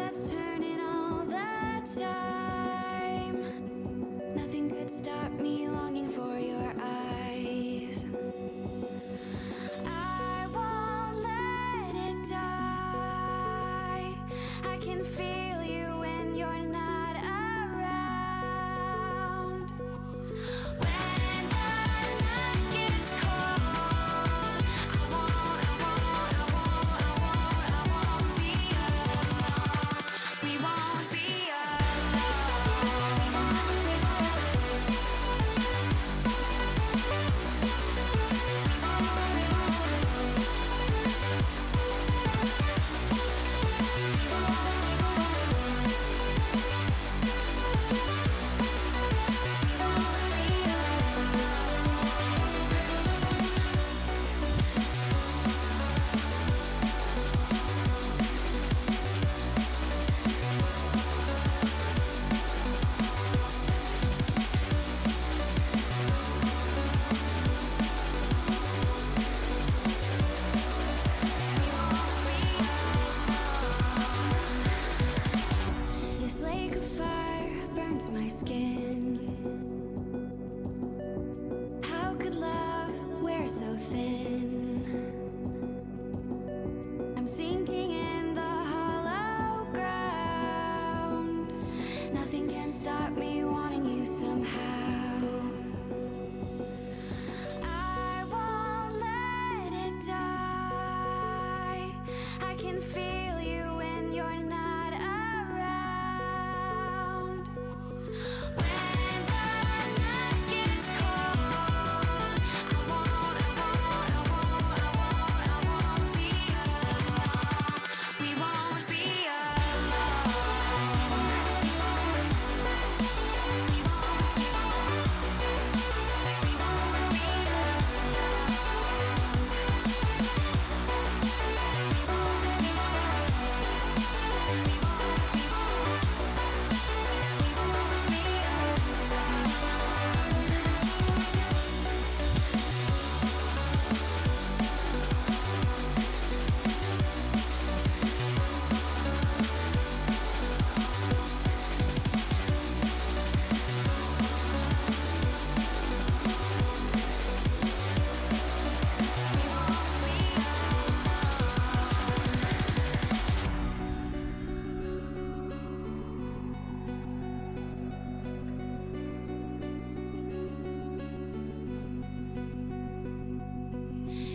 hearts turning all the time. Nothing could stop me longing for your eyes. I won't let it die. I can feel you when you're not around. When the night gets cold, I won't be alone. We won't be This lake of fire burns my skin. How could love wear so thin? I'm sinking in the hollow ground. Nothing can stop me wanting you somehow. I won't let it die. I can feel you when you're not around. When the night gets cold, I won't be alone. We won't be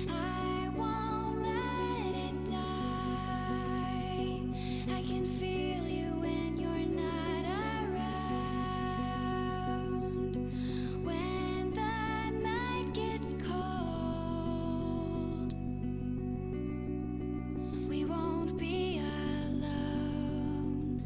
I won't let it die. I can feel you when you're not around. When the night gets cold, we won't be alone.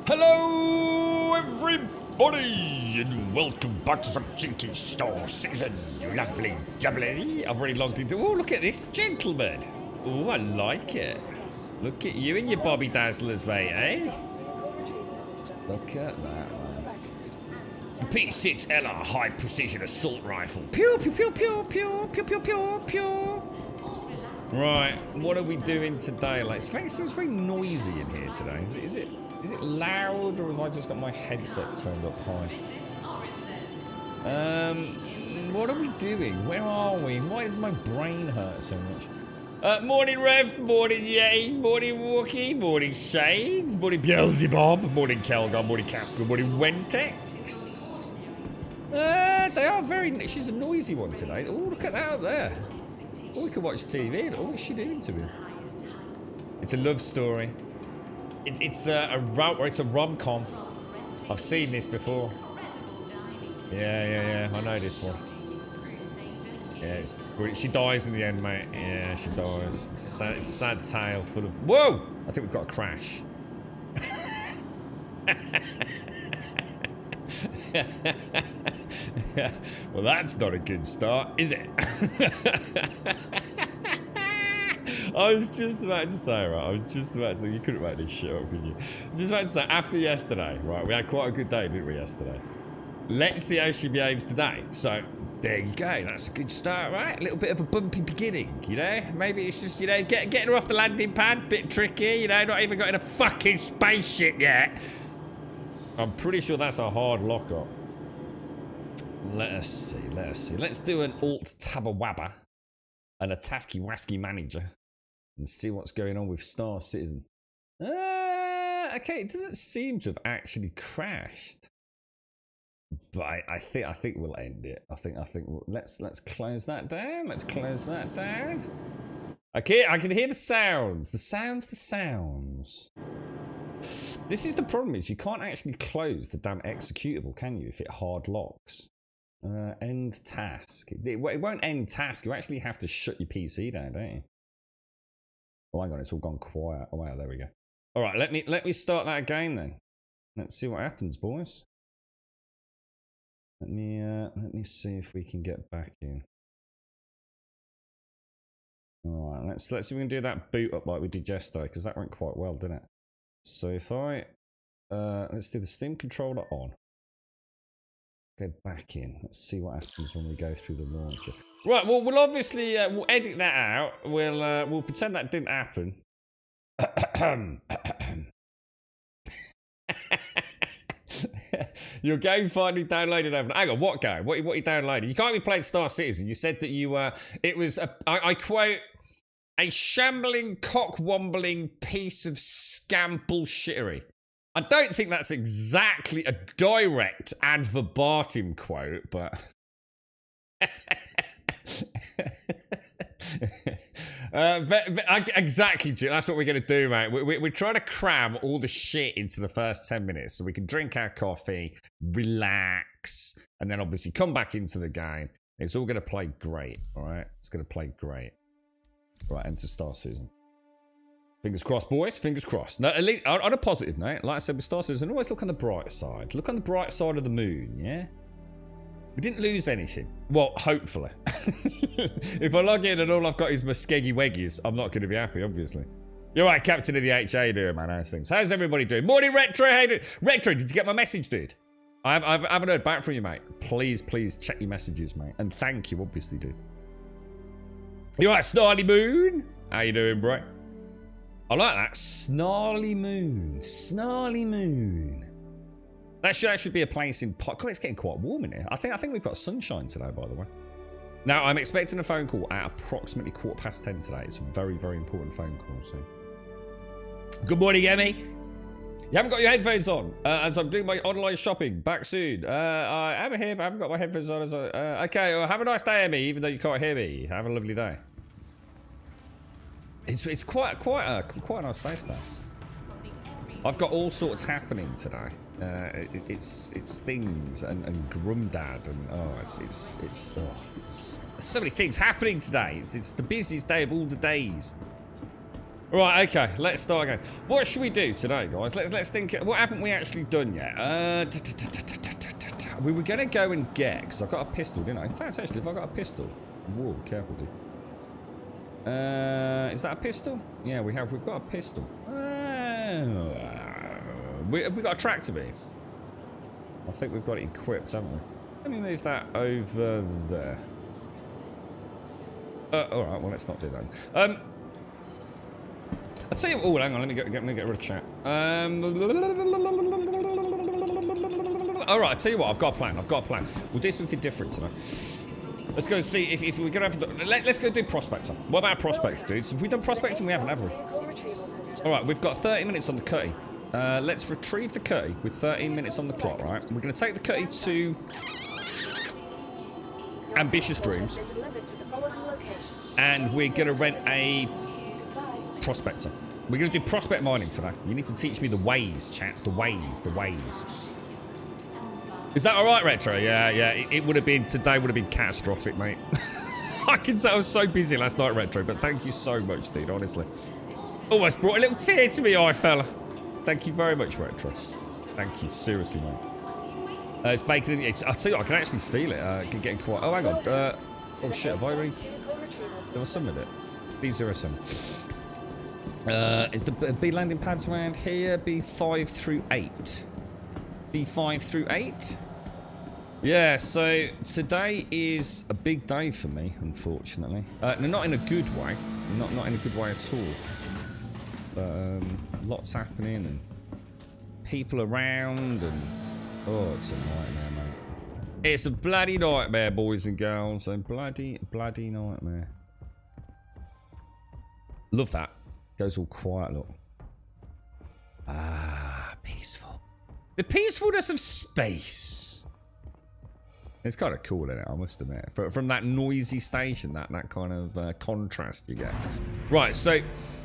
Hello, everybody, and welcome back to the Jinky Store season. You lovely jubbly. I've already logged into. Oh, look at this gentleman. Oh, I like it. Look at you and your Bobby Dazzlers, mate, eh? Look at that, man. P6LR high precision assault rifle. Pew, pew, pew, pew, pew, pew, pew, pew, pew. Right, what are we doing today? Like, it seems very noisy in here today. Is it loud, or have I just got my headset turned up high? What are we doing? Where are we? Why does my brain hurt so much? Morning Rev, morning Yay, morning Wookie, morning Shades, morning Beelzebub, morning Kelgar, morning Casco, morning Wentex. They are very... She's a noisy one today. Oh, look at that up there. Or we could watch TV. Oh, what's she doing to him? It's a love story. It's a rom-com. I've seen this before. Yeah. I know this one. Yeah, it's brilliant. She dies in the end, mate. Yeah, she dies. It's a sad tale full of... Whoa! I think we've got a crash. Well, that's not a good start, is it? I was just about to say, right? You couldn't make this shit up, could you? I was just about to say, after yesterday, right? We had quite a good day, didn't we, yesterday? Let's see how she behaves today. So, there you go. That's a good start, right? A little bit of a bumpy beginning, you know? Maybe it's just, you know, getting her off the landing pad. Bit tricky, you know? Not even got in a fucking spaceship yet. I'm pretty sure that's a hard lock-up. Let us see. Let's do an alt-tabba-wabba and a tasky-wasky manager and see what's going on with Star Citizen. Okay, it doesn't seem to have actually crashed. But I think we'll end it. Let's close that down. Let's close that down. Okay, I can hear the sounds. The sounds. This is the problem, is you can't actually close the damn executable, can you, if it hard locks? End task. It won't end task. You actually have to shut your PC down, don't you? Oh, hang on, it's all gone quiet. Oh wow, there we go. All right, let me start that again then. Let's see what happens, boys. Let me see if we can get back in. All right, let's see if we can do that boot up like we did yesterday, because that went quite well, didn't it? So if I let's do the Steam controller on. Go back in. Let's see what happens when we go through the launcher. Right. Well, we'll obviously we'll edit that out. We'll pretend that didn't happen. Your game finally downloaded over. Hang on, what game? What you downloaded? You can't be playing Star Citizen. You said that you it was I quote, a shambling, cock-wombling piece of scam bullshittery. I don't think that's exactly a direct ad verbatim quote, but... exactly, Jim. That's what we're going to do, mate. We're trying to cram all the shit into the first 10 minutes so we can drink our coffee, relax, and then obviously come back into the game. It's all going to play great, all right? It's going to play great. Right, enter Star Citizen. Fingers crossed, boys. Fingers crossed. No, at least, on a positive note, like I said with Star Citizen, always look on the bright side. Look on the bright side of the moon, yeah? We didn't lose anything. Well, hopefully. If I log in and all I've got is my skeggy weggies, I'm not going to be happy, obviously. You're right, Captain of the HA doing, man. How's things? How's everybody doing? Morning, Retro. How you doing? Retro, did you get my message, dude? I haven't heard back from you, mate. Please check your messages, mate. And thank you, obviously, dude. You right, Snarly Moon? How you doing, bro? I like that. Snarly Moon. Snarly Moon. That should be a place in... God, it's getting quite warm in here. I think we've got sunshine today, by the way. Now, I'm expecting a phone call at approximately 10:15 today. It's a very, very important phone call, so... Good morning, Emmy. You haven't got your headphones on as I'm doing my online shopping. Back soon. I am here, but I haven't got my headphones on. Okay, well, have a nice day, Emmy, even though you can't hear me. Have a lovely day. It's quite a nice day today. I've got all sorts happening today. It's things and Grumdad and it's so many things happening today. It's the busiest day of all the days. Right, okay, let's start again. What should we do today, guys? Let's think. What haven't we actually done yet? We were gonna go and get, because I've got a pistol, didn't I? In fact, actually, if I got a pistol, whoa, careful, dude. Is that a pistol? Yeah, we've got a pistol. Have we got a tractor beam? I think we've got it equipped, haven't we? Let me move that over there. Alright, well, let's not do that. I'll tell you what, oh, hang on, let me get rid of chat. Alright, I'll tell you what, I've got a plan. We'll do something different tonight. Let's go see if we're gonna have... Let's go do prospector. What about prospects, dudes? Have we done prospecting? We haven't, have we? Alright, we've got 30 minutes on the cutty. Let's retrieve the cutty with 13 minutes on the clock, right? We're gonna take the cutty to... Ambitious Dreams. and we're going to rent a prospector. We're going to do prospect mining today. You need to teach me the ways, chat. The ways. Is that all right, Retro? Yeah. It would have been, today would have been catastrophic, mate. I can say I was so busy last night, Retro, but thank you so much, dude, honestly. Almost brought a little tear to me eye, fella. Thank you very much, Retro. Thank you, seriously, mate. It's baked in. I'll tell you what, I can actually feel it. Getting quite. Oh, hang on. Oh shit, have I already? There was some of it. B07. Is the B landing pads around here? B5 through 8. B5 through 8. Yeah. So today is a big day for me, unfortunately. No, not in a good way. Not in a good way at all. But lots happening and people around and. Oh, it's a nightmare, mate. It's a bloody nightmare, boys and girls. A bloody nightmare. Love that. Goes all quiet, look. Ah, peaceful. The peacefulness of space. It's kind of cool, isn't it? I must admit. From that noisy station, that kind of contrast you get. Right, so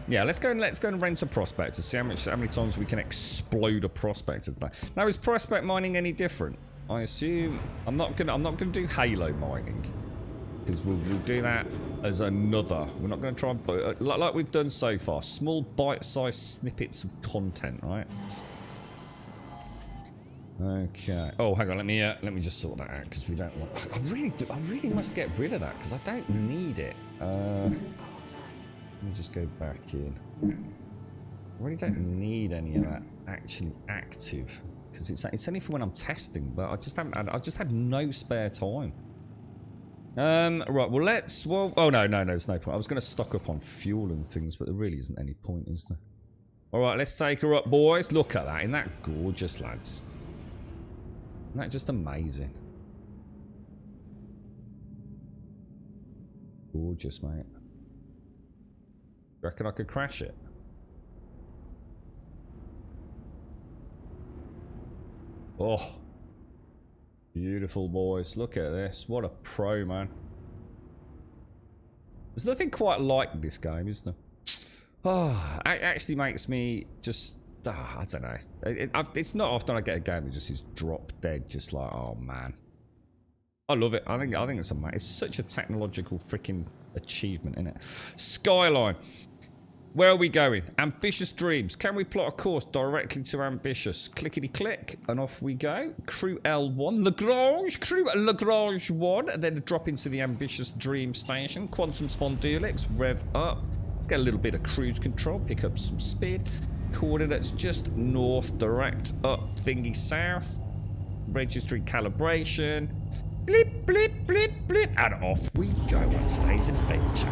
yeah, let's go and rent a prospector. See how many times we can explode a prospector today. Now, is prospect mining any different? I assume I'm not gonna do Halo mining because we'll do that as another. We're not gonna try and like we've done so far. Small bite-sized snippets of content, right? Okay. Oh, hang on. Let me just sort that out because we don't want. I really must get rid of that because I don't need it. Let me just go back in. I really don't need any of that actually active because it's only for when I'm testing. But I just haven't. I just had no spare time. Right. Well, let's. Well. Oh no. There's no point. I was going to stock up on fuel and things, but there really isn't any point, is there? All right. Let's take her up, boys. Look at that. Isn't that gorgeous, lads? Isn't that just amazing? Gorgeous, mate. Reckon I could crash it? Oh, beautiful, boys. Look at this. What a pro, man. There's nothing quite like this game, is there? Oh, it actually makes me just... I don't know. It's not often I get a game that just is drop dead, just like, oh, man. I love it. I think it's amazing. It's such a technological freaking achievement, isn't it? Skyline. Where are we going? Ambitious dreams. Can we plot a course directly to ambitious? Clickety click, and off we go. Crew L1, Lagrange. Crew Lagrange 1, and then drop into the ambitious dream station. Quantum Spondylix, rev up. Let's get a little bit of cruise control. Pick up some speed. Coordinates just north, direct up, thingy south. Registry calibration. Blip, blip, blip, blip. And off we go on today's adventure.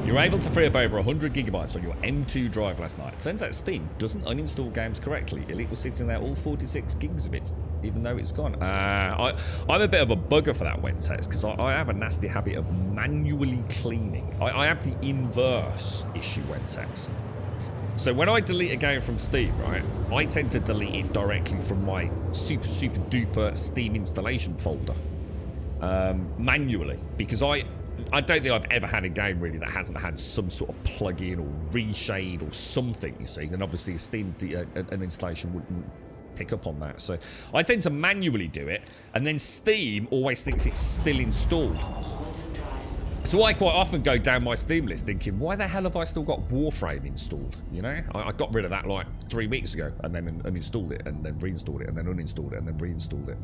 You were able to free up over 100 gigabytes on your M2 drive last night. Turns out Steam doesn't uninstall games correctly. Elite was sitting there all 46 gigs of it, even though it's gone. I'm a bit of a bugger for that Wentex, because I have a nasty habit of manually cleaning. I have the inverse issue, Wentex. So when I delete a game from Steam, right, I tend to delete it directly from my super duper Steam installation folder. Manually, because I don't think I've ever had a game really that hasn't had some sort of plugin or reshade or something, you see. And obviously Steam, an installation wouldn't pick up on that. So I tend to manually do it, and then Steam always thinks it's still installed. So I quite often go down my Steam list thinking, why the hell have I still got Warframe installed? You know, I got rid of that like 3 weeks ago, and then uninstalled it, and then reinstalled it, and then uninstalled it, and then reinstalled it.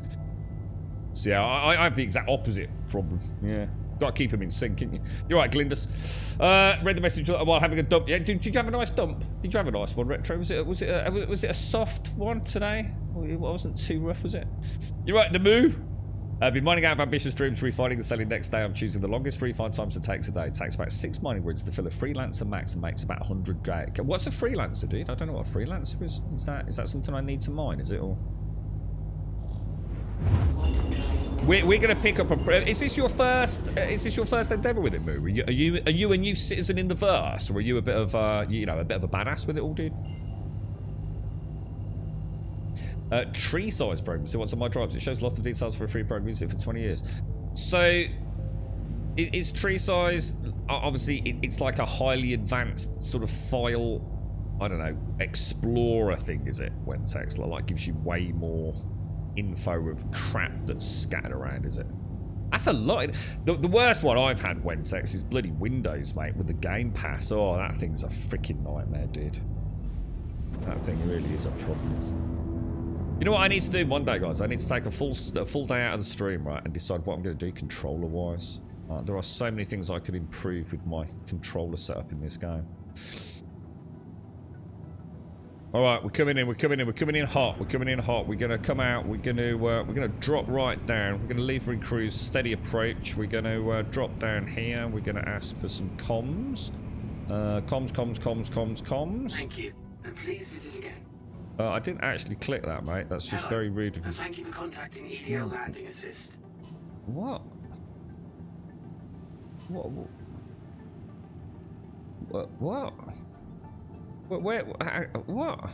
So yeah, I have the exact opposite problem. Yeah. Got to keep them in sync, can't you? You're right, Glindus. Read the message while having a dump. Yeah, did you have a nice dump? Did you have a nice one, Retro? Was it a soft one today? It wasn't too rough, was it? You're right, the move. Been mining out of ambitious dreams, refining and selling next day. I'm choosing the longest refine times it takes a day. It takes about 6 mining rigs to fill a freelancer max and makes about 100 grand. What's a freelancer, dude? I don't know what a freelancer is. Is that something I need to mine? Is it all? We're going to pick up a... Is this your first endeavour with it, Moo? Are you a new citizen in the verse, or are you a bit of a bit of a badass with it all, dude? Tree size program. So what's on my drives? It shows lots of details for a free program. Used it for 20 years. So Is tree size, obviously, it's like a highly advanced sort of file, I don't know, explorer thing, is it? When text like gives you way more info of crap that's scattered around, is it? That's a lot. The worst one I've had, Wensex, is bloody Windows, mate, with the Game Pass. Oh, that thing's a freaking nightmare, dude. That thing really is a problem. You know what I need to do one day, guys? I need to take a full day out of the stream, right, and decide what I'm going to do controller-wise. There are so many things I could improve with my controller setup in this game. Alright, we're coming in hot. We're coming in hot. We're gonna come out, we're gonna drop right down. We're gonna leave and cruise, steady approach. We're gonna drop down here. We're gonna ask for some comms. Comms. Thank you, and please visit again. I didn't actually click that, mate. That's just very rude of you. And thank you for contacting EDL Landing Assist. What? What? Where? What?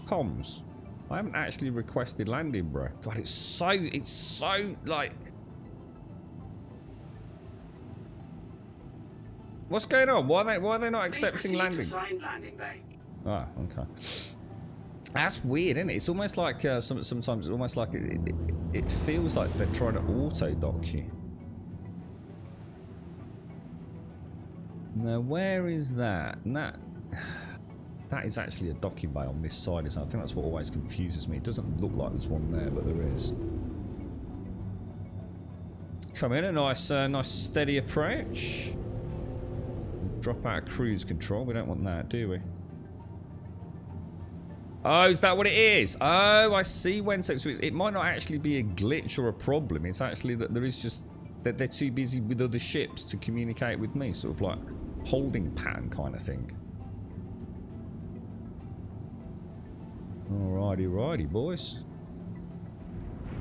Comms. I haven't actually requested landing, bro. God, it's so like. What's going on? Why are they not accepting landing? Assigned landing bay. Ah, okay. That's weird, isn't it? It's almost like sometimes it's almost like it feels like they're trying to auto dock you. Now, where is that? That is actually a docking bay on this side, isn't it? I think that's what always confuses me. It doesn't look like there's one there, but there is. Come in, a nice steady approach. Drop out of cruise control. We don't want that, do we? Oh, is that what it is? Oh, I see. It might not actually be a glitch or a problem. It's actually that there is just that they're too busy with other ships to communicate with me, sort of like holding pattern kind of thing. Alrighty, boys.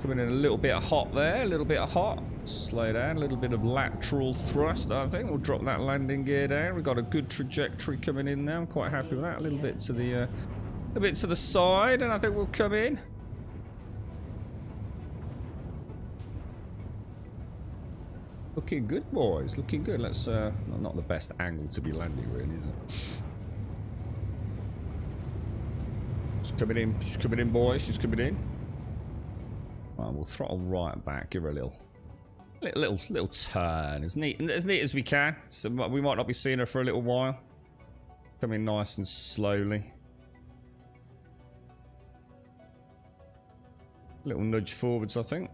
Coming in a little bit of hot there, a little bit of hot. Slow down, a little bit of lateral thrust, I think. We'll drop that landing gear down. We've got a good trajectory coming in now. I'm quite happy with that. A little bit to the side, and I think we'll come in. Looking good, boys. Looking good. Let's not the best angle to be landing, really, is it? She's coming in. She's coming in, boys. She's coming in. Well, we'll throttle right back. Give her a little turn. As neat as we can. So we might not be seeing her for a little while. Coming nice and slowly. Little nudge forwards, I think.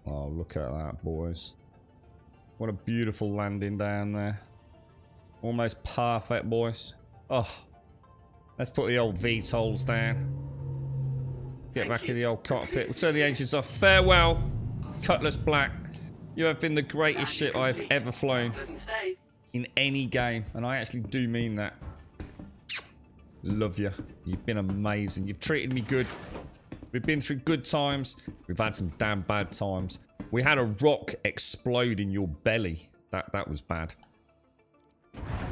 Oh, look at that, boys. What a beautiful landing down there. Almost perfect, boys. Oh, let's put the old VTOLs down. Get back in the old cockpit. We'll turn the engines off. Farewell, Cutlass Black. You have been the greatest ship I've ever flown in any game. And I actually do mean that. Love you. You've been amazing. You've treated me good. We've been through good times. We've had some damn bad times. We had a rock explode in your belly. That was bad.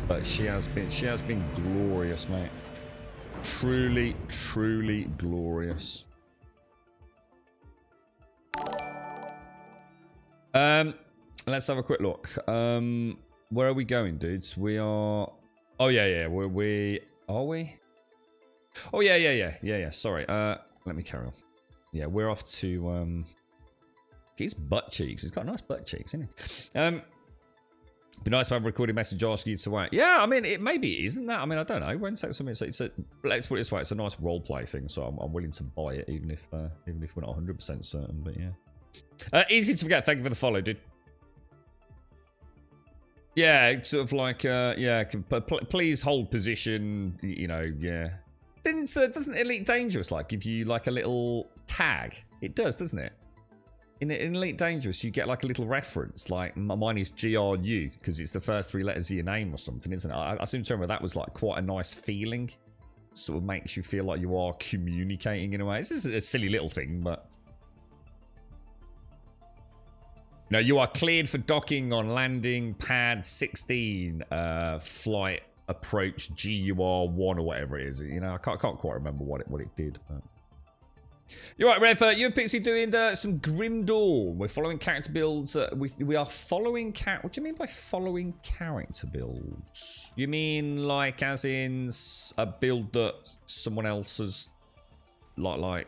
But she has been glorious, mate. Truly, truly glorious. Let's have a quick look. Where are we going, dudes? We are. Oh yeah. Are we? Oh yeah. Sorry. Let me carry on. Yeah, we're off to his butt cheeks. He's got nice butt cheeks, isn't he? Be nice to have a recorded message asking you to wait. Yeah, I mean, maybe it isn't that. I mean, I don't know. Let's put it this way. It's a nice role play thing, so I'm willing to buy it, even if we're not 100% certain. But yeah, easy to forget. Thank you for the follow, dude. Yeah, sort of like yeah. Please hold position. You know, yeah. Doesn't Elite Dangerous like give you like a little tag? It does, doesn't it? In Elite Dangerous, you get like a little reference, like mine is GRU because it's the first 3 letters of your name or something, isn't it? I seem to remember that was like quite a nice feeling. Sort of makes you feel like you are communicating in a way. This is a silly little thing, but no, you are cleared for docking on landing pad 16, flight approach GUR1 or whatever it is. You know, I can't quite remember what it did. But You're right, Rev. You and Pixie doing some Grim Dawn. We're following character builds. We are following What do you mean by following character builds? You mean like as in a build that someone else has like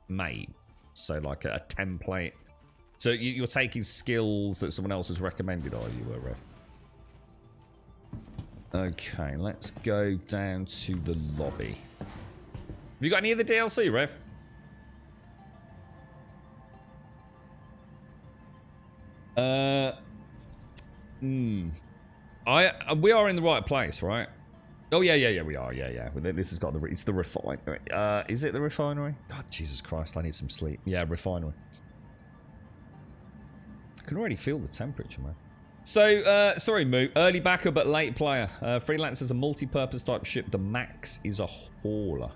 made? So like a template. So you're taking skills that someone else has recommended, are you, Rev? Okay, let's go down to the lobby. Have you got any of the DLC, Rev? We are in the right place, right? Oh yeah, we are. Yeah. This has got it's the refinery. Is it the refinery? God, Jesus Christ, I need some sleep. Yeah, refinery. I can already feel the temperature, man. So, sorry, Moo. Early backer but late player. Freelance is a multi-purpose type ship. The Max is a hauler.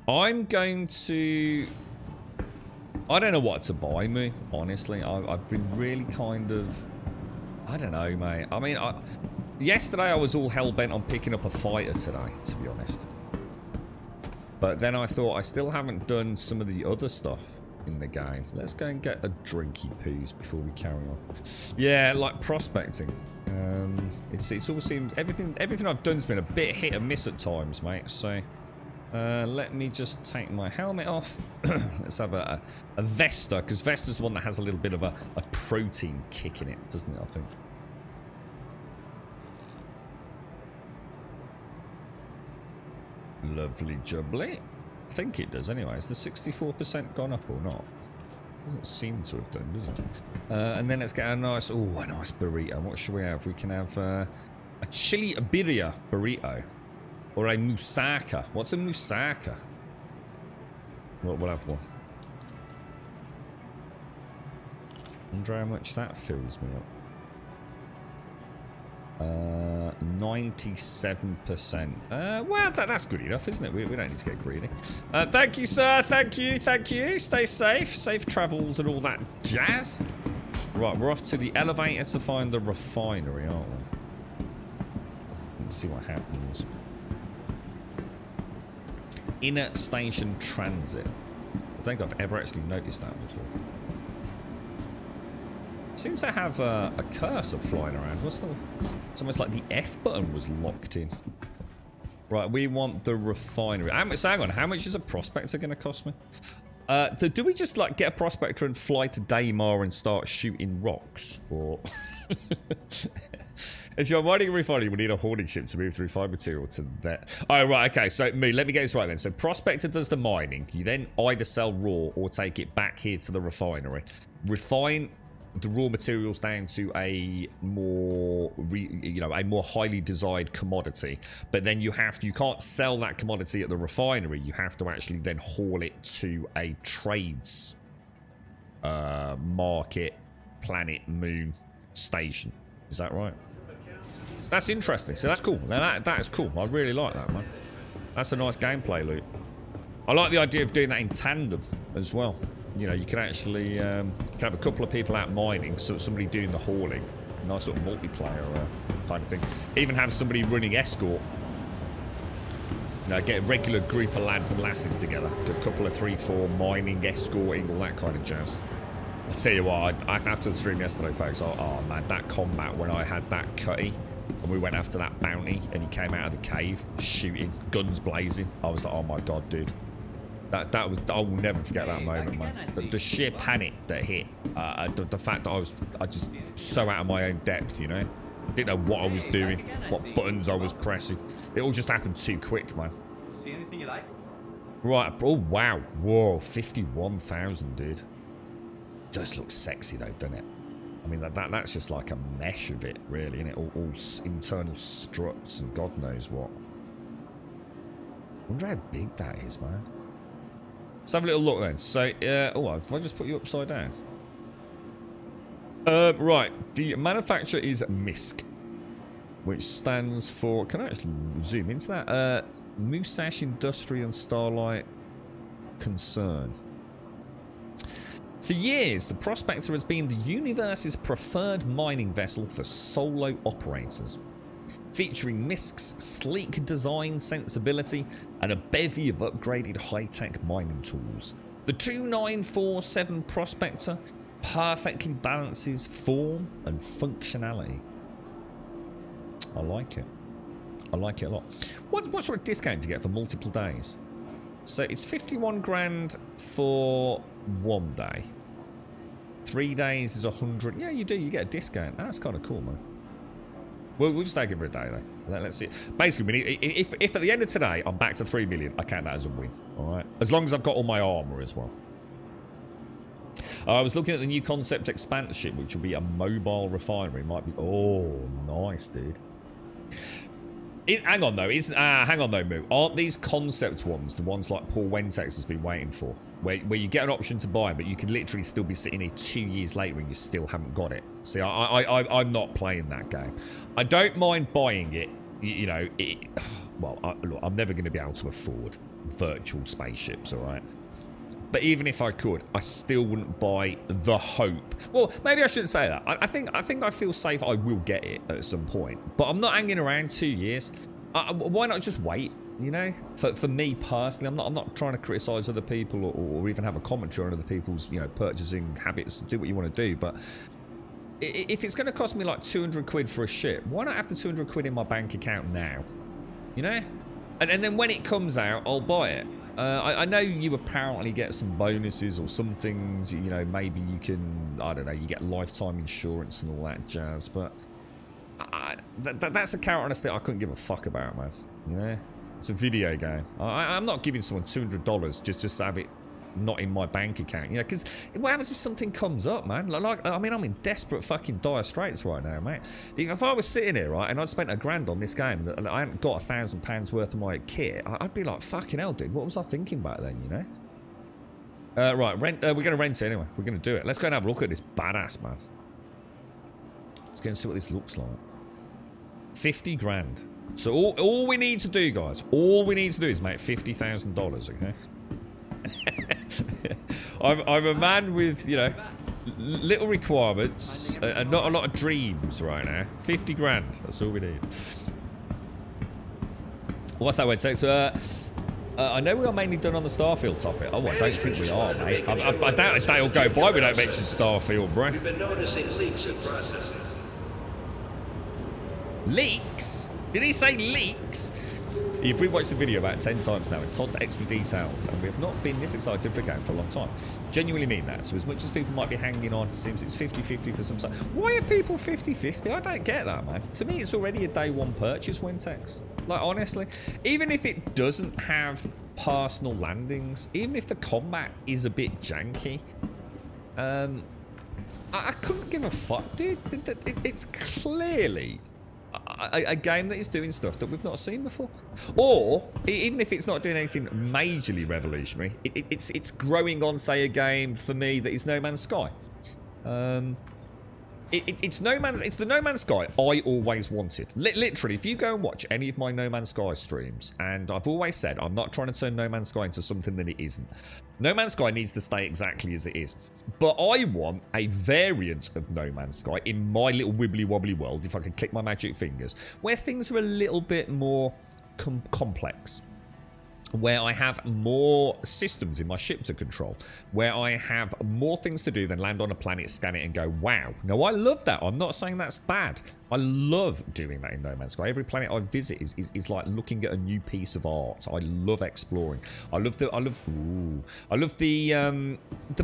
I'm going to... I don't know what to buy, Moo, honestly. I've been really kind of... I don't know, mate. I mean, yesterday I was all hell-bent on picking up a fighter today, to be honest. But then I thought I still haven't done some of the other stuff in the game. Let's go and get a drinky poos before we carry on. Yeah, like prospecting. It's all seems everything I've done has been a bit hit and miss at times, mate. So let me just take my helmet off. Let's have a Vesta, because Vesta's the one that has a little bit of a protein kick in it, doesn't it? I think. Lovely jubbly. I think it does anyway. Is the 64% gone up or not? Doesn't seem to have done, does it? And then let's get a nice burrito. What should we have? We can have a chili birria burrito. Or a moussaka. What's a moussaka? We'll have one. I wonder how much that fills me up. 97%. Well, that's good enough, isn't it? We don't need to get greedy. Thank you, sir. Thank you. Stay safe. Safe travels and all that jazz. Right, we're off to the elevator to find the refinery, aren't we? Let's see what happens. Inner station transit. I don't think I've ever actually noticed that before. Seems to have a cursor flying around. It's almost like the F button was locked in. Right, we want the refinery. Hang on, how much is a prospector going to cost me? Do we just like get a prospector and fly to Daymar and start shooting rocks? Or if you're mining a refinery, we need a hoarding ship to move through refined material to that. Oh, right, okay. So, let me get this right then. So, prospector does the mining. You then either sell raw or take it back here to the refinery. Refine the raw materials down to a more, a more highly desired commodity. But then you can't sell that commodity at the refinery. You have to actually then haul it to a trades market, planet, moon station. Is that right? That's interesting. So that's cool. Now that is cool. I really like that, man. That's a nice gameplay loop. I like the idea of doing that in tandem as well. You know, you can actually have a couple of people out mining, so somebody doing the hauling. Nice sort of multiplayer kind of thing. Even have somebody running escort. You know, get a regular group of lads and lasses together. Do a couple of 3-4 mining, escorting, all that kind of jazz. I'll tell you what, after the stream yesterday, folks, oh man, that combat when I had that cutty and we went after that bounty and he came out of the cave shooting, guns blazing. I was like, oh my god, dude. That was, I will never forget that moment, man. The sheer panic that hit, the fact that I was just so out of my own depth, you know. Didn't know what I was doing, what buttons I was pressing. It all just happened too quick, man. See anything you like? Right, oh wow, whoa, 51,000, dude. Does look sexy though, doesn't it? I mean, that's just like a mesh of it, really, isn't it? All internal struts and God knows what. I wonder how big that is, man. Let's have a little look then. So, oh, if I just put you upside down. Right, the manufacturer is MISC, which stands for, can I actually zoom into that? Musash Industry and Starlight Concern. For years, the Prospector has been the universe's preferred mining vessel for solo operators. featuring Misk's sleek design sensibility and a bevy of upgraded high-tech mining tools. The 2947 Prospector perfectly balances form and functionality. I like it. I like it a lot. What sort of discount do you get for multiple days? So it's 51 grand for 1 day. 3 days is 100. Yeah, you do. You get a discount. That's kind of cool, man. We'll just take it for a day, though. Let's see. Basically, we need, if at the end of today I'm back to 3 million, I count that as a win. All right. As long as I've got all my armor as well. I was looking at the new concept expansion, which will be a mobile refinery. Might be. Oh, nice, dude. Hang on though, Moo. Aren't these concept ones the ones like Paul Wentex has been waiting for? Where you get an option to buy, but you could literally still be sitting here 2 years later and you still haven't got it. See, I'm not playing that game. I don't mind buying it. You know, look, I'm never going to be able to afford virtual spaceships, all right? But even if I could, I still wouldn't buy the hope. Well, maybe I shouldn't say that. I think I feel safe I will get it at some point. But I'm not hanging around 2 years. Why not just wait? You know, for me personally, I'm not trying to criticize other people or even have a commentary on other people's, you know, purchasing habits. Do what you want to do, but if it's going to cost me like 200 quid for a ship, why not have the 200 quid in my bank account now? You know, and then when it comes out, I'll buy it. I know you apparently get some bonuses or some things, you know, maybe you can, I don't know, you get lifetime insurance and all that jazz, but that's a character on a stick I couldn't give a fuck about, man. You know, it's a video game. I'm not giving someone $200 just to have it not in my bank account, you know, because what happens if something comes up, man? Like, I mean, I'm in desperate fucking dire straits right now, mate. If I was sitting here, right, and I'd spent $1,000 on this game and I hadn't got £1,000 worth of my kit, I'd be like, fucking hell, dude, what was I thinking back then, you know? Right, we're going to rent it anyway. We're going to do it. Let's go and have a look at this badass, man. Let's go and see what this looks like. 50 grand. So all we need to do, guys, all we need to do is make $50,000, okay? I'm a man with, you know, little requirements and not a lot of dreams right now. 50 grand, that's all we need. What's that word? So I know we are mainly done on the Starfield topic. Oh, I don't think we are, mate. I doubt a day will go by we don't mention Starfield, bro. We've been noticing leaks in processing. Leaks? Did he say leaks? You've rewatched the video about 10 times now and Todd's extra details, and we have not been this excited for a game for a long time. Genuinely mean that. So as much as people might be hanging on, it seems it's 50-50 for some stuff. Why are people 50-50? I don't get that, man. To me, it's already a day one purchase, Wintex. Like, honestly, even if it doesn't have personal landings, even if the combat is a bit janky, I couldn't give a fuck, dude. It's clearly a game that is doing stuff that we've not seen before, or even if it's not doing anything majorly revolutionary, it's growing on, say, a game for me that is No Man's Sky. It's the No Man's Sky I always wanted. Literally, if you go and watch any of my No Man's Sky streams, and I've always said I'm not trying to turn No Man's Sky into something that it isn't. No Man's Sky needs to stay exactly as it is. But I want a variant of No Man's Sky in my little wibbly wobbly world, if I can click my magic fingers, where things are a little bit more complex. Where I have more systems in my ship to control, where I have more things to do than land on a planet, scan it and go, wow. Now, I love that. I'm not saying that's bad. I love doing that in No Man's Sky. Every planet I visit is like looking at a new piece of art. I love exploring. I love the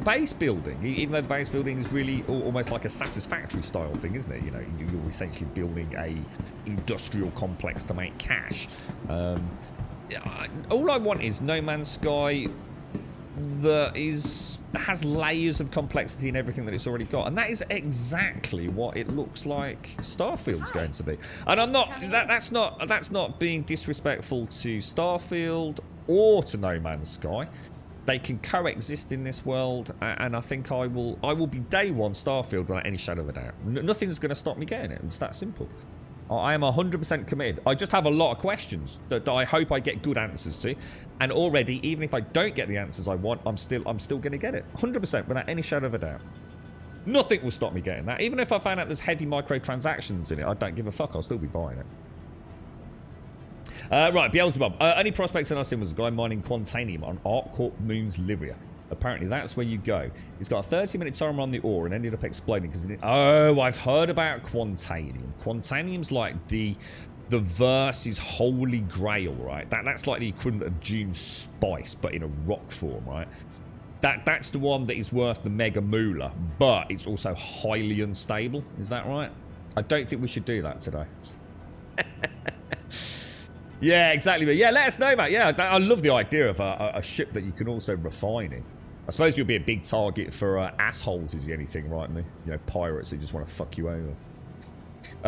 base building, even though the base building is really almost like a Satisfactory style thing, isn't it? You know, you're essentially building a industrial complex to make cash. All I want is No Man's Sky that has layers of complexity in everything that it's already got, and that is exactly what it looks like Starfield's going to be. And I'm not that's not being disrespectful to Starfield or to No Man's Sky. They can coexist in this world, and I think I will be day one Starfield without any shadow of a doubt. Nothing's going to stop me getting it. It's that simple. I am 100% committed. I just have a lot of questions that I hope I get good answers to. And already, even if I don't get the answers I want, I'm still going to get it. 100% without any shadow of a doubt. Nothing will stop me getting that. Even if I find out there's heavy microtransactions in it, I don't give a fuck. I'll still be buying it. Right, Beelzebub. Only prospects in our sim was a guy mining Quantanium on ArcCorp Moon's Lyria. Apparently, that's where you go. He's got a 30-minute timer on the ore and ended up exploding because it... Oh, I've heard about Quantanium. Quantanium's like the verse's holy grail, right? That's like the equivalent of June Spice, but in a rock form, right? That's the one that is worth the mega moolah, but it's also highly unstable. Is that right? I don't think we should do that today. Yeah, exactly. But yeah, let us know, mate. Yeah, I love the idea of a ship that you can also refine in. I suppose you'll be a big target for assholes is the only thing, right? You know, pirates who just want to fuck you over.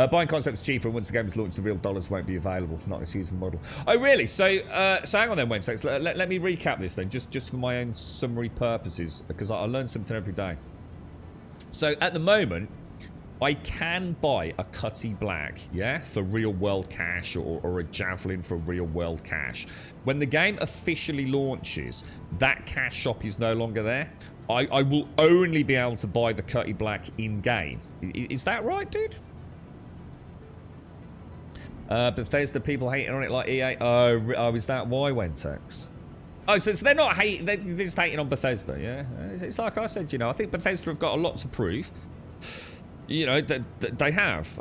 Buying concepts cheaper, and once the game is launched, the real dollars won't be available. Not in a season model. Oh, really? So hang on then, Wednesday. Let me recap this then, just for my own summary purposes, because I learn something every day. So at the moment, I can buy a Cutty Black, yeah, for real world cash, or a Javelin for real world cash. When the game officially launches, that cash shop is no longer there. I will only be able to buy the Cutty Black in-game. Is that right, dude? Bethesda people hating on it like EA. Oh, is that why, Wentex? Oh, so they're not hating, they're just hating on Bethesda, yeah? It's like I said, you know, I think Bethesda have got a lot to prove. You know, they have.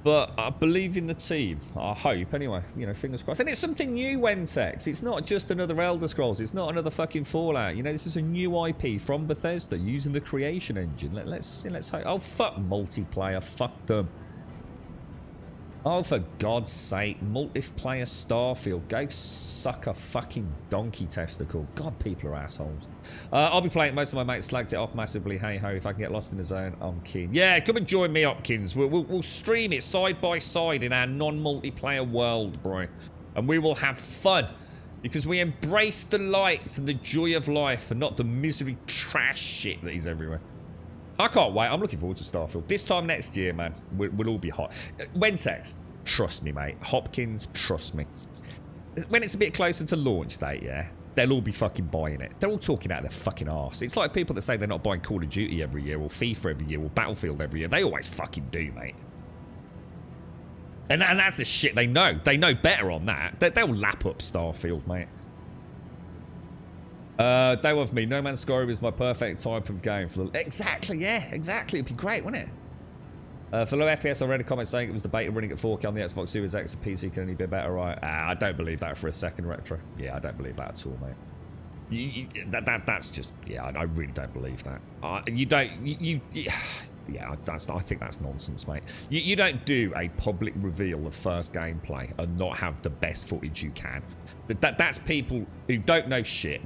But I believe in the team. I hope, anyway. You know, fingers crossed. And it's something new, Wentex. It's not just another Elder Scrolls. It's not another fucking Fallout. You know, this is a new IP from Bethesda using the creation engine. Let's hope. Oh, fuck multiplayer. Fuck them. Oh, for God's sake. Multiplayer Starfield. Go suck a fucking donkey testicle. God, people are assholes. I'll be playing. Most of my mates slagged it off massively. Hey ho, if I can get lost in the zone, I'm keen. Yeah, come and join me, Hopkins. We'll stream it side by side in our non-multiplayer world, bro. And we will have fun. Because we embrace the light and the joy of life and not the misery trash shit that is everywhere. I can't wait. I'm looking forward to Starfield. This time next year, man, we'll all be hot. Wentex, trust me, mate. Hopkins, trust me. When it's a bit closer to launch date, yeah, they'll all be fucking buying it. They're all talking out of their fucking arse. It's like people that say they're not buying Call of Duty every year or FIFA every year or Battlefield every year. They always fucking do, mate. And that's the shit they know. They know better on that. They'll lap up Starfield, mate. Day one for me. No Man's Sky is my perfect type of game for the... Exactly, yeah, exactly. It'd be great, wouldn't it? For low FPS, I read a comment saying it was the beta running at 4K on the Xbox Series X. The PC can only be better, right? I don't believe that for a second, Retro. Yeah, I don't believe that at all, mate. That's just... Yeah, I really don't believe that. You don't... Yeah, I think that's nonsense, mate. You don't do a public reveal of first gameplay and not have the best footage you can. That's people who don't know shit,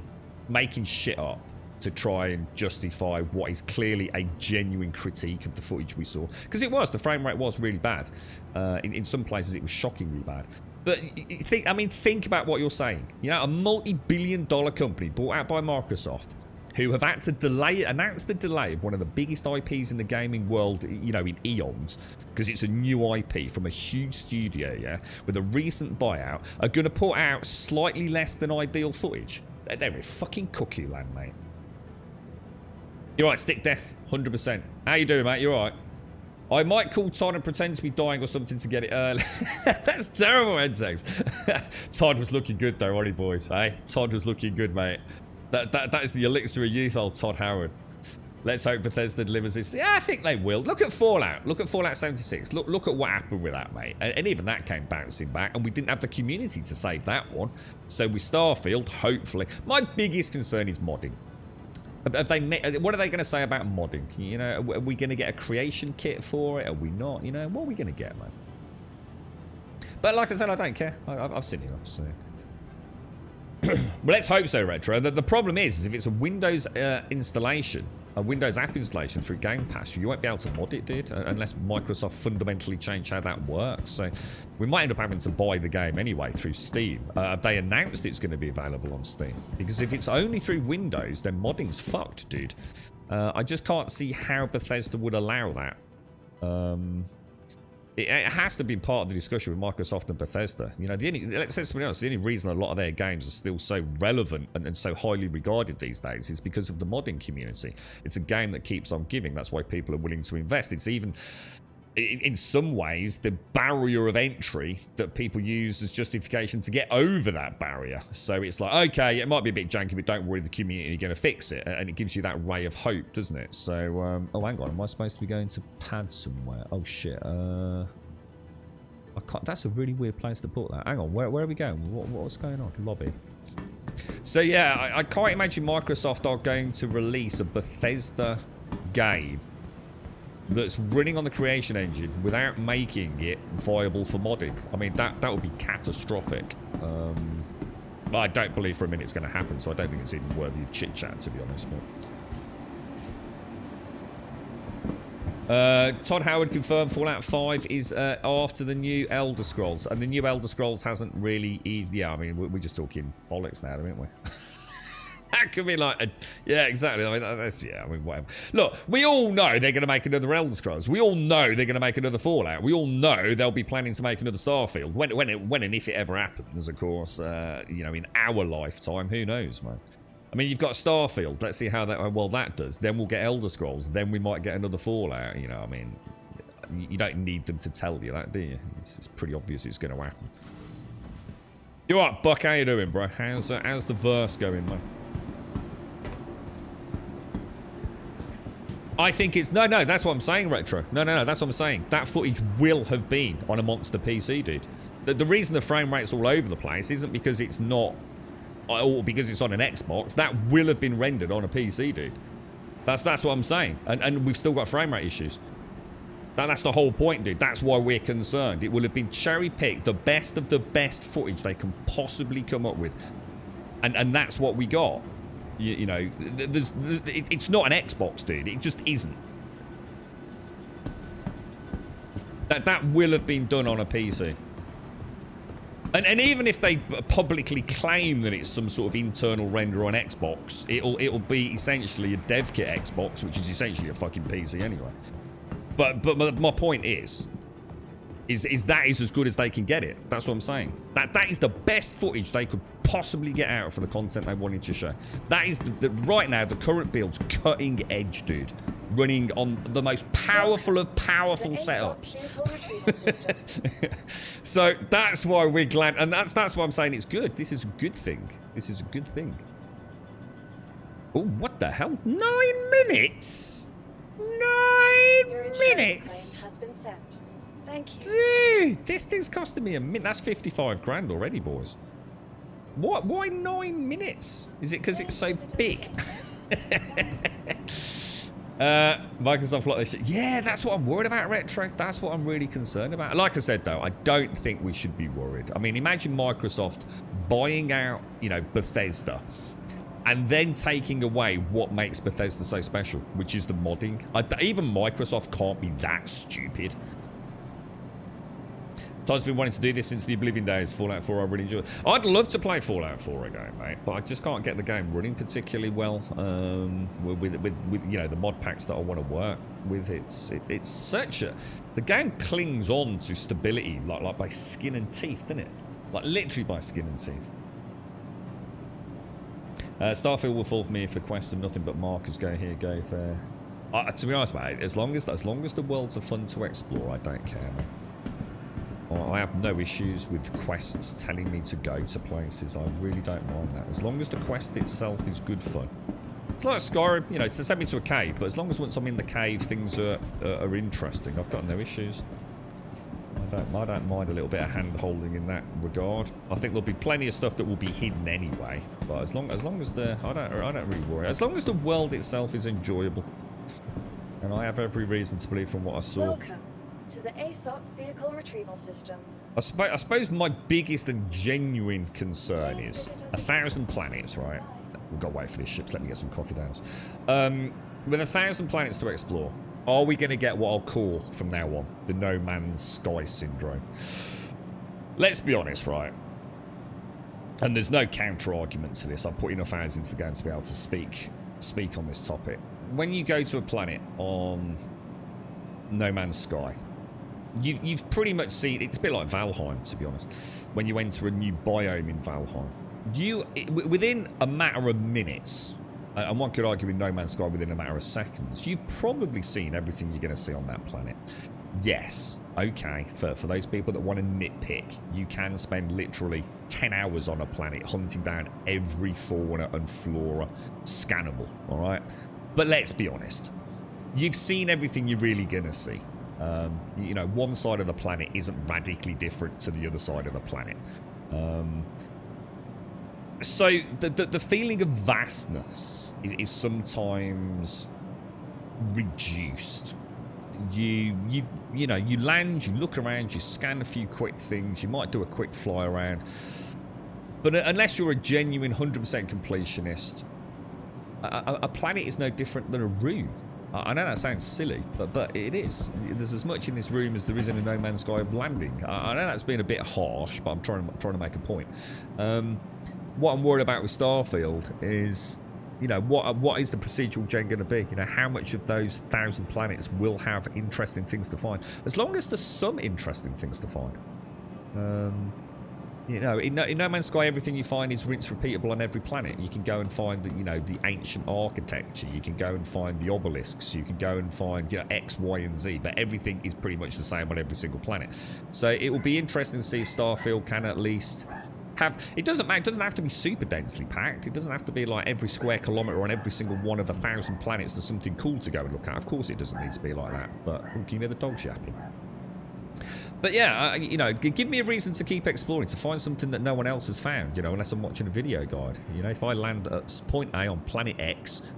making shit up to try and justify what is clearly a genuine critique of the footage we saw. Because the frame rate was really bad. In some places it was shockingly bad. But think about what you're saying. You know, a multi-billion-dollar company bought out by Microsoft who have had to announce the delay of one of the biggest IPs in the gaming world, you know, in eons, because it's a new IP from a huge studio, yeah, with a recent buyout, are going to put out slightly less than ideal footage. They're in fucking cuckoo land, mate. You're right, Stick Death, 100%. How you doing, mate? You're right. I might call Todd and pretend to be dying or something to get it early. That's terrible, Entex. Todd was looking good, though, wasn't he, boys? Hey, Todd was looking good, mate. That is the elixir of youth, old Todd Howard. Let's hope Bethesda delivers this. Yeah, I think they will. Look at Fallout. Look at Fallout 76. Look at what happened with that, mate. And even that came bouncing back, and we didn't have the community to save that one. So with Starfield, hopefully. My biggest concern is modding. What are they going to say about modding? You know, are we going to get a creation kit for it? Are we not? You know, what are we going to get, man? But like I said, I don't care. I've seen enough, so... Well, let's hope so, Retro. The problem is if it's a Windows installation, a Windows app installation through Game Pass, you won't be able to mod it, dude, unless Microsoft fundamentally change how that works. So we might end up having to buy the game anyway through Steam. They announced it's going to be available on Steam. Because if it's only through Windows, then modding's fucked, dude. I just can't see how Bethesda would allow that. It has to be part of the discussion with Microsoft and Bethesda. You know, let's say something else. The only reason a lot of their games are still so relevant and so highly regarded these days is because of the modding community. It's a game that keeps on giving. That's why people are willing to invest. It's even in some ways, the barrier of entry that people use as justification to get over that barrier. So it's like, okay, it might be a bit janky, but don't worry, the community are going to fix it. And it gives you that ray of hope, doesn't it? So, oh, hang on. Am I supposed to be going to pad somewhere? Oh, shit. I can't, that's a really weird place to put that. Hang on, where are we going? What's going on? Lobby. So, yeah, I can't imagine Microsoft are going to release a Bethesda game that's running on the creation engine without making it viable for modding. I mean, that would be catastrophic. I don't believe for a minute it's going to happen, so I don't think it's even worthy of chit-chat, to be honest. But Todd Howard confirmed Fallout 5 is after the new Elder Scrolls, and the new Elder Scrolls hasn't really... Yeah, I mean, we're just talking bollocks now, aren't we? That could be like, yeah, exactly. I mean, that's, yeah, I mean, whatever. Look, we all know they're going to make another Elder Scrolls. We all know they're going to make another Fallout. We all know they'll be planning to make another Starfield. When and if it ever happens, of course, you know, in our lifetime, who knows, man. I mean, you've got Starfield. Let's see how that does. Then we'll get Elder Scrolls. Then we might get another Fallout. You know, I mean, you don't need them to tell you that, do you? It's pretty obvious it's going to happen. You all right, Buck? How you doing, bro? How's the verse going, man? I think it's... No, that's what I'm saying, Retro. No, that's what I'm saying. That footage will have been on a monster PC, dude. The reason the frame rate's all over the place isn't because it's not... or because it's on an Xbox. That will have been rendered on a PC, dude. That's what I'm saying. And we've still got frame rate issues. That's the whole point, dude. That's why we're concerned. It will have been cherry-picked, the best of the best footage they can possibly come up with. And that's what we got. You know, it's not an Xbox, dude. It just isn't. That will have been done on a PC. And even if they publicly claim that it's some sort of internal render on Xbox, it'll be essentially a dev kit Xbox, which is essentially a fucking PC anyway. But my point is that is as good as they can get it. That's what I'm saying. That is the best footage they could possibly get out for the content they wanted to show. That is right now the current build's cutting edge, dude. Running on the most powerful of powerful setups. So that's why we're glad, and that's why I'm saying it's good. This is a good thing. This is a good thing. Oh, what the hell? 9 minutes? 9 minutes? Has been set. Thank you. Dude, this thing's costing me a minute. That's 55 grand already, boys. What? Why 9 minutes? Is it because it's so big? Microsoft like this. Yeah, that's what I'm worried about, Retro. That's what I'm really concerned about. Like I said, though, I don't think we should be worried. I mean, imagine Microsoft buying out, you know, Bethesda, and then taking away what makes Bethesda so special, which is the modding. Even Microsoft can't be that stupid. Todd's been wanting to do this since the Oblivion days. Fallout 4, I really enjoy it. I'd love to play Fallout 4 again, mate, but I just can't get the game running particularly well. With you know, the mod packs that I want to work with, it's such a... The game clings on to stability like by skin and teeth, doesn't it? Like literally by skin and teeth. Starfield will fall for me if the quests are nothing but markers. Go here, go there. To be honest, mate, as long as the worlds are fun to explore, I don't care, mate. I have no issues with quests telling me to go to places. I really don't mind that. As long as the quest itself is good fun. It's like Skyrim, you know, it's to send me to a cave, but as long as once I'm in the cave, things are interesting, I've got no issues. I don't mind a little bit of hand-holding in that regard. I think there'll be plenty of stuff that will be hidden anyway, but as long as the... I don't really worry. As long as the world itself is enjoyable. And I have every reason to believe from what I saw. Welcome to the ASOP vehicle retrieval system. I suppose my biggest and genuine concern is 1,000 planets, right? We've got to wait for these ships. Let me get some coffee downs. With 1,000 planets to explore, are we going to get what I'll call, from now on, the No Man's Sky syndrome? Let's be honest, right? And there's no counter-argument to this. I've put enough hours into the game to be able to speak on this topic. When you go to a planet on No Man's Sky, you've pretty much seen... It's a bit like Valheim, to be honest. When you enter a new biome in Valheim, within a matter of minutes, and one could argue in No Man's Sky within a matter of seconds, you've probably seen everything you're going to see on that planet. yes, okay, for those people that want to nitpick, you can spend literally 10 hours on a planet hunting down every fauna and flora scannable, all right? But let's be honest, you've seen everything you're really going to see. You know, one side of the planet isn't radically different to the other side of the planet. So the feeling of vastness is sometimes reduced. You know, you land, you look around, you scan a few quick things, you might do a quick fly around, but unless you're a genuine 100% completionist, a planet is no different than a room. I know that sounds silly, but it is. There's as much in this room as there is in a No Man's Sky of landing. I know that's been a bit harsh, but I'm trying to make a point. What I'm worried about with Starfield is, you know, what is the procedural gen going to be? You know, how much of those 1,000 planets will have interesting things to find? As long as there's some interesting things to find. You know, in No Man's Sky, everything you find is rinse repeatable on every planet. You can go and find, you know, the ancient architecture. You can go and find the obelisks. You can go and find, you know, X, Y, and Z. But everything is pretty much the same on every single planet. So it will be interesting to see if Starfield can at least have... It doesn't matter. It doesn't have to be super densely packed. It doesn't have to be like every square kilometre on every single one of 1,000 planets there's something cool to go and look at. Of course it doesn't need to be like that. But can you hear the dogs yapping? But yeah, you know, give me a reason to keep exploring, to find something that no one else has found, you know, unless I'm watching a video guide. You know, if I land at point A on planet X,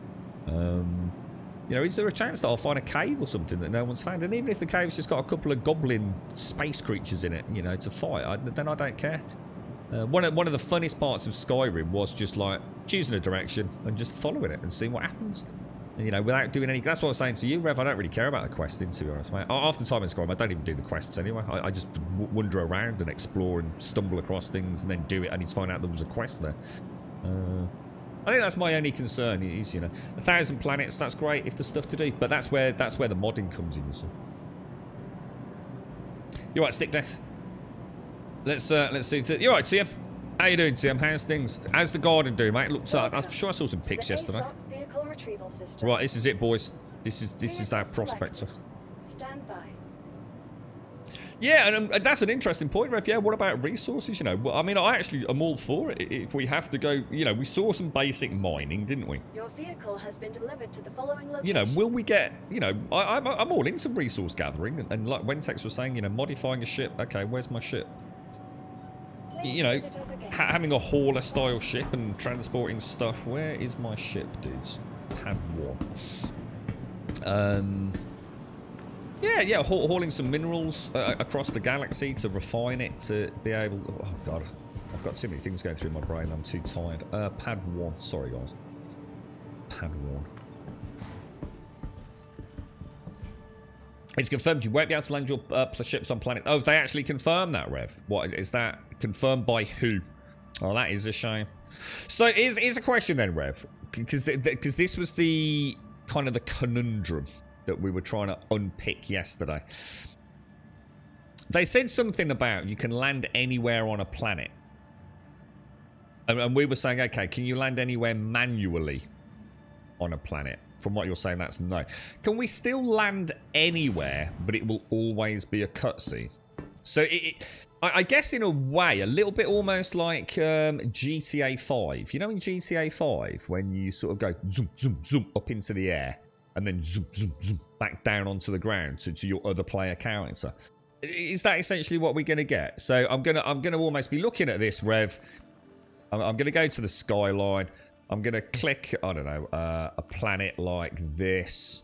you know, is there a chance that I'll find a cave or something that no one's found? And even if the cave's just got a couple of goblin space creatures in it, you know, to fight, then I don't care. One of the funnest parts of Skyrim was just like choosing a direction and just following it and seeing what happens. You know, without doing any... That's what I was saying to you, Rev. I don't really care about the questing, to be honest, mate. Half the time in Skyrim, I don't even do the quests anyway. I just wander around and explore and stumble across things and then do it. I need to find out there was a quest there. I think that's my only concern is, you know, 1,000 planets, that's great if there's stuff to do. But that's where the modding comes in, you see. You're right, Stick Death. Let's see. You're right, Tim. How you doing, Tim? How's things? How's the garden doing, mate? Looked up. I'm sure I saw some pics yesterday. Vehicle retrieval system. Right, this is it, boys. This is our prospector. Stand by. Yeah, and that's an interesting point, Rev. Yeah, what about resources? You know, well, I mean, I actually am all for it. If we have to go, you know, we saw some basic mining, didn't we? Your vehicle has been delivered to the following location. You know, will we get? You know, I'm all into resource gathering, and like Wentex was saying, you know, modifying a ship. Okay, where's my ship? You know, having a hauler style ship and transporting stuff. Where is my ship, dudes? Pad 1. Yeah, hauling some minerals across the galaxy to refine it to be able to... Oh, God. I've got too many things going through my brain. I'm too tired. Pad 1. Sorry, guys. Pad 1. It's confirmed you won't be able to land your ships on planet... Oh, they actually confirmed that, Rev. What is that? Confirmed by who? Oh, that is a shame. So, here's a question then, Rev. Because this was the kind of the conundrum that we were trying to unpick yesterday. They said something about you can land anywhere on a planet. And we were saying, okay, can you land anywhere manually on a planet? From what you're saying, that's no. Can we still land anywhere, but it will always be a cutscene? So I guess in a way, a little bit almost like GTA 5. You know in GTA 5, when you sort of go zoom, zoom, zoom up into the air, and then zoom, zoom, zoom back down onto the ground to your other player character. Is that essentially what we're going to get? So I'm gonna almost be looking at this, Rev. I'm going to go to the skyline. I'm going to click, I don't know, a planet like this.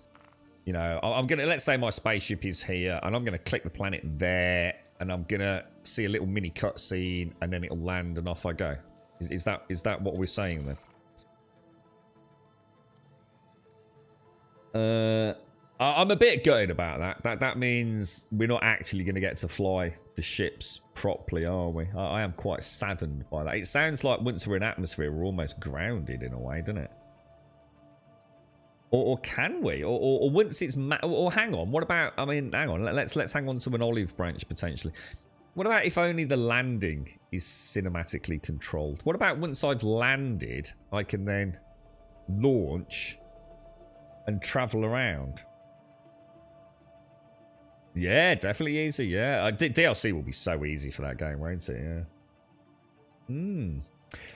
You know, I'm going to, let's say my spaceship is here, and I'm going to click the planet there, and I'm going to see a little mini cutscene, and then it'll land, and off I go. Is that what we're saying then? I'm a bit gutted about that. That means we're not actually going to get to fly the ships properly, are we? I am quite saddened by that. It sounds like once we're in atmosphere, we're almost grounded in a way, doesn't it? Or can we? Or once it's... Or hang on, what about... I mean, hang on, let's hang on to an olive branch, potentially. What about if only the landing is cinematically controlled? What about once I've landed, I can then launch and travel around? Yeah, definitely easy. Yeah, DLC will be so easy for that game, won't it? Yeah.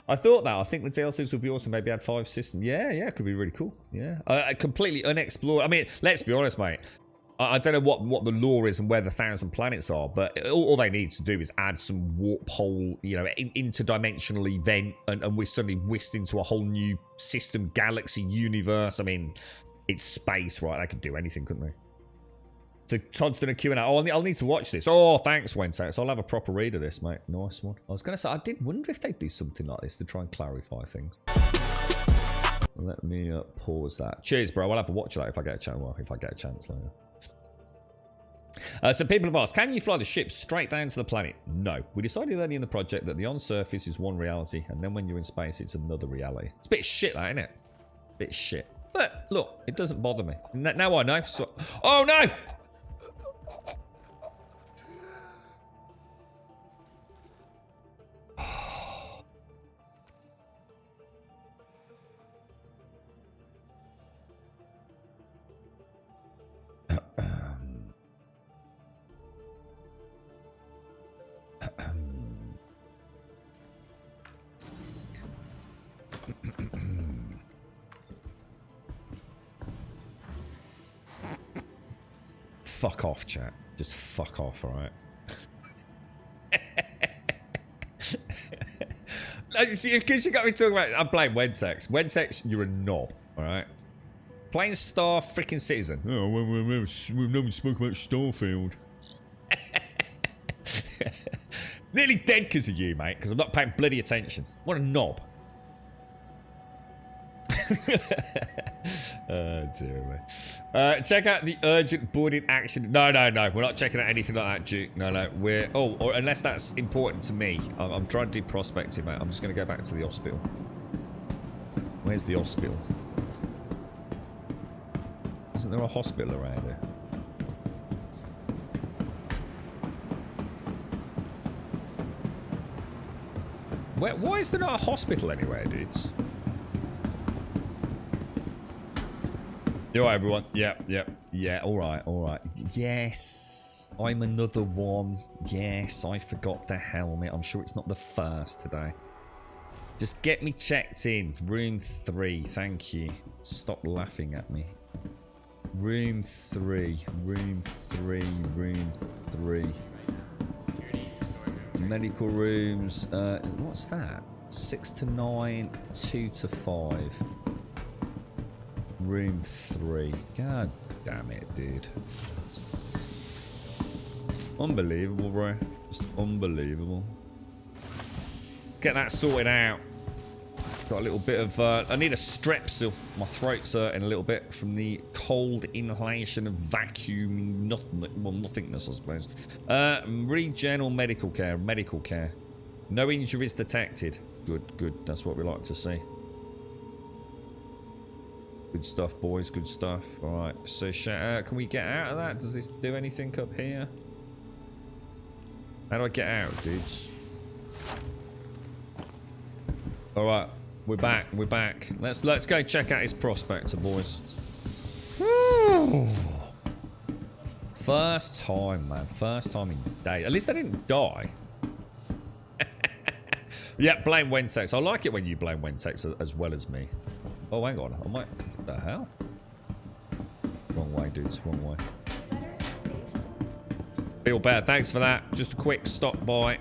I thought that. I think the DLCs would be awesome. Maybe add 5 systems. Yeah, it could be really cool. Yeah, completely unexplored. I mean, let's be honest, mate. I don't know what the lore is and where the 1,000 planets are, but all they need to do is add some warp hole, you know, interdimensional event, and we're suddenly whisked into a whole new system, galaxy, universe. I mean, it's space, right? They could do anything, couldn't they? So Todd's doing a Q&A. Oh, I'll need to watch this. Oh, thanks, Wednesday. So I'll have a proper read of this, mate. Nice one. I was going to say, I did wonder if they'd do something like this to try and clarify things. Let me pause that. Cheers, bro. I'll have a watch of that if I get a chance. Well, if I get a chance later. So people have asked, can you fly the ship straight down to the planet? No. We decided early in the project that the on-surface is one reality, and then when you're in space, it's another reality. It's a bit shit, that, isn't it? Bit shit. But, look, it doesn't bother me. Now I know. So oh, no! Fuck off, chat. Just fuck off, alright? Because you got me talking about... I'm playing Wentex. Wentex, you're a knob, alright? Playing Star freaking Citizen. Oh, we've never spoken about Starfield. Nearly dead because of you, mate, because I'm not paying bloody attention. What a knob. Oh, dear me. Check out the urgent boarding action. No. We're not checking out anything like that, Duke. No. We're... Oh, or unless that's important to me. I'm trying to do prospecting, mate. I'm just going to go back to the hospital. Where's the hospital? Isn't there a hospital around here? Why is there not a hospital anywhere, dudes? You alright, everyone? Yeah, alright. Yes, I'm another one. Yes, I forgot the helmet. I'm sure it's not the first today. Just get me checked in. Room 3, thank you. Stop laughing at me. Room 3. Medical rooms. What's that? 6 to 9, 2 to 5. Room 3. God damn it, dude. Unbelievable, bro. Just unbelievable. Get that sorted out. Got a little bit of... I need a strepsil. My throat's hurting a little bit from the cold inhalation of vacuum... nothingness, I suppose. Regen or medical care? Medical care. No injuries detected. Good. That's what we like to see. Good stuff, boys. Good stuff. Alright, so can we get out of that? Does this do anything up here? How do I get out, dudes? Alright, we're back. Let's go check out his prospector, boys. Woo. First time, man. First time in days. At least I didn't die. Yeah, blame Wentex. I like it when you blame Wentex as well as me. Oh, hang on. I might... What the hell? Wrong way, dudes. Wrong way. Feel bad. Thanks for that. Just a quick stop by.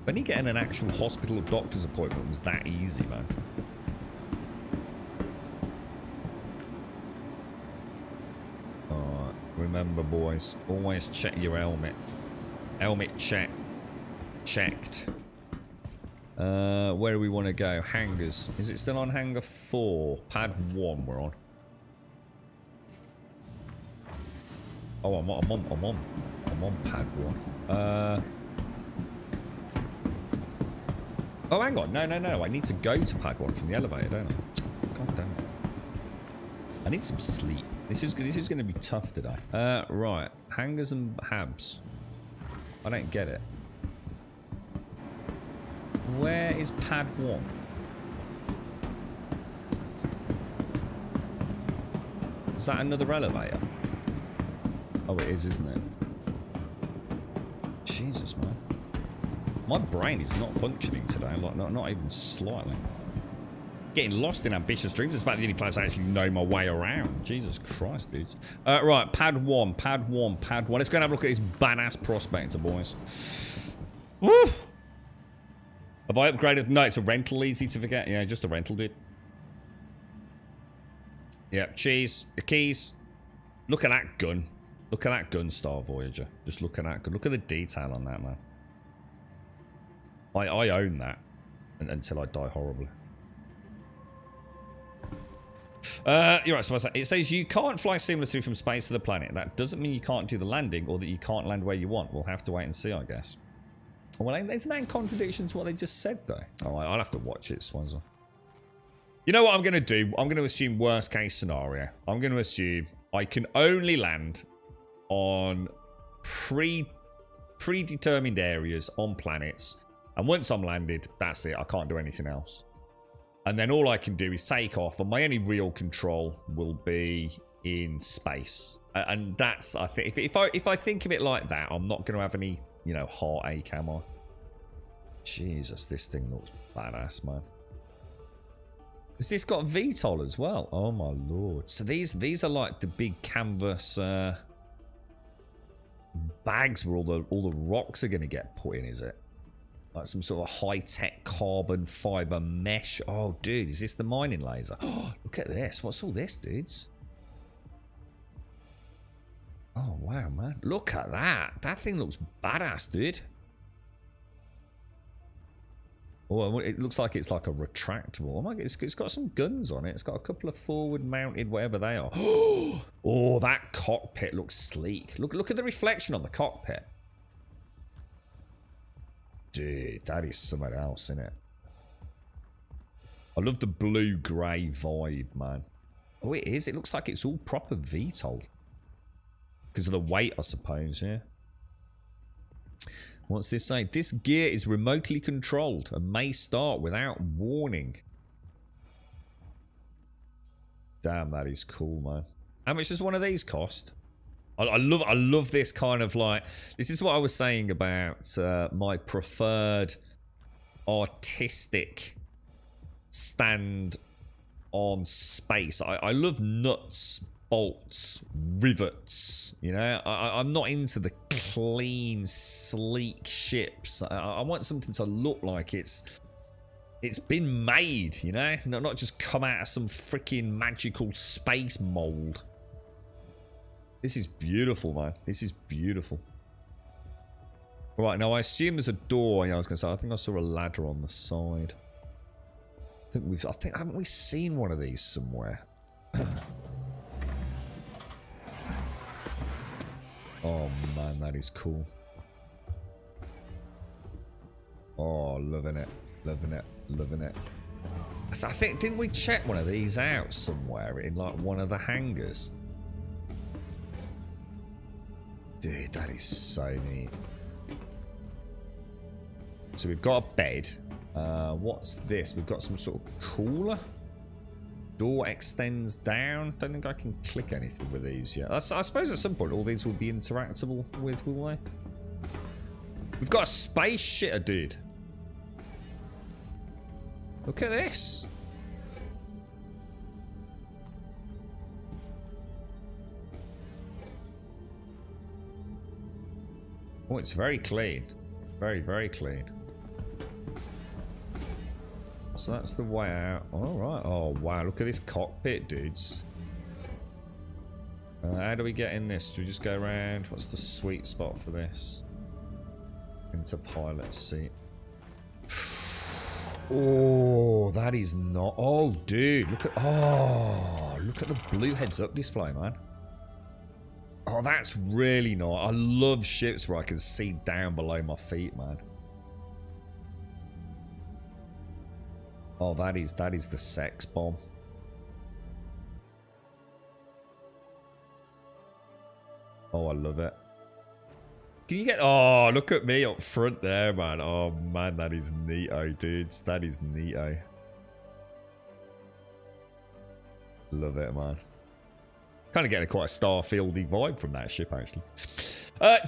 When you getting an actual hospital or doctor's appointment was that easy, man. Alright. Remember, boys. Always check your helmet. Helmet check. Checked. Where do we want to go? Hangars. Is it still on hangar 4? Pad 1 we're on. Oh, I'm on pad 1. Oh, hang on. No. I need to go to pad 1 from the elevator, don't I? God damn it. I need some sleep. This is going to be tough today. Right. Hangars and habs. I don't get it. Where is pad 1? Is that another elevator? Oh, it is, isn't it? Jesus, man. My brain is not functioning today. Like, not even slightly. Getting lost in ambitious dreams. It's about the only place I actually know my way around. Jesus Christ, dudes. Right, pad 1, pad 1, pad 1. Let's go and have a look at this badass prospector, boys. Woo! Have I upgraded? No, it's a rental, easy to forget. Yeah, just a rental, dude. Yep, cheese. The keys. Look at that gun. Look at that gun, Star Voyager. Just look at that gun. Look at the detail on that, man. I own that until I die horribly. You're right, so it says you can't fly seamlessly from space to the planet. That doesn't mean you can't do the landing or that you can't land where you want. We'll have to wait and see, I guess. Well, isn't that in contradiction to what they just said, though? Oh, I'll have to watch it, Swanson. You know what I'm going to do? I'm going to assume worst case scenario. I'm going to assume I can only land on predetermined areas on planets. And once I'm landed, that's it. I can't do anything else. And then all I can do is take off, and my only real control will be in space. And that's, I think, if I think of it like that, I'm not going to have any, you know, heartache, am I? Jesus, this thing looks badass, man. Has this got VTOL as well? Oh my lord! So these are like the big canvas bags where all the rocks are going to get put in, is it? Like some sort of high-tech carbon fiber mesh. Oh, dude, is this the mining laser? Oh, look at this. What's all this, dudes? Oh, wow, man. Look at that. That thing looks badass, dude. Oh, it looks like it's like a retractable. Oh my god, it's got some guns on it. It's got a couple of forward-mounted, whatever they are. Oh, that cockpit looks sleek. Look at the reflection on the cockpit. Dude, that is something else, isn't it? I love the blue-grey vibe, man. Oh, it is. It looks like it's all proper VTOL. Because of the weight, I suppose, yeah. What's this say? This gear is remotely controlled and may start without warning. Damn, that is cool, man. How much does one of these cost? I love this kind of like, this is what I was saying about my preferred artistic stand on space. I love nuts, bolts, rivets, you know. I'm not into the clean, sleek ships. I want something to look like it's been made, you know, not just come out of some freaking magical space mold. This is beautiful, man. This is beautiful. Right, now I assume there's a door. Yeah, I was gonna say, I think I saw a ladder on the side. Haven't we seen one of these somewhere? Oh man, that is cool. Oh, loving it, loving it, loving it. I think, didn't we check one of these out somewhere in like one of the hangars? Dude, that is so neat. So we've got a bed. What's this? We've got some sort of cooler. Door extends down. Don't think I can click anything with these yet. I suppose at some point all these will be interactable with, will they? We've got a space shitter, dude. Look at this. Oh, it's very clean. Very, very clean. So that's the way out. Alright. Oh, wow. Look at this cockpit, dudes. How do we get in this? Do we just go around? What's the sweet spot for this? Into pilot seat. Oh, that is not... Oh, dude. Look at... Oh, look at the blue heads-up display, man. Oh, that's really nice. I love ships where I can see down below my feet, man. Oh, that is the sex bomb. Oh, I love it. Can you get... Oh, look at me up front there, man. Oh, man, that is neato, dudes. That is neato. Love it, man. Kind of getting quite a Starfieldy vibe from that ship, actually.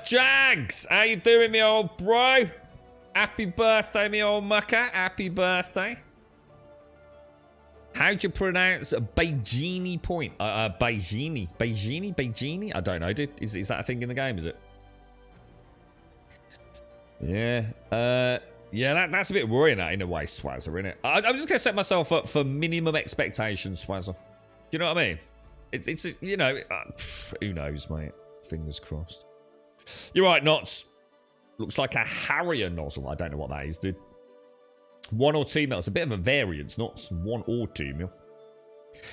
Jags, how you doing, me old bro? Happy birthday, me old mucker. Happy birthday. How'd you pronounce Beijini Point? Beijini. Beijini? Beijini? I don't know, dude. Is that a thing in the game, is it? Yeah. Yeah, that's a bit worrying, that, in a way, Swazzer, isn't it? I'm just going to set myself up for minimum expectations, Swazzer. Do you know what I mean? It's you know, who knows, mate? Fingers crossed. You're right, Knots. Looks like a Harrier nozzle. I don't know what that is, dude. 1 or 2 mil. It's a bit of a variance, not 1 or 2 mil.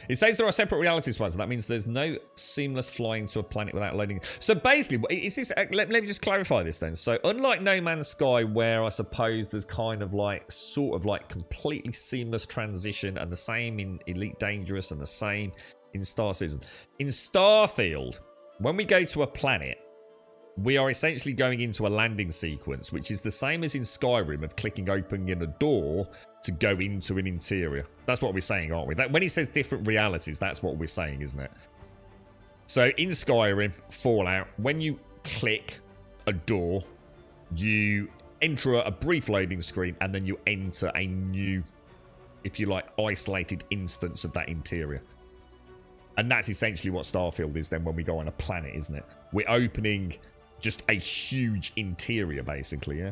It says there are separate realities, so that means there's no seamless flying to a planet without loading. So basically, is this? Let me just clarify this then. So unlike No Man's Sky, where I suppose there's kind of like sort of like completely seamless transition, and the same in Elite Dangerous, and the same in Star Citizen. In Starfield, when we go to a planet, we are essentially going into a landing sequence, which is the same as in Skyrim of clicking open in a door to go into an interior. That's what we're saying, aren't we? When he says different realities, that's what we're saying, isn't it? So in Skyrim, Fallout, when you click a door, you enter a brief loading screen, and then you enter a new, if you like, isolated instance of that interior. And that's essentially what Starfield is then when we go on a planet, isn't it? We're opening just a huge interior, basically, yeah?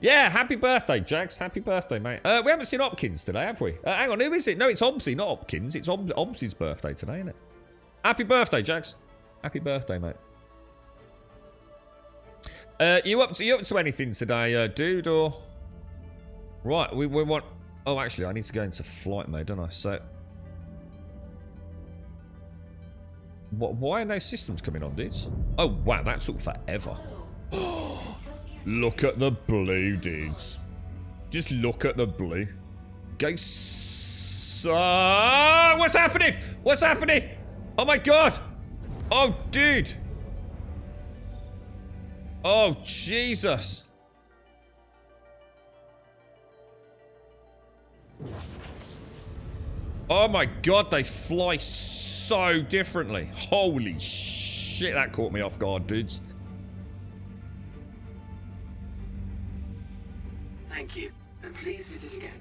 Yeah, happy birthday, Jax. Happy birthday, mate. We haven't seen Hopkins today, have we? Hang on, who is it? No, it's Hobbsy, not Hopkins. It's Hobbsy's birthday today, isn't it? Happy birthday, Jax. Happy birthday, mate. You up to anything today, dude, or... Right, we want... Oh, actually, I need to go into flight mode, don't I? So... Why are no systems coming on, dudes? Oh, wow, that took forever. Look at the blue, dudes. Just look at the blue. Go... what's happening? What's happening? Oh, my God. Oh, dude. Oh, Jesus. Oh, my God, they fly so differently. Holy shit, that caught me off guard, dudes. Thank you, and please visit again.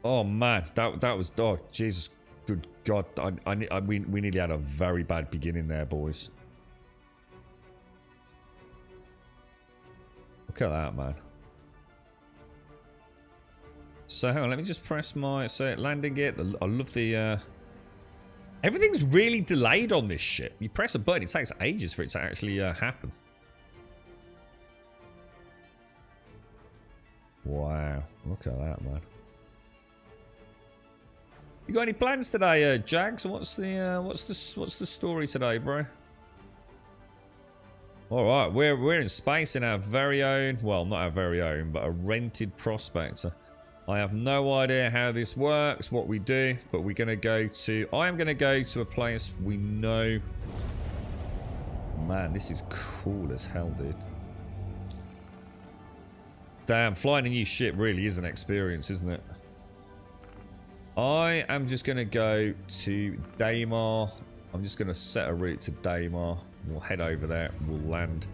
Oh man, that was, oh Jesus, good God, we nearly had a very bad beginning there, boys. Look at that, man. So hang on, let me just press my landing gear. I love the everything's really delayed on this ship. You press a button, it takes ages for it to actually happen. Wow, look at that, man. You got any plans today, Jags? What's the story today, bro? All right, we're in space in our very own, well, not our very own, but a rented prospector. I have no idea how this works, what we do, but we're gonna go to. I am gonna go to a place we know. Man, this is cool as hell, dude. Damn, flying a new ship really is an experience, isn't it? I am just going to go to Daymar. I'm just going to set a route to Daymar. We'll head over there. We'll land.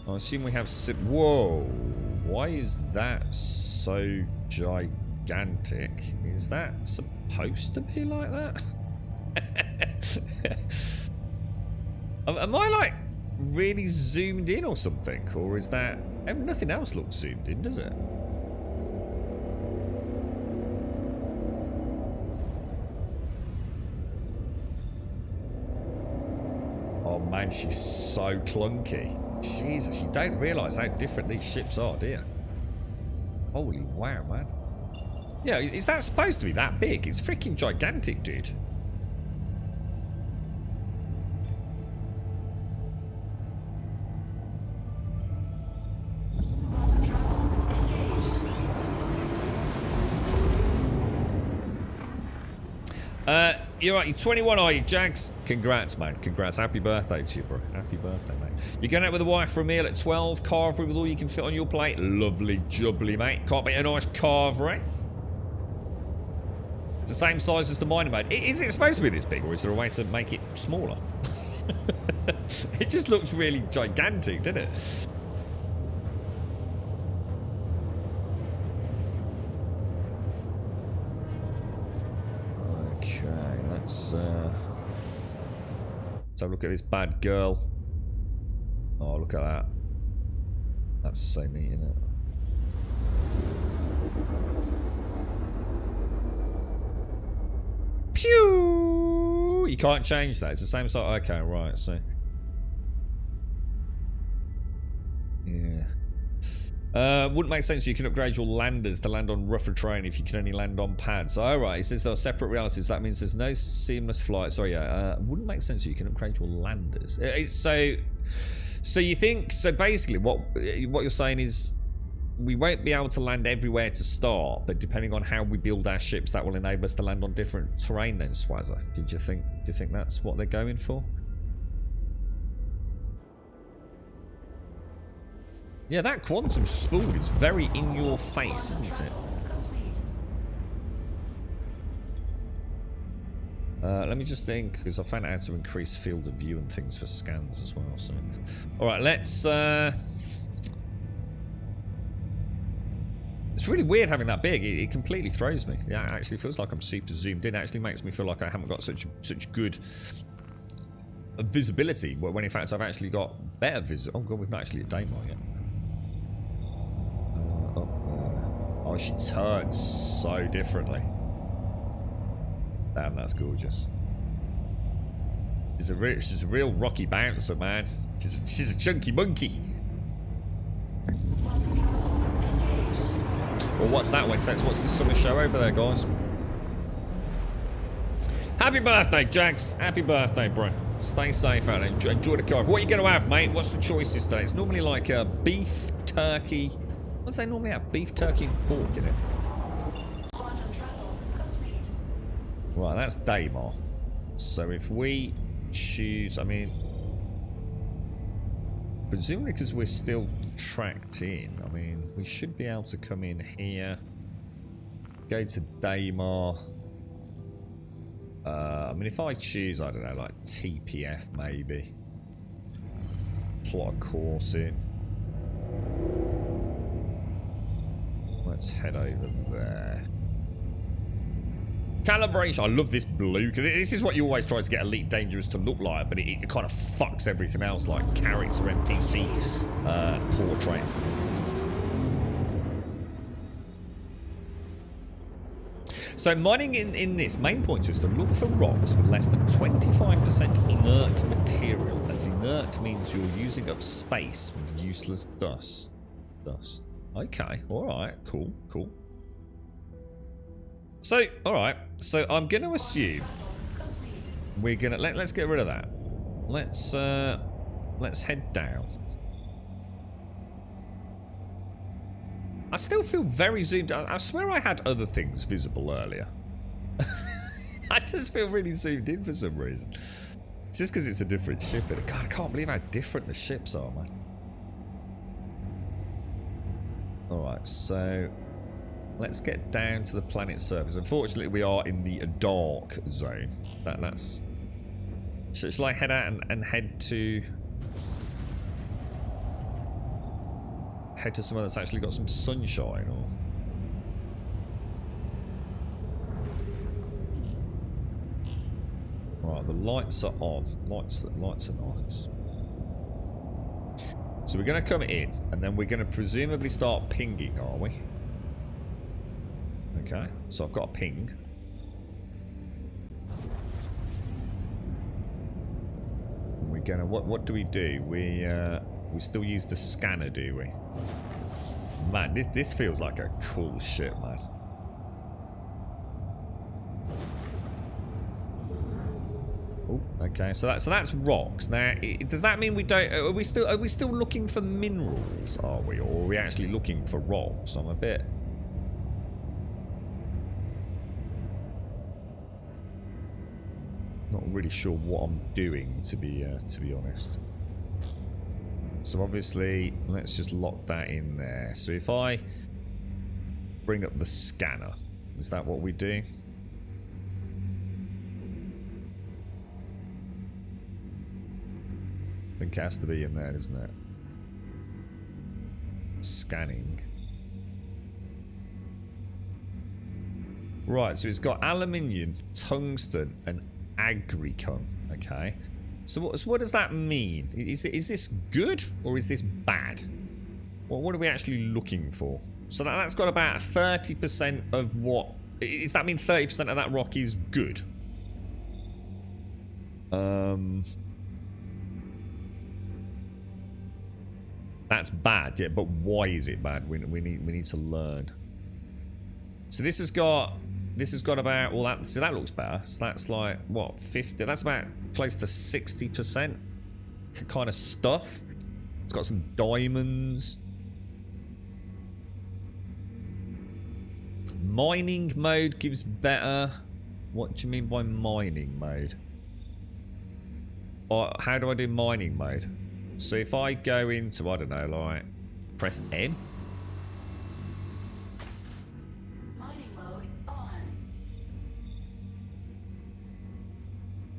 I assume we have... Whoa! Why is that so gigantic? Is that supposed to be like that? Am I, like, really zoomed in or something? Or is that... Nothing else looks zoomed in, does it? Oh man, she's so clunky. Jesus, you don't realise how different these ships are, do you? Holy wow, man. Yeah, is that supposed to be that big? It's freaking gigantic, dude. You're right, you're 21, are you, Jags? Congrats, man. Congrats. Happy birthday to you, bro. Happy birthday, mate. You're going out with a wife for a meal at 12. Carvery with all you can fit on your plate. Lovely jubbly, mate. Can't beat a nice carvery. It's the same size as the miner, mate. Is it supposed to be this big, or is there a way to make it smaller? It just looks really gigantic, doesn't it? Okay, let's have a look at this bad girl. Oh, look at that. That's so neat, isn't it? Pew! You can't change that. It's the same sort. Okay, right. So, yeah. Wouldn't make sense. You can upgrade your landers to land on rougher terrain if you can only land on pads. All right. It says there are separate realities. That means there's no seamless flight. Sorry. Yeah. Wouldn't make sense. You can upgrade your landers. So you think? So basically, what you're saying is, we won't be able to land everywhere to start, but depending on how we build our ships, that will enable us to land on different terrain then, Swazza. Do you think that's what they're going for? Yeah, that quantum spool is very in your face, isn't it? Let me just think, because I found out how to increase field of view and things for scans as well. So, all right, let's. It's really weird having that big. It completely throws me. Yeah, it actually feels like I'm super zoomed in. It actually makes me feel like I haven't got such good visibility. When in fact I've actually got better visibility. Oh god, we've not actually a Daymar yet. Up there. Oh, she turns so differently. Damn, that's gorgeous. She's a real rocky bouncer, man. She's a chunky monkey. Well, what's that one? What's the summer show over there, guys? Happy birthday, Jax. Happy birthday, bro. Stay safe out there. Enjoy the car. What are you going to have, mate? What's the choices today? It's normally like beef, turkey. What do they normally have? Beef, turkey, and pork in it. Right, that's Daymar. So if we choose, I mean, presumably because we're still tracked in, I mean, we should be able to come in here, go to Daymar. I mean, if I choose, I don't know, like TPF maybe, plot a course in. Let's head over there. Calibration. I love this blue, because this is what you always try to get Elite Dangerous to look like, but it kind of fucks everything else, like character NPC portraits and things. So mining in this main point is to look for rocks with less than 25% inert material, as inert means you're using up space with useless dust. Okay, alright, cool. So, alright, so I'm going to assume we're going to, let's get rid of that. Let's head down. I still feel very zoomed out. I swear I had other things visible earlier. I just feel really zoomed in for some reason. It's just because it's a different ship. God, I can't believe how different the ships are, man. Alright, so let's get down to the planet's surface. Unfortunately, we are in the dark zone. That's... Shall I head out and head to somewhere that's actually got some sunshine, or... Right, the lights are on. Lights are nice. So we're going to come in, and then we're going to presumably start pinging, are we? Okay, so I've got a ping. We're gonna, what do? We still use the scanner, do we? Man, this feels like a cool ship, man. Oh, okay, so that's rocks. Now, does that mean we don't? Are we still looking for minerals? Are we, or are we actually looking for rocks? I'm a bit. Not really sure what I'm doing, to be honest. So obviously, let's just lock that in there. So if I bring up the scanner, is that what we do? . think it has to be in there, isn't it? Scanning. Right, so it's got aluminium, tungsten, and agricum. Okay. So what does that mean? Is this good or is this bad? Well, what are we actually looking for? So that's got about 30% of what... Does that mean 30% of that rock is good? That's bad, yeah, but why is it bad? We need to learn. So this has got about, well, that looks better. So that's like what, 50? That's about close to 60% kind of stuff. It's got some diamonds. Mining mode gives better. What do you mean by mining mode? Or how do I do mining mode? So if I go into, I don't know, like press M. Mining mode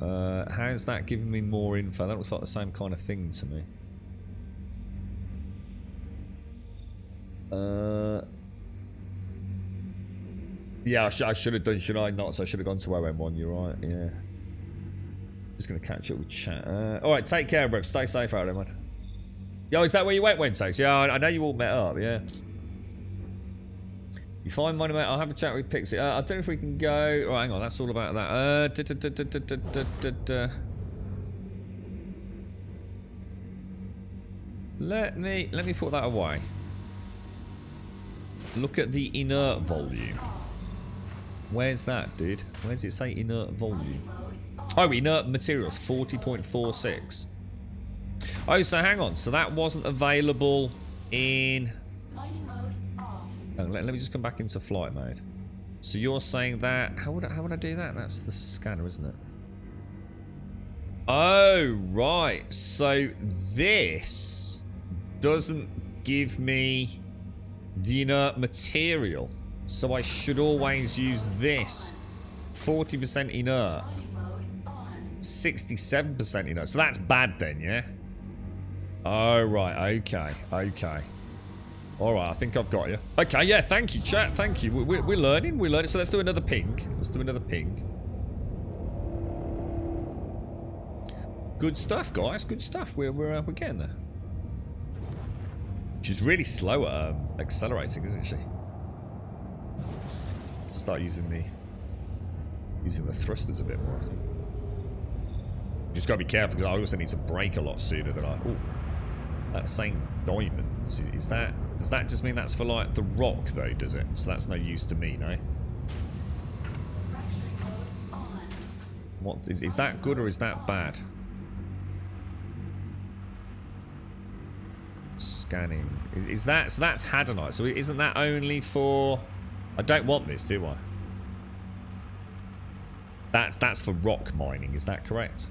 on. How's that giving me more info? That looks like the same kind of thing to me. Yeah, I should have done, should I not? So I should have gone to OM1, you're right, yeah. Just going to catch up with chat. Alright, take care, bro. Stay safe out there, man. Yo, is that where you went Wednesdays? Yeah, I know you all met up, yeah. You find money, mate. I'll have a chat with Pixie. I don't know if we can go... Oh, hang on, that's all about that. Let me put that away. Look at the inert volume. Where's that, dude? Where does it say inert volume? Oh, inert materials, 40.46. Oh, so hang on. So that wasn't available in... Oh, let me just come back into flight mode. So you're saying that... How would I do that? That's the scanner, isn't it? Oh, right. So this doesn't give me the inert material. So I should always use this. 40% inert. 67% inert. So that's bad then, yeah? Oh, right. Okay. Okay. Alright, I think I've got you. Okay, yeah, thank you, chat. Thank you. We're learning. We're learning. So let's do another ping. Let's do another ping. Good stuff, guys. Good stuff. We're getting there. She's really slow at accelerating, isn't she? To start using the thrusters a bit more, I think. Just gotta be careful because I also need to brake a lot sooner than I. Ooh, that's saying diamonds. Does that just mean that's for like the rock though? Does it? So that's no use to me, no. What is that good or is that bad? Scanning. Is that so? That's Hadanite. So isn't that only for? I don't want this, do I? That's for rock mining. Is that correct?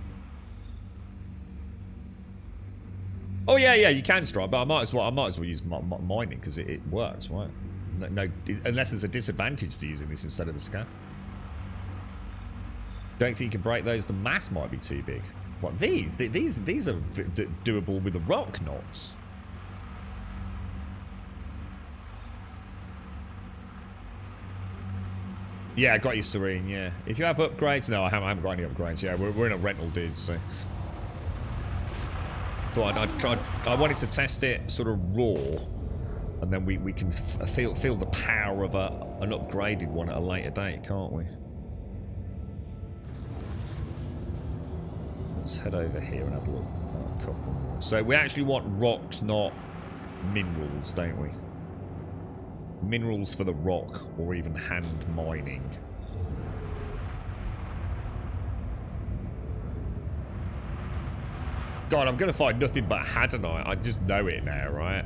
Oh yeah, you can strike, but I might as well use mining because it works, right? No, unless there's a disadvantage to using this instead of the scan. Don't think you can break those. The mass might be too big. What these are doable with the rock knots. Yeah, I got you, Serene. Yeah, if you have upgrades, no, I haven't got any upgrades. Yeah, we're in a rental, dude. So. Thought I wanted to test it sort of raw, and then we can feel the power of an upgraded one at a later date, can't we? Let's head over here and have a look at a couple more. So we actually want rocks, not minerals, don't we? Minerals for the rock, or even hand mining. God, I'm going to find nothing but Hadanite. I just know it now, right?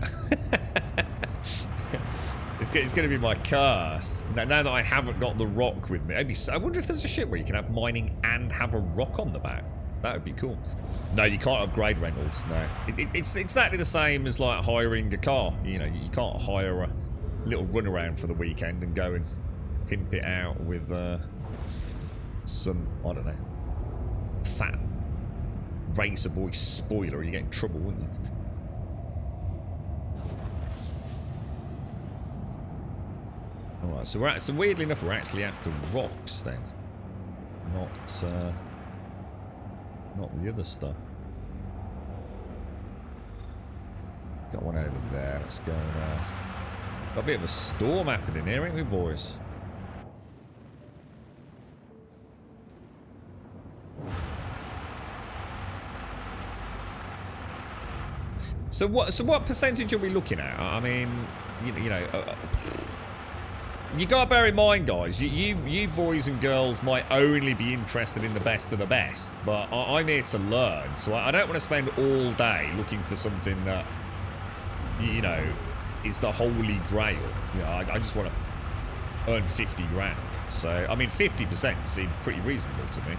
It's going to be my curse. Now that I haven't got the rock with me. I wonder if there's a ship where you can have mining and have a rock on the back. That would be cool. No, you can't upgrade rentals, no. It's exactly the same as like hiring a car. You know, you can't hire a little runaround for the weekend and go and pimp it out with some, I don't know, fat Racer Boy spoiler, you get in trouble, wouldn't you? Alright, so weirdly enough, we're actually after rocks then. Not the other stuff. Got one over there. Let's go. Got a bit of a storm happening here, ain't we, boys? So what percentage are we looking at? I mean, you know, you gotta bear in mind, guys. You boys and girls might only be interested in the best of the best, but I'm here to learn. So I don't want to spend all day looking for something that, you know, is the holy grail. You know, I just want to earn 50 grand. So I mean, 50% seemed pretty reasonable to me.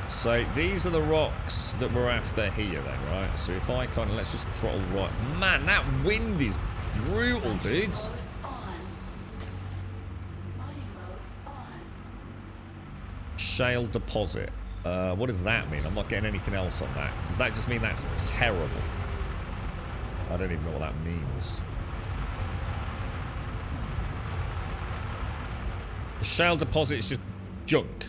So these are the rocks that we're after here then, right? So if I kind of, let's just throttle right. Man, that wind is brutal, dudes. Shale deposit. What does that mean? I'm not getting anything else on that. Does that just mean that's terrible? I don't even know what that means. The shale deposit is just junk.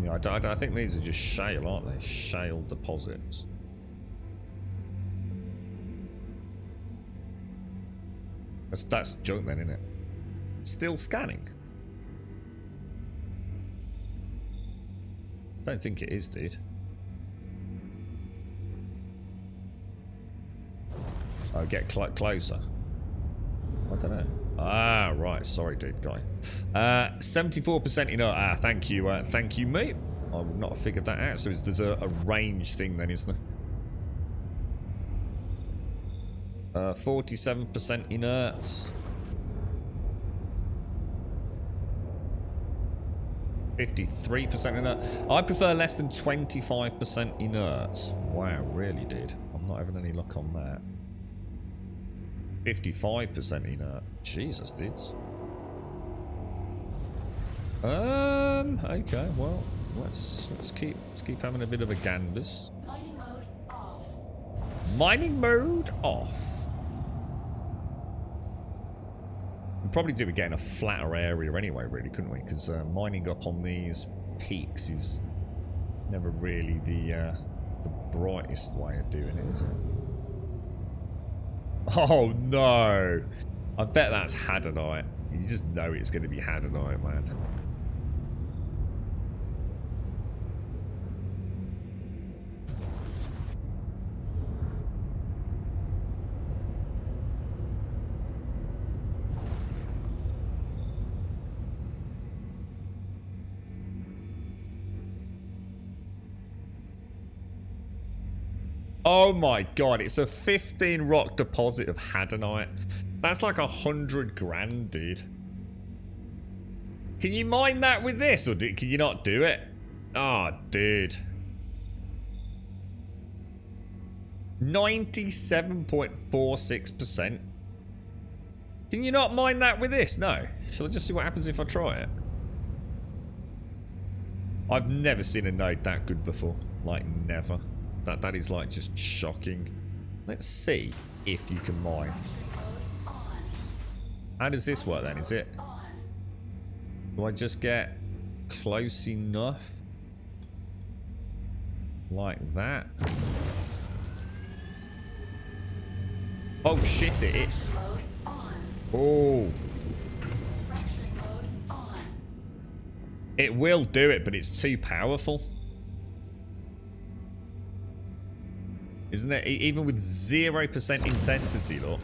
Yeah, I think these are just shale, aren't they? Shale deposits. That's junk then, isn't it? Still scanning. Don't think it is, dude. Oh, get closer. I don't know. Ah, right. Sorry, dude, guy. 74% inert. Ah, thank you, mate. I would not have figured that out. So there's a range thing then, isn't there? 47% inert. 53% inert. I prefer less than 25% inert. Wow, really, dude? I'm not having any luck on that. 55% inert. Jesus, dudes. Okay, well, let's keep having a bit of a ganders. Mining mode off. Mining mode off. We'd probably do it getting a flatter area anyway, really, couldn't we? Because mining up on these peaks is never really the brightest way of doing it, is it? Oh no! I bet that's Hadanite. You just know it's going to be Hadanite, man. Oh my god, it's a 15 rock deposit of Hadanite. That's like 100 grand, dude. Can you mine that with this, or can you not do it? Oh, dude. 97.46%. Can you not mine that with this? No. Shall I just see what happens if I try it? I've never seen a node that good before. Like, never. That is like just shocking. Let's see if you can mine. How does this work then? Is it? Do I just get close enough? Like that? Oh shit, it. Oh. It will do it, but it's too powerful. Isn't it? Even with 0% intensity, look.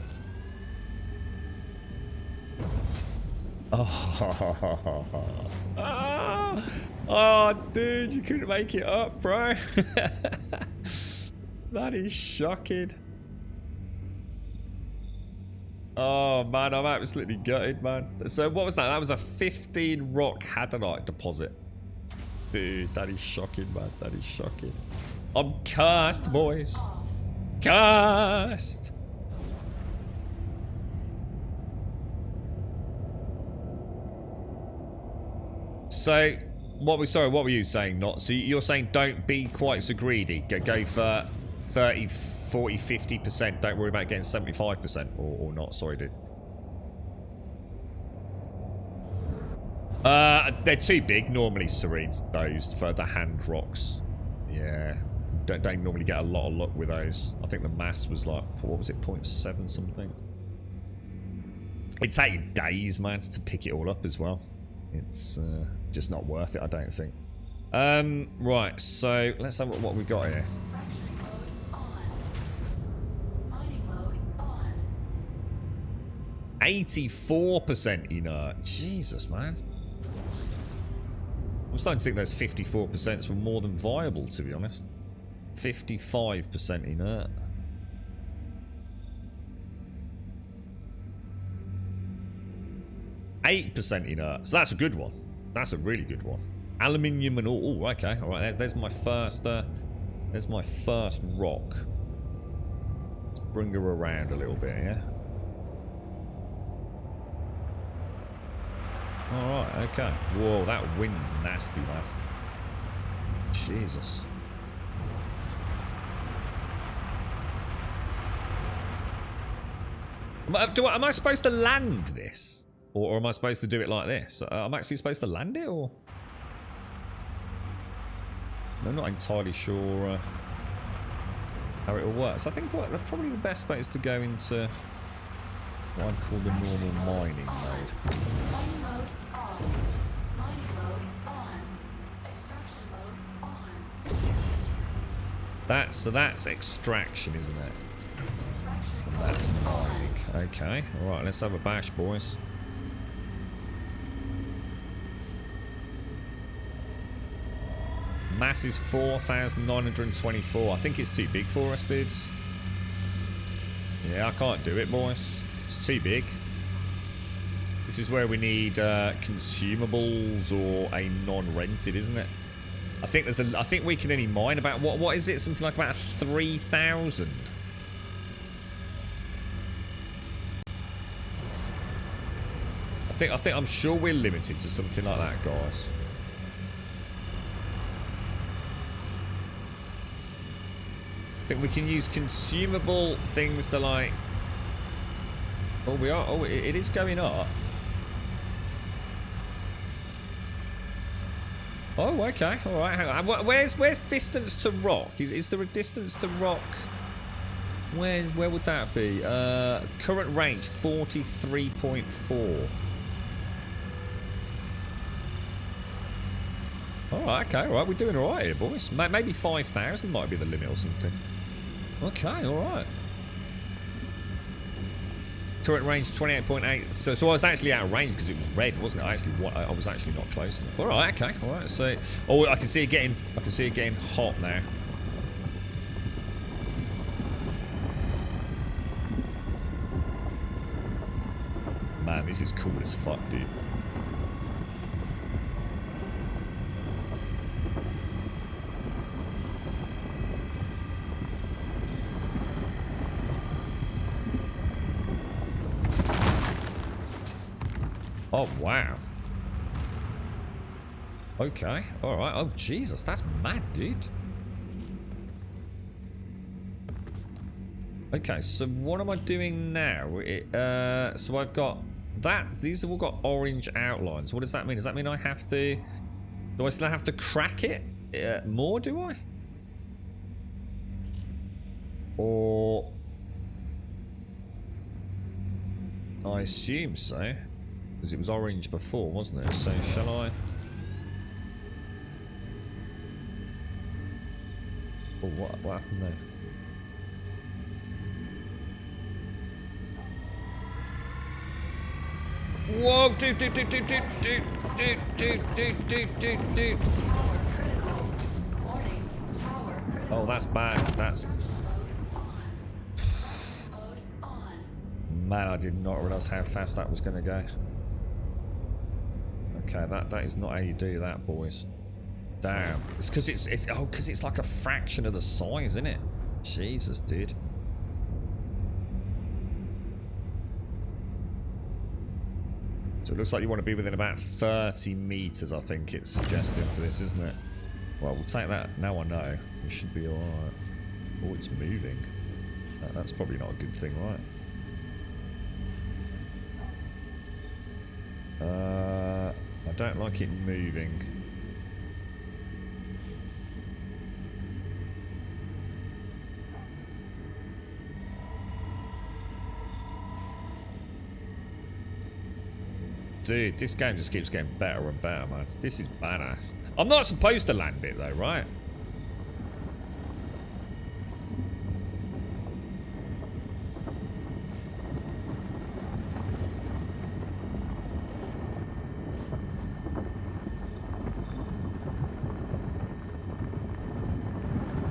Oh, dude, you couldn't make it up, bro. That is shocking. Oh, man, I'm absolutely gutted, man. So what was that? That was a 15 rock Hadanite deposit. Dude, that is shocking, man. That is shocking. I'm cursed, boys. Cursed. So, what were you saying, Not? So you're saying don't be quite so greedy. Go for 30, 40, 50%. Don't worry about getting 75% or not. Sorry, dude. They're too big normally, Serene, those for the hand rocks. Yeah. Don't normally get a lot of luck with those. I think the mass was like, what was it, 0.7 something? It'd take you days, man, to pick it all up as well. It's just not worth it, I don't think. Right, so let's have what we got here. Fracturing mode on. Mining mode on. 84% inert. Jesus, man. I'm starting to think those 54% were more than viable, to be honest. 55% inert. %8 inert. So that's a good one. That's a really good one. Aluminium and all. Oh, okay. All right. There's my first. There's my first rock. Let's bring her around a little bit here. All right. Okay. Whoa, that wind's nasty, man. Jesus. Am I supposed to land this? Or am I supposed to do it like this? I'm actually supposed to land it, or? I'm not entirely sure how it all works. I think probably the best bet is to go into what I'd call the normal mining mode. Mining mode on. Mining mode on. Extraction mode on. So that's extraction, isn't it? Fracturing And that's mining. Okay. Alright, let's have a bash, boys. Mass is 4,924. I think it's too big for us, dudes. Yeah, I can't do it, boys. It's too big. This is where we need consumables or a non-rented, isn't it? I think we can only mine about what is it? Something like about 3,000. I'm sure we're limited to something like that, guys. I think we can use consumable things to like. Oh, we are. Oh, it is going up. Oh, okay. All right. Hang on. Where's distance to rock? Is there a distance to rock? Where would that be? Current range 43.4. All right. Okay. All right. We're doing all right here, boys. Maybe 5,000 might be the limit or something. Okay, alright. Current range 28.8. So I was actually out of range because it was red, wasn't it? I was actually not close enough. Alright, okay, alright. So I can see it getting hot now. Man, this is cool as fuck, dude. Oh, wow. Okay, alright. Oh, Jesus, that's mad, dude. Okay, so what am I doing now? So I've got that. These have all got orange outlines. What does that mean? Does that mean I have to... Do I still have to crack it more, do I? Or... I assume so. Because it was orange before, wasn't it? So shall I? Oh, what happened there? Whoa, dude. Oh, that's bad. That's... Man, I did not realise how fast that was going to go. Okay, that is not how you do that, boys. Damn. It's because it's like a fraction of the size, isn't it? Jesus, dude. So it looks like you want to be within about 30 meters, I think it's suggesting for this, isn't it? Well, we'll take that. Now I know. We should be alright. Oh, it's moving. That's probably not a good thing, right? I don't like it moving. Dude, this game just keeps getting better and better, man. This is badass. I'm not supposed to land it, though, right?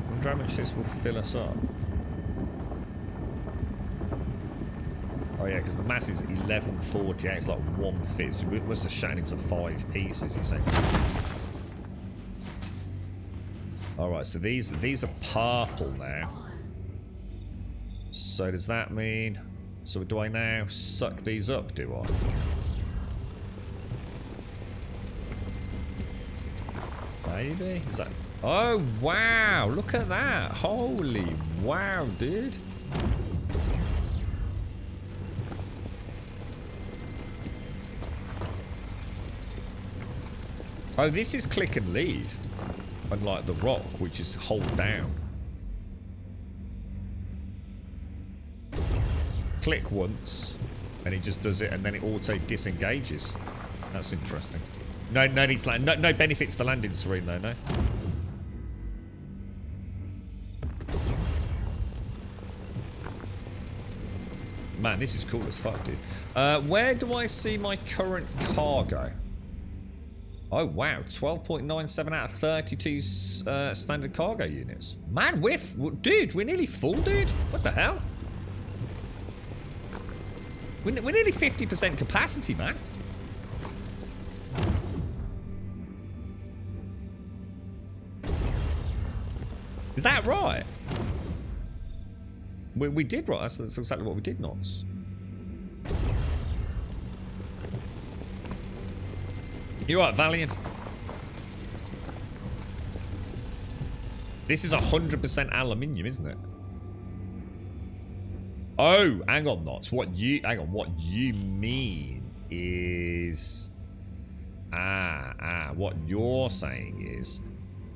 I wonder how much this will fill us up. Oh yeah, because the mass is 1148. It's like 1/5. We must have shattered into 5 pieces, essentially. All right, so these are purple now. So does that mean? So do I now suck these up? Do I? Maybe. Is that? Oh wow! Look at that! Holy wow, dude! Oh, this is click and leave. Unlike the rock, which is hold down. Click once, and he just does it, and then it auto disengages. That's interesting. No need to land. No benefits to landing screen though, no. Man, this is cool as fuck, dude. Where do I see my current cargo? Oh, wow. 12.97 out of 32 standard cargo units. Man, dude, we're nearly full, dude. What the hell? We're nearly 50% capacity, man. Is that right? We did right. That's exactly what we did, Knots. You right, Valiant? This is 100% aluminium, isn't it? Oh, hang on, Knots. What you mean is what you're saying is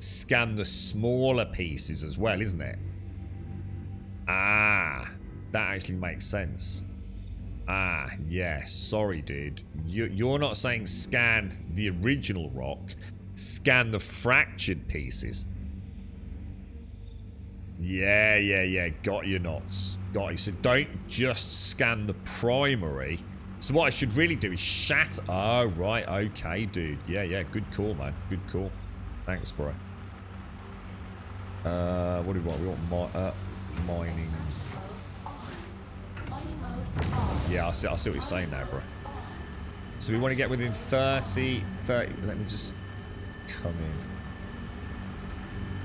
scan the smaller pieces as well, isn't it? That actually makes sense. Yeah, sorry, dude. You're not saying scan the original rock. Scan the fractured pieces. Yeah. Got you, Knots. Got you. So don't just scan the primary. So what I should really do is shatter. Oh, right. Okay, dude. Yeah. Good call, man. Good call. Thanks, bro. What do we want? We want mining. Yeah, I see what you're saying now, bro. So we want to get within 30. Let me just come in.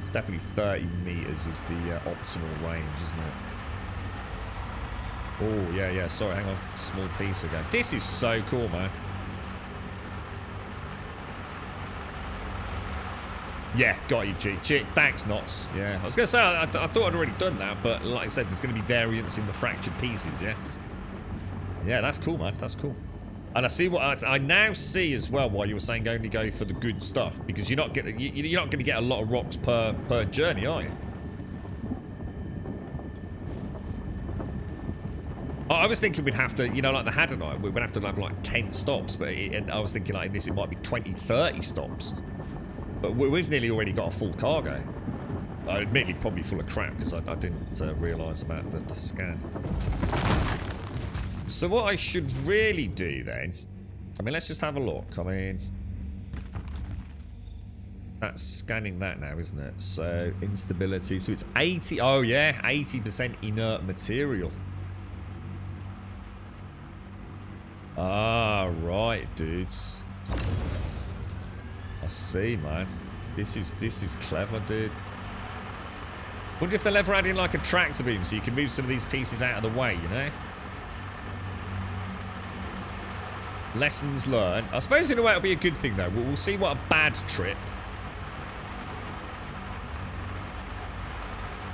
It's definitely 30 meters is the optimal range, isn't it? Oh, yeah. Sorry, hang on. Small piece again. This is so cool, man. Yeah, got you, G. Thanks, Knots. Yeah, I was going to say, I thought I'd already done that, but like I said, there's going to be variants in the fractured pieces, yeah? Yeah, that's cool, man. That's cool. And I see what I now see as well why you were saying only go for the good stuff, because you're not going to get a lot of rocks per journey, are you? I was thinking we'd have to, like the Haddonite, we'd have to have like 10 stops, and I was thinking like in this it might be 20, 30 stops. But we've nearly already got a full cargo. Admittedly, probably full of crap because I didn't realise about the scan. So what I should really do then... I mean, let's just have a look. I mean... That's scanning that now, isn't it? So, instability. So it's 80... Oh, yeah. 80% inert material. Ah, right, dudes. I see, man. This is clever, dude. Wonder if they'll ever add in like a tractor beam so you can move some of these pieces out of the way, you know? Lessons learned. I suppose in a way it'll be a good thing though. We'll see what a bad trip.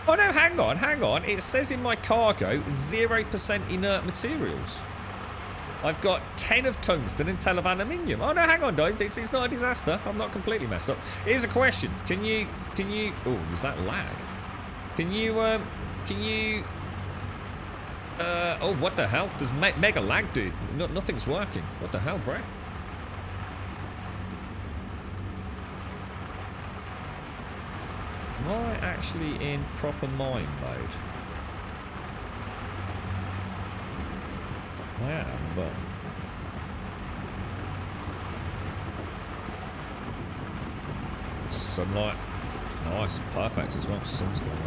Oh no, hang on. It says in my cargo 0% inert materials. I've got 10 of tungsten and 10 of aluminium. Oh no, hang on, guys. It's not a disaster. I'm not completely messed up. Here's a question. Can you? Oh, was that lag? Can you? Oh, what the hell? There's mega lag, dude. Nothing's working. What the hell, bro? Am I actually in proper mine mode? I am, but... Sunlight. Nice, perfect as well. Sun's going on.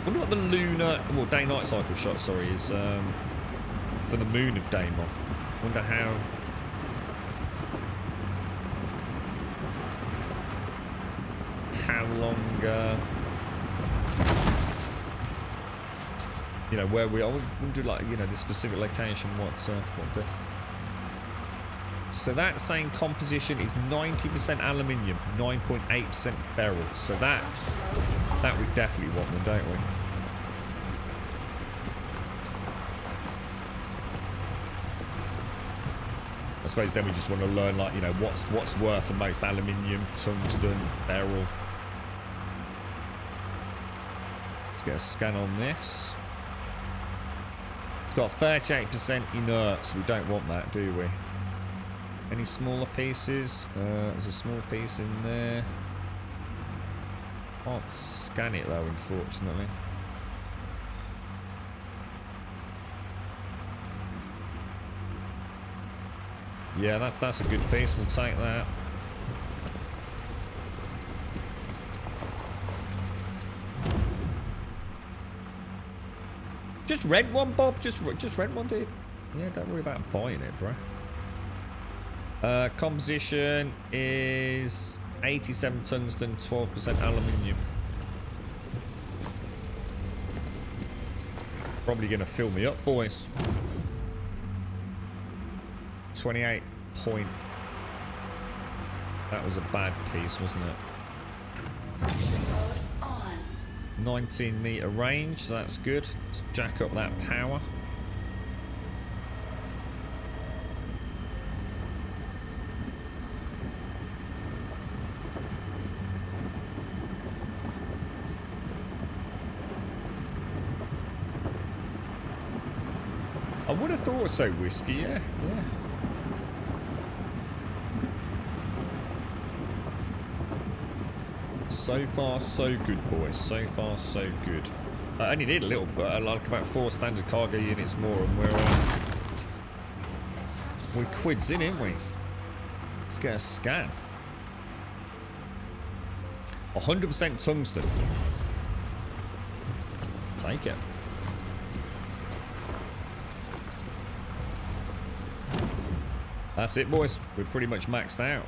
Wonder what the lunar... Well, day-night cycle shot, sorry, is for the moon of Daemon. Wonder how... How long... you know, where we are. I wonder, like, you know, the specific location, what the... So that's saying composition is 90% aluminium, 9.8% beryl. So that we definitely want them, don't we? I suppose then we just want to learn, like, you know, what's worth the most: aluminium, tungsten, beryl. Let's get a scan on this. It's got 38% inert, so we don't want that, do we? Any smaller pieces? There's a small piece in there. Can't scan it though, unfortunately. Yeah, that's a good piece. We'll take that. Just rent one, Bob. Just rent one, dude. Yeah, don't worry about buying it, bro. Composition is 87 tungsten, 12% aluminium. Probably gonna fill me up, boys. 28 point. That was a bad piece, wasn't it? 19 meter range, so that's good. Let's jack up that power. I would have thought so, whiskey, yeah. So far, so good, boys. So far, so good. I only need a little bit, like about 4 standard cargo units more, and we're quids in, ain't we? Let's get a scan. 100% tungsten. Take it. That's it, boys. We're pretty much maxed out.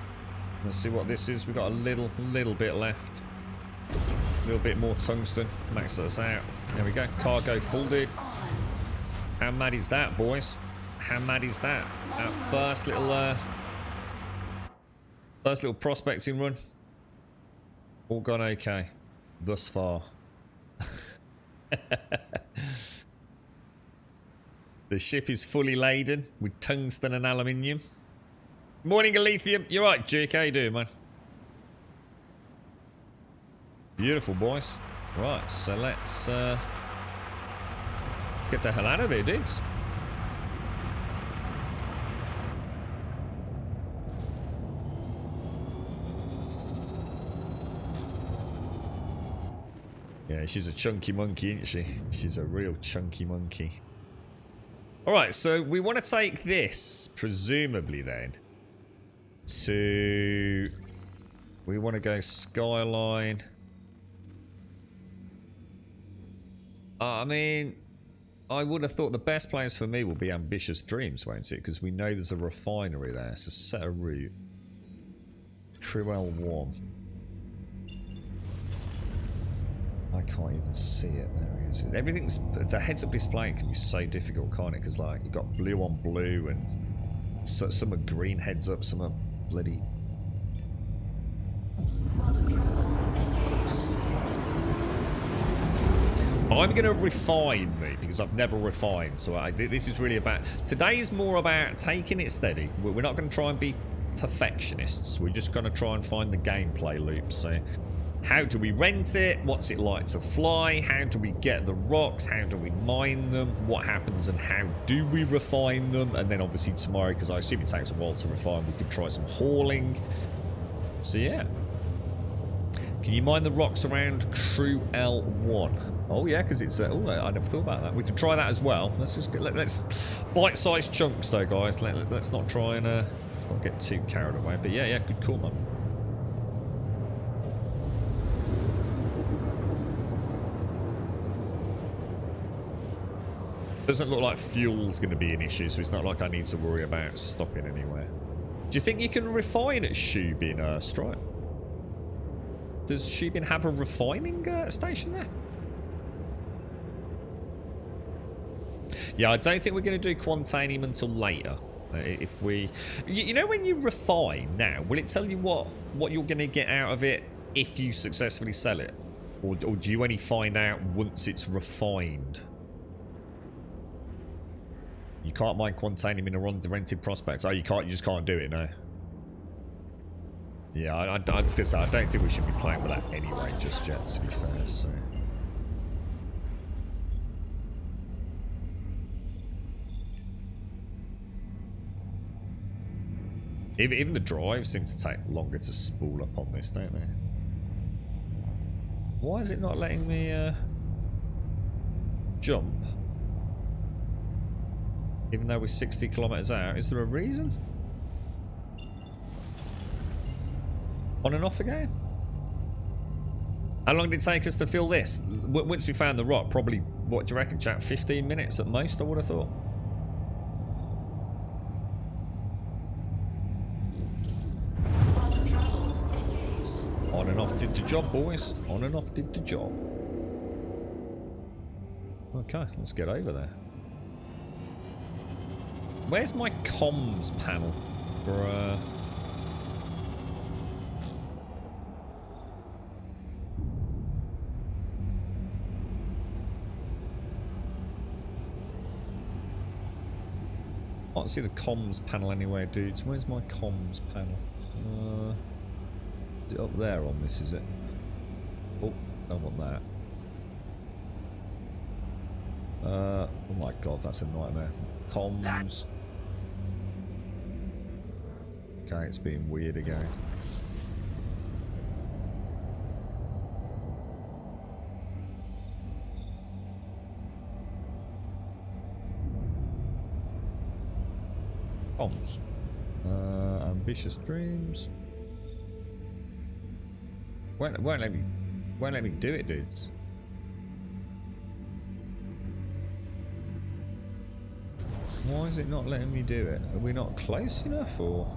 Let's see what this is. We've got a little bit left. A little bit more tungsten. Max us out. There we go. Cargo full, dude. How mad is that, boys? How mad is that? Our first little prospecting run. All gone okay. Thus far. The ship is fully laden with tungsten and aluminium. Morning, Elythium. You're right, Jake. How you doing, man? Beautiful, boys. Right, so let's get the hell out of here, dudes. Yeah, she's a chunky monkey, isn't she? She's a real chunky monkey. Alright, so we want to take this, presumably then, to... We want to go Skyline. I mean, I would have thought the best place for me will be Ambitious Dreams, won't it? Because we know there's a refinery there, so set a route. Crew L1. I can't even see it. There it is. Everything's... The heads-up display can be so difficult, can't it? Because, like, you've got blue on blue and some are green heads-up, some are bloody... I'm going to refine me because I've never refined. So this is really about... Today is more about taking it steady. We're not going to try and be perfectionists. We're just going to try and find the gameplay loops. So how do we rent it? What's it like to fly? How do we get the rocks? How do we mine them? What happens and how do we refine them? And then obviously tomorrow, because I assume it takes a while to refine, we could try some hauling. So yeah. Can you mine the rocks around Crew L1? Oh yeah, because it's oh, I never thought about that. We could try that as well. Let's just get, let's bite-sized chunks though, guys. Let's not try and let's not get too carried away. But yeah, good call, man. Doesn't look like fuel's going to be an issue, so it's not like I need to worry about stopping anywhere. Do you think you can refine at Shubin, Stripe? Does Shubin have a refining station there? Yeah, I don't think we're going to do Quantanium until later. If we... You know when you refine now, will it tell you what you're going to get out of it if you successfully sell it? Or do you only find out once it's refined? You can't mine Quantanium in a rented prospect. Oh, you just can't do it, no. Yeah, I don't think we should be playing with that anyway just yet, to be fair, so... Even the drives seem to take longer to spool up on this, don't they? Why is it not letting me jump? Even though we're 60 kilometers out, is there a reason? On and off again? How long did it take us to fill this? Once we found the rock, probably, what do you reckon, Jack? 15 minutes at most, I would have thought. On and off did the job, boys. On and off did the job. Okay, let's get over there. Where's my comms panel for I can't see the comms panel anywhere, dudes. Where's my comms panel? Is it up there on this, is it? Oh, I want that. Oh my god, that's a nightmare. Comms. Okay, it's being weird again. Comms. Ambitious dreams. Won't let me do it, dudes. Why is it not letting me do it? Are we not close enough, or?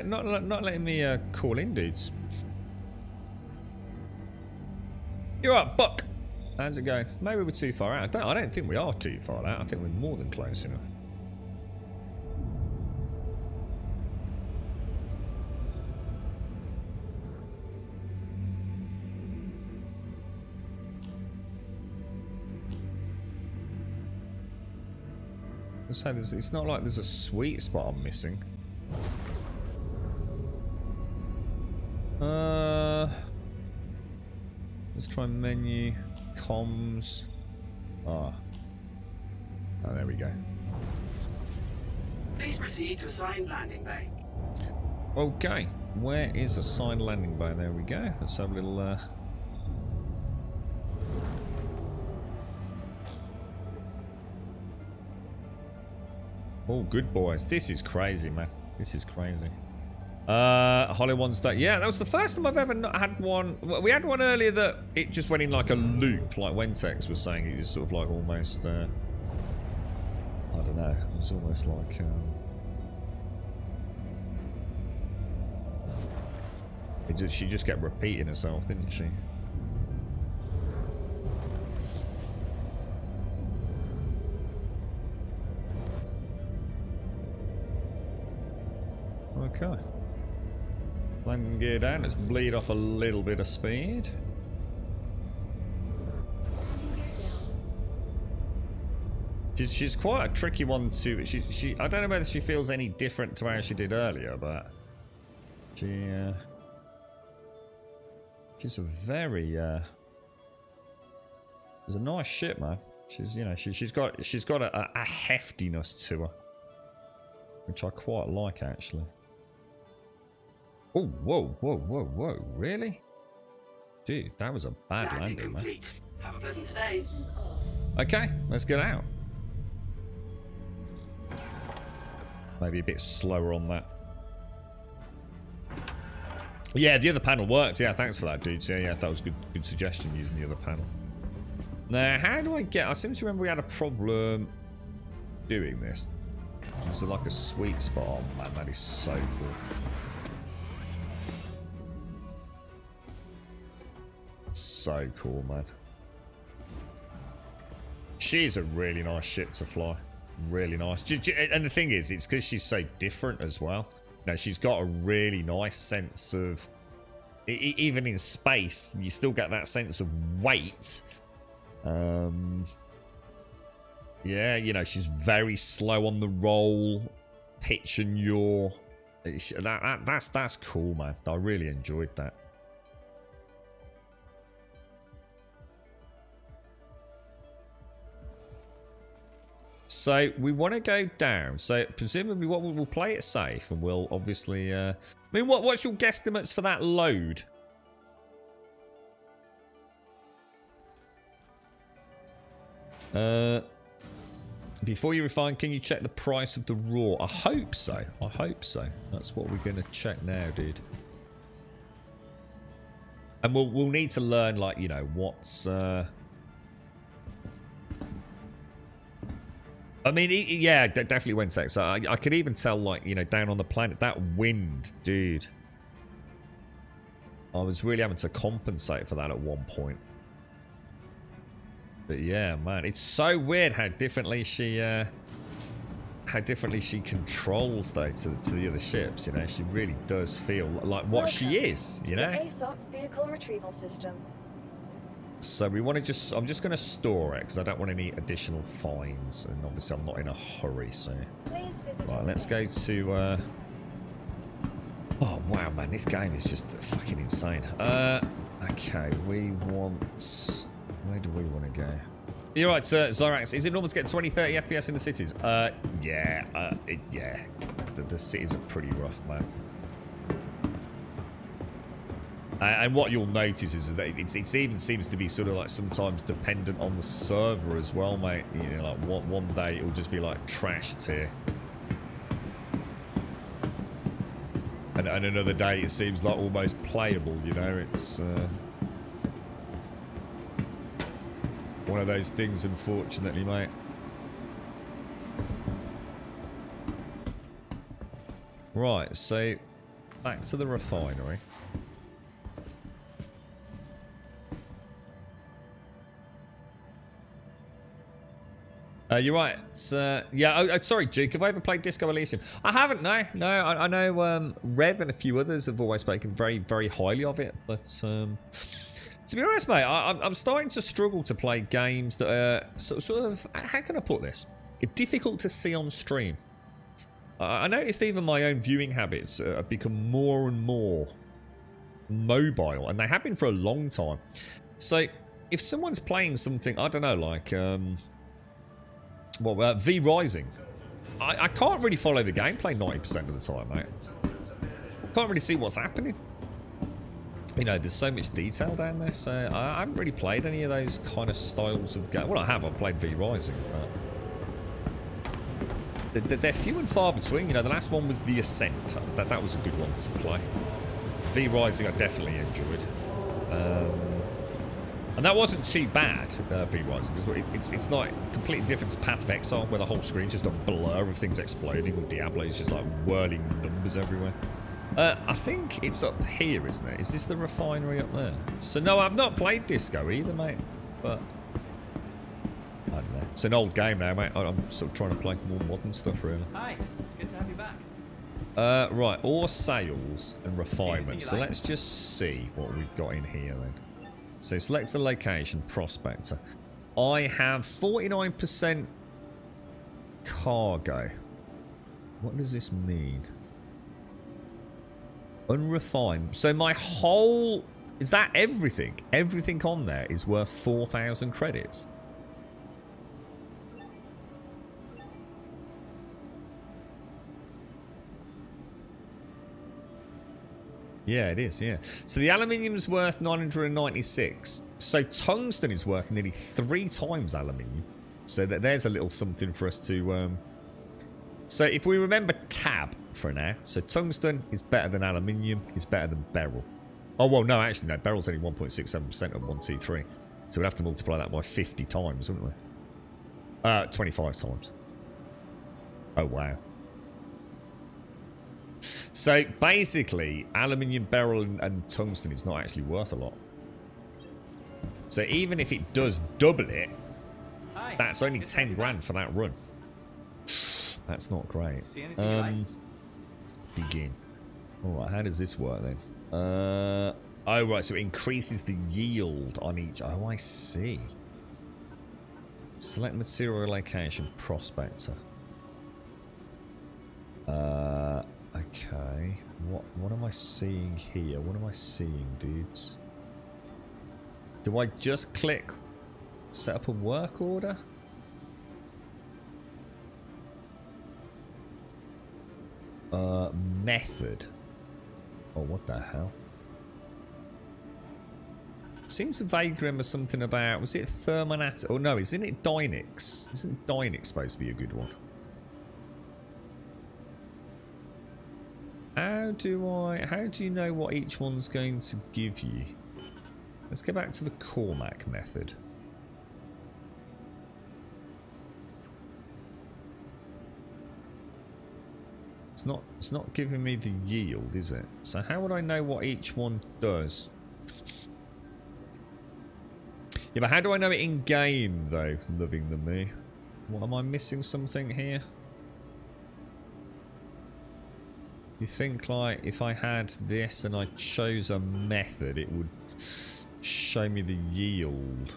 Not letting me call in, dudes. You're up, Buck. How's it going? Maybe we're too far out. I don't think we are too far out. I think we're more than close enough. So it's not like there's a sweet spot I'm missing. Let's try menu, comms. Oh, there we go. Please proceed to assigned landing bay. Okay, where is assigned landing bay? There we go. Let's have a little. Oh, good boys. This is crazy, man. This is crazy. Hollow ones don't. Yeah, that was the first time I've ever not had one. We had one earlier that it just went in like a loop, like Wentex was saying. It was sort of like almost. I don't know. It was almost like. She just kept repeating herself, didn't she? Okay. Landing gear down. Let's bleed off a little bit of speed. She's quite a tricky one to. I don't know whether she feels any different to how she did earlier, but she's a very. She's a nice ship, man. She's she's got a heftiness to her, which I quite like actually. Oh, whoa. Really? Dude, that was a bad landing, man. Have a pleasant stay. Okay, let's get out. Maybe a bit slower on that. Yeah, the other panel worked. Yeah, thanks for that, dude. Yeah, that was good suggestion using the other panel. Now, how do I get... I seem to remember we had a problem doing this. Was there like a sweet spot? Oh, man, that is so cool. So cool, man. She's a really nice ship to fly. Really nice. And the thing is, it's because she's so different as well. You know, she's got a really nice sense of... Even in space, you still get that sense of weight. Yeah, you know, she's very slow on the roll. Pitch and yaw. That's cool, man. I really enjoyed that. So we want to go down. So presumably, what we'll play it safe, and we'll obviously. I mean, what's your guesstimates for that load? Before you refine, can you check the price of the raw? I hope so. I hope so. That's what we're gonna check now, dude. And we'll need to learn, like, you know, what's. I mean, yeah, definitely went sex. So I could even tell, like, you know, down on the planet, that wind, dude. I was really having to compensate for that at one point. But yeah, man, it's so weird how differently she controls though to the other ships. You know, she really does feel like what she is. You know. The ASOC vehicle retrieval system. So we want to just... I'm just going to store it because I don't want any additional fines, and obviously I'm not in a hurry. So right, let's go to. Oh wow, man, this game is just fucking insane. Okay, we want. Where do we want to go? You're right, Zyrax. Is it normal to get 20-30 FPS in the cities? Yeah. Yeah. The cities are pretty rough, man. And what you'll notice is that it even seems to be sort of like sometimes dependent on the server as well, mate. You know, like one day it'll just be like trash tier. And another day it seems like almost playable, you know. It's... one of those things, unfortunately, mate. Right, so back to the refinery. You're right. Yeah. Sorry, Duke. Have I ever played Disco Elysium? I haven't. No. I know Rev and a few others have always spoken very, very highly of it, but. To be honest, mate, I'm starting to struggle to play games that are sort of, how can I put this? Difficult to see on stream. I noticed even my own viewing habits have become more and more mobile, and they have been for a long time. So, if someone's playing something, I don't know, like, V Rising, I can't really follow the gameplay 90% of the time, mate. Can't really see what's happening. You know, there's so much detail down there, so I haven't really played any of those kind of styles of game. Well, I've played V Rising, but... they're few and far between. You know, the last one was the Ascent. That was a good one to play. V Rising I definitely enjoyed. And that wasn't too bad, V Rising, because it's not completely different to Path of Exile, where the whole screen's just a blur of things exploding, or Diablo's just like whirling numbers everywhere. I think it's up here, isn't it? Is this the refinery up there? So no, I've not played Disco either, mate. But I don't know. It's an old game now, mate. I'm sort of trying to play more modern stuff, really. Hi, good to have you back. Right, ore sales and refinement. So let's just see what we've got in here then. So select a location, prospector. I have 49% cargo. What does this mean? Unrefined. So my whole... Is that everything? Everything on there is worth 4,000 credits. Yeah, it is, yeah. So the aluminium's worth 996. So tungsten is worth nearly 3 times aluminium. So there's a little something for us to... So if we remember tab for now. So tungsten is better than aluminium. Is better than beryl. Oh, well, no, actually, no. Beryl's only 1.67% of 123. So we'd have to multiply that by 50 times, wouldn't we? 25 times. Oh, wow. So basically, aluminium, beryl, and tungsten is not actually worth a lot. So even if it does double it, that's only 10 grand for that run. That's not great. Begin. Alright, how does this work then? Oh, right, so it increases the yield on each. Oh, I see. Select material location, prospector. Okay. What am I seeing here? What am I seeing, dudes? Do I just click set up a work order? Method. Oh, what the hell? Seems to vaguely remember something about... Was it Thermonat? Oh, no, isn't it Dynix? Isn't Dynix supposed to be a good one? How do you know what each one's going to give you? Let's go back to the Cormac method. It's not giving me the yield, is it? So how would I know what each one does? Yeah, but how do I know it in game though? Loving the me. What, am I missing something here? You think like if I had this and I chose a method, it would show me the yield.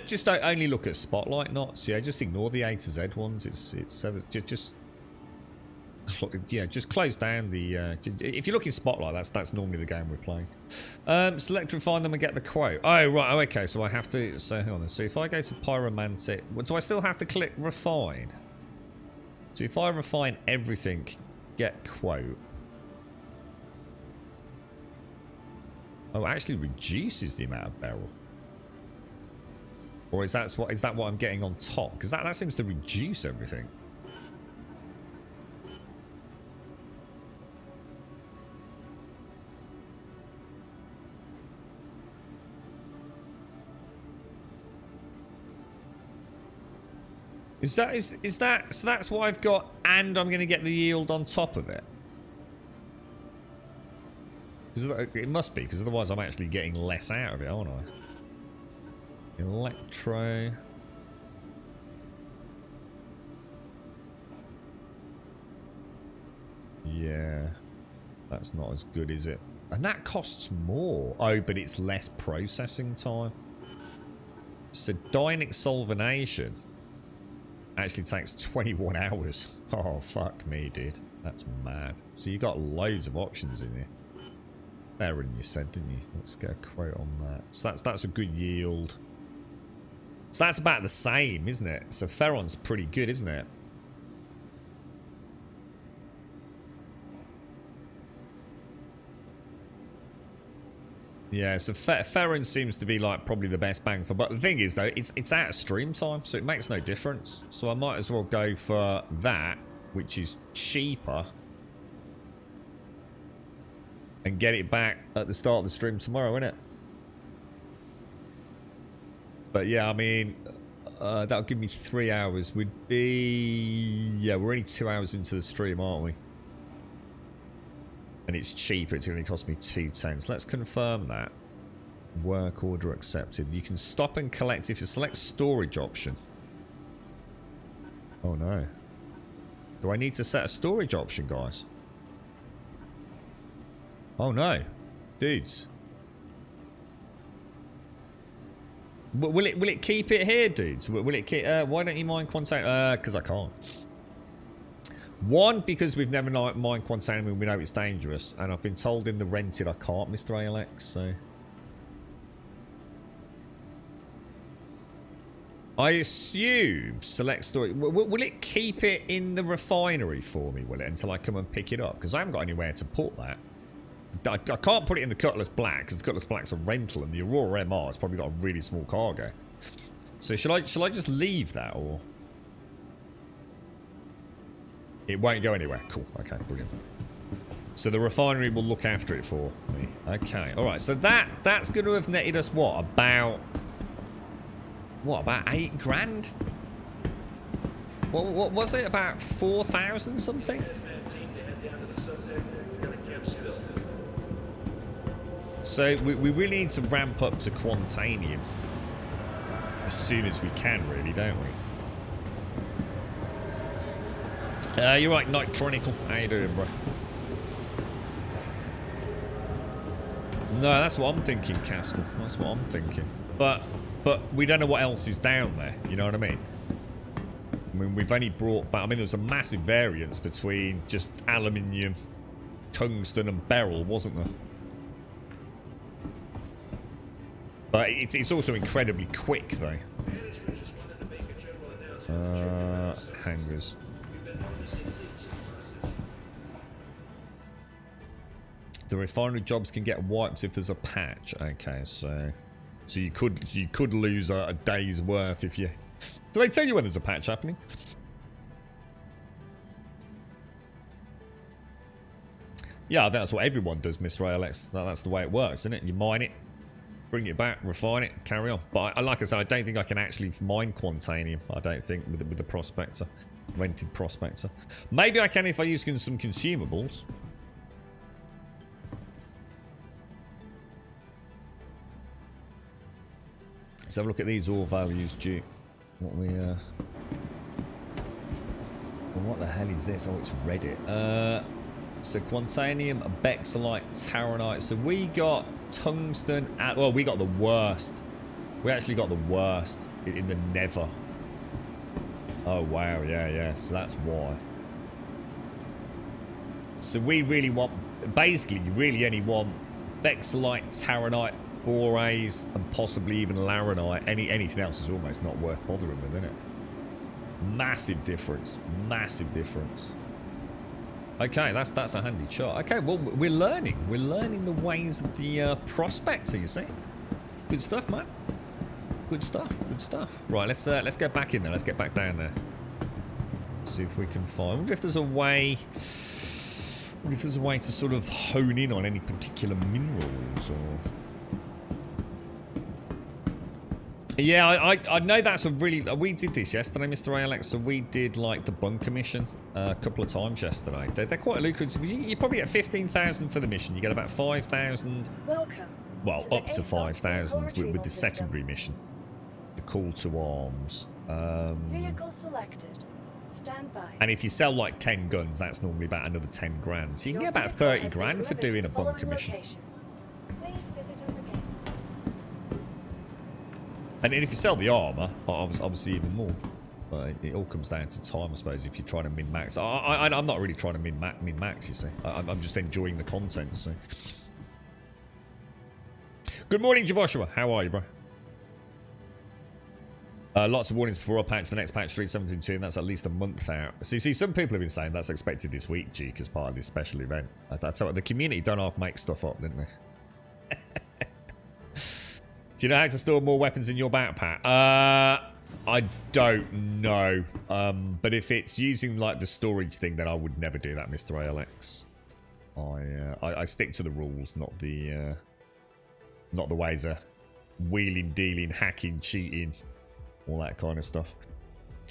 Just don't only look at Spotlight knots. Yeah, just ignore the A to Z ones. It's just close down the. If you look in Spotlight, that's normally the game we're playing. Select refine them and get the quote. Oh right, oh, okay. So I have to. So hang on. So if I go to pyromantic, do I still have to click refine? So if I refine everything, get quote. Oh, it actually reduces the amount of beryl. Or is that what I'm getting on top? Because that seems to reduce everything. Is that so that's what I've got, and I'm going to get the yield on top of it? It must be, because otherwise I'm actually getting less out of it, aren't I? Electro. Yeah. That's not as good, is it? And that costs more. Oh, but it's less processing time. So Dynix solvenation actually takes 21 hours. Oh, fuck me, dude. That's mad. So you got loads of options in here. Better than you said, didn't you? Let's get a quote on that. So that's a good yield. So that's about the same, isn't it? So Ferron's pretty good, isn't it? Yeah, so Ferron seems to be like probably the best bang for. But the thing is though, it's out of stream time, so it makes no difference. So I might as well go for that, which is cheaper, and get it back at the start of the stream tomorrow, innit? But yeah, I mean, that'll give me 3 hours. We're only 2 hours into the stream, aren't we? And it's cheaper. It's going to cost me 210. So let's confirm that. Work order accepted. You can stop and collect if you select storage option. Oh no. Do I need to set a storage option, guys? Oh no. Dudes. Will it keep it here, dudes? Will it keep... why don't you mind quantitating? Because I can't. One, because we've never mined quantitating and we know it's dangerous. And I've been told in the rented I can't, Mr. ALX, so... I assume select storage... Will it keep it in the refinery for me, will it? Until I come and pick it up? Because I haven't got anywhere to put that. I can't put it in the Cutlass Black because the Cutlass Black's a rental and the Aurora MR has probably got a really small cargo. So shall I just leave that, or it won't go anywhere? Cool. Okay, brilliant. So the refinery will look after it for me. Okay. All right. So that's going to have netted us what about 8 grand? What was it? About 4,000 something? So we really need to ramp up to Quantanium as soon as we can, really, don't we? You're right, Nitronical. How you doing, bro? No, that's what I'm thinking, Castle. That's what I'm thinking. But we don't know what else is down there. You know what I mean? I mean, we've only brought back... I mean, there was a massive variance between just aluminium, tungsten, and beryl, wasn't there? But it's also incredibly quick, though. Hangars. The refinery jobs can get wiped if there's a patch. Okay, so you could lose a day's worth if you... Do they tell you when there's a patch happening? Yeah, I think that's what everyone does, Mr. ALX. That's the way it works, isn't it? You mine it, bring it back, refine it, carry on. But like I said, I don't think I can actually mine Quantanium. I don't think with the prospector, rented prospector. Maybe I can if I use some consumables. Let's have a look at these ore values, Duke. What we what the hell is this? Oh, it's Reddit. So Quantanium, Bexolite, Taronite. So we got tungsten. Well, we got the worst. We actually got the worst in the Nether. Oh wow, yeah. So that's why. So we really want, basically, you really only want Bexolite, Taronite, Borays, and possibly even Laranite. Anything else is almost not worth bothering with, isn't it? Massive difference. Massive difference. Okay, that's a handy chart. Okay, well, we're learning. We're learning the ways of the prospector, you see. Good stuff, mate. Good stuff. Good stuff. Right, let's go back in there. Let's get back down there. See if we can find... I wonder if there's a way... to sort of hone in on any particular minerals or... Yeah, I know that's a really... We did this yesterday, Mr. ALX, so we did, like, the bunker mission a couple of times yesterday. They're quite lucrative. You probably get 15,000 for the mission. You get about 5,000... Welcome. Well, to up to 5,000 with the secondary mission. The call to arms. Vehicle selected. Stand by. And if you sell, like, 10 guns, that's normally about another 10 grand. So you can Your get about vehicle 30 has been grand for delivered to doing a the following bunker mission. locations. Please visit us again. And if you sell the armour, obviously even more. But it all comes down to time, I suppose, if you're trying to min-max. I'm not really trying to min-max, you see. I'm just enjoying the content, so... Good morning, Jaboshua. How are you, bro? Lots of warnings before our patch. The next patch, 3.17.2, and that's at least a month out. So you see, some people have been saying that's expected this week, Jeek, as part of this special event. I tell you what, the community don't half make stuff up, didn't they? Do you know how to store more weapons in your backpack? I don't know. But if it's using like the storage thing, then I would never do that, Mr. ALX. I stick to the rules, not the ways of wheeling, dealing, hacking, cheating, all that kind of stuff.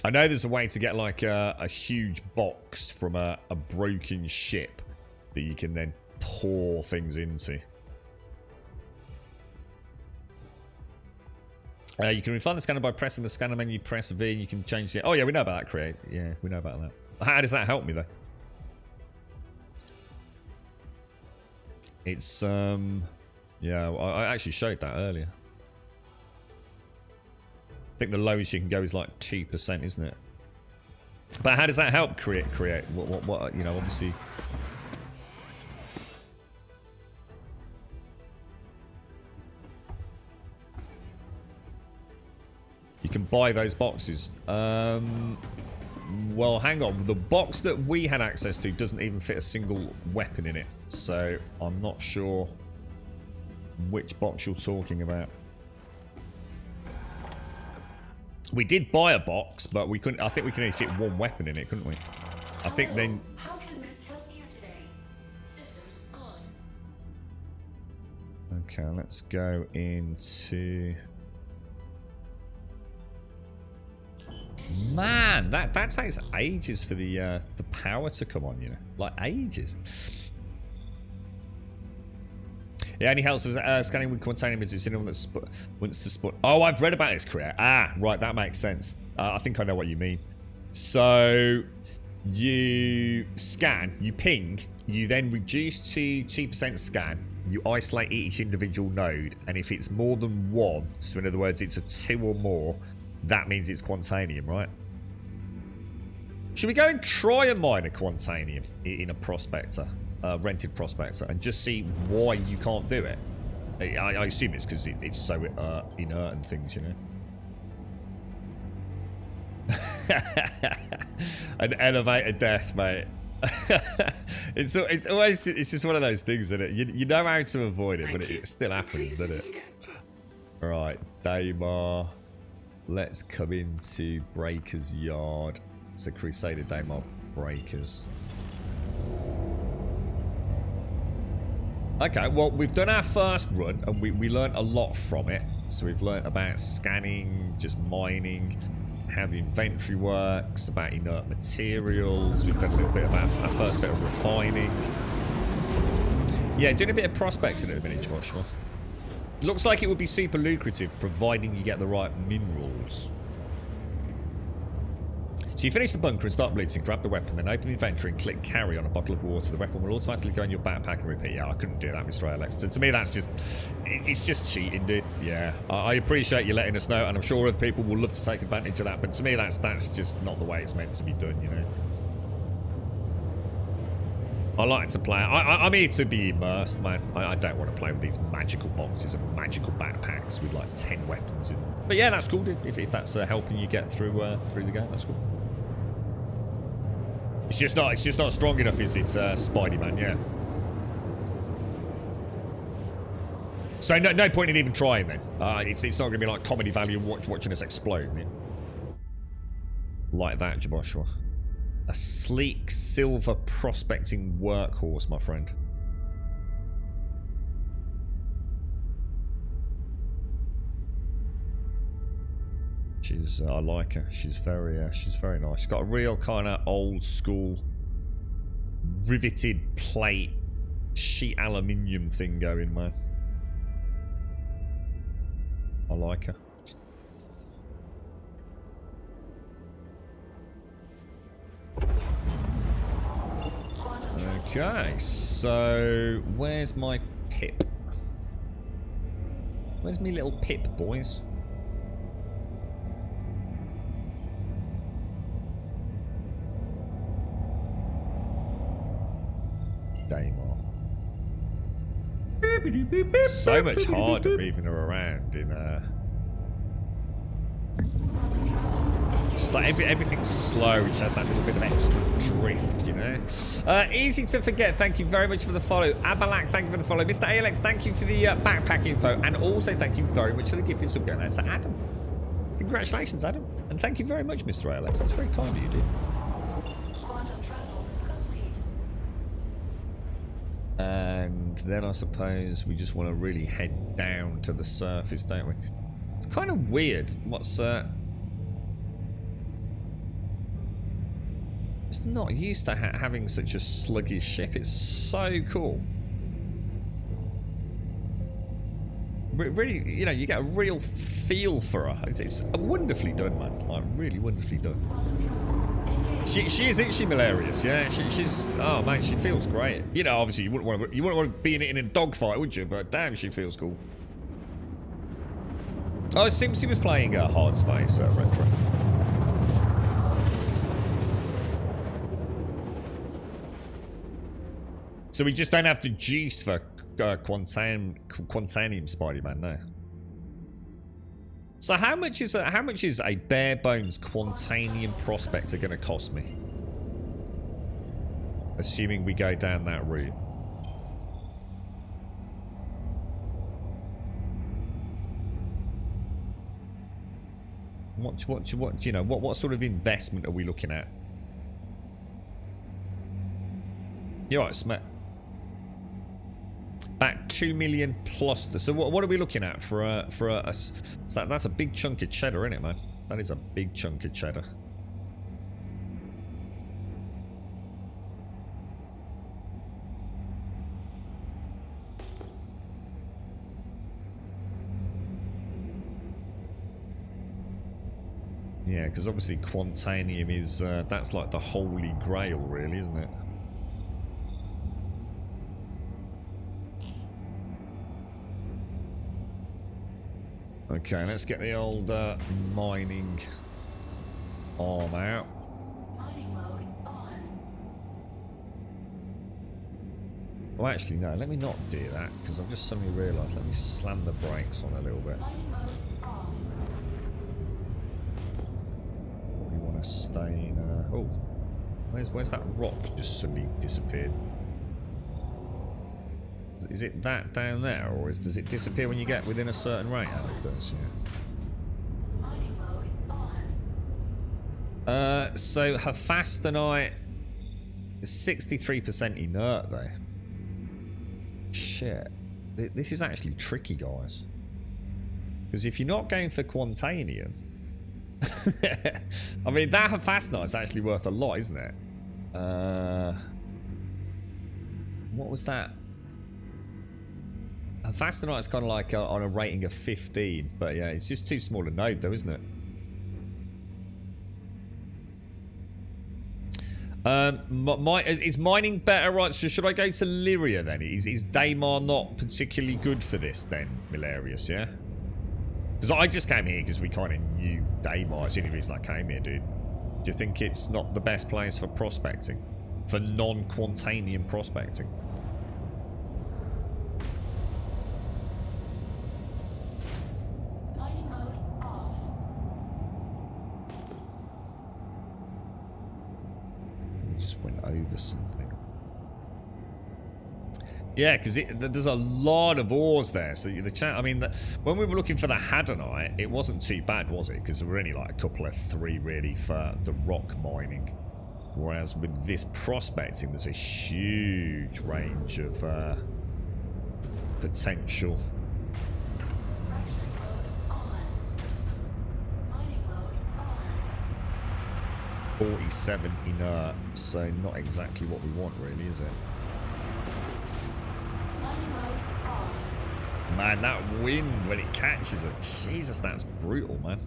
I know there's a way to get like a huge box from a broken ship that you can then pour things into. You can refine the scanner by pressing the scanner menu, press V, and you can change the... Oh, yeah, we know about that, Create. Yeah, we know about that. How does that help me, though? It's, yeah, I actually showed that earlier. I think the lowest you can go is like 2%, isn't it? But how does that help Create? What you know, obviously... You can buy those boxes. Well, hang on. The box that we had access to doesn't even fit a single weapon in it. So, I'm not sure which box you're talking about. We did buy a box, but we couldn't... I think we can only fit one weapon in it, couldn't we? I think then... How can Miss help you today? Systems on. Okay, let's go into... Man, that takes ages for the power to come on, you know, like ages. It only helps with scanning with containing images. Anyone that wants to spot. Oh, I've read about this, Create. Ah, right, that makes sense. I think I know what you mean. So you scan, you ping, you then reduce to 2% scan. You isolate each individual node, and if it's more than one, so in other words, it's a 2 or more. That means it's Quantanium, right? Should we go and try and mine a Quantanium in a prospector, rented prospector, and just see why you can't do it? I assume it's because it's so inert and things, you know. An elevator death, mate. it's just one of those things, isn't it? You know how to avoid it, but it still happens, doesn't it? Right, Daymar. Let's come into Breaker's Yard. It's a Crusader Daymar Breakers. Okay, well, we've done our first run, and we learned a lot from it. So we've learned about scanning, just mining, how the inventory works, about inert materials. We've done a little bit about our first bit of refining. Yeah, doing a bit of prospecting at the minute, Joshua. Looks like it would be super lucrative, providing you get the right minerals. So you finish the bunker and start blitzing, grab the weapon, then open the inventory and click carry on a bottle of water. The weapon will automatically go in your backpack and repeat. Yeah, I couldn't do that, Mr. Alex. To me, that's just... It's just cheating, dude. Yeah, I appreciate you letting us know, and I'm sure other people will love to take advantage of that, but to me, that's just not the way it's meant to be done, you know. I like to play. I'm here to be immersed, man. I don't want to play with these magical boxes and magical backpacks with like 10 weapons in them. But yeah, that's cool, dude. If that's helping you get through the game, that's cool. It's just not strong enough, is it, Spidey-Man? Yeah. So no point in even trying then. It's not going to be like comedy value watching us explode. Yeah? Like that, Joshua. A sleek silver prospecting workhorse, my friend. I like her. She's very nice. She's got a real kind of old school riveted plate sheet aluminium thing going, man. I like her. Okay, so where's my pip? Where's me little pip, boys? Daymar. So much harder moving her around in It's like everything's slow, which has that little bit of extra drift, you know. Easy to forget. Thank you very much for the follow. Abalak, thank you for the follow. Mr. ALX, thank you for the backpack info, and also thank you very much for the gifted sub going out to Adam. Congratulations, Adam, and thank you very much, Mr. ALX. That's very kind of you, dude. Quantum travel complete. And then I suppose we just want to really head down to the surface, don't we? It's kind of weird. What's It's not used to having such a sluggish ship. It's so cool. Really, you know, you get a real feel for her. It's wonderfully done, man. Like, really wonderfully done. She is, isn't she, Malarius? Yeah, she's. Oh man, she feels great. You know, obviously you wouldn't want to be in a dogfight, would you? But damn, she feels cool. Oh, Simpsy was playing Hard Space Retro. So we just don't have the juice for Quantanium Spider-Man now. So how much is a bare bones Quantanium prospector going to cost me? Assuming we go down that route. What you know, what sort of investment are we looking at? You're right, Smet. Back 2 million plus. So what are we looking at for a so that's a big chunk of cheddar, isn't it, man? That is a big chunk of cheddar. Yeah, because obviously Quantanium is that's like the holy grail, really, isn't it? Okay, let's get the old mining arm out. Mining mode on. Well, actually, no, let me not do that, because I've just suddenly realised. Let me slam the brakes on a little bit. Mining mode off. We want to stay in... oh, where's that rock just suddenly disappeared? Is it that down there, or does it disappear when you get within a certain rate? Oh, it does, yeah. Mining mode on. So Hephaestonite is 63% inert, though. Shit. This is actually tricky, guys. Because if you're not going for Quantanium... I mean, that Hephaestonite is actually worth a lot, isn't it? What was that? Hephaestonite is kind of like on a rating of 15, but yeah, it's just too small a node, though, isn't it? Is mining better, right? So should I go to Lyria then? Is Daymar not particularly good for this then, Milarius? Yeah. Because I just came here because we kind of knew Daymar. It's the only reason I came here, dude. Do you think it's not the best place for prospecting, for non-Quantanium prospecting? Just went over something. Yeah, because there's a lot of ores there. So the chat. I mean, when we were looking for the Hadonite, it wasn't too bad, was it? Because there were only like a couple of 3 really for the rock mining. Whereas with this prospecting, there's a huge range of potential. 47 inert, so not exactly what we want, really, is it? Man, that wind when it catches it, Jesus, that's brutal, man.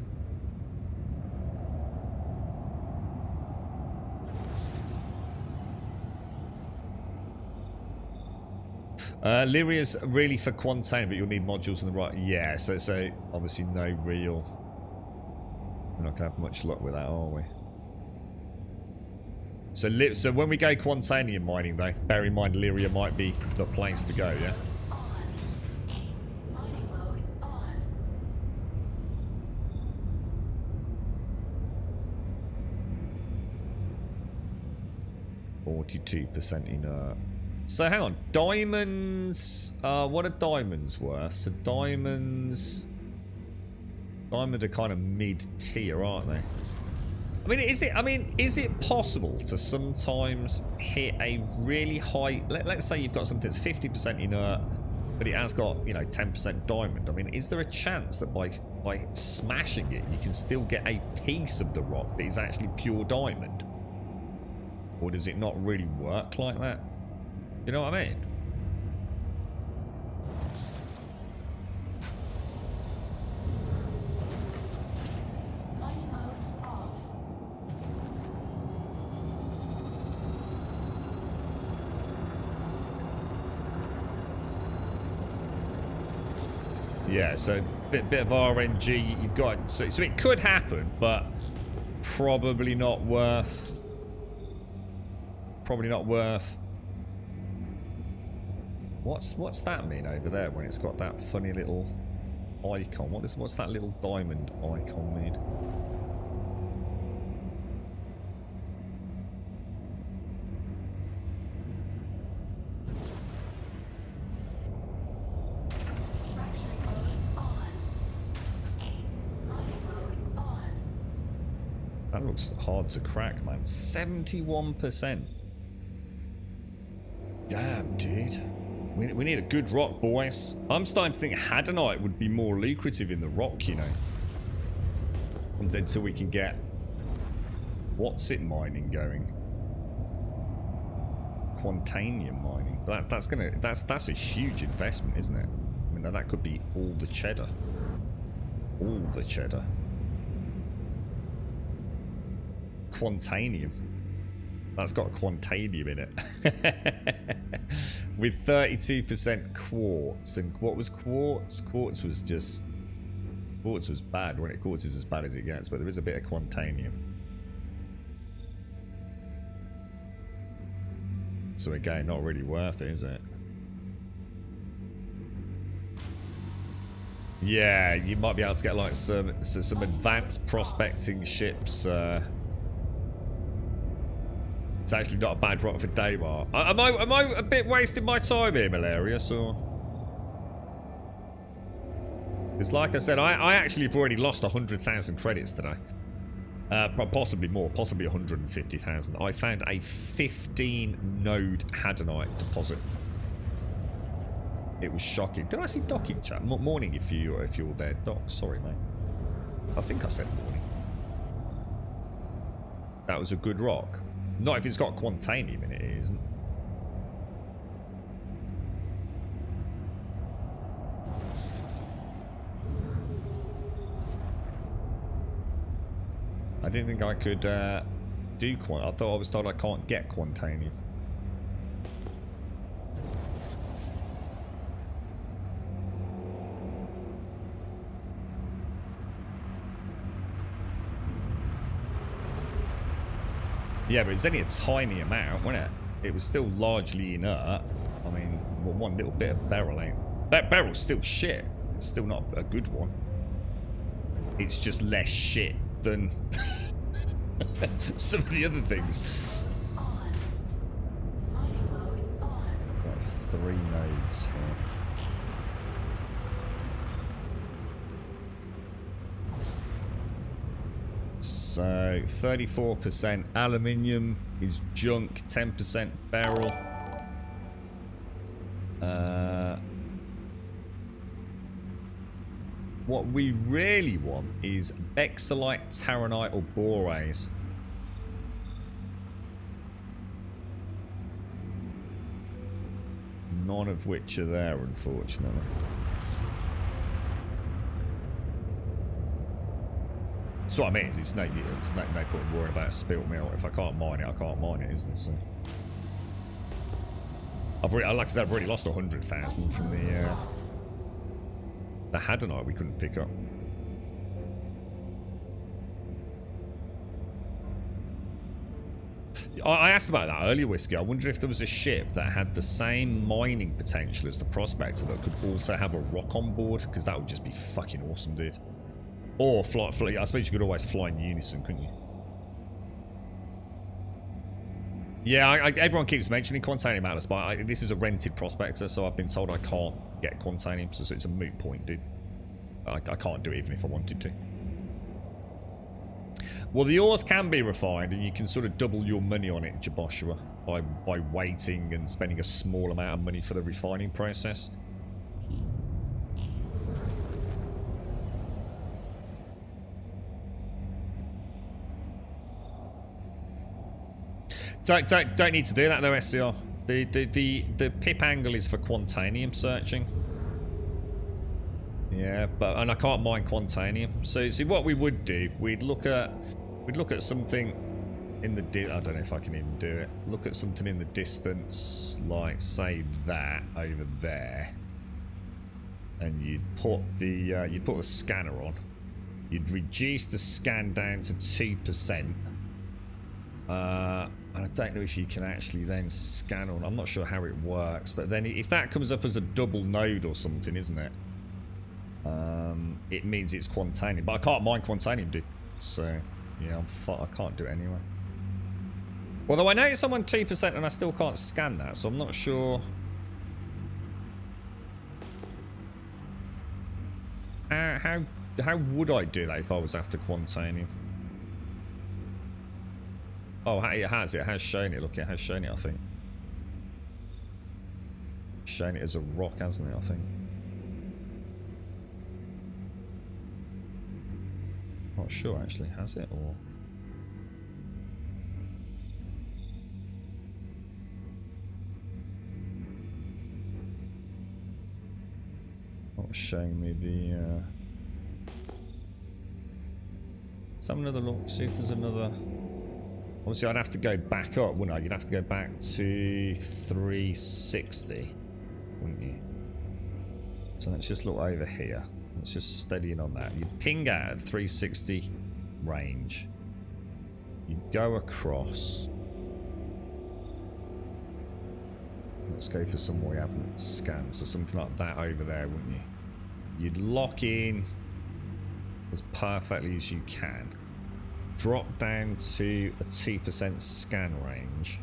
Lyria's really for Quantane, but you'll need modules in the right. Yeah, so obviously no real. We're not gonna have much luck with that, are we? So when we go Quantanium mining, though, bear in mind Lyria might be the place to go, yeah? 42% inert. So hang on, diamonds. What are diamonds worth? So diamonds are kind of mid-tier, aren't they? I mean, is it possible to sometimes hit a really high? Let's say you've got something that's 50% inert, but it has got, you know, 10% diamond. I mean, is there a chance that by smashing it, you can still get a piece of the rock that is actually pure diamond? Or does it not really work like that? You know what I mean? Yeah, so bit of RNG you've got. So it could happen, but probably not worth. Probably not worth. What's that mean over there when it's got that funny little icon? What's that little diamond icon mean? That looks hard to crack, man. 71%. Damn, dude. We need a good rock, boys. I'm starting to think Hadanite would be more lucrative in the rock, you know. Until we can get what's it mining going. Quantanium mining. But that's a huge investment, isn't it? I mean, that could be all the cheddar. All the cheddar. Quantanium. That's got quantanium in it. With 32% quartz. And what was quartz? Quartz was bad, wasn't it? Quartz is as bad as it gets, but there is a bit of quantanium. So again, not really worth it, is it? Yeah, you might be able to get like some advanced prospecting ships. It's actually not a bad rock for Daymar. Am I a bit wasting my time here, Malarius, or? Because like I said, I actually have already lost 100,000 credits today. Possibly more, possibly 150,000. I found a 15-node Hadanite deposit. It was shocking. Did I see Doc in chat? Morning if you're there, Doc. Sorry, mate. I think I said morning. That was a good rock. Not if it's got quantanium in it, it isn't. I didn't think I could do quant. I thought I was told I can't get quantanium. Yeah, but it's only a tiny amount, wasn't it? It was still largely inert. I mean, one little bit of beryl ain't... Beryl's still shit. It's still not a good one. It's just less shit than some of the other things. Got 3 nodes here. So 34% aluminium is junk, 10% beryl. What we really want is bexolite, taronite, or borates. None of which are there, unfortunately. That's what I mean. It's no point worrying about spilt milk. If I can't mine it, I can't mine it, isn't it? So like I said, I've already lost 100,000 from the Hadanite we couldn't pick up. I asked about that earlier, Whiskey. I wonder if there was a ship that had the same mining potential as the Prospector that could also have a rock on board, because that would just be fucking awesome, dude. Or fly, I suppose you could always fly in unison, couldn't you? Yeah, everyone keeps mentioning Quantanium Atlas, but this is a rented prospector, so I've been told I can't get Quantanium, so it's a moot point, dude. I can't do it even if I wanted to. Well, the ores can be refined, and you can sort of double your money on it, Jaboshua, by waiting and spending a small amount of money for the refining process. Don't need to do that though, SCR. The pip angle is for Quantanium searching. Yeah, and I can't mine Quantanium. So see what we would do, we'd look at something in the I don't know if I can even do it. Look at something in the distance, like say that over there, and you'd put the scanner on. You'd reduce the scan down to 2%. And I don't know if you can actually then scan on. I'm not sure how it works, but then if that comes up as a double node or something, isn't it? It means it's Quantanium, but I can't mine Quantanium, dude. So yeah, I can't do it anyway. Although I notice I'm on 2% and I still can't scan that, so I'm not sure. How would I do that if I was after Quantanium? Oh, it has shown it. Look, it has shown it, I think. Shown it as a rock, hasn't it, I think. Not sure, actually. Has it, or... Not showing me the... Let's have another look, see if there's another... Obviously, I'd have to go back up, wouldn't I? You'd have to go back to 360, wouldn't you? So let's just look over here. Let's just steady in on that. You ping out at 360 range. You go across. Let's go for somewhere we haven't scanned. So something like that over there, wouldn't you? You'd lock in as perfectly as you can. Drop down to a 2% scan range.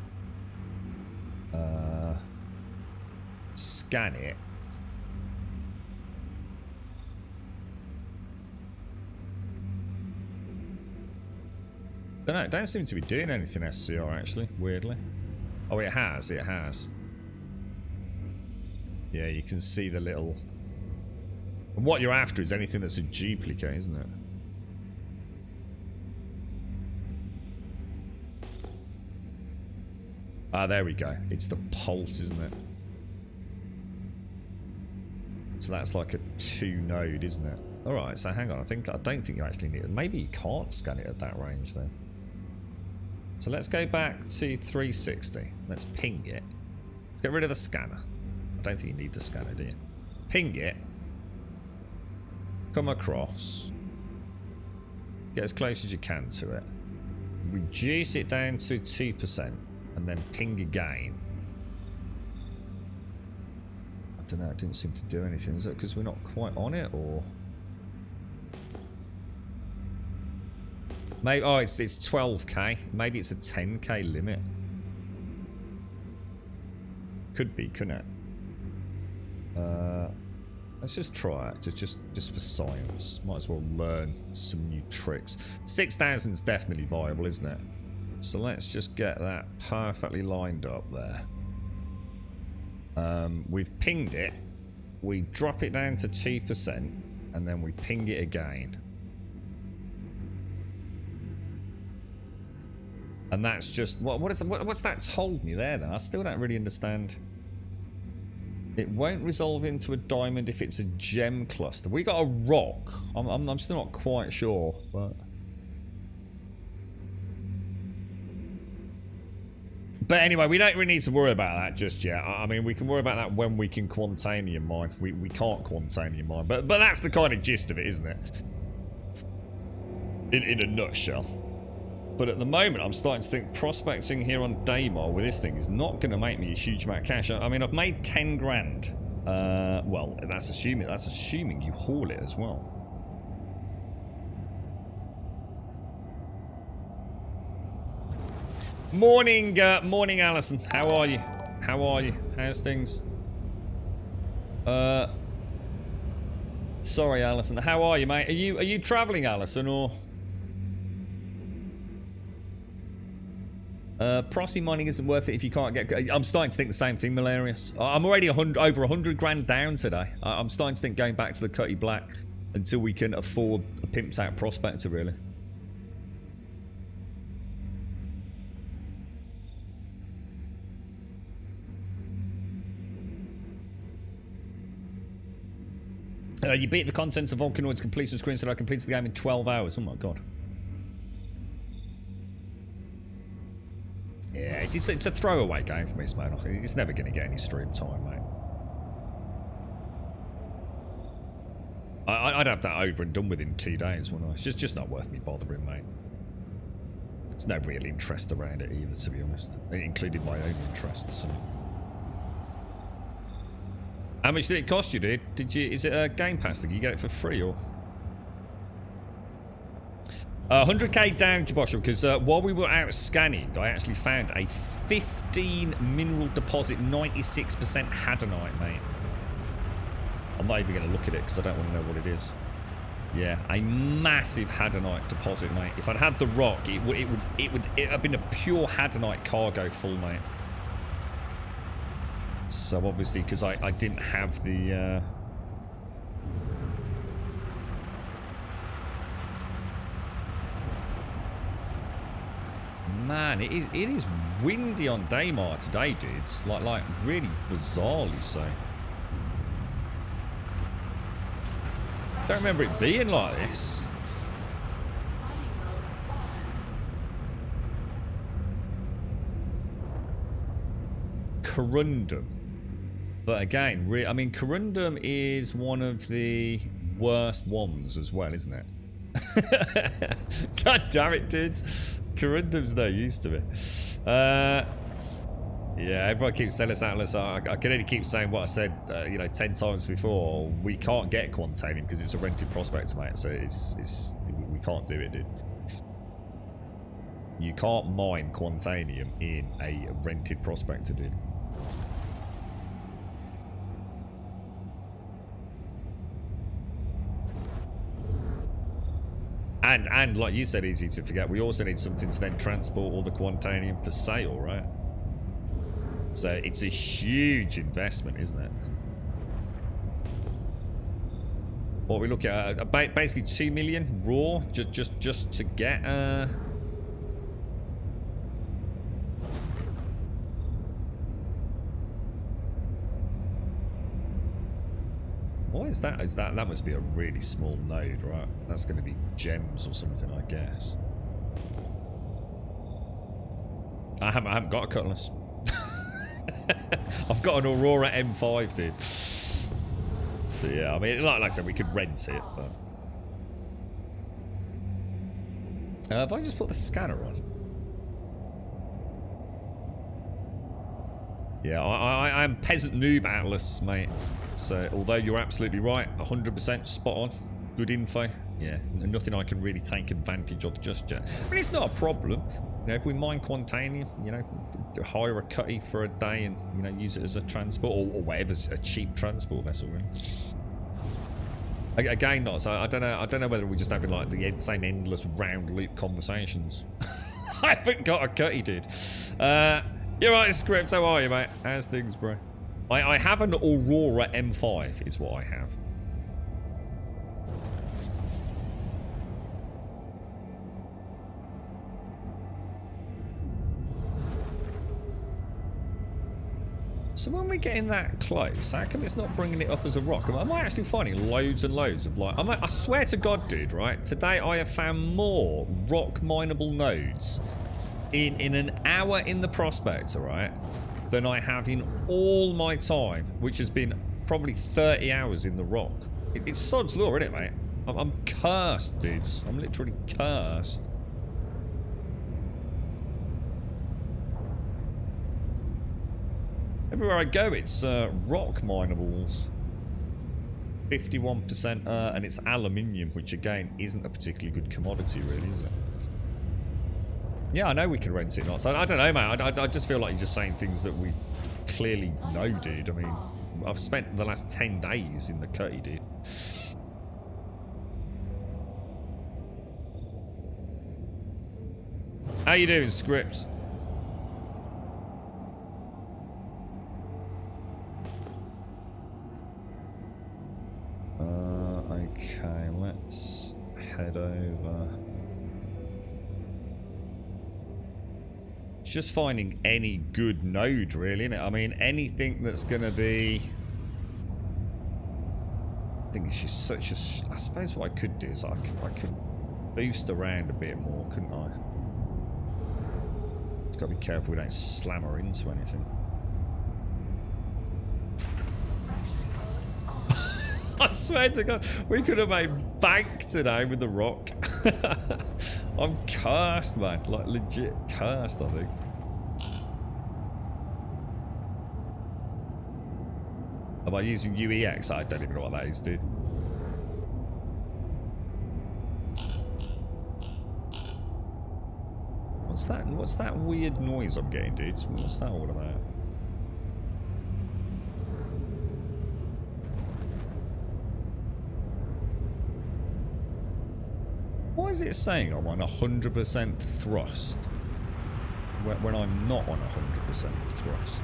Scan it. It don't seem to be doing anything SCR actually, weirdly. Oh, it has, it has. Yeah, you can see the little... And what you're after is anything that's a duplicate, isn't it? Ah, there we go. It's the pulse, isn't it? So that's like a 2-node, isn't it? Alright, so hang on. I don't think you actually need it. Maybe you can't scan it at that range then. So let's go back to 360. Let's ping it. Let's get rid of the scanner. I don't think you need the scanner, do you? Ping it. Come across. Get as close as you can to it. Reduce it down to 2%. And then ping again. I don't know, it didn't seem to do anything. Is it because we're not quite on it, or? Maybe, oh, it's 12k. Maybe it's a 10k limit. Could be, couldn't it? Let's just try it, just for science. Might as well learn some new tricks. 6,000 is definitely viable, isn't it? So let's just get that perfectly lined up there. We've pinged it. We drop it down to 2%, and then we ping it again. And that's just what's that told me there? Then I still don't really understand. It won't resolve into a diamond if it's a gem cluster. We got a rock. I'm still not quite sure, but. But anyway, we don't really need to worry about that just yet. I mean, we can worry about that when we can Quantanium mine. We can't Quantanium mine, but that's the kind of gist of it, isn't it? In a nutshell. But at the moment, I'm starting to think prospecting here on Daymar with this thing is not going to make me a huge amount of cash. I mean, I've made 10 grand. Well, that's assuming you haul it as well. Morning, morning, Alison. How are you? How are you? How's things? Sorry, Alison. How are you, mate? Are you traveling, Alison, or? Prosy mining isn't worth it if you can't get. I'm starting to think the same thing, Malarius. I'm already over 100 grand down today. I'm starting to think going back to the Cutty Black until we can afford a pimped out prospector, really. You beat the contents of Volcanoid's completion screen, so I completed the game in 12 hours. Oh my god. Yeah, it's a throwaway game for me, mate. It's never going to get any stream time, mate. I'd have that over and done within 2 days, wouldn't I? It's just not worth me bothering, mate. There's no real interest around it either, to be honest. It included my own interests. So. How much did it cost you, dude? Is it a Game Pass thing? You get it for free, or? 100k down, Jabosha, because while we were out scanning, I actually found a 15 mineral deposit, 96% hadonite, mate. I'm not even going to look at it because I don't want to know what it is. Yeah, a massive hadonite deposit, mate. If I'd had the rock, it would have been a pure hadonite cargo full, mate. So obviously, because I didn't have the man, it is windy on Daymar today, dudes. Like really bizarrely so. Don't remember it being like this. Corundum. But again, I mean, Corundum is one of the worst ones as well, isn't it? God damn it, dudes. Corundum's no use to me. Yeah, everyone keeps saying this, Atlas. I can only keep saying what I said, 10 times before. We can't get Quantanium because it's a rented prospect, mate. So we can't do it, dude. You can't mine Quantanium in a rented prospector, dude. And like you said, easy to forget, we also need something to then transport all the Quantanium for sale, right? So it's a huge investment, isn't it? What we look at, basically 2 million raw, just to get what is that? That must be a really small node, right? That's going to be gems or something, I guess. I haven't got a cutlass. I've got an Aurora M5, dude. So yeah, I mean, like I said, we could rent it, but if I just put the scanner on. Yeah, I'm peasant noob Atlas, mate. So, although you're absolutely right, 100% spot on. Good info. Yeah, nothing I can really take advantage of just yet. I mean, it's not a problem. If we mine Quantanium, hire a cutty for a day and, use it as a transport or whatever's a cheap transport vessel, really. Again, not. So I don't know whether we're just having like the same endless round loop conversations. I haven't got a cutty, dude. You're right, Scripts. How are you, mate? How's things, bro? I have an Aurora M5 is what I have. So when we're getting that close, how come it's not bringing it up as a rock? Am I actually finding loads and loads of like... I swear to God, dude, right? Today I have found more rock mineable nodes in an hour in the prospector, right, than I have in all my time, which has been probably 30 hours in the rock. It's sod's law, isn't it, mate? I'm cursed, dudes. I'm literally cursed. Everywhere I go, it's rock minables. 51%, and it's aluminium, which again isn't a particularly good commodity, really, is it? Yeah, I know we can rent it not. So I don't know, mate. I just feel like you're just saying things that we clearly know, dude. I mean, I've spent the last 10 days in the cutty, dude. How you doing, Scripps? Okay, let's head over. It's just finding any good node, really, isn't it? I mean, anything that's going to be... I think it's just such a... I suppose what I could do is I could boost around a bit more, couldn't I? Just got to be careful we don't slam her into anything. I swear to God, we could have made bank today with the rock. I'm cursed, man. Like, legit cursed, I think. Am I using uAEC? I don't even know what that is, dude. What's that weird noise I'm getting, dude? What's that all about? Why is it saying I'm on 100% thrust when I'm not on 100% thrust?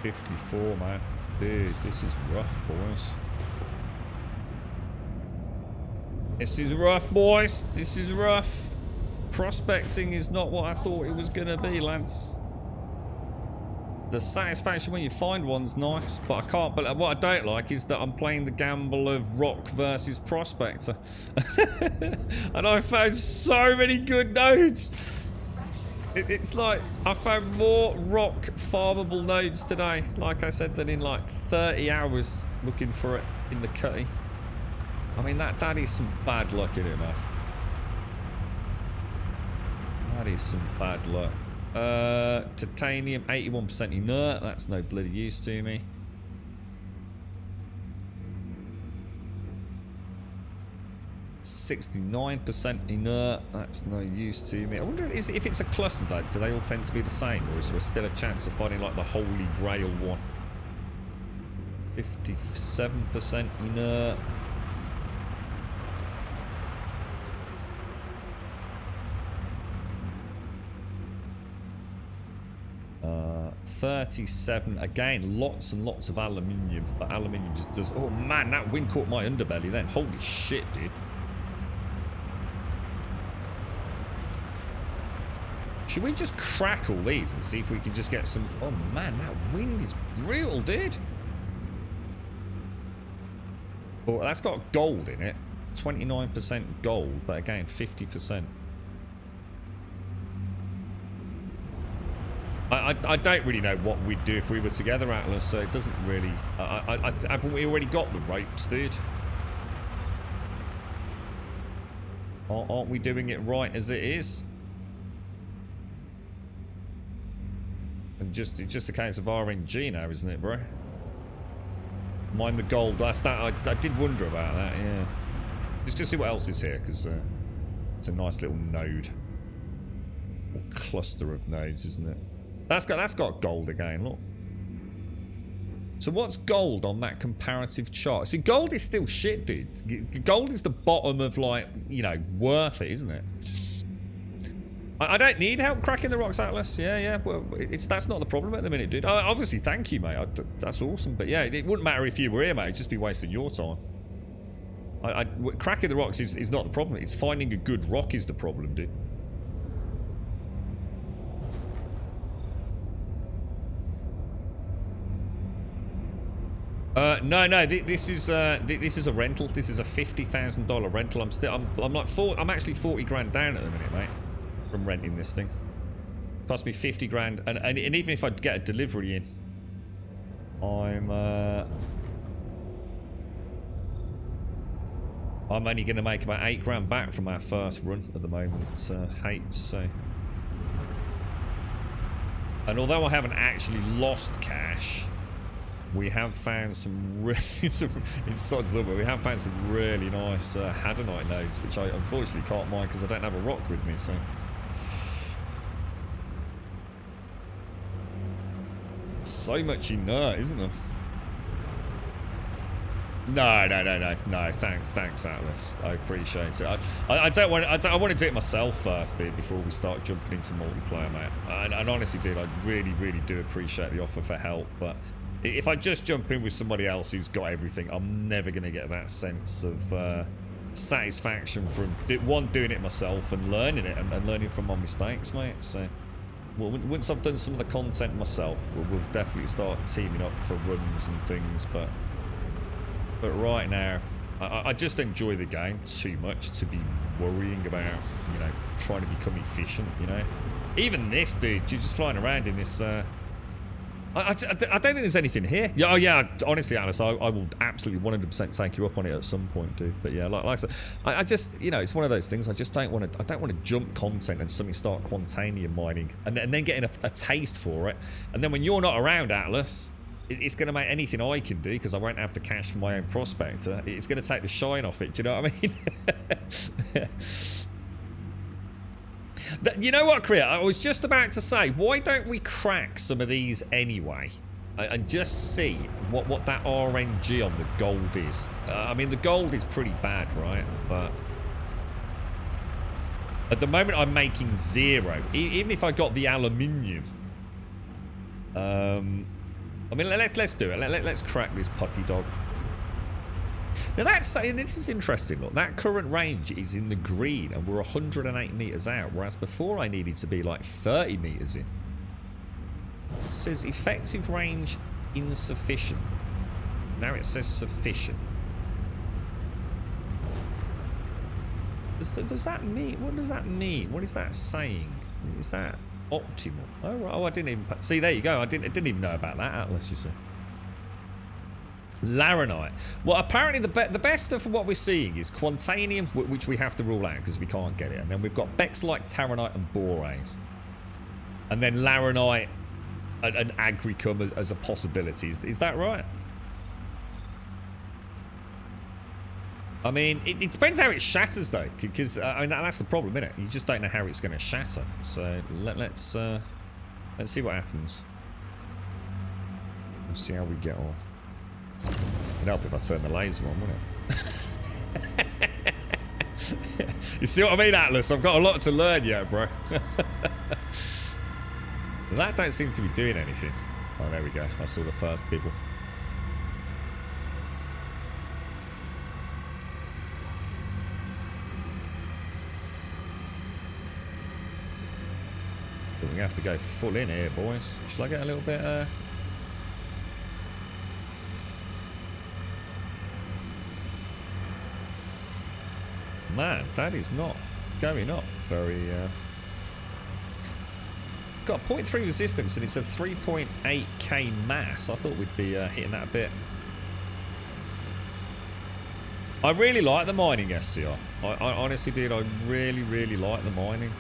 $54, man. Dude, this is rough, boys. This is rough, boys. This is rough. Prospecting is not what I thought it was going to be, lads. The satisfaction when you find one's nice, but I can't. But what I don't like is that I'm playing the gamble of rock versus prospector. And I found so many good nodes. It's like I found more rock farmable nodes today, like I said, than in like 30 hours looking for it in the cutty. I mean, that is some bad luck in it, man. That is some bad luck. Titanium, 81% inert. That's no bloody use to me. $69% inert. That's no use to me. I wonder if it's a cluster, though. Do they all tend to be the same, or is there still a chance of finding like the Holy Grail one? 57% inert. 37 again, lots and lots of aluminium, but aluminium just does. Oh man, that wind caught my underbelly then. Holy shit, dude. Should we just crack all these and see if we can just get some? Oh man, that wind is brutal, dude. Oh, that's got gold in it. 29% gold, but again 50%. I don't really know what we'd do if we were together, Atlas, so it doesn't really... we already got the ropes, dude. Aren't we doing it right as it is? And it's just a case of RNG now, isn't it, bro? Mine the gold. I did wonder about that, yeah. Just see what else is here, because it's a nice little node. Or cluster of nodes, isn't it? That's got gold again, look. So what's gold on that comparative chart? See, gold is still shit, dude. Gold is the bottom of, like, you know, worth it, isn't it? I don't need help cracking the rocks, Atlas. Yeah. Well, that's not the problem at the minute, dude. Obviously, thank you, mate. That's awesome. But yeah, it wouldn't matter if you were here, mate. It'd just be wasting your time. Cracking the rocks is not the problem. It's finding a good rock is the problem, dude. No. This is a rental. This is a $50,000 rental. I'm actually 40 grand down at the minute, mate, from renting this thing. Cost me 50 grand, and even if I get a delivery in, I'm only going to make about 8 grand back from our first run at the moment. H, so And although I haven't actually lost cash, we have found some really, it's sods little bit, we have found some really nice Hadonite nodes, which I unfortunately can't mine because I don't have a rock with me, so. So much inert, isn't there? No. Thanks, Atlas. I appreciate it. I don't want. I want to do it myself first, dude, before we start jumping into multiplayer, mate. And honestly, dude, I really do appreciate the offer for help. But if I just jump in with somebody else who's got everything, I'm never gonna get that sense of satisfaction from one, doing it myself and learning it and learning from my mistakes, mate. So. Well, once I've done some of the content myself, we'll definitely start teaming up for runs and things, but right now, I just enjoy the game too much to be worrying about, you know, trying to become efficient, you know? Even this, dude, you're just flying around in this, I don't think there's anything here. Yeah, oh yeah, honestly, Alice, I will absolutely 100% take you up on it at some point, dude. But yeah, like I said, I just, you know, it's one of those things. I just don't want to. I don't want to jump content and suddenly start quantanium mining, and then getting a taste for it. And then when you're not around, Atlas, it's going to make anything I can do, because I won't have the cash for my own prospector. It's going to take the shine off it. Do you know what I mean? You know what, Kriya? I was just about to say, why don't we crack some of these anyway and just see what that RNG on the gold is? I mean, the gold is pretty bad, right? But at the moment, I'm making 0. Even if I got the aluminium. I mean, let's do it. Let's crack this puppy dog. Now this is interesting. Look, that current range is in the green, and we're 108 meters out, whereas before I needed to be like 30 meters in. It says effective range insufficient. Now it says sufficient. Does that mean? What does that mean? What is that saying? Is that optimal? Oh, I didn't even see. There you go. I didn't even know about that, Atlas. You see. Laranite. Well, apparently the best of what we're seeing is Quantanium, which we have to rule out because we can't get it. And then we've got Bexlite, Taranite, and Boraze. And then Laranite and Agricum as a possibility. Is that right? I mean, it depends how it shatters, though. Because, I mean, that's the problem, isn't it? You just don't know how it's going to shatter. So, let's see what happens. We'll see how we get on. It'd help if I turn the laser on, wouldn't it? You see what I mean, Atlas? I've got a lot to learn yet, bro. That don't seem to be doing anything. Oh, there we go. I saw the first bibble. We have to go full in here, boys. Shall I get a little bit, Man, that is not going up very, It's got 0.3 resistance and it's a 3.8k mass. I thought we'd be hitting that a bit. I really like the mining, SCR. I honestly did. I really like the mining.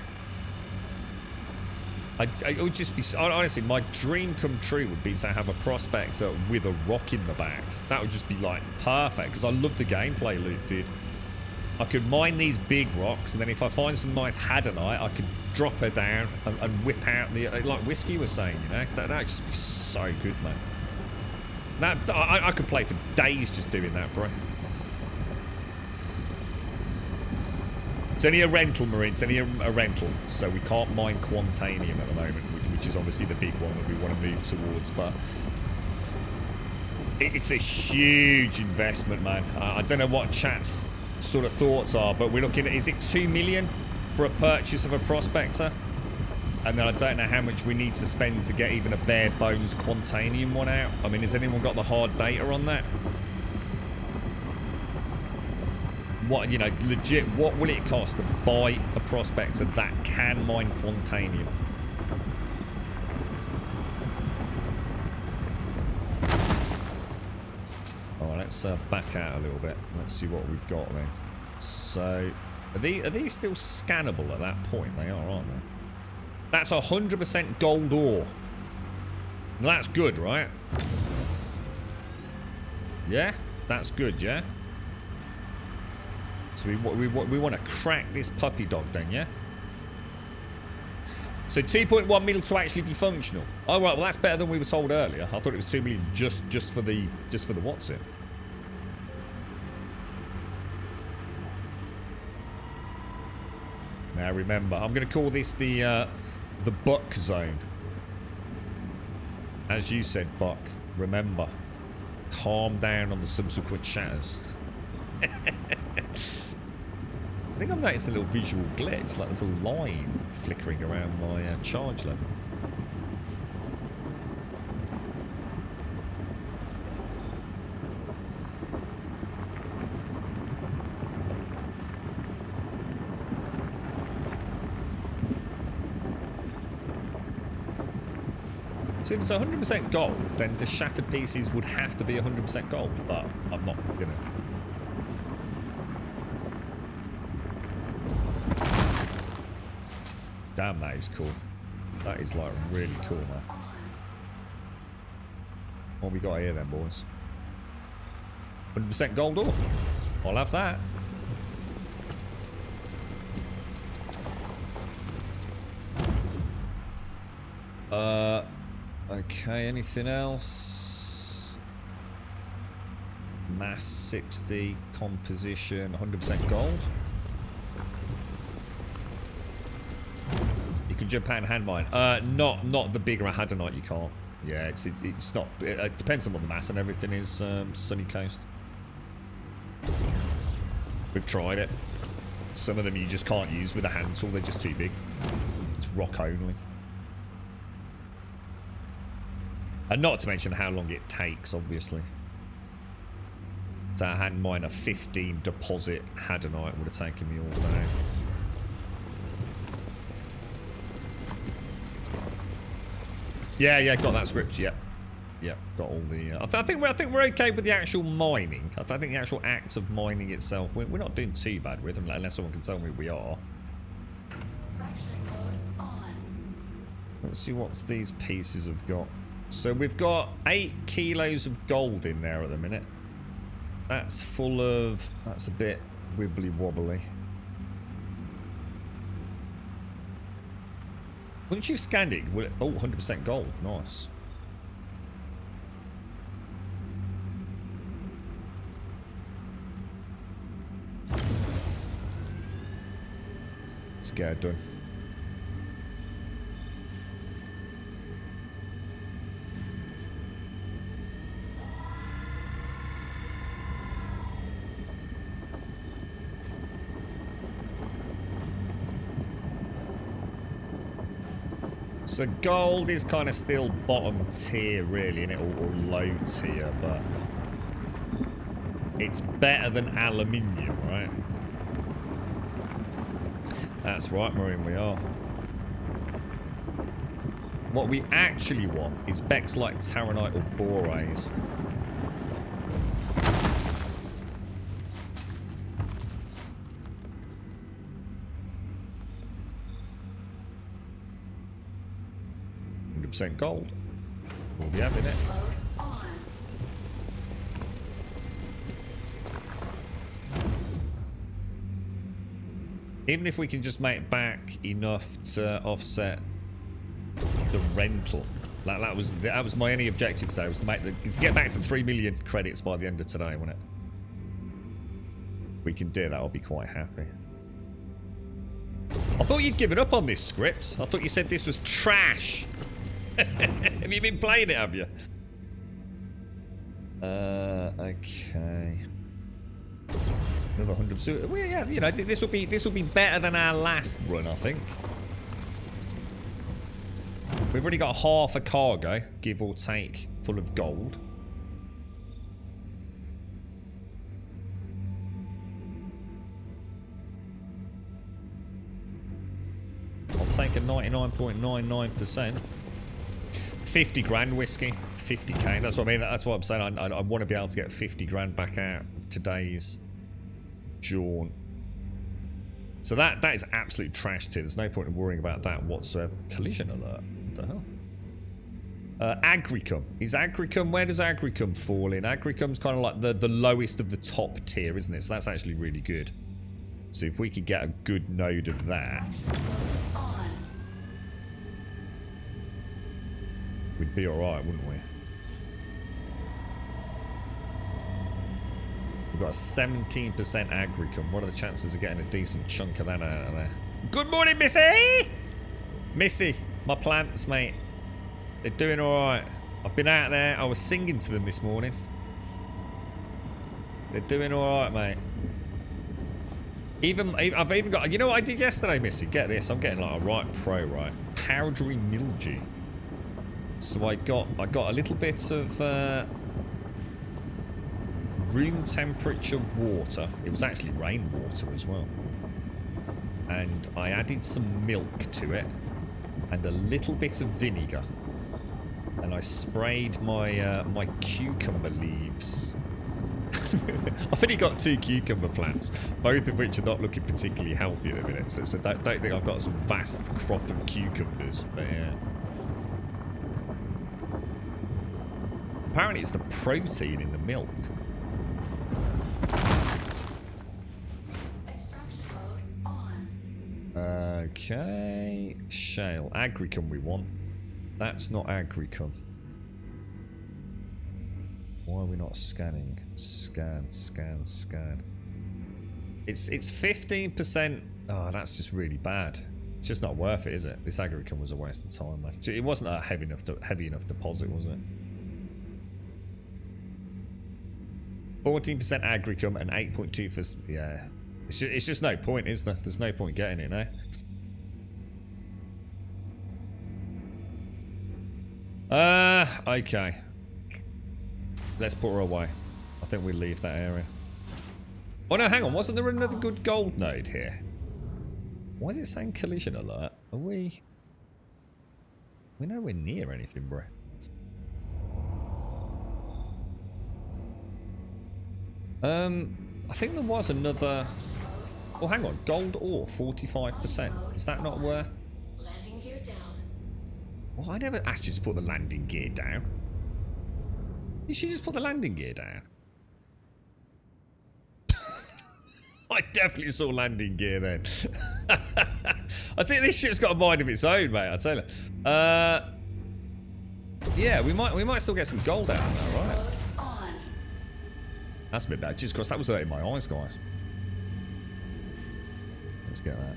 It would just be, honestly, my dream come true would be to have a prospector with a rock in the back. That would just be like perfect, because I love the gameplay loop, dude. I could mine these big rocks, and then if I find some nice Hadonite, I could drop her down and whip out the, like Whiskey was saying, you know? That would just be so good, man. I could play for days just doing that, bro. It's only a rental, Marine. It's only a rental, so we can't mine Quantanium at the moment, which is obviously the big one that we want to move towards, but it's a huge investment, man. I don't know what chat's sort of thoughts are, but we're looking at, is it 2 million for a purchase of a prospector? And then I don't know how much we need to spend to get even a bare bones Quantanium one out. I mean, has anyone got the hard data on that? What, you know, legit, what will it cost to buy a prospector that can mine Quantanium? Alright, let's back out a little bit. Let's see what we've got then. So, are these still scannable at that point? They are, aren't they? That's 100% gold ore. That's good, right? Yeah? That's good, yeah? So we want to crack this puppy dog then, yeah? So 2.1 mil to actually be functional. Oh right, well that's better than we were told earlier. I thought it was 2 million just for the what's it. Now remember, I'm going to call this the Buck Zone. As you said, Buck. Remember, calm down on the subsequent shatters. I think I'm noticing a little visual glitch, like there's a line flickering around my charge level. So if it's 100% gold, then the shattered pieces would have to be 100% gold, but I'm not gonna. Damn, that is cool. That is like really cool, man. What we got here then, boys? 100% gold ore. I'll have that. Okay, anything else? Mass 60, composition, 100% gold. You can jump out and hand mine. Not the bigger hadonite, you can't. Yeah, it's not. It depends on what the mass and everything is. Sunny Coast. We've tried it. Some of them you just can't use with a hand tool. They're just too big. It's rock only. And not to mention how long it takes, obviously. To hand mine a 15 deposit hadonite would have taken me all day. Yeah, got that script. Yep, got all the. I think we're okay with the actual mining. I think the actual act of mining itself, we're not doing too bad with them, unless someone can tell me we are. Let's see what these pieces have got. So we've got 8 kilos of gold in there at the minute. That's full of. That's a bit wibbly wobbly. Once you've scanned it, will it, oh, 100% gold. Nice. Let's get it done. So gold is kind of still bottom tier, really, and it or low tier, but it's better than aluminium, right? That's right, Marine, we are. What we actually want is Becks like Taronite or Borates. Gold. We'll be having it. Even if we can just make back enough to offset the rental. That was my only objective today, was to get back to 3 million credits by the end of today, wasn't it? We can do that, I'll be quite happy. I thought you'd given up on this script. I thought you said this was trash. Have you been playing it, have you? Okay. Another 100. Well, yeah, you know, this will be better than our last run, I think. We've already got half a cargo, give or take, full of gold. I'll take a 99.99%. 50 grand whiskey, 50k. That's what I mean. That's what I'm saying. I want to be able to get 50 grand back out of today's jaunt. So that is absolute trash tier. There's no point in worrying about that whatsoever. Collision alert. What the hell? Agricum. Is Agricum, where does Agricum fall in? Agricum's kind of like the lowest of the top tier, isn't it? So that's actually really good. So if we could get a good node of that, we'd be alright, wouldn't we? We've got a 17% Agricum. What are the chances of getting a decent chunk of that out of there? Good morning, Missy! Missy, my plants, mate. They're doing alright. I've been out there. I was singing to them this morning. They're doing alright, mate. I've even got... You know what I did yesterday, Missy? Get this. I'm getting like a right pro, right? Powdery mildew. So I got a little bit of... room temperature water. It was actually rainwater as well. And I added some milk to it. And a little bit of vinegar. And I sprayed my my cucumber leaves. I've only got 2 cucumber plants, both of which are not looking particularly healthy at the minute. So don't think I've got some vast crop of cucumbers. But yeah. Apparently it's the protein in the milk. Okay. Shale. Agricum we want. That's not Agricum. Why are we not scanning? Scan. It's 15%. Oh, that's just really bad. It's just not worth it, is it? This Agricum was a waste of time, man. It wasn't a heavy enough deposit, was it? 14% Agricum and 8.2 for... Yeah. It's just no point, is there? There's no point getting it, no? Okay. Let's put her away. I think we'll leave that area. Oh no, hang on. Wasn't there another good gold node here? Why is it saying collision alert? Are we... We're nowhere near anything, bro. I think there was another... Oh, hang on. Gold ore, 45%. Is that not worth... Landing gear down. Well, I never asked you to put the landing gear down. You should just put the landing gear down. I definitely saw landing gear then. I think this ship's got a mind of its own, mate. I tell you. Yeah, we might still get some gold out of that, right? That's a bit bad. Just because that was hurting my eyes, guys. Let's get that.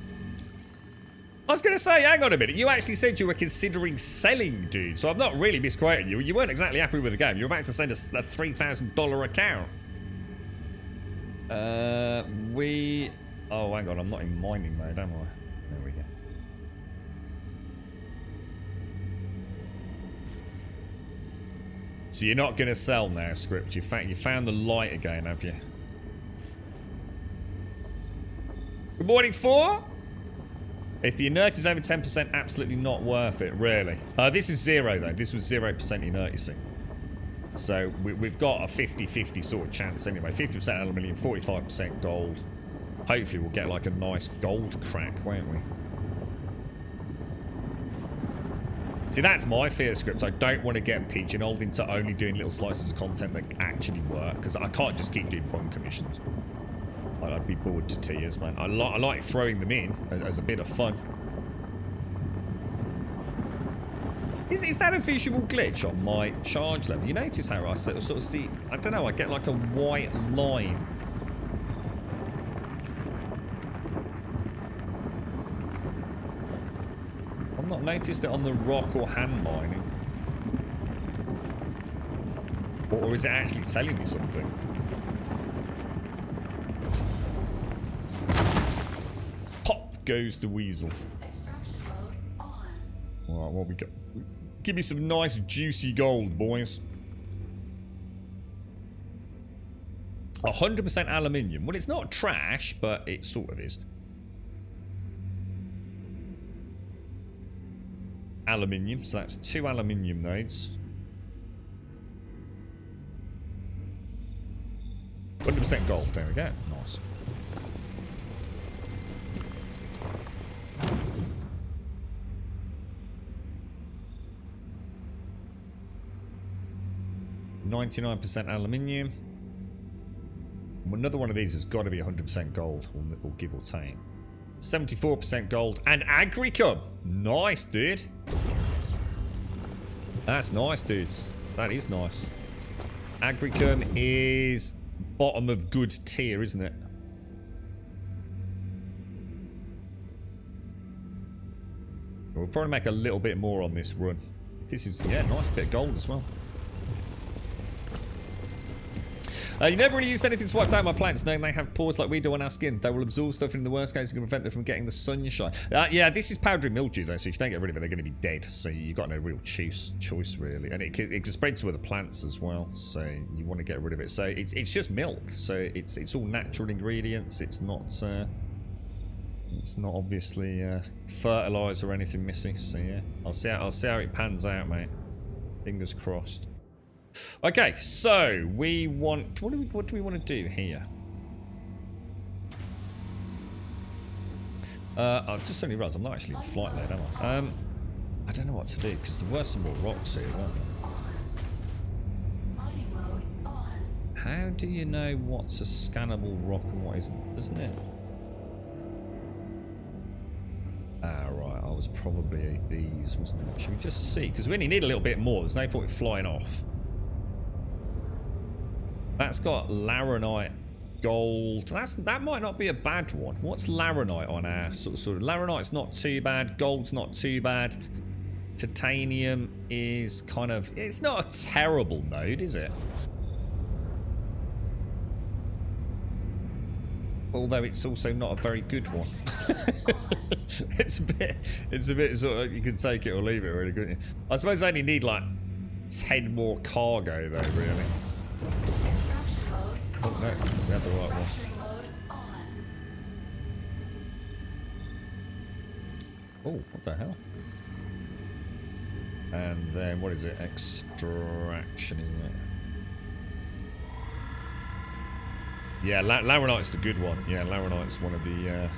I was going to say, hang on a minute. You actually said you were considering selling, dude. So I'm not really misquoting you. You weren't exactly happy with the game. You were about to send us a $3,000 account. Oh, hang on. I'm not in mining mode, am I? There we go. So you're not going to sell now, Script. You found the light again, have you? Good morning, 4. If the inert is over 10%, absolutely not worth it, really. This is 0, though. This was 0% inertancy. So we've got a 50-50 sort of chance anyway. 50% aluminium, 45% gold. Hopefully we'll get like a nice gold crack, won't we? See, that's my fear, Script. I don't want to get pigeonholed into only doing little slices of content that actually work. Because I can't just keep doing bunker missions. I'd be bored to tears, man. I like throwing them in as a bit of fun. Is that a visual glitch on my charge level? You notice how I sort of see... I don't know, I get like a white line. I've not noticed it on the rock or hand mining. Or is it actually telling me something? Goes the weasel. Alright, what we got? Give me some nice juicy gold, boys. 100% aluminium. Well, it's not trash, but it sort of is. Aluminium, so that's 2 aluminium nodes. 100% gold, there we go. Nice. 99% aluminium. Another one of these has got to be 100% gold, or give or take. 74% gold and agricum. Nice, dude. That's nice, dudes. That is nice. Agricum is bottom of good tier, isn't it? We'll probably make a little bit more on this run. This is, yeah, nice bit of gold as well. You never really used anything to wipe down my plants, knowing they have pores like we do on our skin. They will absorb stuff, and in the worst case, it can prevent them from getting the sunshine. Yeah, this is powdery mildew, though, so if you don't get rid of it, they're going to be dead. So you've got no real choice really. And it can spread to other plants as well, so you want to get rid of it. So it's just milk, so it's all natural ingredients. It's not obviously fertilizer or anything missing. So yeah, I'll see how it pans out, mate. Fingers crossed. Okay, so we want... What do we want to do here? I've just only realised I'm not actually in flight mode, am I? I don't know what to do, because there were some more rocks here, weren't there? How do you know what's a scannable rock and what isn't, doesn't it? Ah, right, I was probably these, wasn't it? Should we just see? Because we only need a little bit more. There's no point in flying off. That's got laranite, gold. That might not be a bad one. What's laranite on our sort of? Laranite's not too bad. Gold's not too bad. Titanium is kind of... It's not a terrible node, is it? Although it's also not a very good one. It's a bit sort of, you can take it or leave it, really, couldn't you? I suppose I only need like 10 more cargo though, really. Oh no, we had the right one. Oh, what the hell? And then what is it? Extraction, isn't it? Yeah, laranite's the good one. Yeah, laranite's one of the...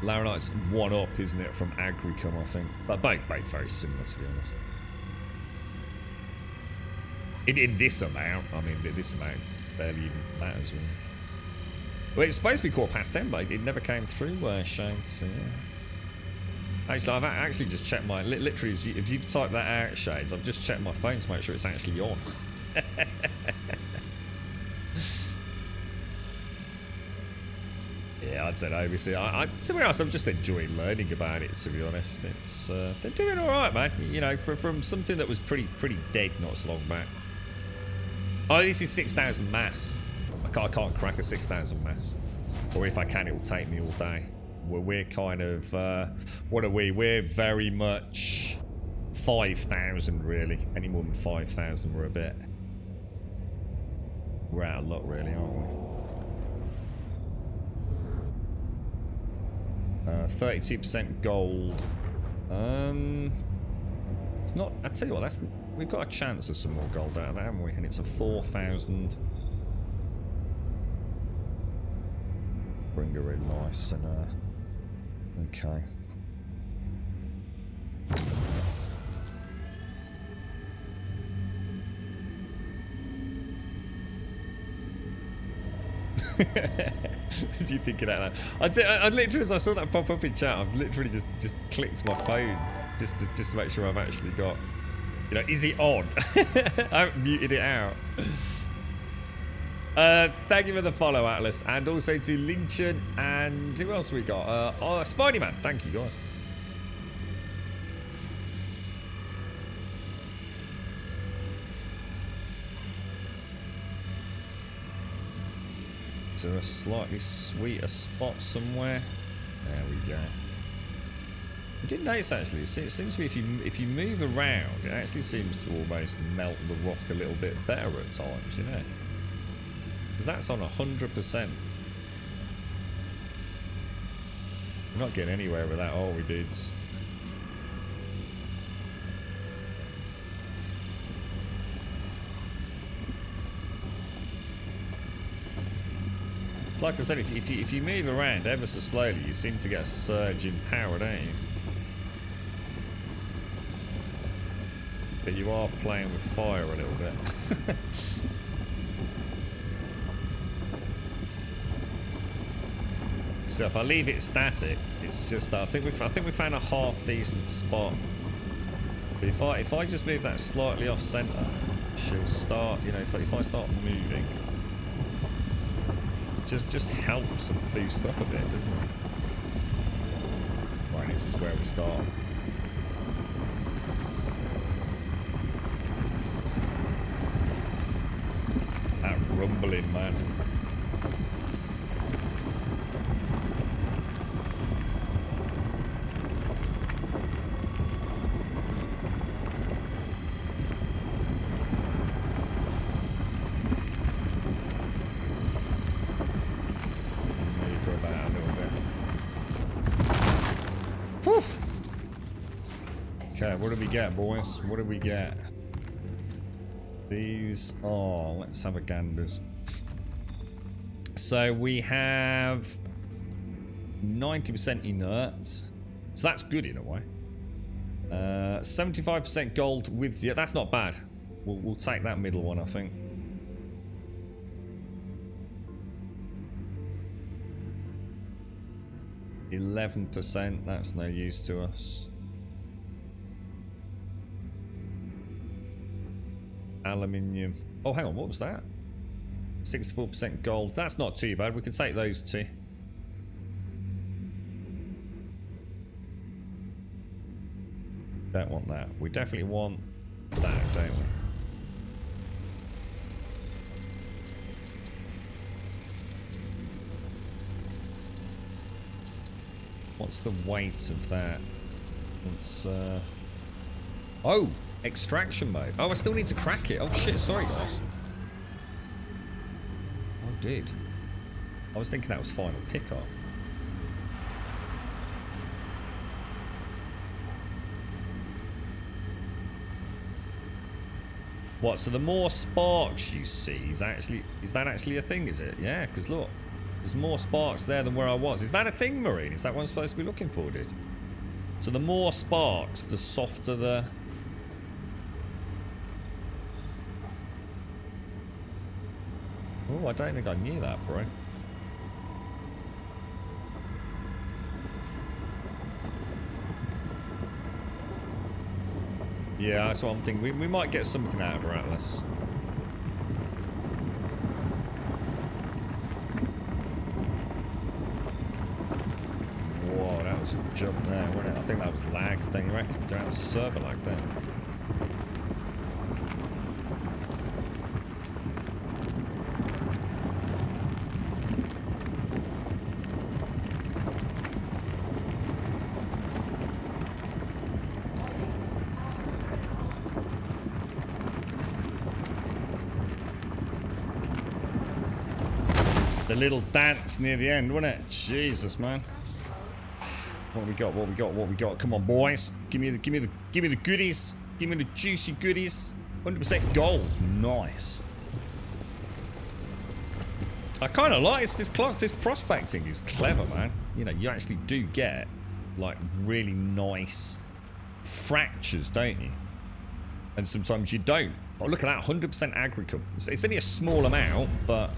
Laranite's one up, isn't it, from agricum, I think. But both very similar, to be honest. In this amount, I mean, this amount barely even matters, really. Well, it's supposed to be 10:15, but it never came through, Shane, so yeah. Actually, I've actually just checked my... Literally, if you've typed that out, Shades, I've just checked my phone to make sure it's actually on. Yeah, I'd say OBC. To be honest, I'm just enjoying learning about it, to be honest. It's they're doing alright, man. You know, from something that was pretty dead not so long back. Oh, this is 6,000 mass. I can't crack a 6,000 mass. Or if I can, it will take me all day. We're kind of... what are we? We're very much 5,000, really. Any more than 5,000, we're a bit... We're out of luck, really, aren't we? 32% gold. It's not... I tell you what, we've got a chance of some more gold out of that, haven't we? And it's a 4,000. Bring her in nice and okay. Did you think of that? I'd say I literally, as I saw that pop up in chat, I've literally just clicked my phone just to make sure I've actually got, you know, is it on? I haven't muted it out. Thank you for the follow, Atlas, and also to Lynchen, and who else we got? Spidey-Man. Thank you, guys. Is there a slightly sweeter spot somewhere? There we go. I did notice actually, it seems to be if you move around, it actually seems to almost melt the rock a little bit better at times, you know? Because that's on 100%. We're not getting anywhere with that, are we, dudes? Like I said, if you move around ever so slowly, you seem to get a surge in power, don't you? But you are playing with fire a little bit. So if I leave it static, it's just I think we found a half decent spot. But if I just move that slightly off center, she'll start. You know, if I start moving, just helps and boost up a bit, doesn't it? Right, this is where we start. That rumbling, man. For about a little bit. Whew. Okay, what do we get, boys? What do we get? These. Oh, let's have a ganders. So we have 90% inert. So that's good in a way. 75% gold with. Yeah, that's not bad. We'll take that middle one, I think. 11%, that's no use to us. Aluminium. Oh, hang on, what was that? 64% gold. That's not too bad. We can take those two. Don't want that. We definitely want that, don't we? What's the weight of that? It's oh, extraction mode. Oh, I still need to crack it. Oh shit, sorry guys. Oh, dude. I was thinking that was final pickup. What, so the more sparks you see is that actually a thing, is it? Yeah, because look. There's more sparks there than where I was. Is that a thing, Marine? Is that what I'm supposed to be looking for, dude? So the more sparks, the softer the... Oh, I don't think I knew that, bro. Yeah, that's what I'm thinking. We might get something out of her Atlas. Was a jump there, wasn't it? I think that was lag, don't you reckon? That was server lag there. The little dance near the end, wasn't it? Jesus, man. What we got? What we got? What we got? Come on, boys! Give me the goodies! Give me the juicy goodies! 100% gold, nice. I kind of like this prospecting is clever, man. You know, you actually do get like really nice fractures, don't you? And sometimes you don't. Oh, look at that, 100% agricole. It's only a small amount, but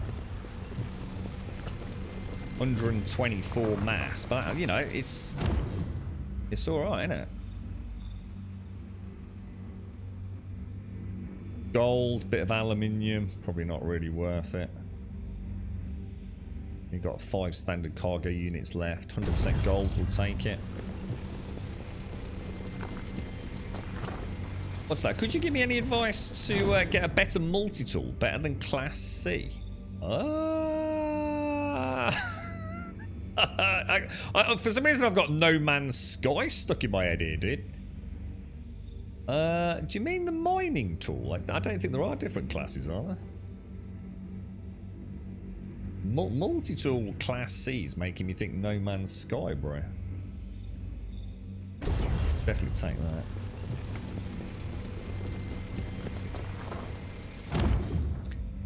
124 mass, but you know, it's all right, isn't it? Gold, bit of aluminium, probably not really worth it. You've got 5 standard cargo units left. 100% gold, we'll take it. What's that? Could you give me any advice to get a better multi-tool, better than Class C? For some reason I've got No Man's Sky stuck in my head here, dude. Do you mean the mining tool? I don't think there are different classes, are there? Multi-tool Class C is making me think No Man's Sky, bro. Definitely take that.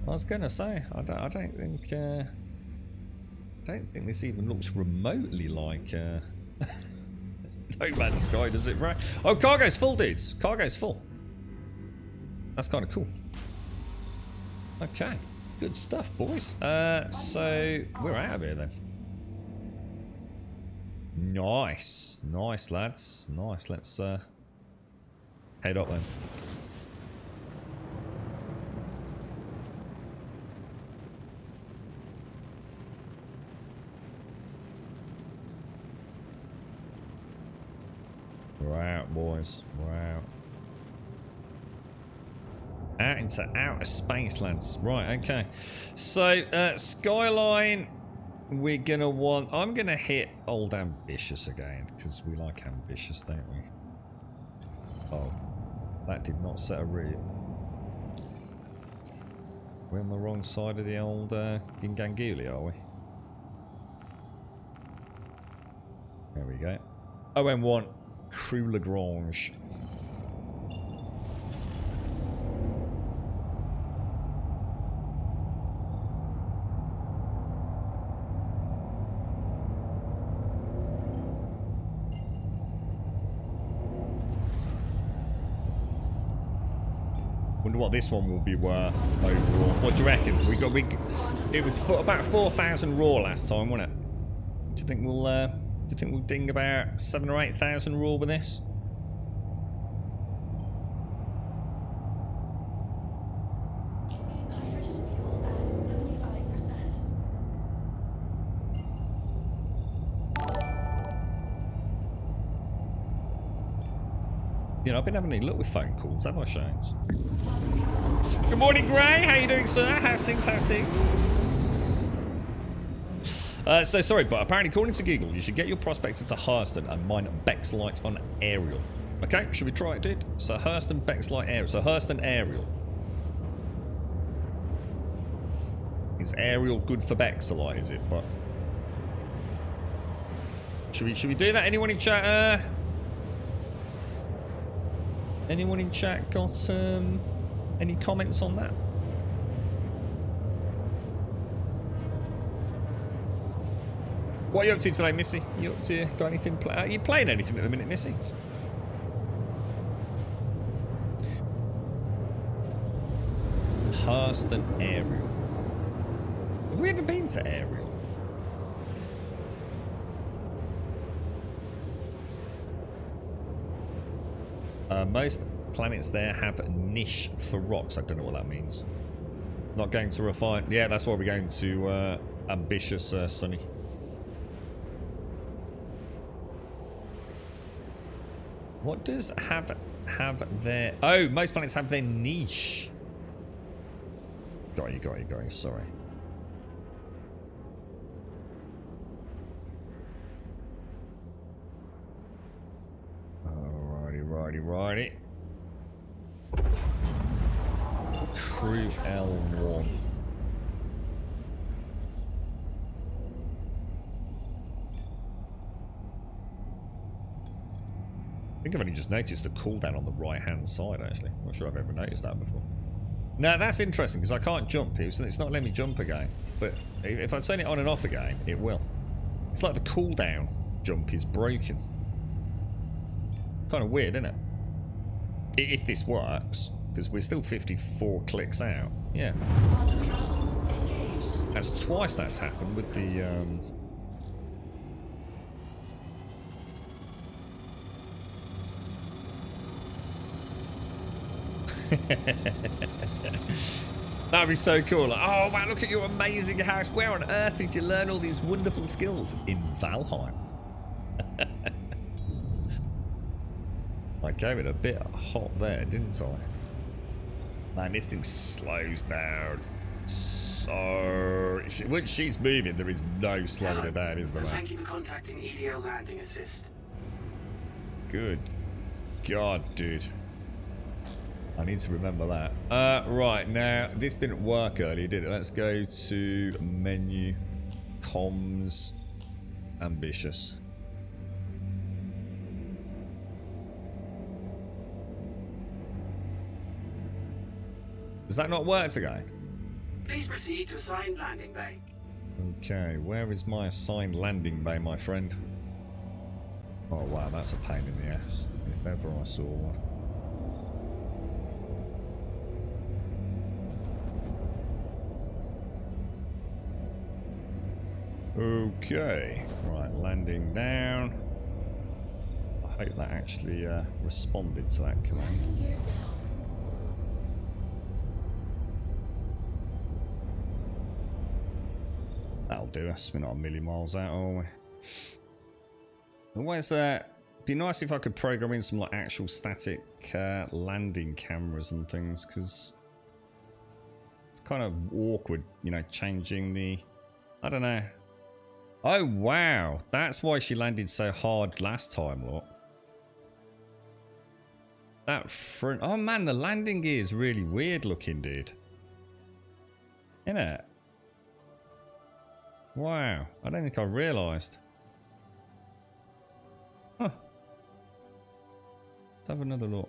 I was gonna say, I don't think this even looks remotely like No Man's Sky, does it, right? Oh, cargo's full, dudes. Cargo's full. That's kind of cool. Okay, good stuff, boys. So we're out of here then. Nice, nice, lads. Nice. Let's head up then. We're out, boys. We're out. Out into outer space, lads. Right, okay. So, Skyline, we're going to want... I'm going to hit old Ambitious again, because we like Ambitious, don't we? Oh, that did not set a route. We're on the wrong side of the old Ginganguli, are we? There we go. OM1, Crew Lagrange. Wonder what this one will be worth overall. What do you reckon? It was about 4,000 raw last time, wasn't it? Do you think we'll ding about 7,000 or 8,000 raw with this? Hydrogen fuel at 75%. You know, I've been having a look with phone calls, have I, Shanes? Good morning, Gray. How you doing, sir? How's things? So sorry, but apparently according to Google, you should get your prospector to Hurston and mine Bexlite on aerial. Okay, should we try it, dude? So Hurston, Bexlite, aerial. So Hurston, aerial. Is aerial good for Bexlite, is it? But should we do that? Anyone in chat? Anyone in chat got any comments on that? What are you up to today, Missy? You up to got anything? Are you playing anything at the minute, Missy? Hurston Aerial. Have we ever been to Aerial? Most planets there have a niche for rocks. I don't know what that means. Not going to refine. Yeah, that's why we're going to Ambitious Sunny. What does have their... Oh, most planets have their niche. Got you. Sorry. Alrighty. Crew L1. I think I've only just noticed the cooldown on the right-hand side, actually. Not sure I've ever noticed that before. Now, that's interesting, because I can't jump here, so it's not letting me jump again. But if I turn it on and off again, it will. It's like the cooldown jump is broken. Kind of weird, isn't it? If this works, because we're still 54 clicks out. Yeah. That's twice that's happened with the... That'd be so cool. Like, oh wow, look at your amazing house. Where on earth did you learn all these wonderful skills? In Valheim. I gave it a bit hot there, didn't I? Man, this thing slows down. So when she's moving, there is no slowing her down, is there? Thank you for contacting EDO Landing Assist. Good God, dude. I need to remember that. Right, now, this didn't work earlier, did it? Let's go to menu, comms, ambitious. Does that not work again? Please proceed to assigned landing bay. Okay, where is my assigned landing bay, my friend? Oh wow, that's a pain in the ass, if ever I saw one. Okay, right, landing down. I hope that actually responded to that command. Landing gear down. That'll do us. We're not a million miles out, are we? Otherwise, be nice if I could program in some like actual static landing cameras and things, because it's kind of awkward, you know, changing the. I don't know. Oh wow, that's why she landed so hard last time, look. That front. Oh man, the landing gear is really weird looking, dude. Isn't it? Wow, I don't think I realised. Huh. Let's have another look.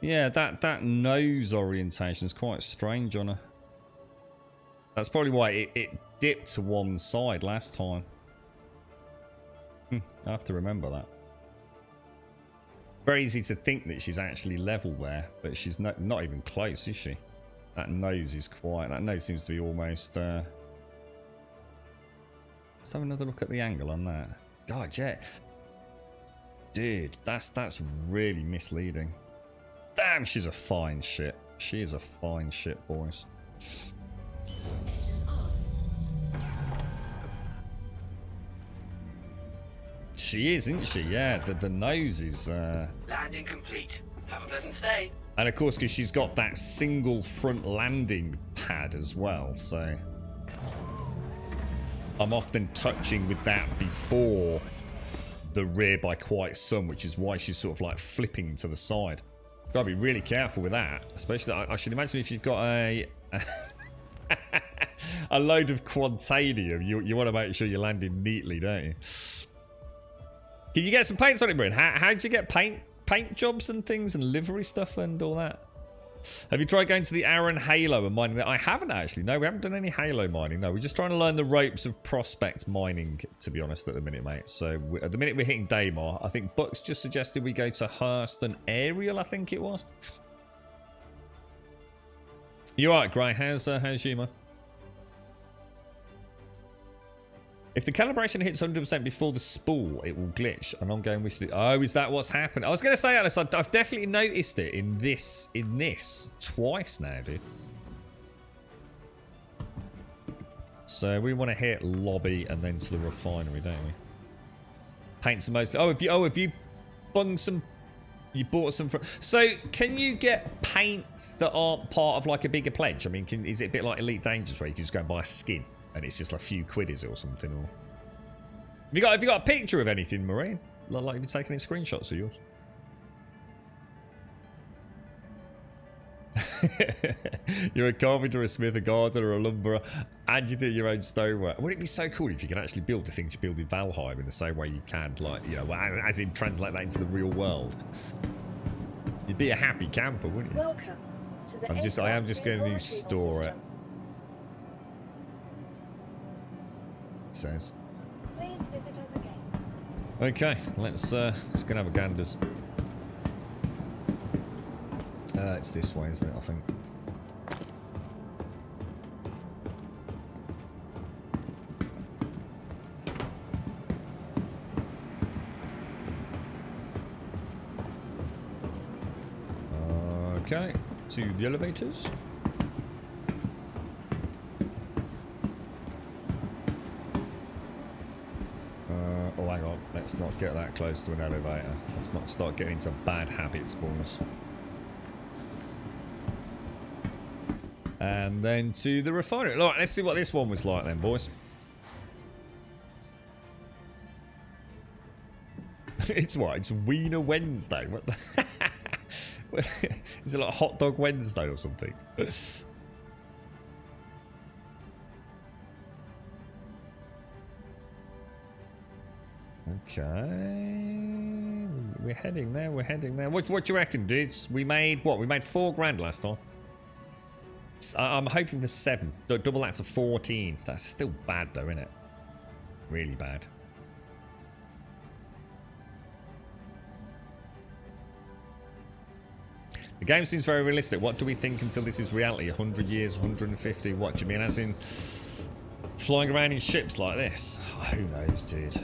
Yeah, that nose orientation is quite strange on her. That's probably why it dipped to one side last time. I have to remember that. Very easy to think that she's actually level there, but she's not even close, is she? That nose is quite. That nose seems to be almost. Let's have another look at the angle on that. God, yeah, dude, that's really misleading. Damn, she's a fine ship. She is a fine ship, boys. Engines off. She is, isn't she? Yeah, the nose is. Landing complete. Have a pleasant stay. And of course, because she's got that single front landing pad as well, so I'm often touching with that before the rear by quite some, which is why she's sort of like flipping to the side. Gotta be really careful with that, especially. I should imagine if you've got a a load of quantanium, you want to make sure you're landing neatly, don't you? Can you get some paints on it, Bryn? How did you get paint jobs and things and livery stuff and all that? Have you tried going to the Aaron Halo and mining that? I haven't actually. No, we haven't done any Halo mining. No, we're just trying to learn the ropes of prospect mining, to be honest, at the minute, mate. So at the minute we're hitting Daymar. I think Bucks just suggested we go to Hurst and Ariel, I think it was. You alright, Gray? How's you, man? If the calibration hits 100% before the spool, it will glitch. And I'm going with. Oh, is that what's happened? I was going to say, Alice, I've definitely noticed it in this twice now, dude. So we want to hit lobby and then to the refinery, don't we? Paint's the most. Oh, if you bung some, you bought some from. So can you get paints that aren't part of like a bigger pledge? I mean, is it a bit like Elite Dangerous where you can just go and buy a skin? And it's just like a few quid, is it, or something? Or have you got a picture of anything, Marine? Like have you taken any screenshots of yours? You're a carpenter, a smith, a gardener, a lumberer, and you do your own stonework. Wouldn't it be so cool if you could actually build the things you build in Valheim in the same way you can, like, you know, as in translate that into the real world? You'd be a happy camper, wouldn't you? Welcome to the I am just going to store it. Says. Please visit us again. Okay, let's go and have a ganders. It's this way, isn't it? I think. Okay, to the elevators. Oh, hang on. Let's not get that close to an elevator. Let's not start getting into bad habits, boys. And then to the refinery. All right, let's see what this one was like then, boys. It's what? It's Wiener Wednesday. What the? Is it like Hot Dog Wednesday or something? Okay, we're heading there. We're heading there. What do you reckon, dudes? We made what? We made $4,000 last time. I'm hoping for 7. Double that to 14. That's still bad, though, isn't it? Really bad. The game seems very realistic. What do we think until this is reality? 100 years, 150? What do you mean? As in, Flying around in ships like this? Oh, who knows, dude?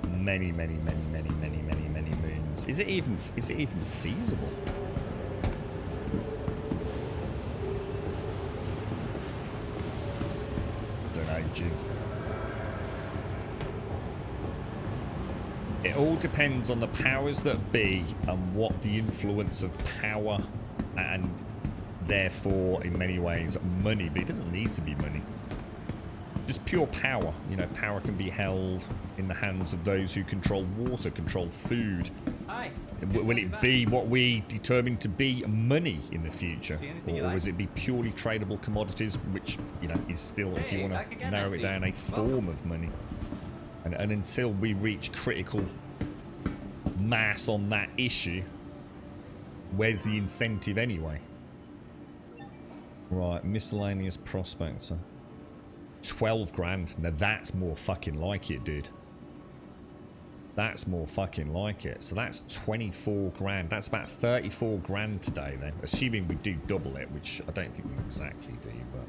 Many moons. Is it even feasible? Don't know, Jim. It all depends on the powers that be and what the influence of power and therefore in many ways money, but it doesn't need to be money. Just pure power. You know, power can be held in the hands of those who control water, control food. Hi. Will it be what we determine to be money in the future? See anything you Or like? will it be purely tradable commodities, which, you know, is still, if you Hey, want back to again, narrow I it see. down, a form of money? And until we reach critical mass on that issue, where's the incentive anyway? Right, miscellaneous prospector. 12 grand. Now that's more fucking like it, dude. That's more fucking like it. So that's 24 grand. That's about 34 grand today then. Assuming we do double it, which I don't think we exactly do, but...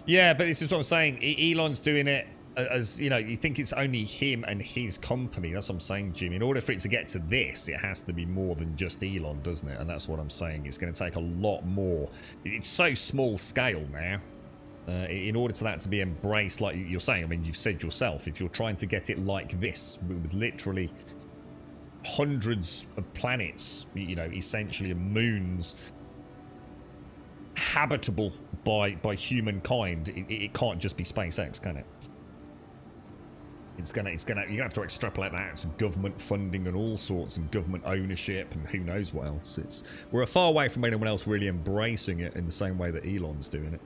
Yeah, but this is what I'm saying. Elon's doing it as, you know, you think it's only him and his company. That's what I'm saying, Jim. In order for it to get to this, it has to be more than just Elon, doesn't it? And that's what I'm saying. It's going to take a lot more. It's so small scale now. In order for that to be embraced, like you're saying, I mean, you've said yourself, if you're trying to get it like this, with literally hundreds of planets, you know, essentially, and moons habitable by humankind, it can't just be SpaceX, can it? You're gonna have to extrapolate that to government funding and all sorts, and government ownership, and who knows what else. We're a far away from anyone else really embracing it in the same way that Elon's doing it.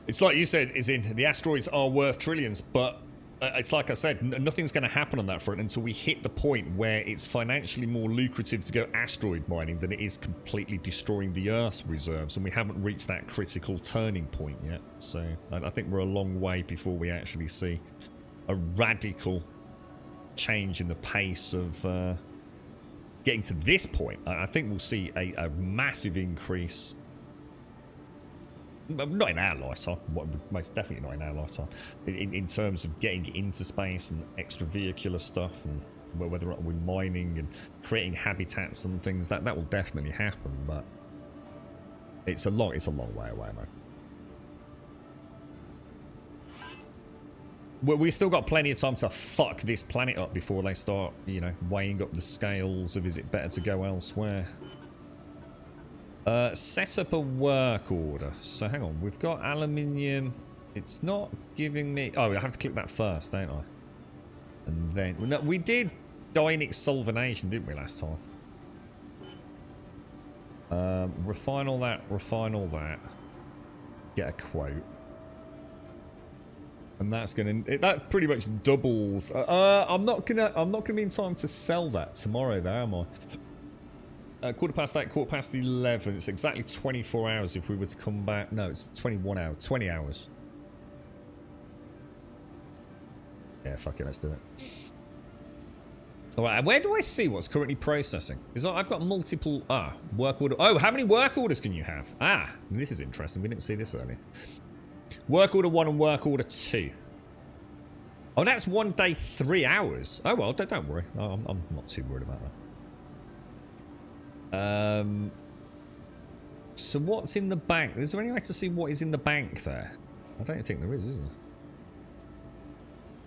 It's like you said, is in the asteroids are worth trillions, but it's like I said, nothing's going to happen on that front until we hit the point where it's financially more lucrative to go asteroid mining than it is completely destroying the Earth's reserves, and we haven't reached that critical turning point yet. So I think we're a long way before we actually see a radical change in the pace of getting to this point. I think we'll see a massive increase. Not in our lifetime, most definitely not in our lifetime, in terms of getting into space and extravehicular stuff, and whether we're mining and creating habitats and things, that will definitely happen, but it's a long way away, man. We still got plenty of time to fuck this planet up before they start, you know, weighing up the scales of is it better to go elsewhere. Set up a work order. So hang on, we've got aluminium. It's not giving me... Oh, I have to click that first, don't I? And then... No, we did Dynic Sulvanation, didn't we, last time? Refine all that, get a quote. And that's gonna... That pretty much doubles... I'm not gonna be in time to sell that tomorrow, though, am I? 8:15, 11. It's exactly 24 hours if we were to come back. No, it's 21 hours. 20 hours. Yeah, fuck it, let's do it. Alright, where do I see what's currently processing? I've got multiple... work order... Oh, how many work orders can you have? This is interesting. We didn't see this earlier. Work order 1 and work order 2. Oh, that's 1 day, 3 hours. Oh, well, don't worry. I'm not too worried about that. So what's in the bank? Is there any way to see what is in the bank there? I don't think there is there?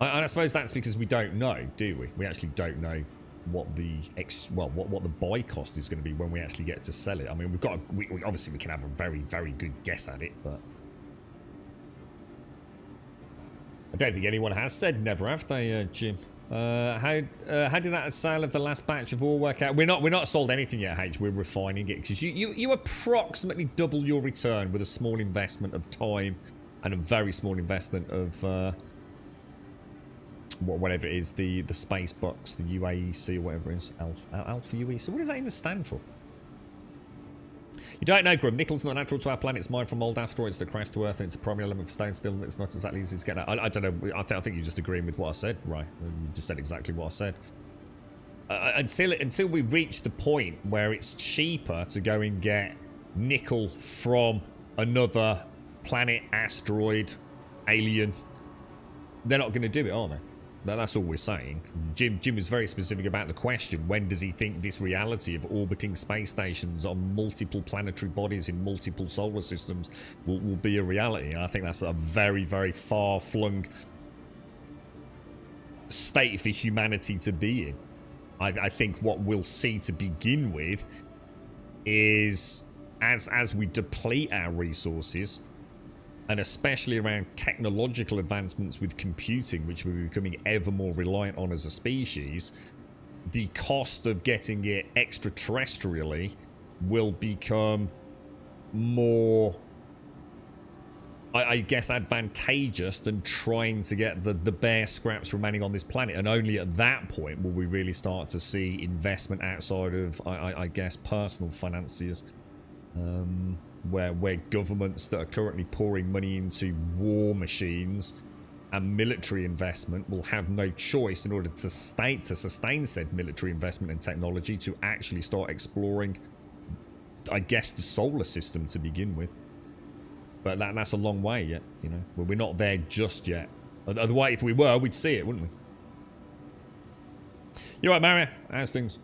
And I suppose that's because we don't know, do we? We actually don't know what the what the buy cost is going to be when we actually get to sell it. I mean, obviously we can have a very, very good guess at it, but I don't think anyone has said never, have they, Jim? How did that sale of the last batch of ore work out? We're not sold anything yet, H. We're refining it because you approximately double your return with a small investment of time and a very small investment of whatever it is, the space box, the uAEC or whatever it is, Alpha uAEC. What does that even stand for? You don't know, Grum. Nickel's not natural to our planet. It's mined from old asteroids that crash to Earth, and it's a primary element of stone. Still, it's not exactly easy to get out. I don't know. I think you're just agreeing with what I said, right? You just said exactly what I said. Until we reach the point where it's cheaper to go and get nickel from another planet, asteroid, alien. They're not going to do it, are they? That's all we're saying. Jim was very specific about the question. When does he think this reality of orbiting space stations on multiple planetary bodies in multiple solar systems will be a reality? I think that's a very, very far-flung state for humanity to be in. I think what we'll see to begin with is as we deplete our resources, and especially around technological advancements with computing, which we're becoming ever more reliant on as a species, the cost of getting it extraterrestrially will become more, I guess, advantageous than trying to get the bare scraps remaining on this planet. And only at that point will we really start to see investment outside of, I guess, personal financiers. Where governments that are currently pouring money into war machines and military investment will have no choice in order to sustain said military investment and technology to actually start exploring, I guess, the solar system to begin with. But that's a long way yet, you know. Well, we're not there just yet. Otherwise, if we were, we'd see it, wouldn't we? You're right, Mario. How's things?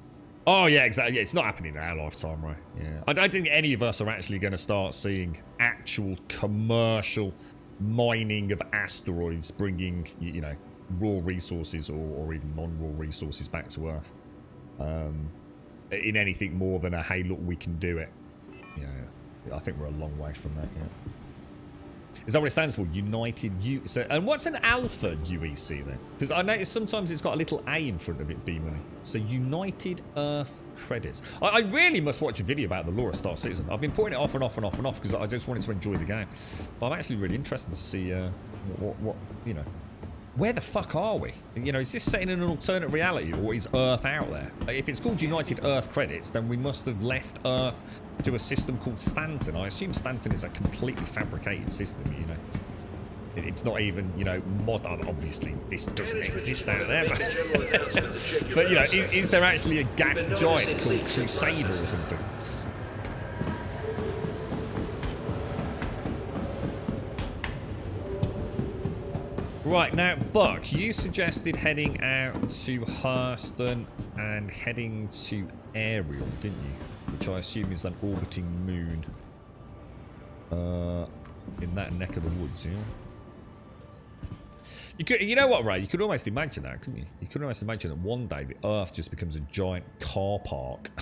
Oh, yeah, exactly. Yeah, it's not happening in our lifetime, right? Yeah. I don't think any of us are actually going to start seeing actual commercial mining of asteroids bringing, you know, raw resources or even non-raw resources back to Earth. In anything more than a, hey, look, we can do it. Yeah, I think we're a long way from that, yeah. Is that what it stands for? United U... So, and what's an alpha UEC then? Because I notice sometimes it's got a little A in front of it, B-Money. So United Earth Credits. I really must watch a video about the lore of Star Citizen. I've been putting it off and off and off and off because I just wanted to enjoy the game. But I'm actually really interested to see what you know... Where the fuck are we? You know, is this set in an alternate reality, or is Earth out there? If it's called United Earth Credits, then we must have left Earth to a system called Stanton. I assume Stanton is a completely fabricated system, you know. It's not even, you know, modern. Obviously, this doesn't exist out there. But you know, is there actually a gas giant called Crusader or something? Right, now, Buck, you suggested heading out to Hurston and heading to Ariel, didn't you? Which I assume is an orbiting moon in that neck of the woods, yeah? You know what, Ray? You could almost imagine that, couldn't you? You could almost imagine that one day the Earth just becomes a giant car park.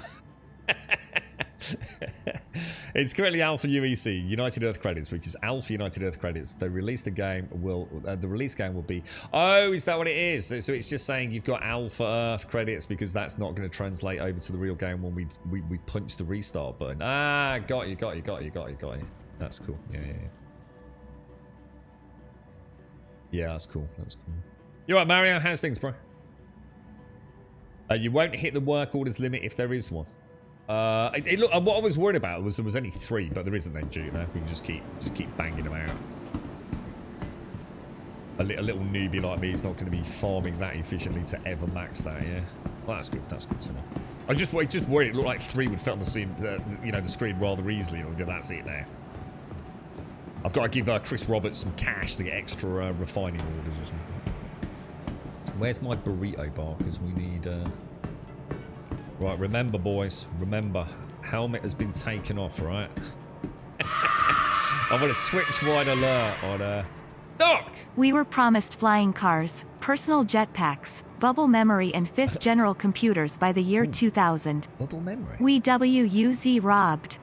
It's currently Alpha UEC, United Earth Credits, which is Alpha United Earth Credits. They release the game the release game will be... Oh, is that what it is? So it's just saying you've got Alpha Earth Credits because that's not going to translate over to the real game when we punch the restart button. Ah, got you. That's cool. Yeah. Yeah, that's cool. You're right, Mario. How's things, bro? You won't hit the work orders limit if there is one. Look, what I was worried about was there was only 3, but there isn't then, you know. We can just keep banging them out. A little newbie like me is not going to be farming that efficiently to ever max that, yeah. Well, that's good to know. I just worried it looked like 3 would fit on the scene, you know, the screen rather easily. And go, that's it there. I've got to give Chris Roberts some cash to get extra refining orders or something. Where's my burrito bar? Because we need... Right, remember, boys. Remember, helmet has been taken off, right? I'm going to Twitch wide alert on Doc! We were promised flying cars, personal jetpacks, bubble memory and 5th general computers by the year 2000. Bubble memory? We WUZ robbed.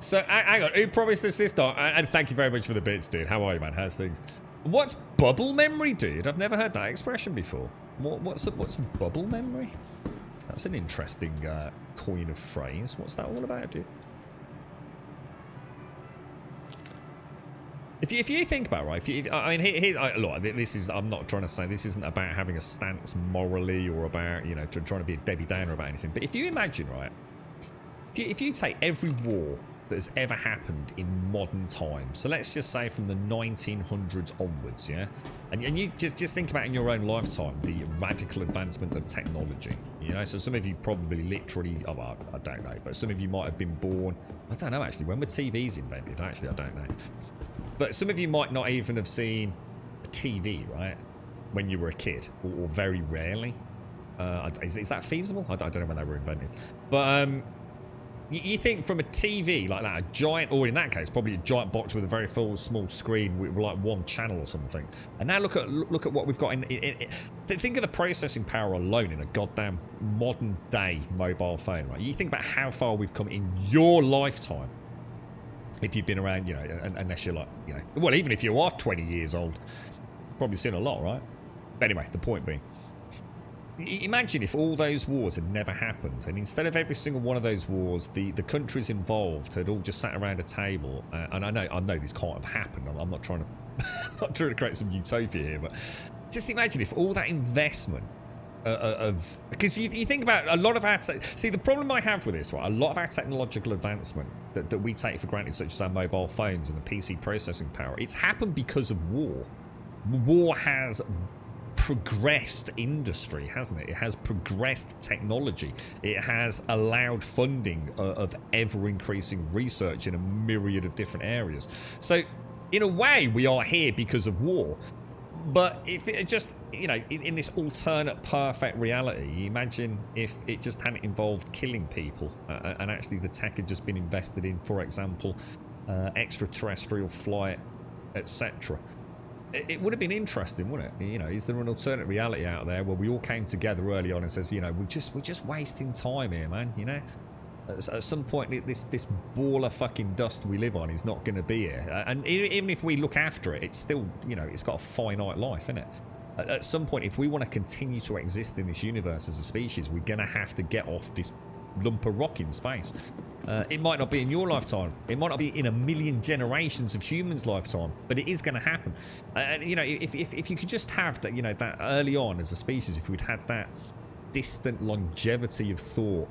So, hang on. Who promised us this, Doc? And thank you very much for the bits, dude. How are you, man? How's things? What's bubble memory, dude? I've never heard that expression before. What's bubble memory? That's an interesting coin of phrase. What's that all about, dude? If you think about it, right? I mean, look, this is. I'm not trying to say this isn't about having a stance morally or about, you know, trying to be a Debbie Downer about anything. But if you imagine, right? If you take every war that has ever happened in modern times. So let's just say from the 1900s onwards, yeah? And you just think about in your own lifetime, the radical advancement of technology. You know, so some of you probably literally, oh, well, I don't know, but some of you might have been born, I don't know actually, when were TVs invented? Actually, I don't know. But some of you might not even have seen a TV, right? When you were a kid, or very rarely. Is that feasible? I don't know when they were invented. But you think from a TV like that, a giant, or in that case, probably a giant box with a very small screen with like one channel or something. And now look at what we've got in think of the processing power alone in a goddamn modern day mobile phone, right? You think about how far we've come in your lifetime. If you've been around, you know, unless you're like, you know, well, even if you are 20 years old, probably seen a lot, right? But anyway, the point being, imagine if all those wars had never happened, and instead of every single one of those wars, the countries involved had all just sat around a table. And I know this can't have happened. I'm not trying to create some utopia here, but just imagine if all that investment because you think about a lot of our see, the problem I have with this, right, a lot of our technological advancement that we take for granted, such as our mobile phones and the PC processing power, it's happened because of war. War has progressed industry, hasn't it? It has progressed technology. It has allowed funding of ever-increasing research in a myriad of different areas. So in a way, we are here because of war. But if it just, you know, in this alternate perfect reality, imagine if it just hadn't involved killing people and actually the tech had just been invested in, for example, extraterrestrial flight, etc. It would have been interesting, wouldn't it? You know, is there an alternate reality out there where we all came together early on and says, you know, we're just wasting time here, man, you know? At some point, this ball of fucking dust we live on is not going to be here. And even if we look after it, it's still, you know, it's got a finite life, isn't it? At some point, if we want to continue to exist in this universe as a species, we're going to have to get off this lump of rock in space. It might not be in your lifetime. It might not be in a million generations of humans' lifetime, but it is going to happen. And, you know, if you could just have that, you know, that early on as a species, if we'd had that distant longevity of thought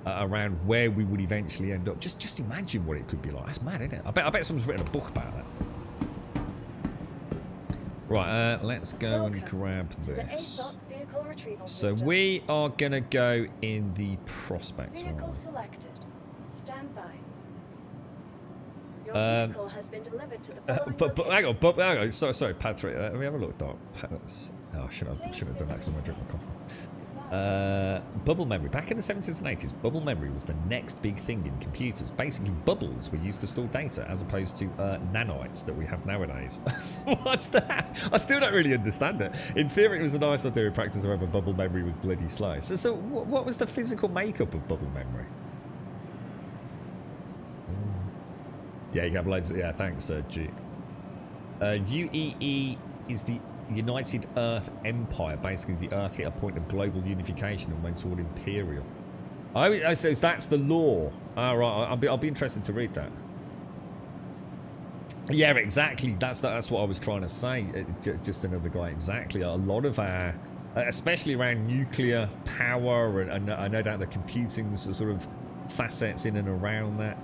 around where we would eventually end up, just imagine what it could be like. That's mad, isn't it? I bet someone's written a book about that. Right, let's go and grab this. So we are gonna go in the prospect. Vehicle selected. Stand by. Your vehicle has been delivered to the following location. hang on. Sorry, pad 3. Let me have a look, Doc. Oh, I should have done that because I'm gonna drink my coffee. Bubble memory. Back in the 70s and 80s, bubble memory was the next big thing in computers. Basically, bubbles were used to store data as opposed to nanites that we have nowadays. What's that? I still don't really understand it. In theory, it was a nice idea. In practice, however, bubble memory was bloody slow. So what was the physical makeup of bubble memory? Yeah, you can have loads of... Yeah, thanks, G. uAEC is the United Earth Empire. Basically, the Earth hit a point of global unification and went toward imperial. Oh, so that's the law. All right, I'll be interested to read that. Yeah, exactly. That's what I was trying to say. Just another guy. Exactly. A lot of our, especially around nuclear power, and I no doubt the computing sort of facets in and around that.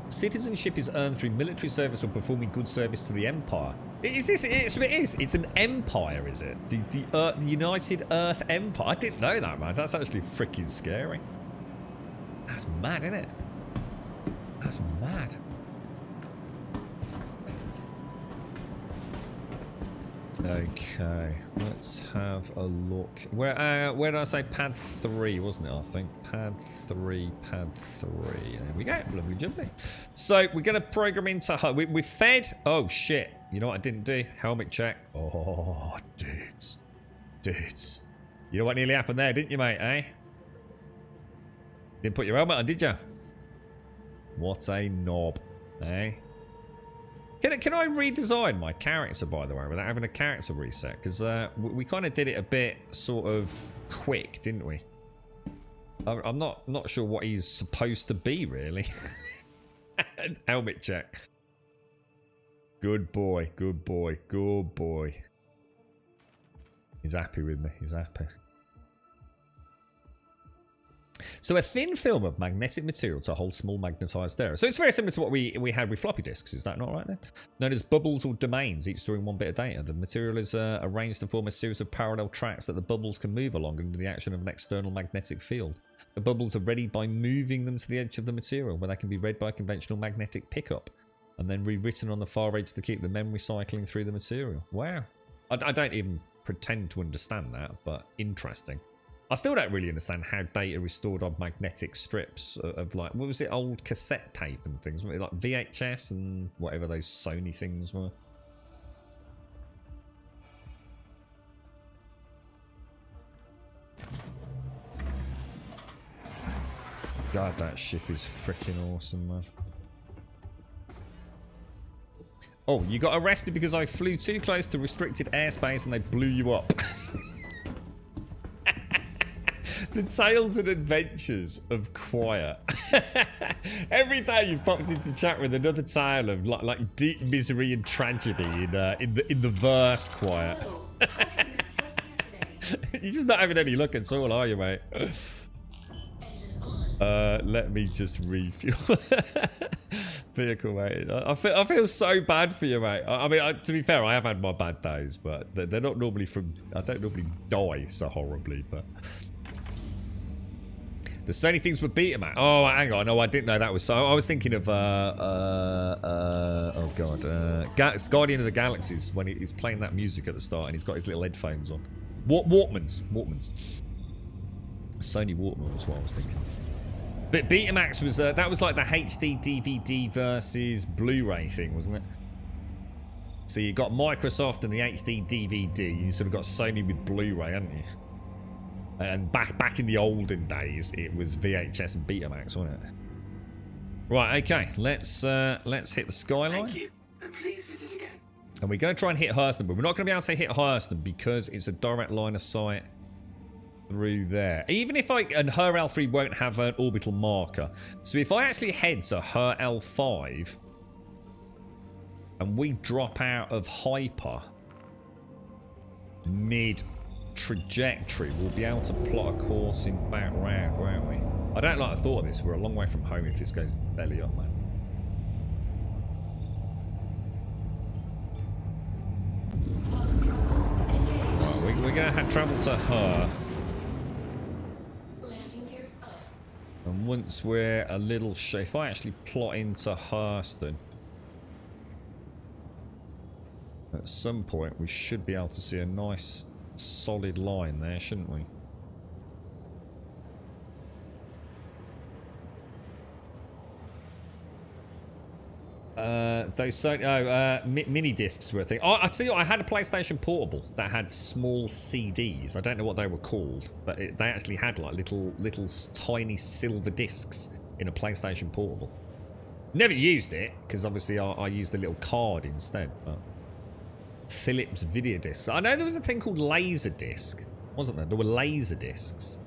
Citizenship is earned through military service or performing good service to the Empire. Is this? It is. It's an empire, is it? The United Earth Empire. I didn't know that, man. That's actually freaking scary. That's mad, isn't it? That's mad. Okay, let's have a look. Where did I say pad 3, wasn't it? I think pad 3. There we go. Lovely jubbly. So we're gonna program into her. We fed. Oh shit! You know what I didn't do? Helmet check. Oh, dudes. You know what nearly happened there, didn't you, mate? Eh? Didn't put your helmet on, did you? What a knob, eh? Can I redesign my character, by the way, without having a character reset? Because we kind of did it a bit sort of quick, didn't we? I'm not sure what he's supposed to be, really. Helmet check. Good boy. He's happy with me. He's happy. So a thin film of magnetic material to hold small magnetized area. So it's very similar to what we had with floppy disks. Is that not right then? Known as bubbles or domains, each storing one bit of data. The material is arranged to form a series of parallel tracks that the bubbles can move along under the action of an external magnetic field. The bubbles are read by moving them to the edge of the material, where they can be read by a conventional magnetic pickup, and then rewritten on the far edge to keep the memory cycling through the material. Wow. I don't even pretend to understand that, but interesting. I still don't really understand how data is stored on magnetic strips of like, what was it, old cassette tape and things, like VHS and whatever those Sony things were. God, that ship is freaking awesome, man. Oh, you got arrested because I flew too close to restricted airspace and they blew you up. The tales and adventures of Quiet. Every day you popped into chat with another tale of like deep misery and tragedy in the verse, Quiet. You're just not having any luck at all, are you, mate? Let me just refuel. Vehicle, mate. I feel so bad for you, mate. I mean, to be fair, I have had my bad days, but they're not normally from. I don't normally die so horribly, but. The Sony things were Betamax. Oh, hang on. No, I didn't know that was so. I was thinking of oh god, Guardian of the Galaxies when he's playing that music at the start and he's got his little headphones on. Walkmans. Sony Walkman was what I was thinking. But Betamax was that was like the HD DVD versus Blu-ray thing, wasn't it? So you got Microsoft and the HD DVD. You sort of got Sony with Blu-ray, hadn't you? And back in the olden days, it was VHS and Betamax, wasn't it? Right, okay. Let's hit the skyline. Thank you, and please visit again. And we're going to try and hit Hurston, but we're not going to be able to hit Hurston because it's a direct line of sight through there. Even if and her L3 won't have an orbital marker. So if I actually head to her L5 and we drop out of hyper mid trajectory, we'll be able to plot a course in back round, won't we? I don't like the thought of this. We're a long way from home if this goes belly up, man. Right, we're going to have travel to her. And once we're a little if I actually plot into Hurston, at some point we should be able to see a nice solid line there, shouldn't we? Those mini discs were a thing. I tell you what, I had a PlayStation Portable that had small CDs. I don't know what they were called, but they actually had like little tiny silver discs in a PlayStation Portable. Never used it because obviously I used the little card instead. But Philips video discs. I know there was a thing called laser disc, wasn't there? There were laser discs.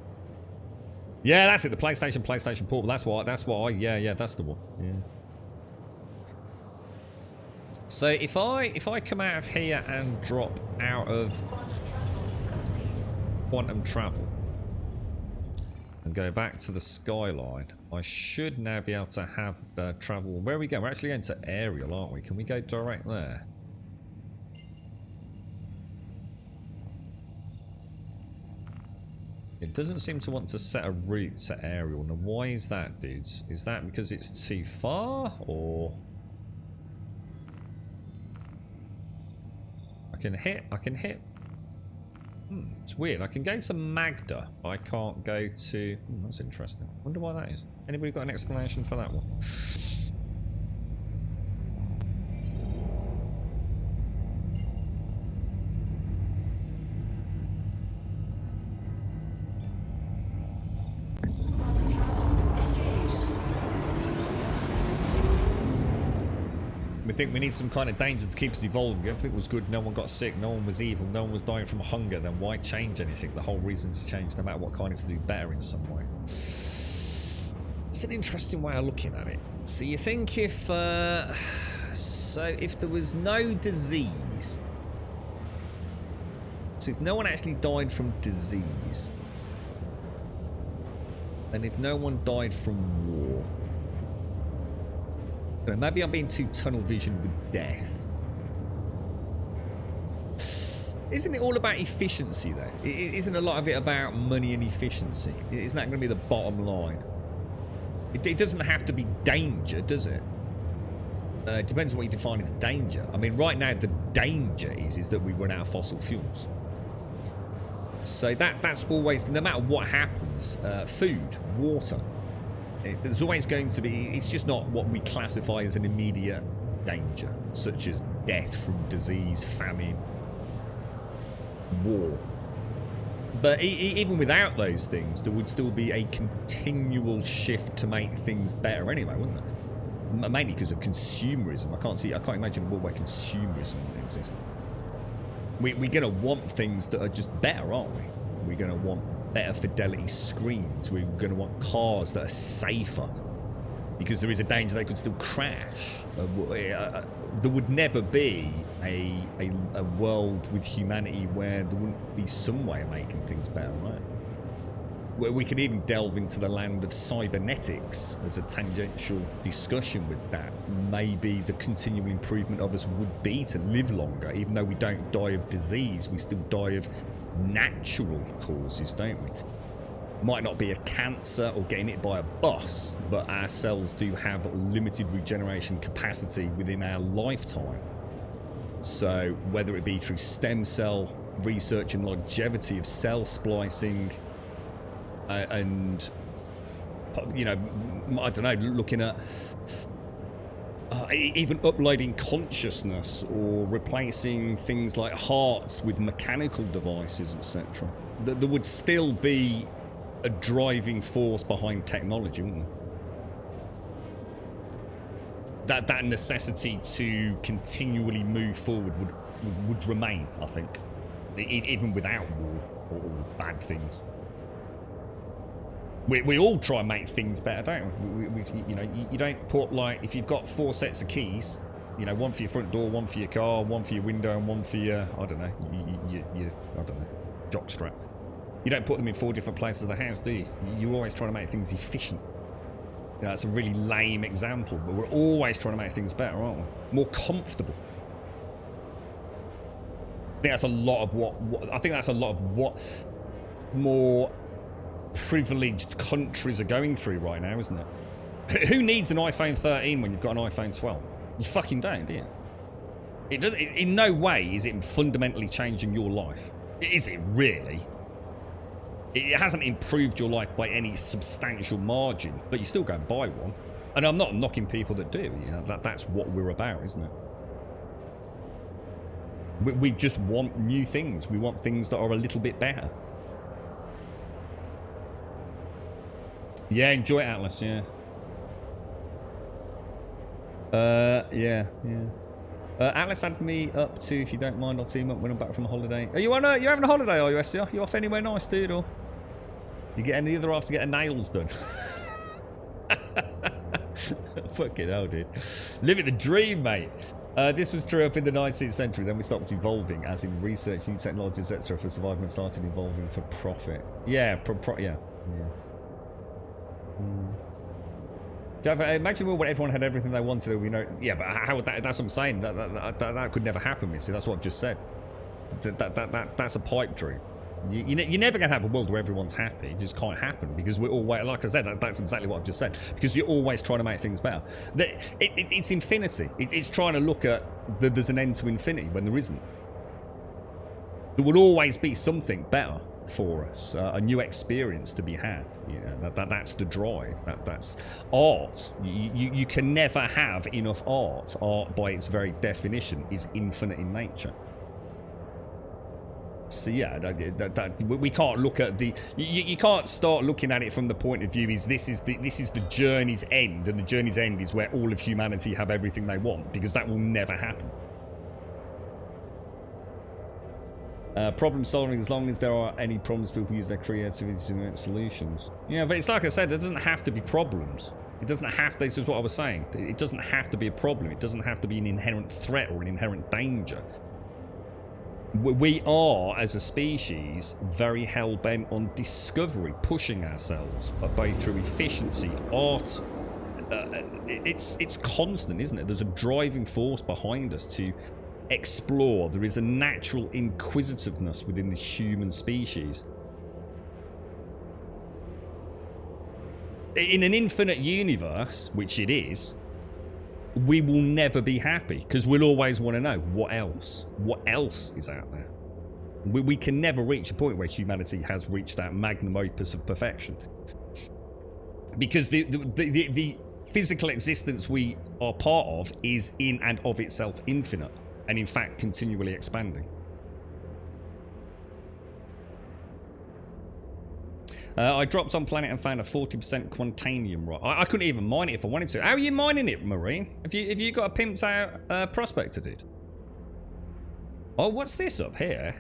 Yeah, that's it. The PlayStation Portable. That's why. Yeah, that's the one. Yeah. So if I come out of here and drop out of quantum travel and go back to the skyline, I should now be able to have travel. Where are we going? We're actually going to aerial, aren't we? Can we go direct there? It doesn't seem to want to set a route to aerial. Now, why is that, dudes? Is that because it's too far, or I can hit. It's weird. I can go to Magda, but I can't go to. That's interesting. Wonder why that is. Anybody got an explanation for that one? We think we need some kind of danger to keep us evolving. Everything was good, no one got sick, no one was evil, no one was dying from hunger. Then why change anything? The whole reason's changed no matter what kind is to do better in some way. It's an interesting way of looking at it. So you think if there was no disease, so if no one actually died from disease, And if no one died from war... Maybe I'm being too tunnel vision with death. Isn't it all about efficiency, though? Isn't a lot of it about money and efficiency? Isn't that going to be the bottom line? It doesn't have to be danger, does it? It depends on what you define as danger. I mean, right now, the danger is that we run out of fossil fuels. So that's always, no matter what happens, food, water, there's always going to be, it's just not what we classify as an immediate danger, such as death from disease, famine, war. But even without those things, there would still be a continual shift to make things better anyway, wouldn't there? Mainly because of consumerism. I can't imagine a world where consumerism would exist. We're going to want things that are just better, aren't we? We're going to want better fidelity screens. We're going to want cars that are safer, because there is a danger they could still crash. There would never be a world with humanity where there wouldn't be some way of making things better, right? Where we could even delve into the land of cybernetics as a tangential discussion with that. Maybe the continual improvement of us would be to live longer. Even though we don't die of disease, we still die of natural causes, don't we? Might not be a cancer or getting hit by a bus, but our cells do have limited regeneration capacity within our lifetime. So whether it be through stem cell research and longevity of cell splicing, and, you know, I don't know, looking at even uploading consciousness or replacing things like hearts with mechanical devices, etc. There would still be a driving force behind technology, wouldn't there? That necessity to continually move forward would remain, I think, even without war or bad things. We all try and make things better, don't we? You know, you don't put, like, if you've got 4 sets of keys, you know, one for your front door, one for your car, one for your window, and one for your, I don't know, your I don't know, jockstrap. You don't put them in 4 different places of the house, do you? You're always trying to make things efficient. You know, that's a really lame example, but we're always trying to make things better, aren't we? More comfortable. I think that's a lot of what more privileged countries are going through right now, isn't it? Who needs an iPhone 13 when you've got an iPhone 12? You fucking don't, do you? It does. In no way is it fundamentally changing your life. Is it really? It hasn't improved your life by any substantial margin, but you still go and buy one. And I'm not knocking people that do. You know, that's what we're about, isn't it? We just want new things. We want things that are a little bit better. Yeah, enjoy it, Atlas, yeah. Yeah. Atlas had me up to, if you don't mind, I'll team up when I'm back from the holiday. Are you you're having a holiday, are you, SCR? You off anywhere nice, dude, or? You getting the other half to get her nails done? Fucking hell, dude. Living the dream, mate. This was true up in the 19th century, then we stopped evolving, as in research, new technologies, etc. for survival, and started evolving for profit. Yeah, yeah. Imagine when everyone had everything they wanted, we know. Yeah, but how would that? That's what I'm saying. That could never happen. You see, that's what I've just said. That's a pipe dream. You're never going to have a world where everyone's happy. It just can't happen because we're all, like I said, that's exactly what I've just said. Because you're always trying to make things better. It's infinity. It's trying to look at there's an end to infinity when there isn't. There will always be something better for us, a new experience to be had. You know, that's the drive. That's art. You can never have enough art. Art, by its very definition, is infinite in nature. So yeah, we can't look at the. You can't start looking at it from the point of view this is the journey's end, and the journey's end is where all of humanity have everything they want, because that will never happen. Problem solving, as long as there are any problems, people use their creativity to make solutions. Yeah, but it's like I said, it doesn't have to be problems. It doesn't have to, this is what I was saying. It doesn't have to be a problem. It doesn't have to be an inherent threat or an inherent danger. We are, as a species, very hell-bent on discovery, pushing ourselves, both through efficiency, art. It's constant, isn't it? There's a driving force behind us to explore. There is a natural inquisitiveness within the human species. In an infinite universe, which it is, we will never be happy because we'll always want to know what else is out there. We can never reach a point where humanity has reached that magnum opus of perfection, because the physical existence we are part of is in and of itself infinite, and in fact continually expanding. I dropped on planet and found a 40% quantanium rock. I couldn't even mine it if I wanted to. How are you mining it, Marine? Have you got a pimped out prospector, dude? Oh, what's this up here?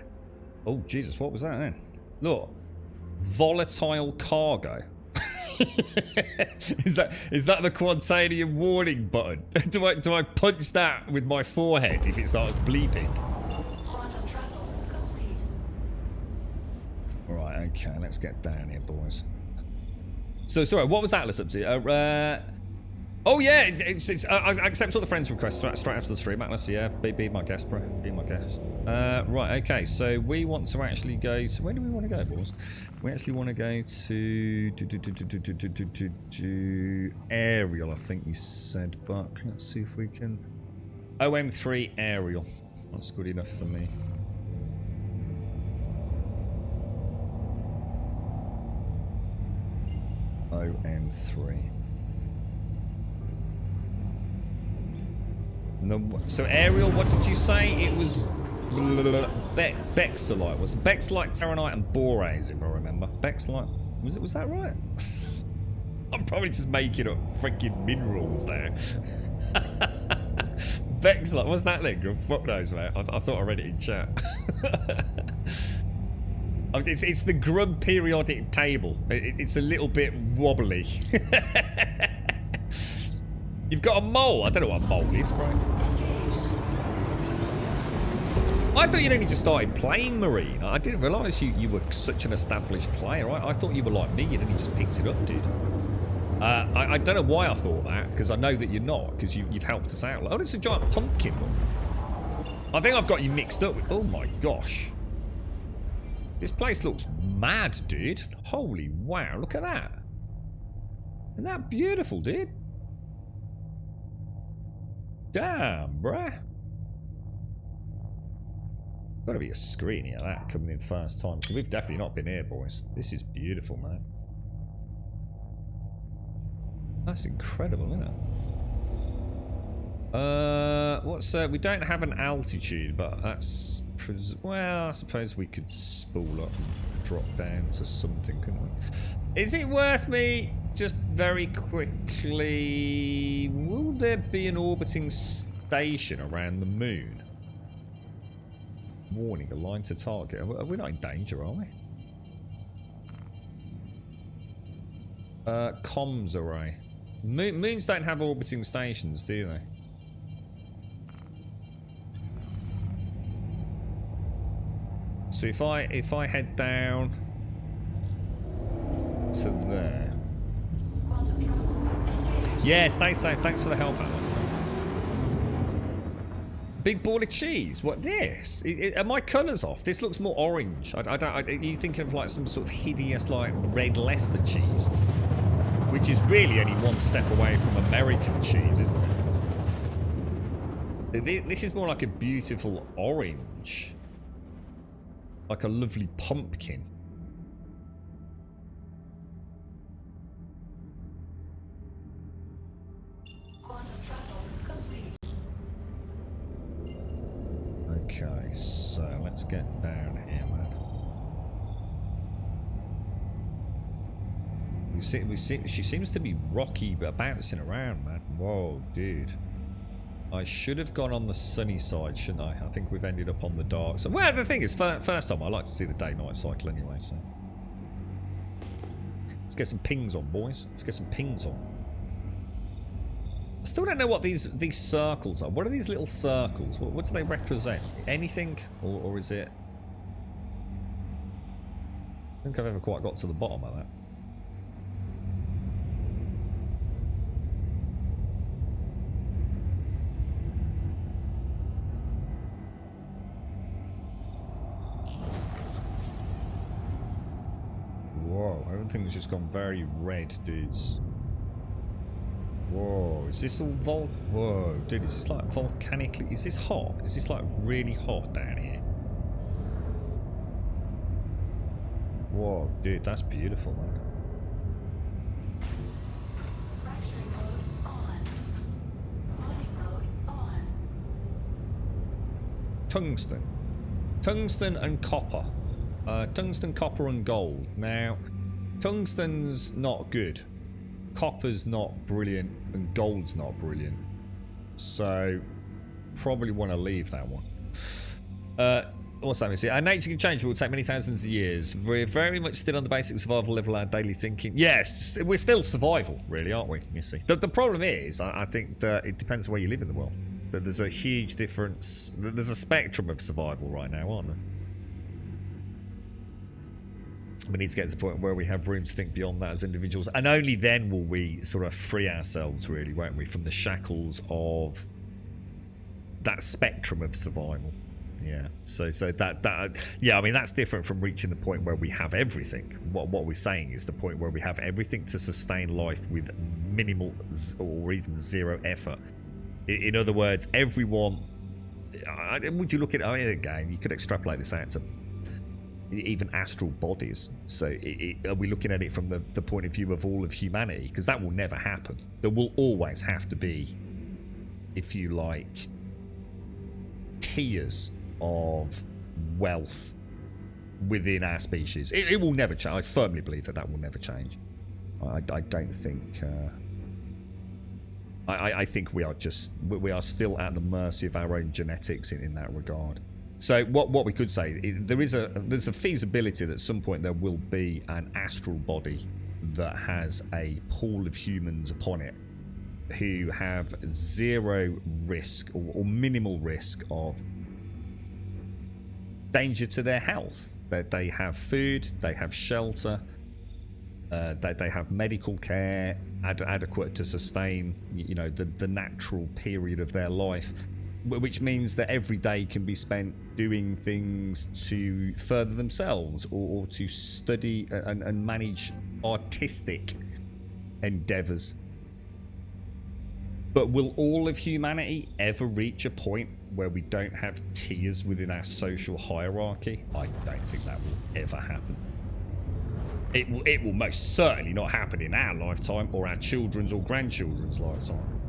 Oh, Jesus, what was that then? Look. Volatile cargo. Is that the quantanium warning button? Do I punch that with my forehead if it starts bleeping? Quantum travel complete. Right, okay, let's get down here, boys. So, sorry, what was Atlas up to? Oh, yeah, I accept all the friends requests straight after the stream, Atlas, yeah. Be my guest, bro. Be my guest. Right, okay, so we want to actually go to... Where do we want to go, boys? We actually want to go to aerial, I think you said, but let's see if we can... OM3 aerial. That's good enough for me. OM3. So aerial, what did you say? It was Bexolite. Was Bexolite, Terranite, and Boraze, if I remember. Bexolite, was that right? I'm probably just making up freaking minerals there. Bexolite, what's that then? Fuck knows, mate. I thought I read it in chat. It's the Grub periodic table. It's a little bit wobbly. You've got a mole. I don't know what a mole is, bro. I thought you'd only just started playing Marine. I didn't realise you were such an established player. I thought you were like me. You'd only just picked it up, dude. I don't know why I thought that, because I know that you're not, because you've helped us out. Oh, it's a giant pumpkin one. I think I've got you mixed up with... Oh my gosh. This place looks mad, dude. Holy wow, look at that. Isn't that beautiful, dude? Damn, bruh. Gotta be a screen here, that coming in first time. Because we've definitely not been here, boys. This is beautiful, man. That's incredible, isn't it? What's we don't have an altitude, but that's well, I suppose we could spool up and drop down to something, couldn't we? Is it worth me just very quickly? Will there be an orbiting station around the moon? Warning, aligned to target. We're not in danger, are we? Comms array. Moons don't have orbiting stations, do they? So if I head down to there. Yeah, stay safe. Thanks for the help, Alice. Big ball of cheese. What this? Are my colours off? This looks more orange. Are you thinking of like some sort of hideous like red Leicester cheese? Which is really only one step away from American cheese, isn't it? This is more like a beautiful orange. Like a lovely pumpkin. Okay, so let's get down here, man. We see, she seems to be rocky, but bouncing around, man. Whoa, dude. I should have gone on the sunny side, shouldn't I? I think we've ended up on the dark side. Well, the thing is, first time I like to see the day-night cycle anyway, so. Let's get some pings on, boys. Let's get some pings on. I still don't know what these circles are. What are these little circles? What do they represent? Anything? Or is it... I don't think I've ever quite got to the bottom of that. Whoa, everything's just gone very red, dudes. Whoa, is this all Whoa, dude, is this like volcanically... Is this hot? Is this like really hot down here? Whoa, dude, that's beautiful, man. Fracturing mode on. Bonding mode on. Tungsten. Tungsten and copper. Tungsten, copper and gold. Now, tungsten's not good. Copper's not brilliant and gold's not brilliant. So, probably want to leave that one. What's that? See, our nature can change, but it will take many thousands of years. We're very much still on the basic survival level of our daily thinking. Yes, we're still survival, really, aren't we? You see. The problem is, I think that it depends where you live in the world. That there's a huge difference. There's a spectrum of survival right now, aren't there? We need to get to the point where we have room to think beyond that as individuals, and only then will we sort of free ourselves, really, won't we, from the shackles of that spectrum of survival. Yeah. So that yeah, I mean, that's different from reaching the point where we have everything. What we're saying is the point where we have everything to sustain life with minimal or even zero effort. In other words, everyone. Would you look at it again? You could extrapolate this out to even astral bodies. So are we looking at it from the point of view of all of humanity? Because that will never happen. There will always have to be, if you like, tiers of wealth within our species. It will never change. I firmly believe that will never change. I don't think... I think we are still at the mercy of our own genetics in that regard. So what we could say, there's a feasibility that at some point there will be an astral body that has a pool of humans upon it who have zero risk or minimal risk of danger to their health. They have food, they have shelter, they have medical care adequate to sustain, you know, the natural period of their life, which means that every day can be spent doing things to further themselves or to study and manage artistic endeavors. But will all of humanity ever reach a point where we don't have tiers within our social hierarchy? I don't think that will ever happen. It will most certainly not happen in our lifetime or our children's or grandchildren's lifetime.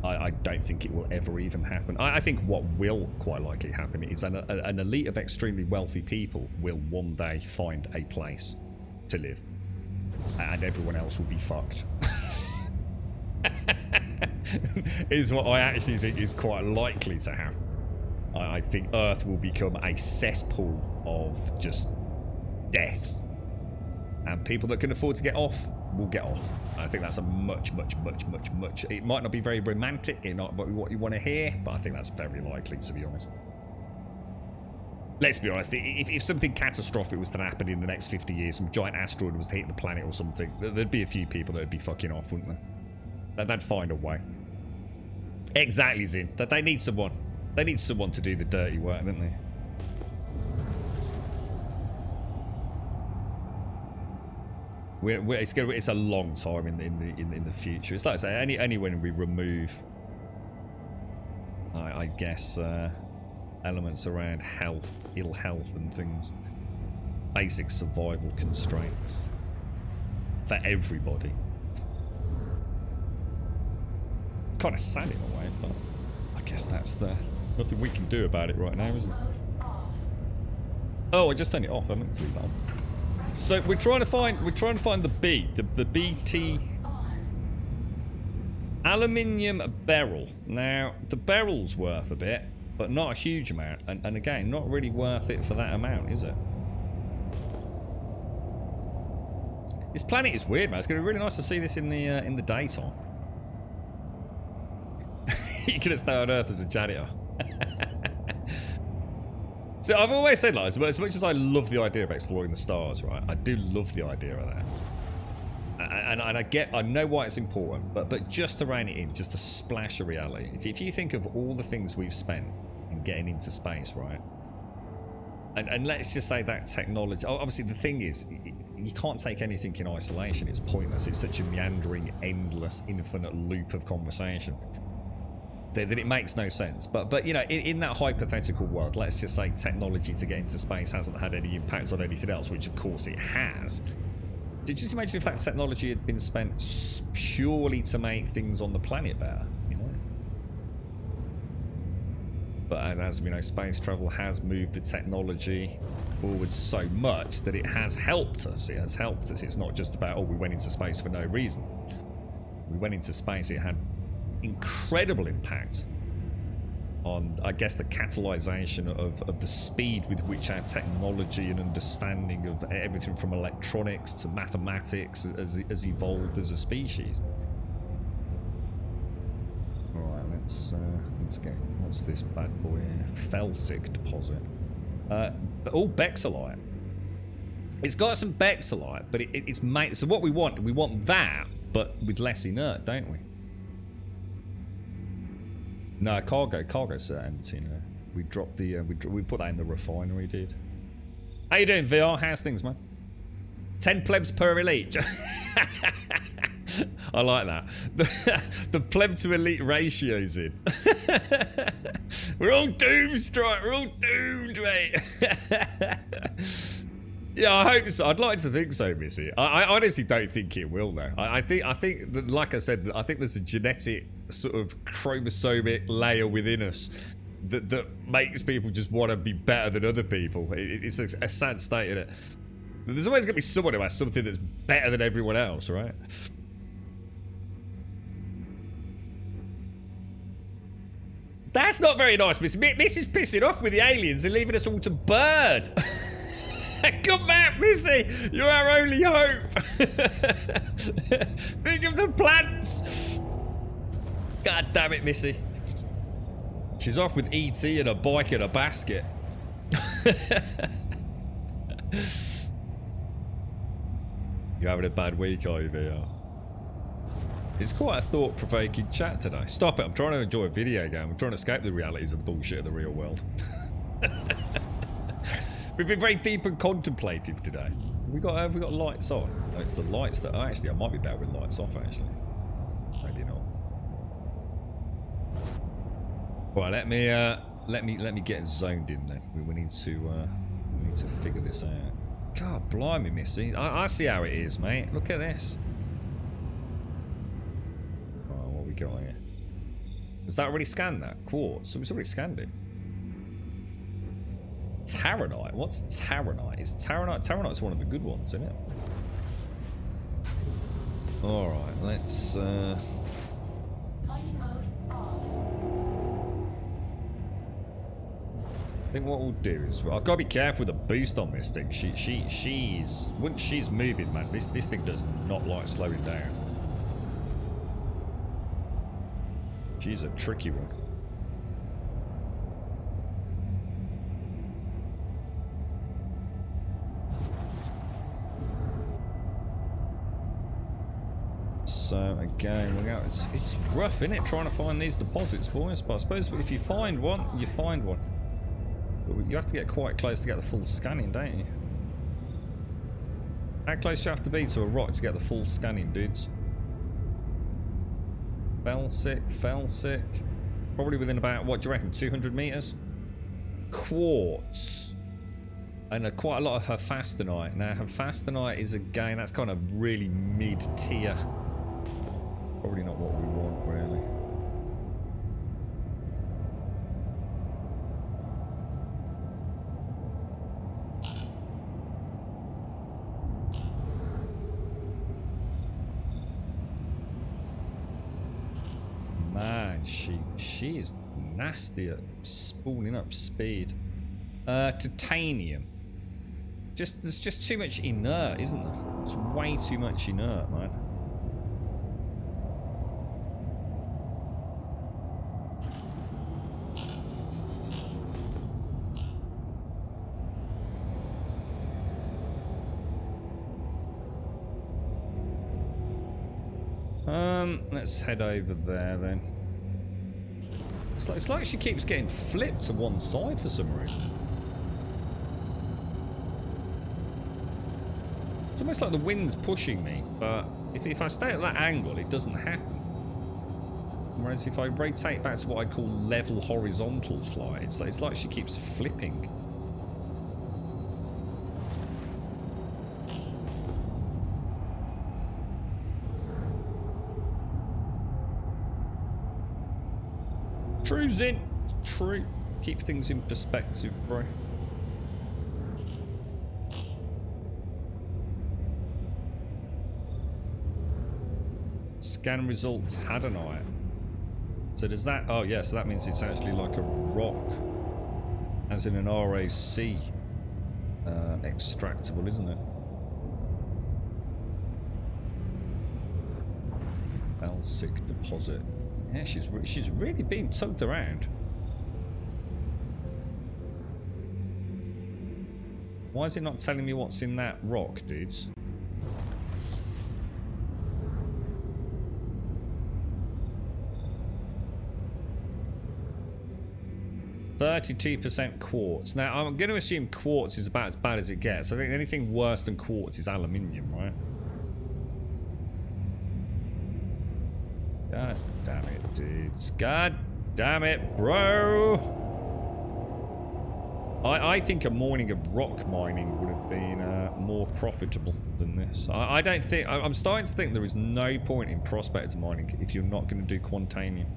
I don't think it will ever even happen. I think what will quite likely happen is an elite of extremely wealthy people will one day find a place to live. And everyone else will be fucked. Is what I actually think is quite likely to happen. I think Earth will become a cesspool of just death. And people that can afford to get off will get off. I think that's a much... It might not be very romantic, it's not what you want to hear, but I think that's very likely, to be honest. Let's be honest, if something catastrophic was to happen in the next 50 years, some giant asteroid was to hit the planet or something, there'd be a few people that would be fucking off, wouldn't there? They'd find a way. Exactly, Zin. That they need someone. They need someone to do the dirty work, don't they? It's a long time in the future. It's like I say, any when we remove, I guess, elements around health, ill health, and things, basic survival constraints for everybody. It's kind of sad in a way, but I guess that's nothing we can do about it right now, is it? Oh, I just turned it off. I meant to leave that on. So we're trying to find the B, the BT aluminium barrel. Now the barrel's worth a bit, but not a huge amount, and again, not really worth it for that amount, is it? This planet is weird, man. It's gonna be really nice to see this in the daytime. You could have stayed on Earth as a janitor. So I've always said, like, as much as I love the idea of exploring the stars, right? I do love the idea of that. And I know why it's important, but just to rein it in, just a splash of reality. If you think of all the things we've spent in getting into space, right? And let's just say that technology, obviously the thing is, you can't take anything in isolation. It's pointless. It's such a meandering, endless, infinite loop of conversation that it makes no sense. But you know, in that hypothetical world, let's just say technology to get into space hasn't had any impact on anything else, which of course it has. Did you just imagine if that technology had been spent purely to make things on the planet better, you know? But as we know, space travel has moved the technology forward so much that it has helped us. It has helped us. It's not just about, oh, we went into space for no reason. We went into space, it had incredible impact on, I guess, the catalyzation of the speed with which our technology and understanding of everything from electronics to mathematics has evolved as a species. Alright, let's get, what's this bad boy here? Felsic deposit. Oh, Bexolite. It's got some Bexolite, but it's made, so what we want that, but with less inert, don't we? No, cargo's empty now. We dropped the, we put that in the refinery, dude. How you doing, VR? How's things, man? 10 plebs per elite. I like that. The pleb to elite ratio's in. We're all doomed, Strike. We're all doomed, mate. Yeah, I hope so. I'd like to think so, Missy. I honestly don't think it will, though. I think that, like I said, I think there's a genetic sort of chromosomic layer within us that makes people just want to be better than other people. It's a sad state, isn't it? There's always going to be someone who has something that's better than everyone else, right? That's not very nice, Miss. Miss is pissing off with the aliens and leaving us all to burn. Come back, Missy! You're our only hope! Think of the plants! God damn it, Missy. She's off with E.T. and a bike in a basket. You're having a bad week, are you, VR? It's quite a thought-provoking chat today. Stop it, I'm trying to enjoy a video game. I'm trying to escape the realities of the bullshit of the real world. We've been very deep and contemplative today. Have we got lights on? No, it's the lights that... Oh, actually, I might be better with lights off, actually. Maybe not. Right, let me get zoned in then. We need to figure this out. God, blimey, Missy. I see how it is, mate. Look at this. Oh, what we got here? Has that already scanned that? Quartz. So it's already scanned it. Taranite? What's Taranite? Is Taranite's one of the good ones, isn't it? Alright, let's Flight mode off. I think what we'll do is I've got to be careful with the boost on this thing. She's once she's moving, man, this thing does not like slowing down. She's a tricky one. So again, it's rough, isn't it, trying to find these deposits, boys? But I suppose if you find one, you find one. But you have to get quite close to get the full scanning, don't you? How close do you have to be to a rock to get the full scanning, dudes? Felsic. Probably within about, what do you reckon, 200 meters? Quartz. And quite a lot of her fastenite. Now, her fastenite is, again, that's kind of really mid-tier. Probably not what we want, really. Man, she is nasty at spooling up speed. Titanium. There's just too much inert, isn't there? There's way too much inert, man. Let's head over there then. It's like she keeps getting flipped to one side for some reason. It's almost like the wind's pushing me, but if I stay at that angle, it doesn't happen. Whereas if I rotate back to what I call level horizontal flight, it's like she keeps flipping. True's in. True. Keep things in perspective, bro. Scan results Hadanite. So does that... Oh, yeah, so that means it's actually like a rock. As in an RAC extractable, isn't it? Belsic deposit. Yeah, she's really being tugged around. Why is it not telling me what's in that rock, dudes? %32% quartz. Now, I'm going to assume quartz is about as bad as it gets. I think anything worse than quartz is aluminium, right? God damn it, dudes. God damn it, bro. I think a morning of rock mining would have been more profitable than this. I don't think... I'm starting to think there is no point in prospector mining if you're not going to do Quantanium.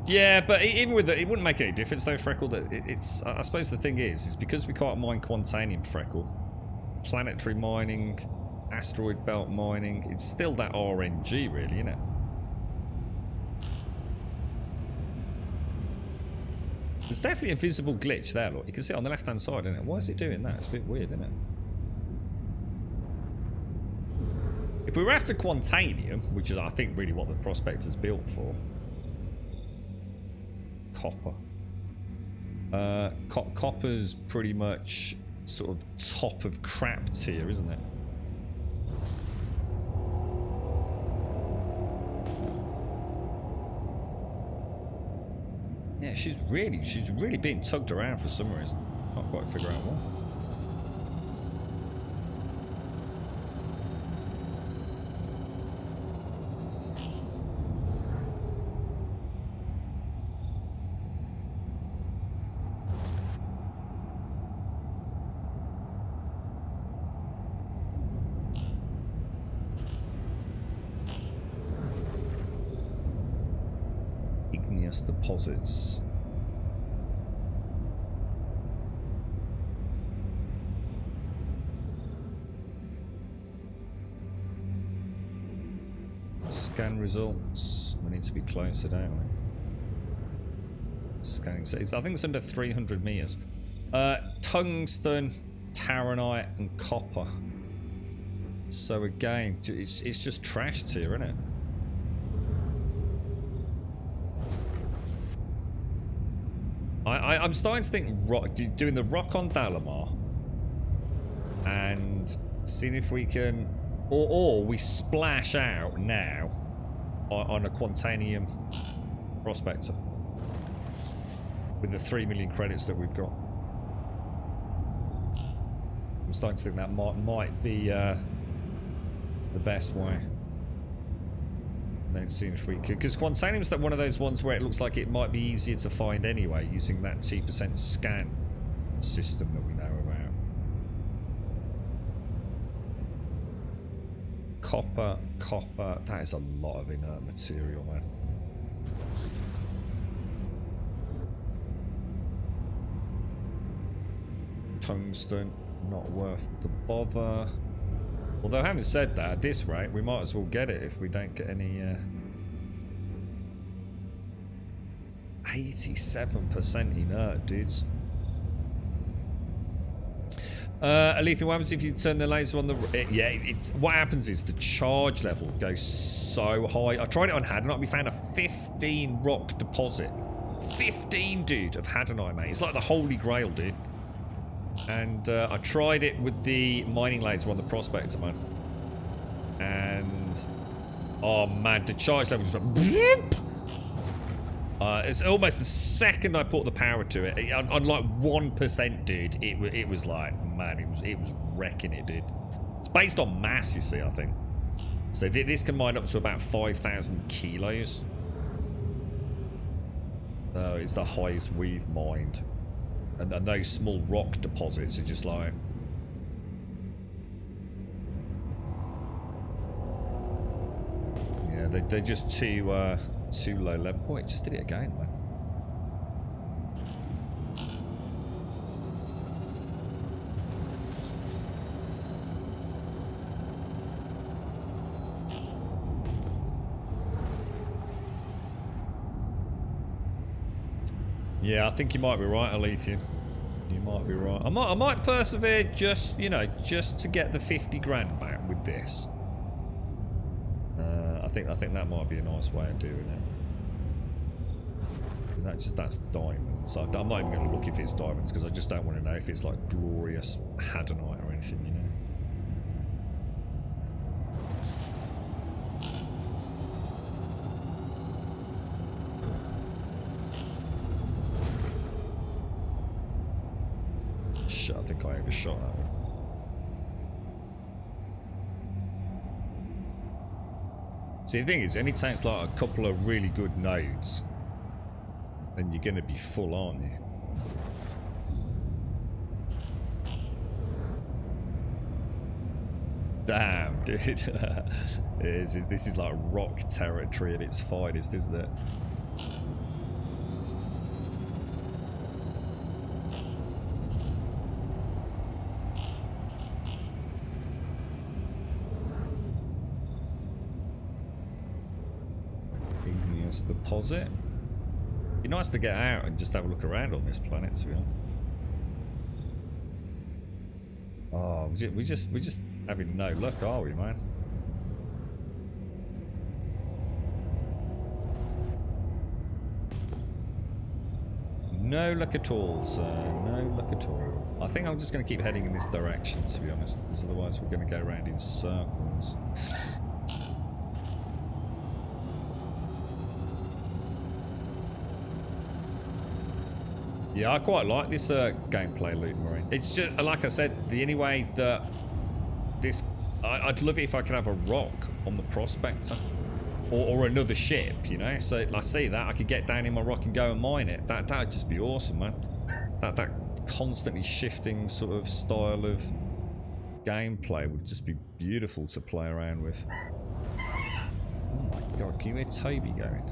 Yeah, but even with it, it wouldn't make any difference though, Freckle. That it's... I suppose the thing is because we can't mine Quantanium, Freckle, planetary mining, asteroid belt mining, it's still that RNG really, isn't it? There's definitely a visible glitch there, look. You can see it on the left-hand side, isn't it? Why is it doing that? It's a bit weird, isn't it? If we were after Quantanium, which is, I think, really what the Prospector's built for. Copper. Copper's pretty much sort of top of crap tier, isn't it? Yeah, she's really being tugged around for some reason. Can't quite figure out why. Igneous deposits. Scan results. We need to be closer, don't we? Scanning cities. I think it's under 300 meters. Tungsten, taranite, and copper. So again, it's just trash tier, isn't it? I'm starting to think doing the rock on Dalamar and seeing if we can, or we splash out now on a Quantanium prospector with the 3 million credits that we've got. I'm starting to think that might be the best way. Then see if we could, because Quantanium's one of those ones where it looks like it might be easier to find anyway, using that 2% scan system that we know about. Copper, that is a lot of inert material, man. Tungsten, not worth the bother. Although, having said that, at this rate, we might as well get it if we don't get any... 87% inert, dudes. Aletha, what happens if you turn the laser on the... what happens is the charge level goes so high. I tried it on Hadanite, we found a 15 rock deposit. 15, dude, of Hadanite, mate. It's like the holy grail, dude. And I tried it with the mining laser on the Prospector, man. And oh man, the charge level was like it's almost the second I put the power to it, on like 1%, dude. It was like, man, it was wrecking it, dude. It's based on mass, you see, I think. So this can mine up to about 5,000 kilos. It's the highest we've mined. And those small rock deposits are just like... Yeah, they're just too low level. Oh, it just did it again, man. Yeah, I think you might be right, Alethea. You might be right. I might persevere just, you know, just to get the 50 grand back with this. I think that might be a nice way of doing it. That's diamonds. So I'm not even going to look if it's diamonds because I just don't want to know if it's like glorious hadonite or anything, you know. Shit, I think I overshot that one. See, the thing is, it only takes like a couple of really good nodes, and you're going to be full, aren't you? Damn, dude. This is like rock territory at its finest, isn't it? Deposit. It'd be nice to get out and just have a look around on this planet, to be honest. Oh, we just having no luck, are we, man? No luck at all, sir. No luck at all. I think I'm just going to keep heading in this direction, to be honest, because otherwise we're going to go around in circles. Yeah, I quite like this gameplay loop, Marine. It's just, like I said, the only way that this... I'd love it if I could have a rock on the Prospector. Or another ship, you know? So I see that, I could get down in my rock and go and mine it. That'd just be awesome, man. That constantly shifting sort of style of gameplay would just be beautiful to play around with. Oh my god, can you hear Toby going?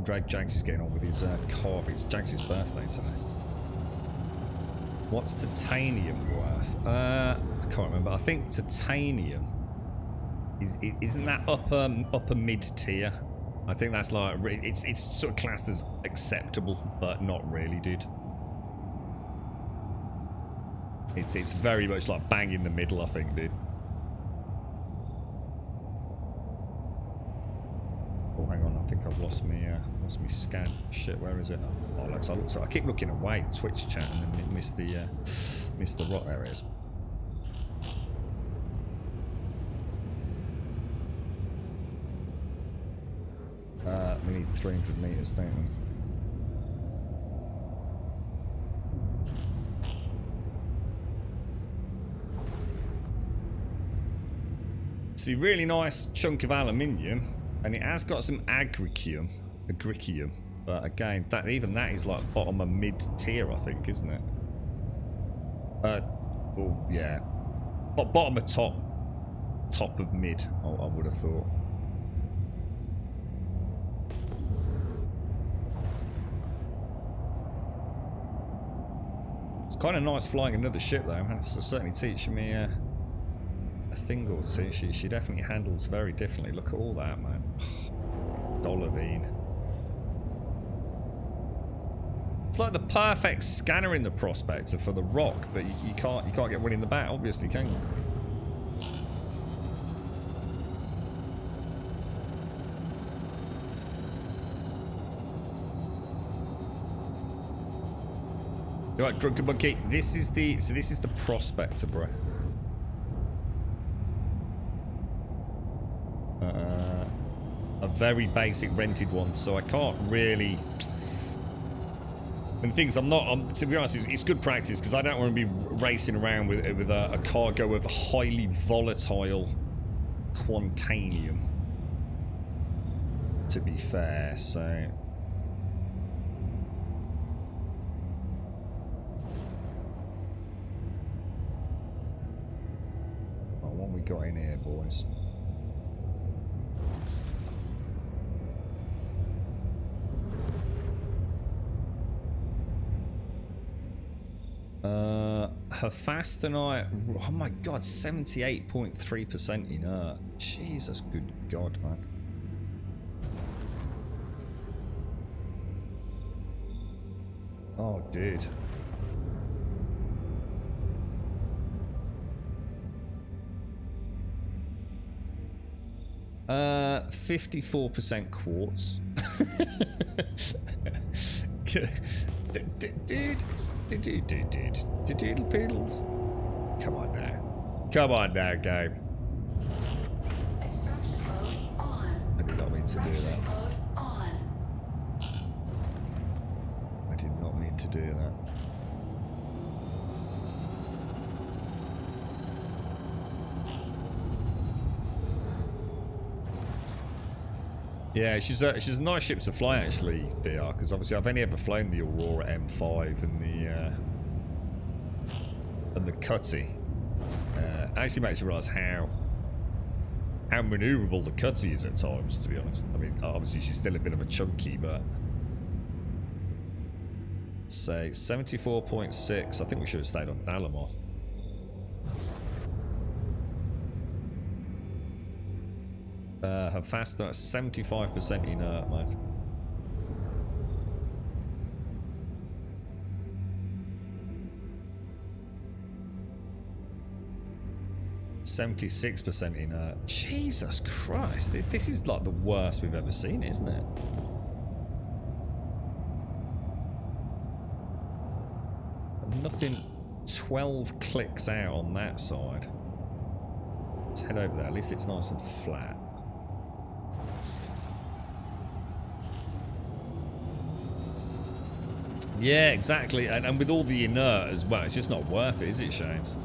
Drag Janks is getting on with his carve. It's Janks' birthday today. What's titanium worth? I can't remember. I think titanium isn't that upper mid tier. I think that's like it's sort of classed as acceptable, but not really, dude. It's very much like bang in the middle, I think, dude. Oh, hang on, I think I've lost me scan. Shit, where is it? Oh, I keep looking away, Twitch chat, and then miss the rock. There it is. We need 300 meters, don't we? See, really nice chunk of aluminium. And it has got some agricium, but again, even that is like bottom of mid tier, I think, isn't it? Oh yeah, but bottom of top of mid, I would have thought. It's kind of nice flying another ship, though. It's certainly teaching me a thing or two. She definitely handles very differently. Look at all that, man. Dollarvine. It's like the perfect scanner in the Prospector for the rock, but you can't get one in the back, obviously, can you? Right, drunken monkey. This is the prospector, bro. A very basic rented one, so I can't really. And things to be honest, it's good practice because I don't want to be racing around with a cargo of highly volatile quantanium. To be fair, so. What we got in here, boys? Her fast tonight. Oh my god, 78.3% inert. Jesus, good god, man. Oh, dude. Uh, 54% quartz. Dude. Doodle poodles. Come on now. Come on now, game. Extraction mode on. I did not mean to do that. Extraction mode on. I did not mean to do that. Yeah, she's a nice ship to fly actually, DR, because obviously I've only ever flown the Aurora M5 and the Cutty. Actually makes you realise how manoeuvrable the Cutty is at times, to be honest. I mean, obviously she's still a bit of a chunky, but say 74.6. I think we should have stayed on Dalamar. Her faster at 75% inert, man. %76% inert. Jesus Christ, this is like the worst we've ever seen, isn't it? Nothing 12 clicks out on that side. Let's head over there, at least it's nice and flat. Yeah, exactly, and with all the inert as well, it's just not worth it, is it, Shanes?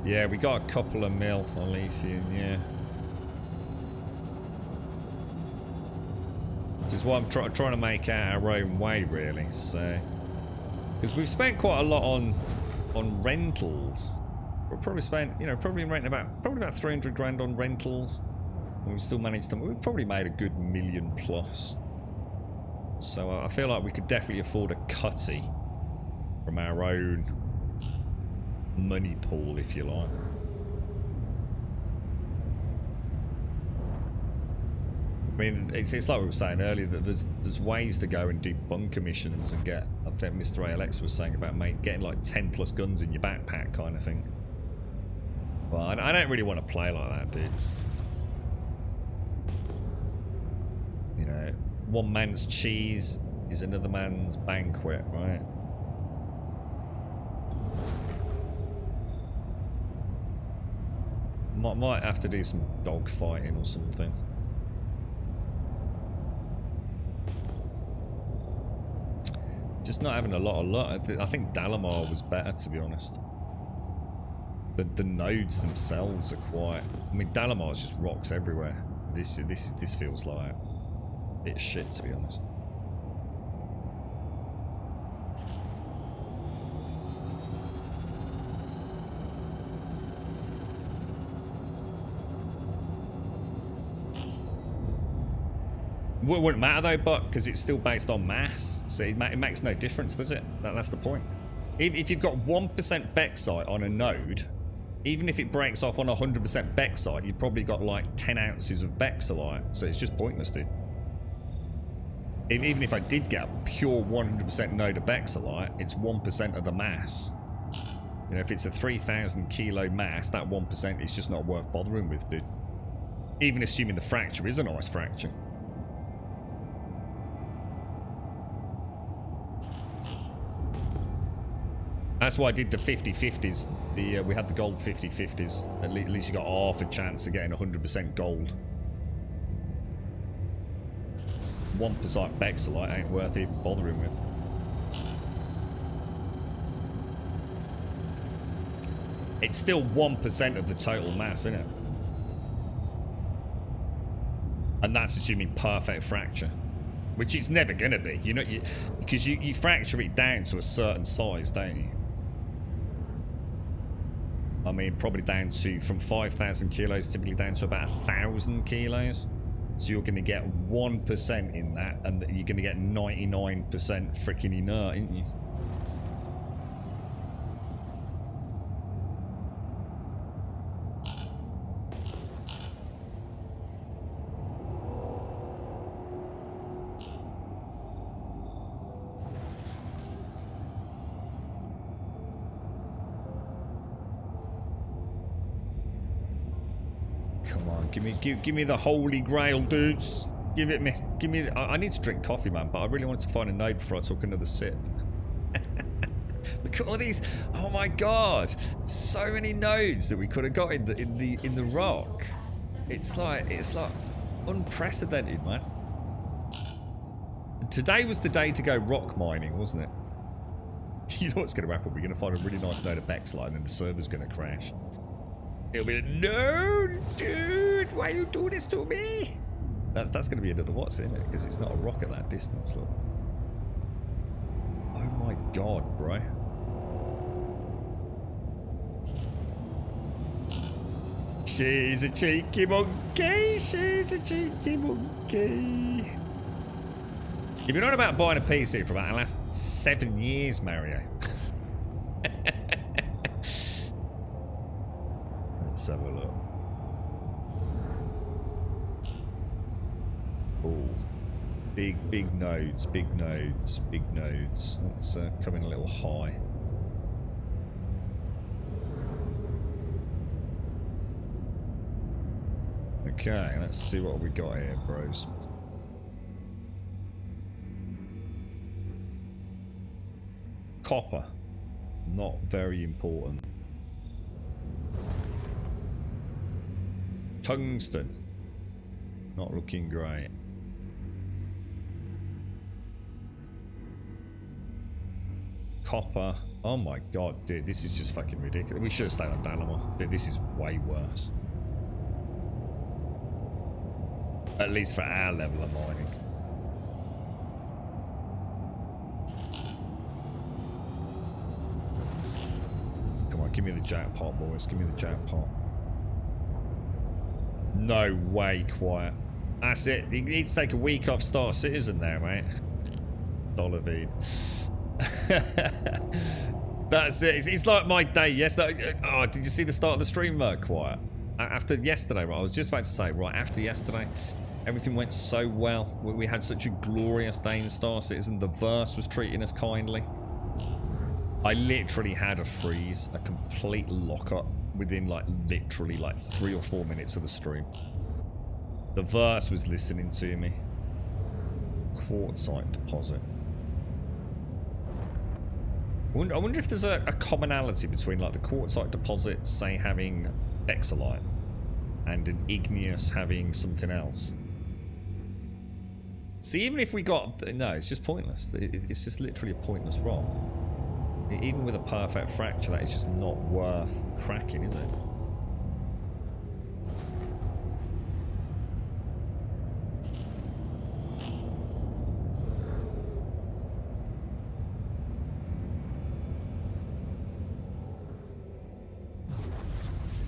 Yeah, we got a couple of mil on lithium, yeah. Which is what I'm trying to make out our own way, really, so. Because we've spent quite a lot on rentals. We'll probably spent, you know, probably about 300 grand on rentals. And we still managed to, we've probably made a good $1 million plus. So I feel like we could definitely afford a Cutty from our own money pool, if you like. I mean, it's like we were saying earlier that there's ways to go and do bunker missions and get. I think Mr. ALX was saying about getting like 10 plus guns in your backpack kind of thing. Well, I don't really want to play like that, dude. You know, one man's cheese is another man's banquet, right? Might have to do some dog fighting or something. Just not having a lot of luck. I think Dalamar was better, to be honest. The nodes themselves are quite. I mean, Dalamar's just rocks everywhere. This feels like a bit shit, to be honest. It wouldn't matter though, but because it's still based on mass, so it makes no difference, does it? That's the point. If you've got 1% Bexite on a node, even if it breaks off on 100% Bexite, you've probably got like 10 ounces of Bexilite, so it's just pointless, dude. Even if I did get a pure 100% node of Bexilite, it's 1% of the mass. You know, if it's a 3,000 kilo mass, that 1% is just not worth bothering with, dude. Even assuming the fracture is a nice fracture. That's why I did the 50-50s. We had the gold 50-50s. At least you got half a chance of getting 100% gold. 1% Bexalite ain't worth even bothering with. It's still 1% of the total mass, isn't it? And that's assuming perfect fracture. Which it's never going to be. You know, because you fracture it down to a certain size, don't you? I mean, probably down to, from 5,000 kilos, typically down to about 1,000 kilos. So you're going to get 1% in that, and you're going to get 99% freaking inert, aren't you? Give me the holy grail, dudes. Give it me. Give me. I need to drink coffee, man. But I really wanted to find a node before I took another sip. Look at all these. Oh my god! So many nodes that we could have got in the rock. It's like unprecedented, man. Today was the day to go rock mining, wasn't it? You know what's going to happen? We're going to find a really nice node of Bexalite, and then the server's going to crash. It'll be no, dude, why you do this to me? That's going to be another what's in it, because it's not a rock at that distance. Look. Oh my god, bro. She's a cheeky monkey. She's a cheeky monkey. You've been on about buying a PC for about the last 7 years, Mario. Let's have a look. Oh, big nodes, big nodes, big nodes. Let's come in a little high. Okay, let's see what we got here, bros. Copper, not very important. Tungsten, not looking great. Copper, oh my god, dude, this is just fucking ridiculous. We should have stayed on Dalamar. Dude, this is way worse. At least for our level of mining. Come on, give me the jackpot, boys. Give me the jackpot. No way, quiet. That's it. You need to take a week off Star Citizen now, mate. Dollarvine. That's it. It's like my day yesterday. Oh, did you see the start of the stream, quiet? After yesterday, right? I was just about to say, right, after yesterday, everything went so well. We had such a glorious day in Star Citizen. The verse was treating us kindly. I literally had a freeze, a complete lockup within literally 3 or 4 minutes of the stream. The verse was listening to me. Quartzite deposit. I wonder if there's a commonality between the quartzite deposit, say, having Bexalite, and an igneous having something else. See, even if we got... No, it's just pointless. It's just literally a pointless rock. Even with a perfect fracture, that is just not worth cracking, is it?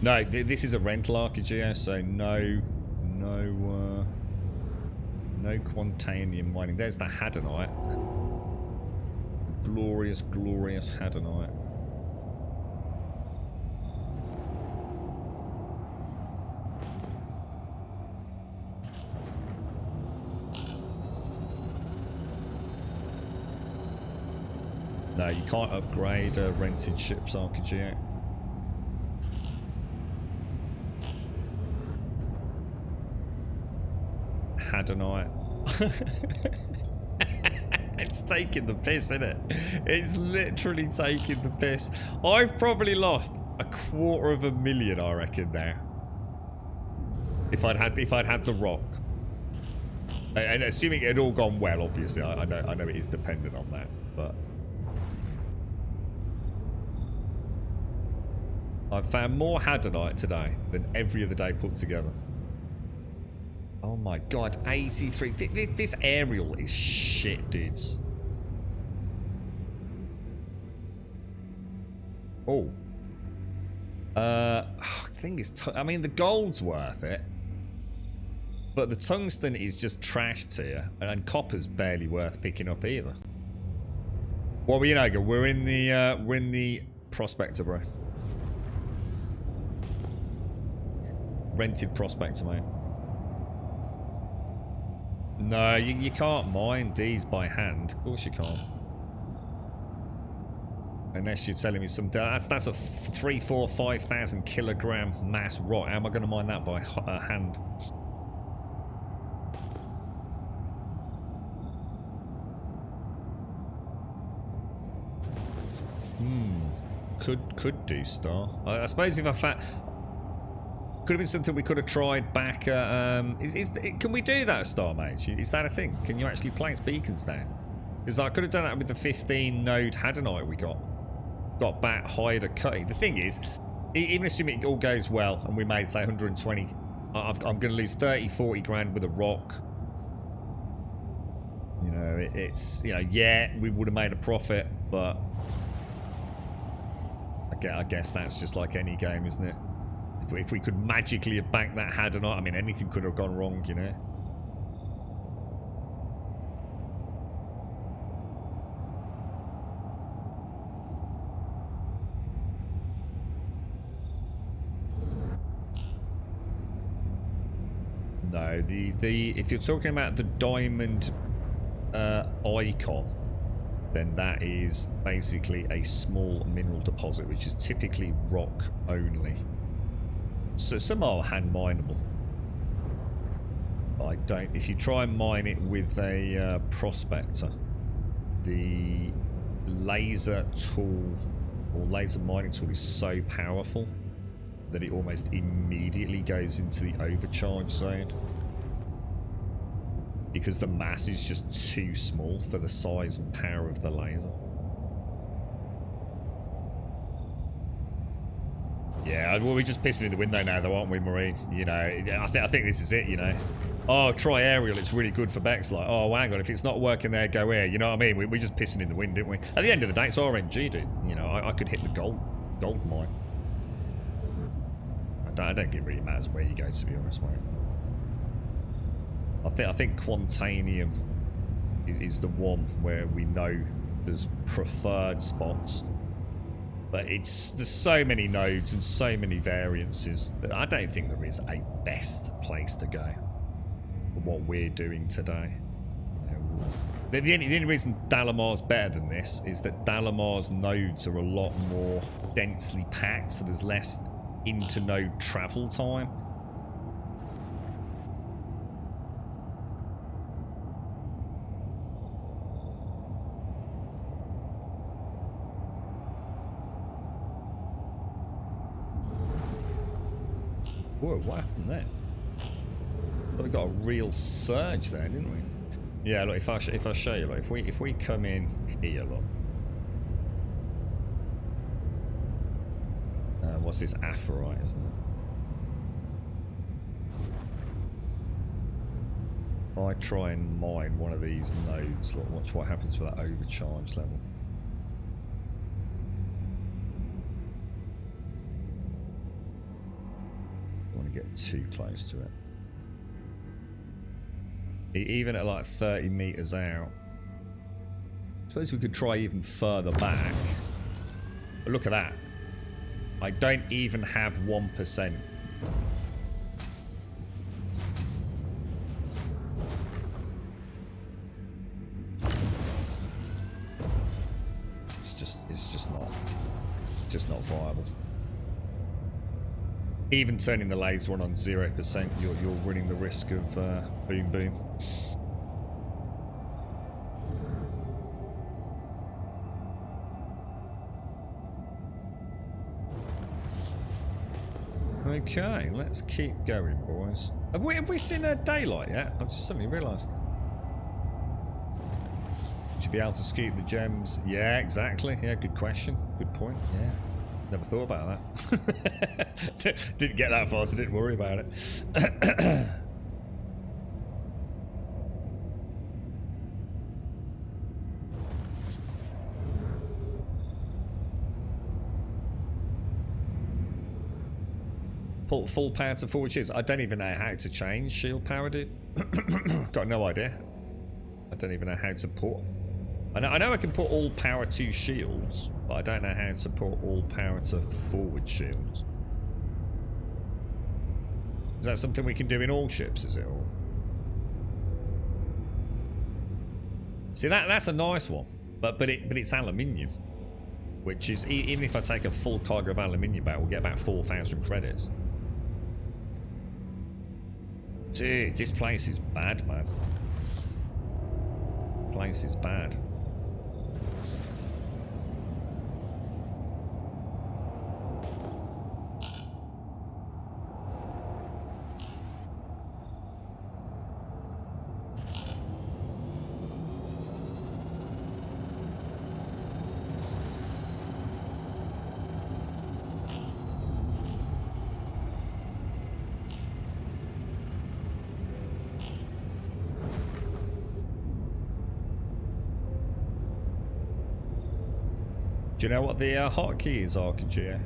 No, this is a rental archegeo, so no quantanium mining. There's the Hadanite. Glorious, glorious Hadanite. No, you can't upgrade a rented ships archegeo. Hadanite. It's taking the piss, isn't it? It's literally taking the piss. I've probably lost 250,000, I reckon, now. If I'd had the rock. And assuming it had all gone well, obviously, I know it is dependent on that, but I've found more Hadonite today than every other day put together. Oh my god, 83. This aerial is shit, dudes. Oh. Thing is, I mean, the gold's worth it. But the tungsten is just trashed here, and copper's barely worth picking up either. Well, we're in the prospector, bro. Rented prospector, mate. No, you can't mine these by hand. Of course you can't. Unless you're telling me some... That's a 3, 4, 5,000 kilogram mass rock. How am I going to mine that by hand? Could do, Star. I suppose if I found... Could have been something we could have tried back at... can we do that, Star Mage? Is that a thing? Can you actually place beacons down? Because I could have done that with the 15 node Hadonite we got back, hired a cutting. The thing is, even assuming it all goes well and we made, say, 120, I'm going to lose 30, 40 grand with a rock. You know, it's... You know, yeah, we would have made a profit, but... I guess that's just like any game, isn't it? If we could magically have banked that Hadonite, I mean, anything could have gone wrong, you know? No, if you're talking about the diamond icon, then that is basically a small mineral deposit, which is typically rock only. So some are hand mineable. I don't. If you try and mine it with a prospector, the laser tool or laser mining tool is so powerful that it almost immediately goes into the overcharge zone. Because the mass is just too small for the size and power of the laser. Yeah, well, we're just pissing in the window now, though, aren't we, Marie? You know, I think this is it, you know. Oh, try aerial, it's really good for Bex. Like, oh, hang on, if it's not working there, go here. You know what I mean? We're just pissing in the wind, didn't we? At the end of the day, it's RNG, dude. You know, I could hit the gold mine. I don't think it really matters where you go, to be honest, mate. I think Quantanium is the one where we know there's preferred spots, but there's so many nodes and so many variances that I don't think there is a best place to go for what we're doing today. You know, the only reason Dalamar's better than this is that Dalamar's nodes are a lot more densely packed, so there's less inter-node travel time. Whoa, what happened there? Well, we got a real surge there, didn't we? Yeah, look, if I show you, look, if we come in here, look. What's this? Aphorite, isn't it? If I try and mine one of these nodes, look, watch what happens with that overcharge level. Get too close to it. Even at like 30 meters out. I suppose we could try even further back. But look at that. I don't even have 1%. It's just not viable. Even turning the laser on 0%, you're running the risk of boom boom. Okay, let's keep going, boys. Have we seen a daylight yet? I've just suddenly realised. Should be able to scoop the gems. Yeah, exactly. Yeah, good question. Good point. Yeah. Never thought about that. Didn't get that far, so didn't worry about it. Pull full power to forward shields. I don't even know how to change shield power, dude. Got no idea. I don't even know how to put. I know I can put all power to shields, but I don't know how to put all power to forward shields. Is that something we can do in all ships, is it? Or... See, that's a nice one, but it's aluminium, which is, even if I take a full cargo of aluminium back, we'll get about 4,000 credits. Dude, this place is bad, man. Place is bad. Do you know what the hotkeys are, Kajia?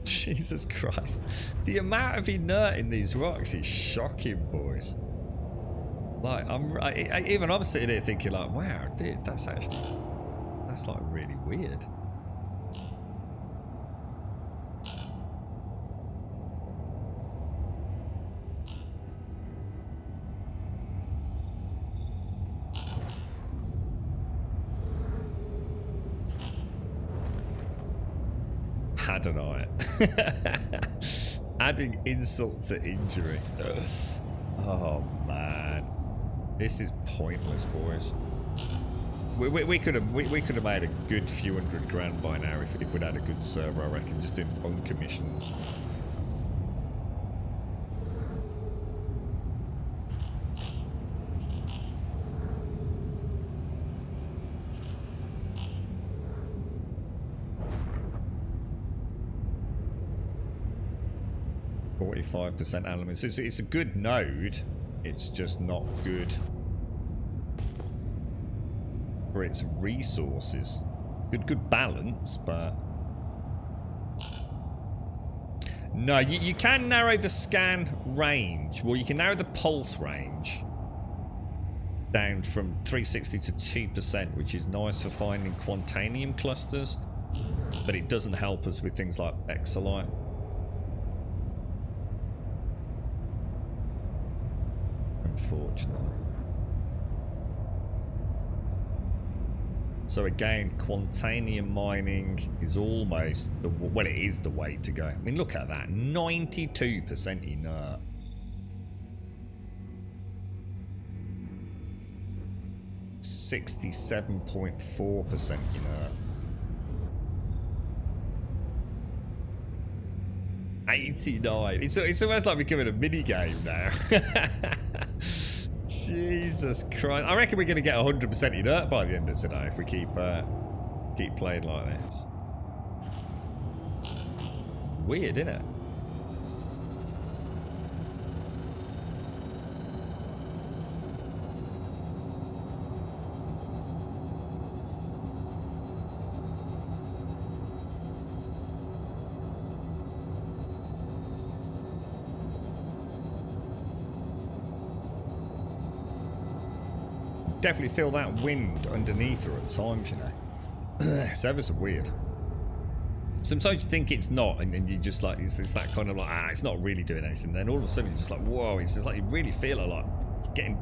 Jesus Christ. The amount of inert in these rocks is shocking, boys. Like, even I'm sitting here thinking like, wow, dude, that's like really weird. Hadn't I? Adding insult to injury. Oh man, this is pointless, boys. We could have made a good few $100,000 by now if we'd had a good server, I reckon, just doing bunker missions. %, aluminium. So it's a good node. It's just not good for its resources. Good balance, but no, you can narrow the scan range. Well, you can narrow the pulse range down from 360 to 2%, which is nice for finding quantanium clusters, but it doesn't help us with things like exolite. Unfortunately. So again, quantanium mining is almost the, well, it is the way to go. I mean, look at that, 92% inert. .4% inert. 89. It's almost like becoming a mini game now. Jesus Christ! I reckon we're going to get 100% inert by the end of today if we keep playing like this. Weird, isn't it? Definitely feel that wind underneath her at times, you know. It's ever so weird. Sometimes you think it's not, and you just like, it's that kind of like, it's not really doing anything. Then all of a sudden you're just like, whoa, it's just like you really feel it, like getting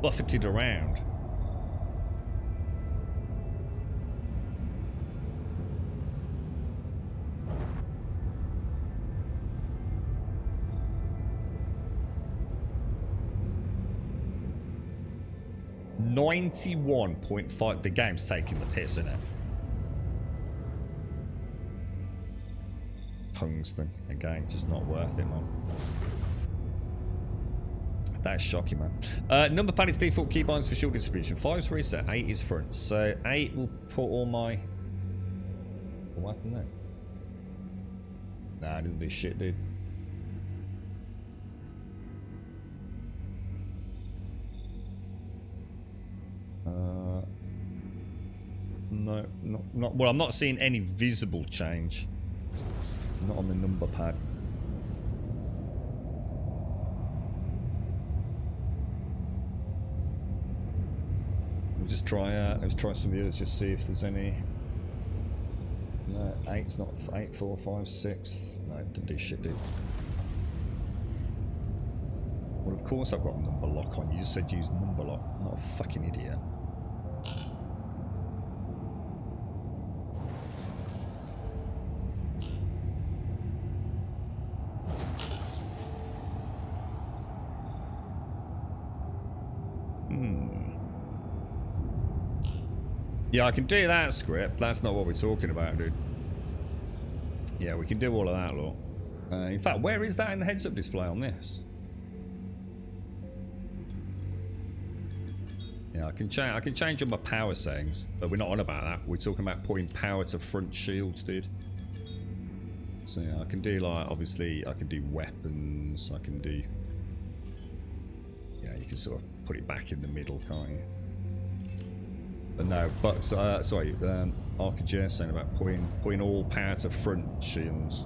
buffeted around. 91.5. The game's taking the piss, isn't it? Tungsten. Again, just not worth it, man. That is shocking, man. Number pad is default keybinds for shield distribution. 5 is reset, 8 is front. So 8 will put all my... What happened there? Nah, I didn't do shit, dude. No, not well. I'm not seeing any visible change. Not on the number pad. We'll just try. Let's try some of the others. Just see if there's any. No, 8's not 8, 4, 5, 6. No, didn't do shit, dude. Well, of course I've got a number lock on. You just said use number lock. I'm not a fucking idiot. Yeah, I can do that script. That's not what we're talking about, dude. Yeah, we can do all of that, look. In fact, where is that in the heads-up display on this? Yeah, I can change all my power settings, but we're not on about that. We're talking about putting power to front shields, dude. So yeah, I can do like, obviously, I can do weapons. I can do... Yeah, you can sort of put it back in the middle, can't you? But no, but sorry, Arcadia saying about putting all power to front shields.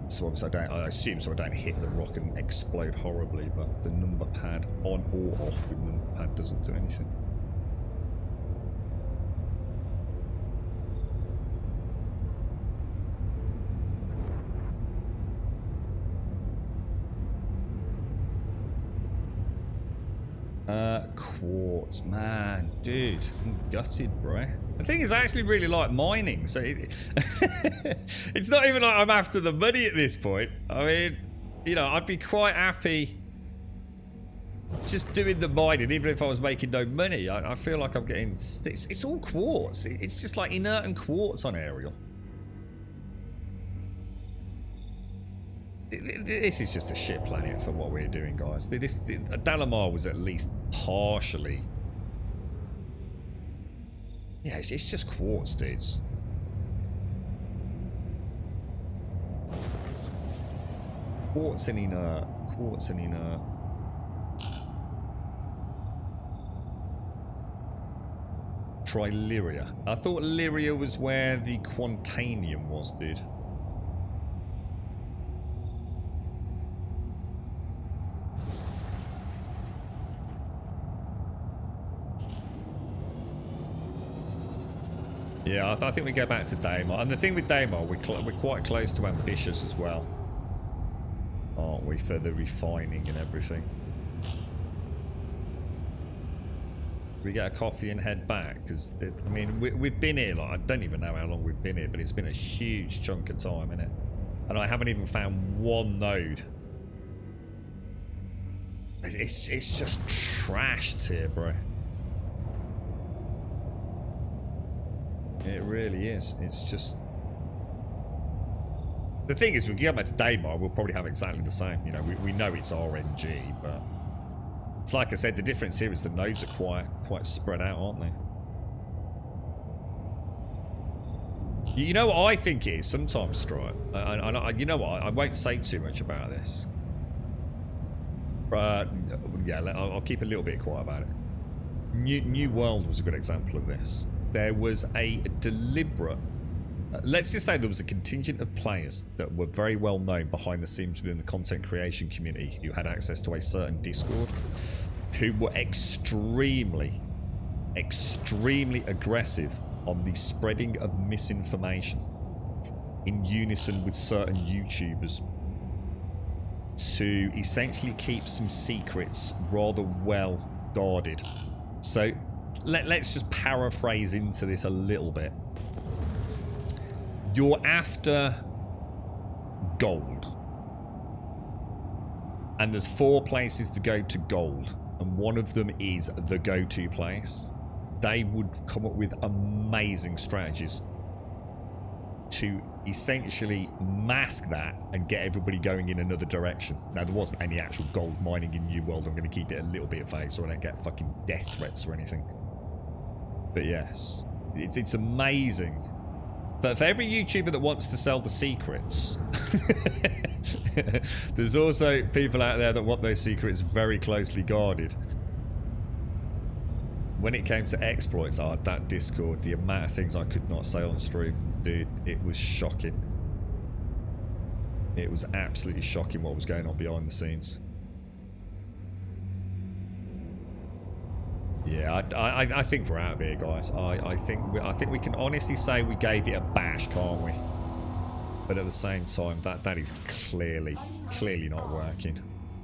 So obviously I assume so I don't hit the rock and explode horribly, but the number pad on or off with the number pad doesn't do anything. Quartz, man, dude, I'm gutted, bro. The thing is, I actually really like mining, so it's not even like I'm after the money at this point. I mean, you know, I'd be quite happy just doing the mining, even if I was making no money. I feel like I'm getting... It's all quartz. It's just like inert and quartz on Aerial. This is just a shit planet for what we're doing, guys. Dalamar was at least partially... Yeah, it's just quartz, dudes. Quartz and inert. Quartz and inert. Try Lyria. I thought Lyria was where the Quantanium was, dude. Yeah, I think we go back to Daymar. And the thing with Daymar, we're quite close to ambitious as well, aren't we, for the refining and everything. We get a coffee and head back, because, I mean, we've been here, like, I don't even know how long we've been here, but it's been a huge chunk of time, innit? And I haven't even found one node. It's just trashed here, bro. It really is. It's just... The thing is, when we get back to Daymar, we'll probably have exactly the same. You know, we know it's RNG, but... It's like I said, the difference here is the nodes are quite spread out, aren't they? You know what I think it is sometimes, Stripe? You know what? I won't say too much about this. But, yeah, I'll keep a little bit quiet about it. New World was a good example of this. There was a deliberate... let's just say there was a contingent of players that were very well known behind the scenes within the content creation community who had access to a certain Discord, who were extremely aggressive on the spreading of misinformation in unison with certain YouTubers to essentially keep some secrets rather well guarded. So let's just paraphrase into this a little bit. You're after gold, and there's 4 places to go to gold. and one of them is the go-to place, they would come up with amazing strategies to essentially mask that and get everybody going in another direction. Now, there wasn't any actual gold mining in New World. I'm going to keep it a little bit vague so I don't get fucking death threats or anything. But yes, it's amazing. But for every YouTuber that wants to sell the secrets, there's also people out there that want those secrets very closely guarded. When it came to exploits, that Discord, the amount of things I could not say on stream, dude, it was shocking. It was absolutely shocking what was going on behind the scenes. Yeah, I think we're out of here, guys. I think we can honestly say we gave it a bash, can't we? But at the same time, that is clearly not working.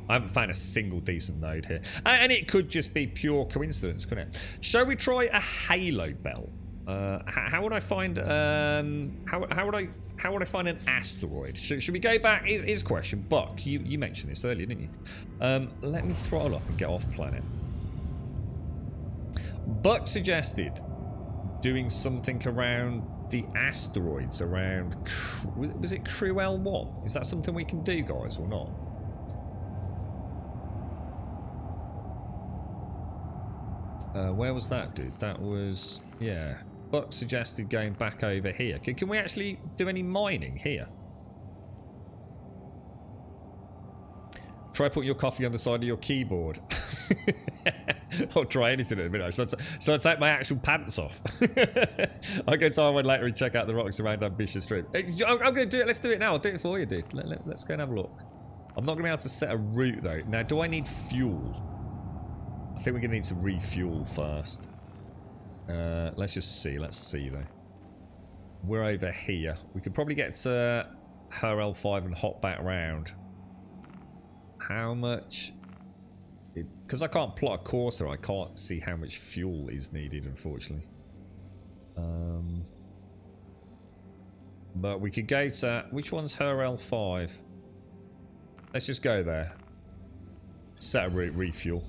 I haven't found a single decent node here, and it could just be pure coincidence, couldn't it? Shall we try a Halo belt? How would I find how would I find an asteroid? Should we go back? Is question. Buck, you mentioned this earlier, didn't you? Let me throttle up and get off planet. Buck suggested doing something around the asteroids around. Was it Cruel 1? Is that something we can do, guys, or not? Where was that, dude? That was, yeah. Buck suggested going back over here. Can we actually do any mining here? Try putting your coffee on the side of your keyboard. I'll try anything in a minute. So I take my actual pants off. I'll go time when later and check out the rocks around Ambitious Street. I'm going to do it. Let's do it now. I'll do it for you, dude. Let's go and have a look. I'm not going to be able to set a route, though. Now, do I need fuel? I think we're going to need to refuel first. Let's just see. Let's see, though. We're over here. We could probably get to her L5 and hop back round. How much? Because I can't plot a course there, I can't see how much fuel is needed, unfortunately. But we could go to... Which one's her L5? Let's just go there. Set a refuel.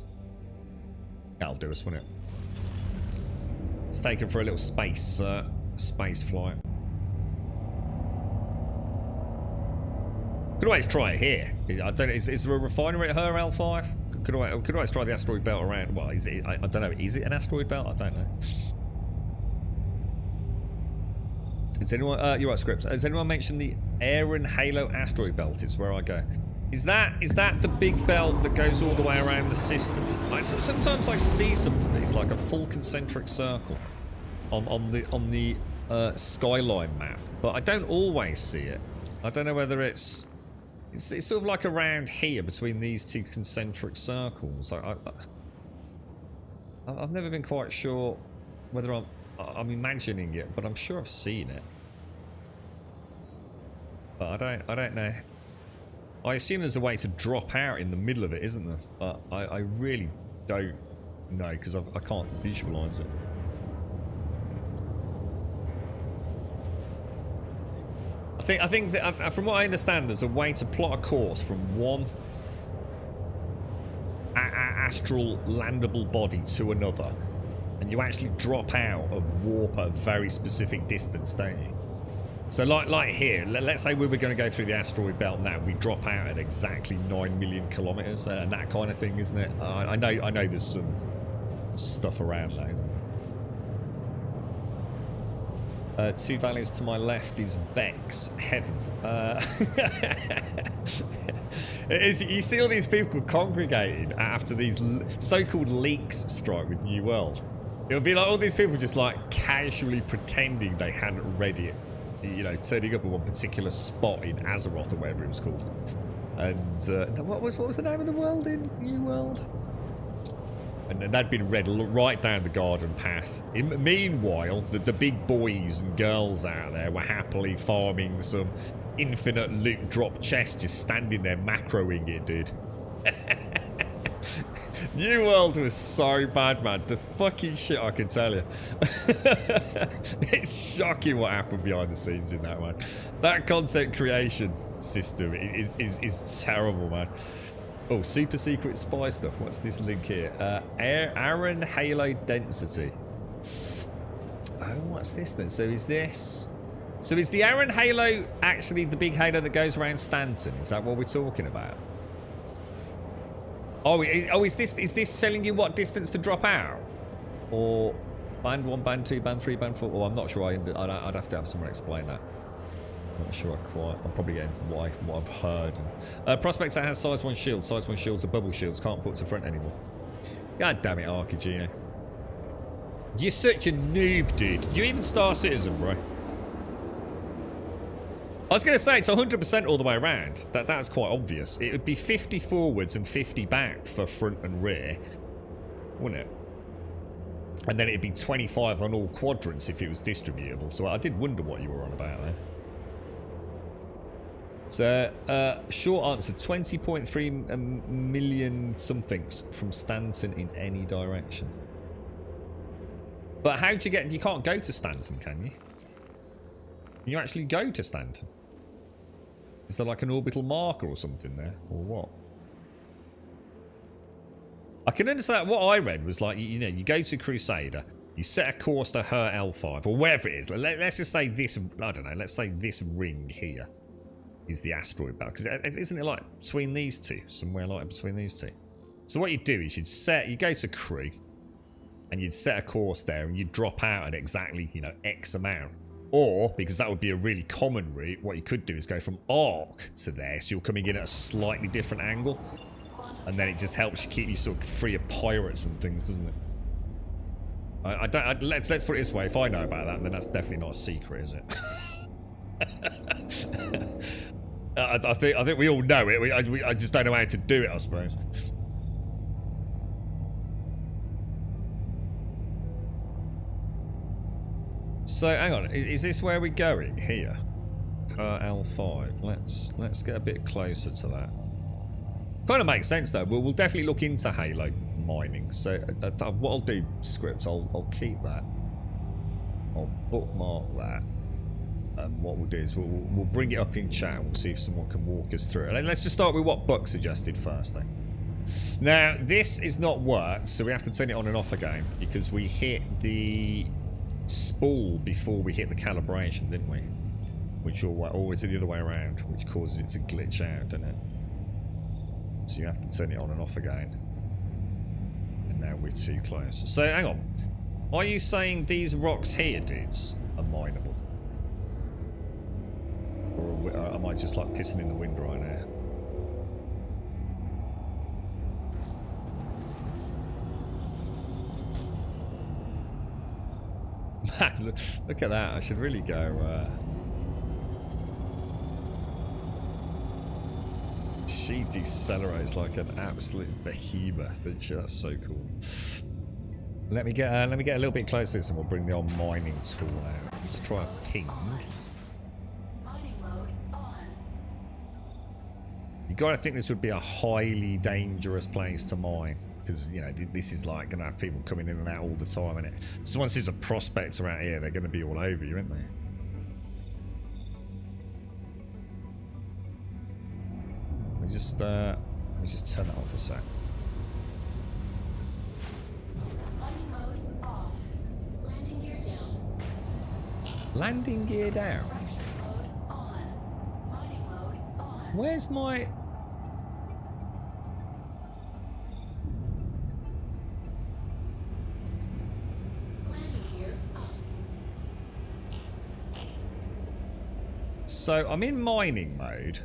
That'll do us, won't it? Let's take him for a little space flight. Could always try it here. I don't know. Is there a refinery at her L5? Could always try the asteroid belt around. Well, is it? I don't know. Is it an asteroid belt? I don't know. Has anyone? You're right, Scripts. Has anyone mentioned the Aaron Halo asteroid belt? Is where I go. Is that the big belt that goes all the way around the system? Sometimes I see something that's like a full concentric circle on the skyline map, but I don't always see it. I don't know whether it's sort of like around here between these two concentric circles. I've never been quite sure whether I'm imagining it, but I'm sure I've seen it. But I don't know. I assume there's a way to drop out in the middle of it, isn't there? But I really don't know because I can't visualise it. I think that, from what I understand, there's a way to plot a course from one astral landable body to another, and you actually drop out and warp at a very specific distance, don't you? So like here, let's say we were going to go through the asteroid belt now, we drop out at exactly 9 million kilometers and that kind of thing, isn't it? I know there's some stuff around that, isn't there? Two valleys to my left is Bex Heaven. You see all these people congregating after these so-called leaks strike with New World. It'll be like all these people just like casually pretending they hadn't read it. You know, turning up at one particular spot in Azeroth or whatever it was called. And what was the name of the world in New World? And that'd been read right down the garden path. Meanwhile, the big boys and girls out there were happily farming some infinite loot drop chest, just standing there macroing it, dude. New World was so bad, man. The fucking shit I can tell you. It's shocking what happened behind the scenes in that one. That content creation system is terrible, man. Oh, super secret spy stuff. What's this link here? Aaron Halo density. Oh, what's this then? So is this... So is the Aaron Halo actually the big halo that goes around Stanton? Is that what we're talking about? Oh, is this telling you what distance to drop out? Or band 1, band 2, band 3, band 4? Oh, I'm not sure. I'd have to have someone explain that. I'm not sure I'm probably getting what I've heard. Prospects that has size 1 shields. Size 1 shields are bubble shields. Can't put to front anymore. God damn it, Archigeo. You're such a noob, dude. Did you even Star Citizen, bro? I was going to say it's 100% all the way around. That's quite obvious. It would be 50 forwards and 50 back for front and rear, wouldn't it? And then it'd be 25 on all quadrants if it was distributable. So I did wonder what you were on about there. So, short answer, 20.3 million somethings from Stanton in any direction. But how'd you get... You can't go to Stanton, can you? Can you actually go to Stanton? Is there like an orbital marker or something there? Or what? I can understand. What I read was like, you know, you go to Crusader, you set a course to her L5, or wherever it is. Let's just say this, I don't know, let's say this ring here is the asteroid belt. Because isn't it like between these two? Somewhere like between these two. So what you do is you go to Crew, and you'd set a course there, and you'd drop out at exactly, you know, X amount. Or, because that would be a really common route, what you could do is go from Arc to there, so you're coming in at a slightly different angle. And then it just helps you keep you sort of free of pirates and things, doesn't it? Let's put it this way, if I know about that, then that's definitely not a secret, is it? I think we all know it. I just don't know how to do it, I suppose. So hang on, is this where we're going here? L5. Let's get a bit closer to that. Kind of makes sense though. We'll definitely look into Halo mining. So what I'll do, script, I'll keep that. I'll bookmark that. And what we'll do is we'll bring it up in chat. We'll see if someone can walk us through it. Let's just start with what Buck suggested first then. Now this is not worked, so we have to turn it on and off again because we hit the spool before we hit the calibration, didn't we? Which always the other way around, which causes it to glitch out, doesn't it? So you have to turn it on and off again. And now we're too close. So hang on. Are you saying these rocks here, dudes, are mineable? Or am I just like pissing in the wind right now? Man, look at that. I should really go... She decelerates like an absolute behemoth. That's so cool. Let me get a little bit closer to this and we'll bring the old mining tool out. Let's try a ping. Mining mode on. You gotta think this would be a highly dangerous place to mine. Because, you know, this is like going to have people coming in and out all the time, isn't it? So once there's a prospect around here, they're going to be all over you, aren't they? Let me just turn that off a sec. Mining mode off. Landing gear down. Landing gear down? Fracture mode on. Mining mode on. Where's my... So I'm in mining mode.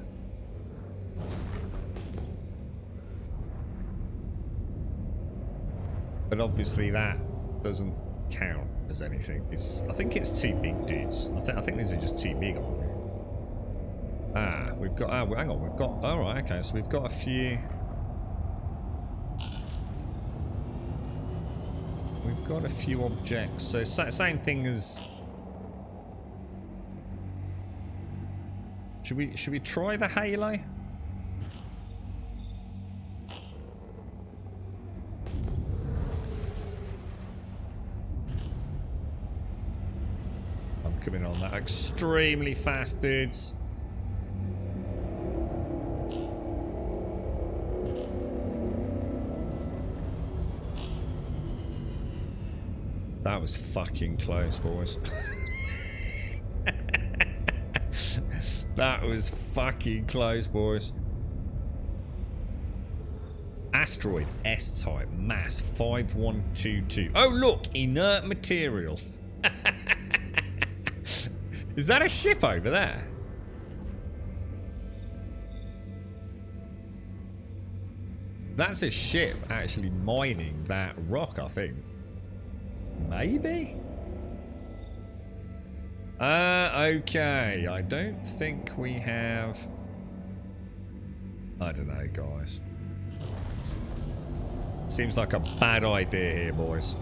But obviously that doesn't count as anything. I think it's too big, dudes. I think these are just too big on me. Ah, we've got... hang on, we've got... Alright, okay, so we've got a few... We've got a few objects. So same thing as... Should we try the Halo? I'm coming on that extremely fast, dudes. That was fucking close, boys. That was fucking close, boys. Asteroid S-type, mass 5122. Oh, look, inert material. Is that a ship over there? That's a ship actually mining that rock, I think. Maybe? Okay. I don't think we have... I don't know, guys. Seems like a bad idea here, boys.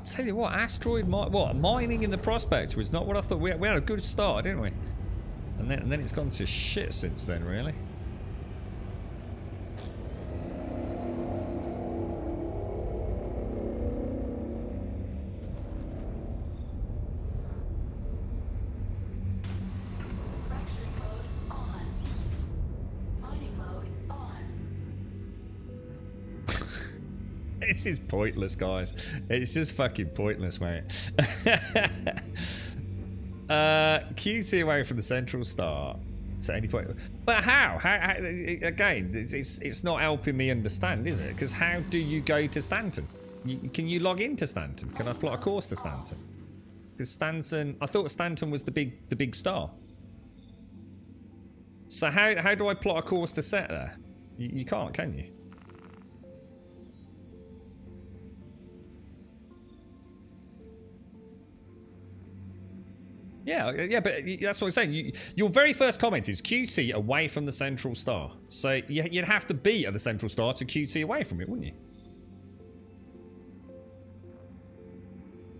Tell you what, asteroid mining in the Prospector is not what I thought. We had a good start, didn't we? And then it's gone to shit since then, really. Fracturing mode on. Mining mode on. This is pointless, guys. It's just fucking pointless, mate. QT away from the central star to any point. But how? How again, it's not helping me understand, is it? Because how do you go to Stanton? Can you log into Stanton? Can I plot a course to Stanton? Because Stanton, I thought Stanton was the big star. So how do I plot a course to set there? You can't, can you? Yeah, but that's what I'm saying. Your very first comment is QT away from the central star. So you'd have to be at the central star to QT away from it, wouldn't you?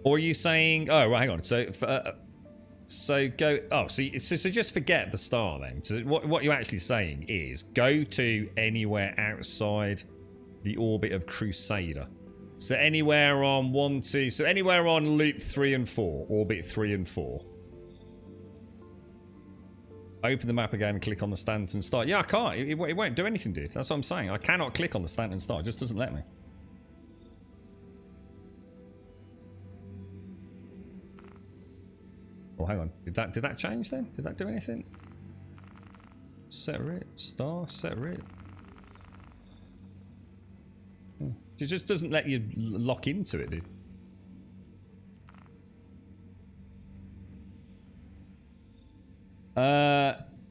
Or are you saying... Oh, right, hang on. So go... Oh, so just forget the star then. So what you're actually saying is go to anywhere outside the orbit of Crusader. So anywhere on So anywhere on loop 3 and 4. Orbit 3 and 4. Open the map again and click on the Stanton star. Yeah, I can't. It won't do anything, dude. That's what I'm saying. I cannot click on the Stanton star. It just doesn't let me. Oh, hang on. Did that change then? Did that do anything? Set rit. Star. Set rit. It just doesn't let you lock into it, dude.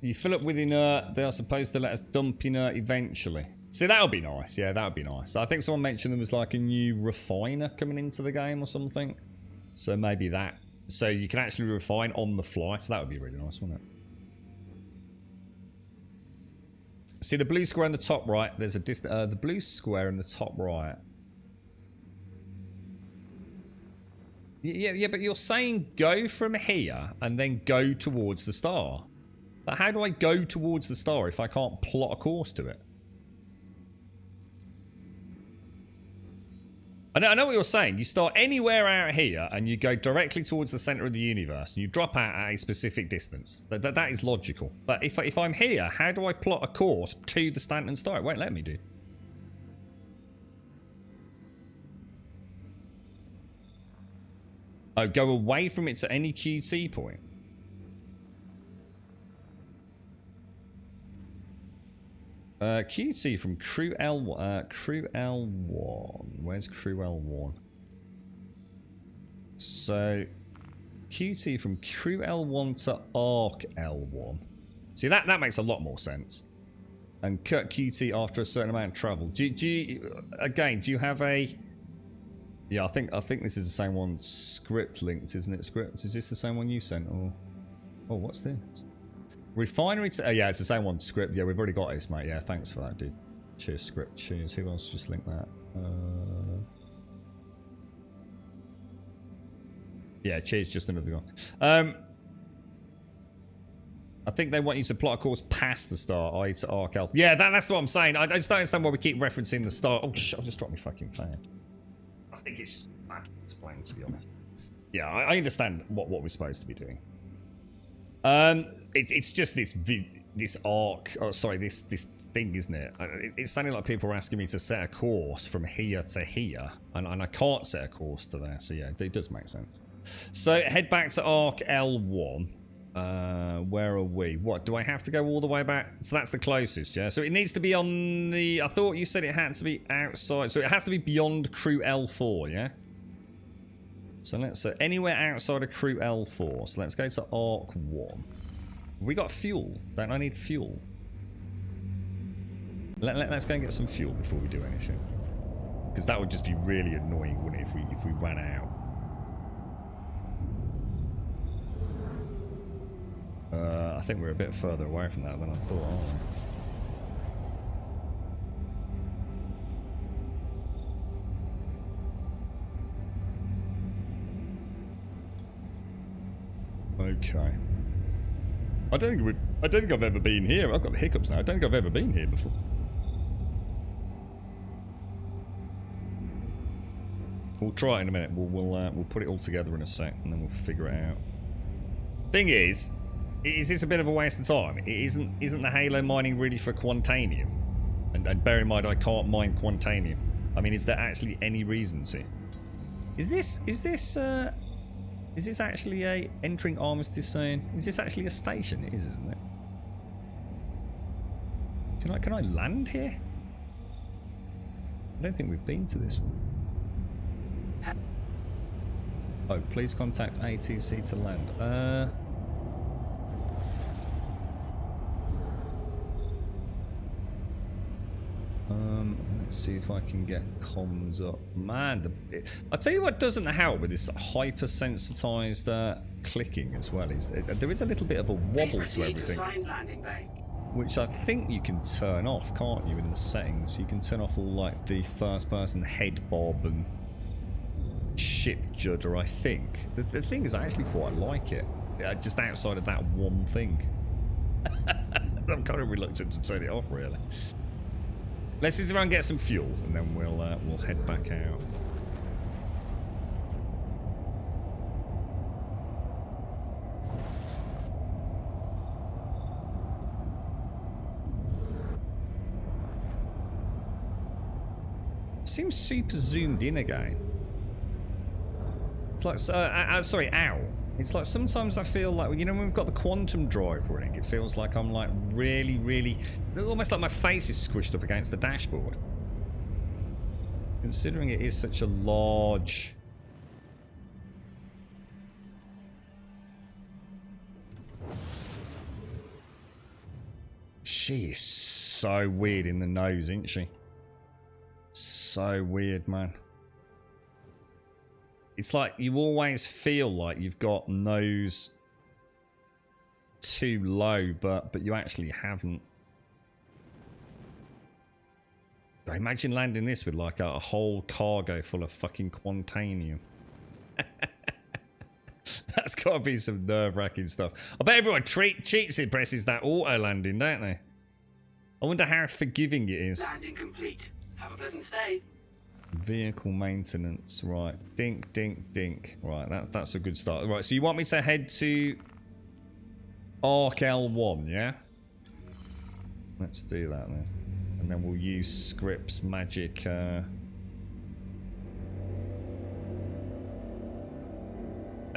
You fill up with inert. They are supposed to let us dump inert eventually. See, that would be nice. Yeah, that would be nice. I think someone mentioned there was like a new refiner coming into the game or something. So maybe that. So you can actually refine on the fly. So that would be really nice, wouldn't it? See the blue square in the top right. There's a the blue square in the top right. Yeah, but you're saying go from here and then go towards the star. But how do I go towards the star if I can't plot a course to it? I know what you're saying. You start anywhere out here and you go directly towards the center of the universe and you drop out at a specific distance. That is logical. But if I'm here, how do I plot a course to the Stanton star? It won't let me do. Oh, go away from it to any QT point. QT from Crew L1. Crew L1. Where's Crew L1? So, QT from Crew L1 to Arc L1. See, that makes a lot more sense. And cut QT after a certain amount of travel. Do you again, do you have a... Yeah, I think this is the same one. Script linked, isn't it? Script. Is this the same one you sent? Or oh, what's this? Refinery to... yeah, it's the same one. Script. Yeah, we've already got this, mate. Yeah, thanks for that, dude. Cheers, Script. Cheers. Who else just linked that? Yeah, cheers. Just another one. I think they want you to plot a course past the star, i.e. to Arc L. Yeah, that's what I'm saying. I just don't understand why we keep referencing the star. Oh, shit. I just dropped my fucking fan. I think it's bad to explain, to be honest. Yeah, I understand what we're supposed to be doing. It's just this arc. Oh, sorry, this thing, isn't it? It's sounding like people are asking me to set a course from here to here, and I can't set a course to there. So yeah, it does make sense. So head back to arc L1. Where are we? What, do I have to go all the way back? So that's the closest, yeah? So it needs to be on the... I thought you said it had to be outside. So it has to be beyond crew L4, yeah? So anywhere outside of crew L4. So let's go to arc 1. We got fuel. Don't I need fuel? Let's go and get some fuel before we do anything. Because that would just be really annoying, wouldn't it, if we ran out. I think we're a bit further away from that than I thought, aren't we? Okay. I don't think I've ever been here. I've got the hiccups now. I don't think I've ever been here before. We'll try it in a minute. We'll put it all together in a sec, and then we'll figure it out. Thing is this a bit of a waste of time? Isn't the Halo mining really for Quantanium? And bear in mind, I can't mine Quantanium. I mean, is there actually any reason to? Is this actually a entering armistice zone? Is this actually a station? It is, isn't it? Can I land here? I don't think we've been to this one. Oh, please contact ATC to land. Let's see if I can get comms up. Man, I'll tell you what doesn't help with this hypersensitized clicking as well is there is a little bit of a wobble to everything, which I think you can turn off, can't you, in the settings? You can turn off all like the first-person head bob and ship judder, I think. The thing is, I actually quite like it. Just outside of that one thing. I'm kind of reluctant to turn it off, really. Let's just around get some fuel, and then we'll head back out. Seems super zoomed in again. It's like, sorry, ow. It's like sometimes I feel like, you know, when we've got the quantum drive running, it feels like I'm like really, almost like my face is squished up against the dashboard. Considering it is such a large... She is so weird in the nose, isn't she? So weird, man. It's like you always feel like you've got nose too low, but you actually haven't. Imagine landing this with like a whole cargo full of fucking Quantanium. That's got to be some nerve-wracking stuff. I bet everyone cheats and presses that auto landing, don't they? I wonder how forgiving it is. Landing complete. Have a pleasant stay. Vehicle maintenance, right? Dink, dink, dink. Right, that's a good start. Right, so you want me to head to Arc L1, yeah? Let's do that then, and then we'll use Script's magic. And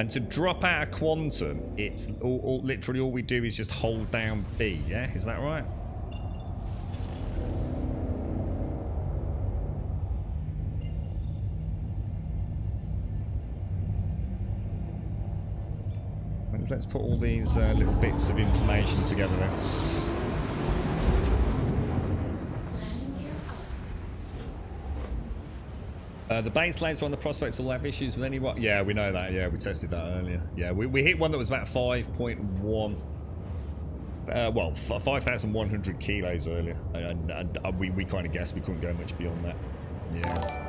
to drop out of Quantum, it's literally all we do is just hold down B, yeah? Is that right? Let's put all these little bits of information together then. The base laser on the prospects will have issues with any what? Yeah, we know that. Yeah, we tested that earlier. Yeah, we hit one that was about 5.1. Well, 5,100 kilos earlier, and we kind of guessed we couldn't go much beyond that. Yeah.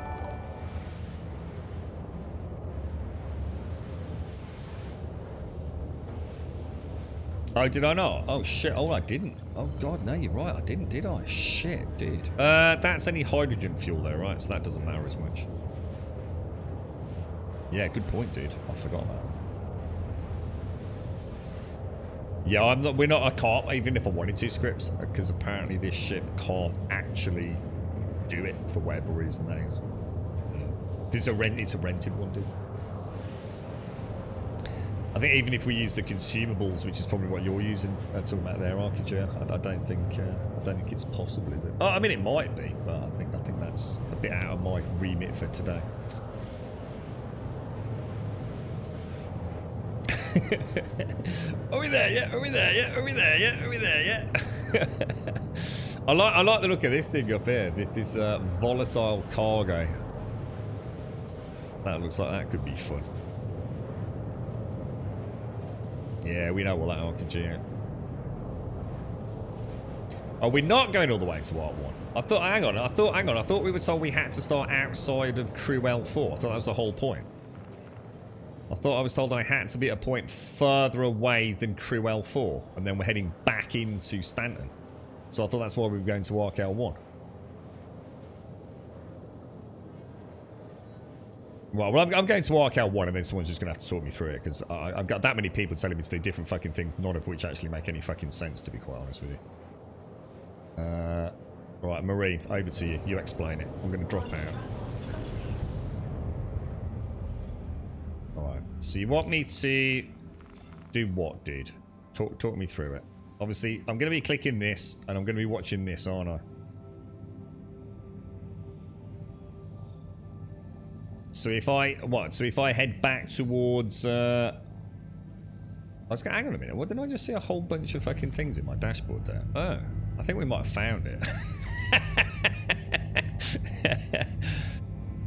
Oh, did I not? Oh, shit. Oh, I didn't. Oh, God, no, you're right. I didn't, did I? Shit, dude. That's any hydrogen fuel there, right? So that doesn't matter as much. Yeah, good point, dude. I forgot that. Yeah, I'm not. We're not. I can't. Even if I wanted to scripts, because apparently this ship can't actually do it for whatever reason that is. It's a rented one, dude. I think even if we use the consumables, which is probably what you're using, talking about there, RPG, I don't think it's possible, is it? Oh, I mean, it might be, but I think that's a bit out of my remit for today. Are we there yet? Are we there yet? Are we there yet? Are we there yet? I like the look of this thing up here. This volatile cargo. That looks like that could be fun. Yeah, we know what that RPG. Oh, we're not going all the way to Art 1. I thought we were told we had to start outside of Crew L4. I thought that was the whole point. I thought I was told I had to be at a point further away than Crew L4, and then we're heading back into Stanton. So I thought that's why we were going to Arc L1. Well, I'm going to Arc L1, and then someone's just going to have to talk me through it, because I've got that many people telling me to do different fucking things, none of which actually make any fucking sense, to be quite honest with you. Right, Marie, over to you. You explain it. I'm going to drop out. Alright, so you want me to do what, dude? Talk me through it. Obviously, I'm going to be clicking this, and I'm going to be watching this, aren't I? So if I head back towards I was going, hang on a minute, what, didn't I just see a whole bunch of fucking things in my dashboard there? Oh, I think we might have found it.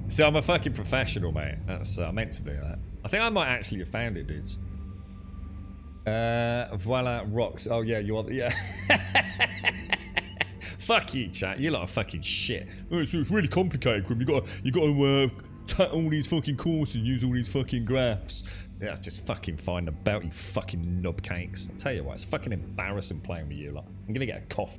So I'm a fucking professional, mate. That's I meant to do that. I think I might actually have found it, dudes. Voila, rocks. Oh yeah, you are. Yeah. Fuck you, chat. You lot are fucking shit. Oh, it's really complicated, Grim. You got to tat all these fucking courses and use all these fucking graphs. Yeah, it's just fucking fine about you fucking nubcakes. I'll tell you what, it's fucking embarrassing playing with you lot. I'm gonna get a cough.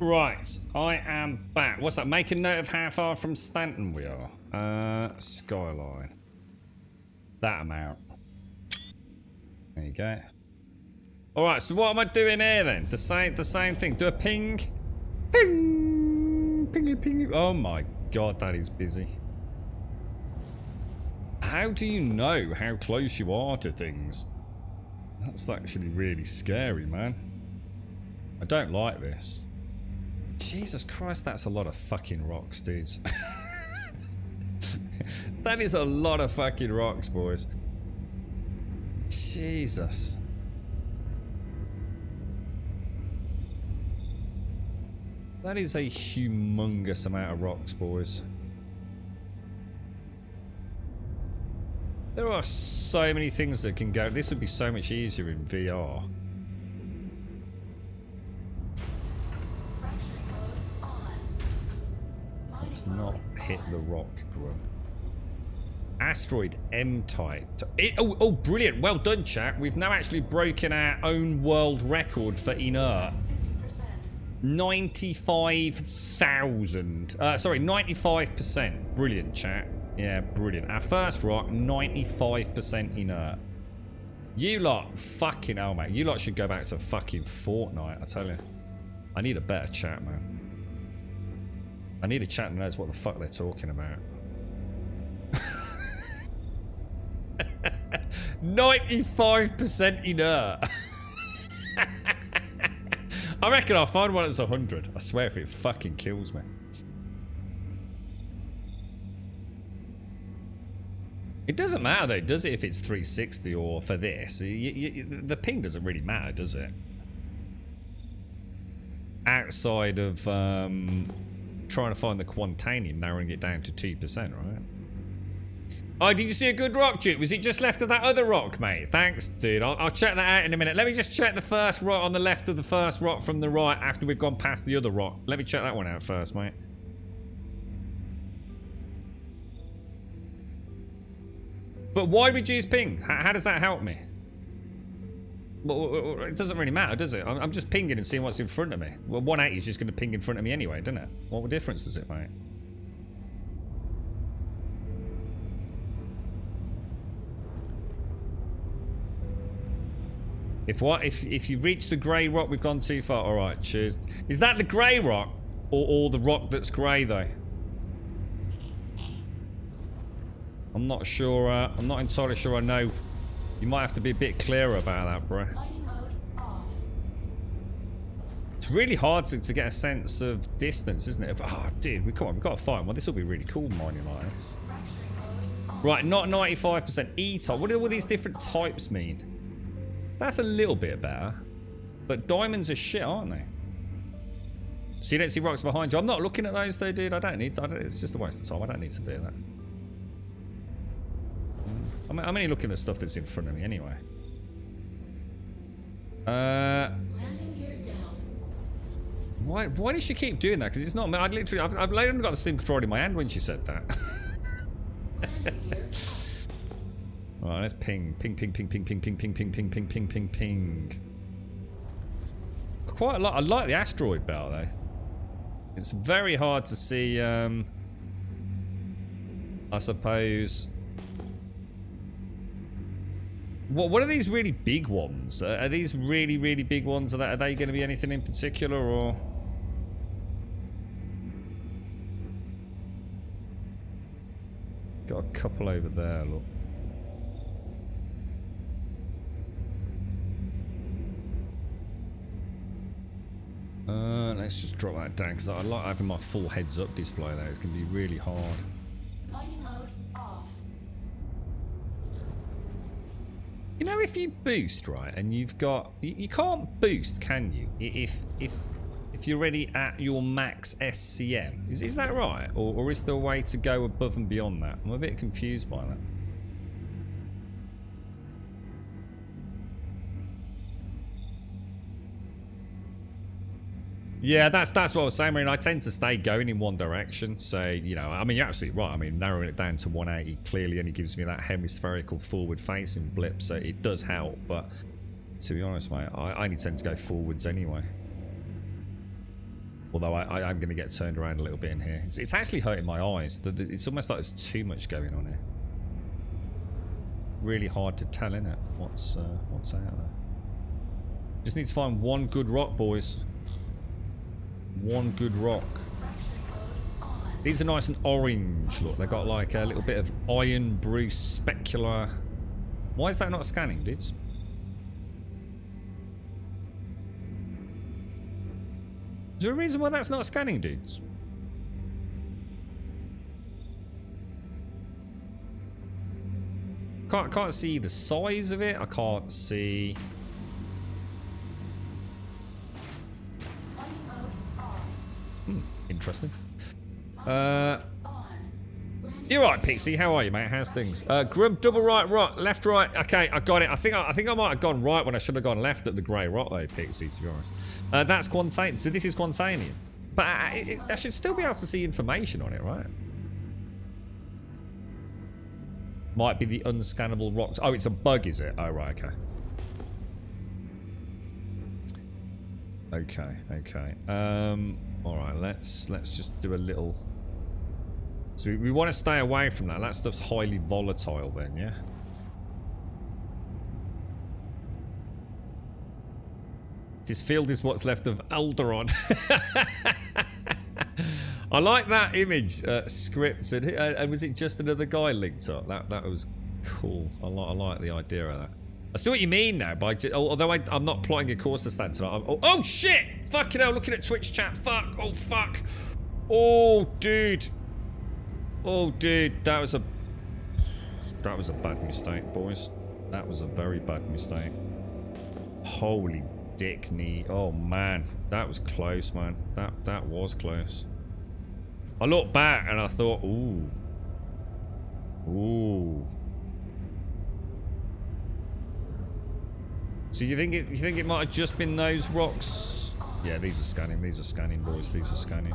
Right, I am back. What's that? Make a note of how far from Stanton we are. Skyline. That amount. There you go. Alright, so what am I doing here then? The same thing. Do a ping. Ping! Ping, ping. Oh my god, that is busy. How do you know how close you are to things? That's actually really scary, man. I don't like this. Jesus Christ, that's a lot of fucking rocks, dudes. That is a lot of fucking rocks, boys. Jesus. That is a humongous amount of rocks, boys. There are so many things that can go. This would be so much easier in VR. Let's not hit the rock, Grum. Asteroid M-type. Oh, brilliant. Well done, chat. We've now actually broken our own world record for inert. 95,000. Sorry, 95%. Brilliant, chat. Yeah, brilliant. Our first rock, 95% inert. You lot, fucking hell, mate. You lot should go back to fucking Fortnite, I tell you. I need a better chat, man. I need a chat that knows what the fuck they're talking about. 95% inert. I reckon I'll find one that's 100. I swear if it fucking kills me. It doesn't matter though, does it, if it's 360 or for this? The ping doesn't really matter, does it? Outside of trying to find the quantanium, narrowing it down to 2%, right? Oh, did you see a good rock, Duke? Was it just left of that other rock, mate? Thanks, dude. I'll check that out in a minute. Let me just check the first rock on the left of the first rock from the right after we've gone past the other rock. Let me check that one out first, mate. But why reduce ping? How does that help me? Well, it doesn't really matter, does it? I'm just pinging and seeing what's in front of me. Well, 180 is just going to ping in front of me anyway, doesn't it? What difference does it make? If you reach the grey rock, we've gone too far. All right, cheers. Is that the grey rock, or the rock that's grey though? I'm not sure. I'm not entirely sure. I know. You might have to be a bit clearer about that, bro. It's really hard to get a sense of distance, isn't it? Oh, dude, we've got to find one. This will be really cool, mining like this. Right, not 95% E-type. What do all these different types mean? That's a little bit better. But diamonds are shit, aren't they? So you don't see rocks behind you. I'm not looking at those though, dude. I don't need to. It's just a waste of time. I don't need to do that. I'm only looking at stuff that's in front of me anyway. Why did she keep doing that? Because it's not me. I've literally got the Steam controller in my hand when she said that. Alright, let's ping. Ping, ping, ping, ping, ping, ping, ping, ping, ping, ping, ping, ping, ping. Quite a lot. I like the asteroid belt though. It's very hard to see, I suppose. What are these really big ones? Are these really, really big ones? Are they going to be anything in particular, or? Got a couple over there, look. Let's just drop that down because I like having my full heads-up display there. It's going to be really hard. You know, if you boost, right, and you've got... You can't boost, can you? If you're already at your max SCM. Is that right? Or is there a way to go above and beyond that? I'm a bit confused by that. Yeah, that's what I was saying. I mean, I tend to stay going in one direction. So, you know, I mean, you're absolutely right. I mean, narrowing it down to 180 clearly only gives me that hemispherical forward-facing blip. So it does help. But to be honest, mate, I only tend to go forwards anyway. Although I am going to get turned around a little bit in here. It's actually hurting my eyes. It's almost like there's too much going on here. Really hard to tell, innit? What's out there? Just need to find one good rock, boys. One good rock. These are nice and orange. Look, they've got like a little bit of iron, bruise, specular. Why is that not scanning, dudes? Is there a reason why that's not scanning, dudes? Can't see the size of it. I can't see. Interesting. You're right, Pixie. How are you, mate? How's things? Grub, double right, left, right. Okay, I got it. I think I might have gone right when I should have gone left at the grey rock, though, Pixie. To be honest, that's Quantanium. So this is Quantanium, but I should still be able to see information on it, right? Might be the unscannable rocks. Oh, it's a bug, is it? Oh, right. Okay. Okay. All right. Let's just do a little. So we want to stay away from that. That stuff's highly volatile then, yeah? This field is what's left of Alderon. I like that image, scripts. And was it just another guy linked up? That was cool. I like the idea of that. I see what you mean now, although I'm not plotting a course to stand tonight. Oh, shit! Fucking hell, looking at Twitch chat. Fuck. Oh, fuck. Oh, dude. Oh, dude, that was a bad mistake, boys. That was a very bad mistake. Holy dick knee. Oh man, that was close, man. That was close. I looked back and I thought, ooh. So you think it might have just been those rocks? Yeah, these are scanning. These are scanning, boys. These are scanning.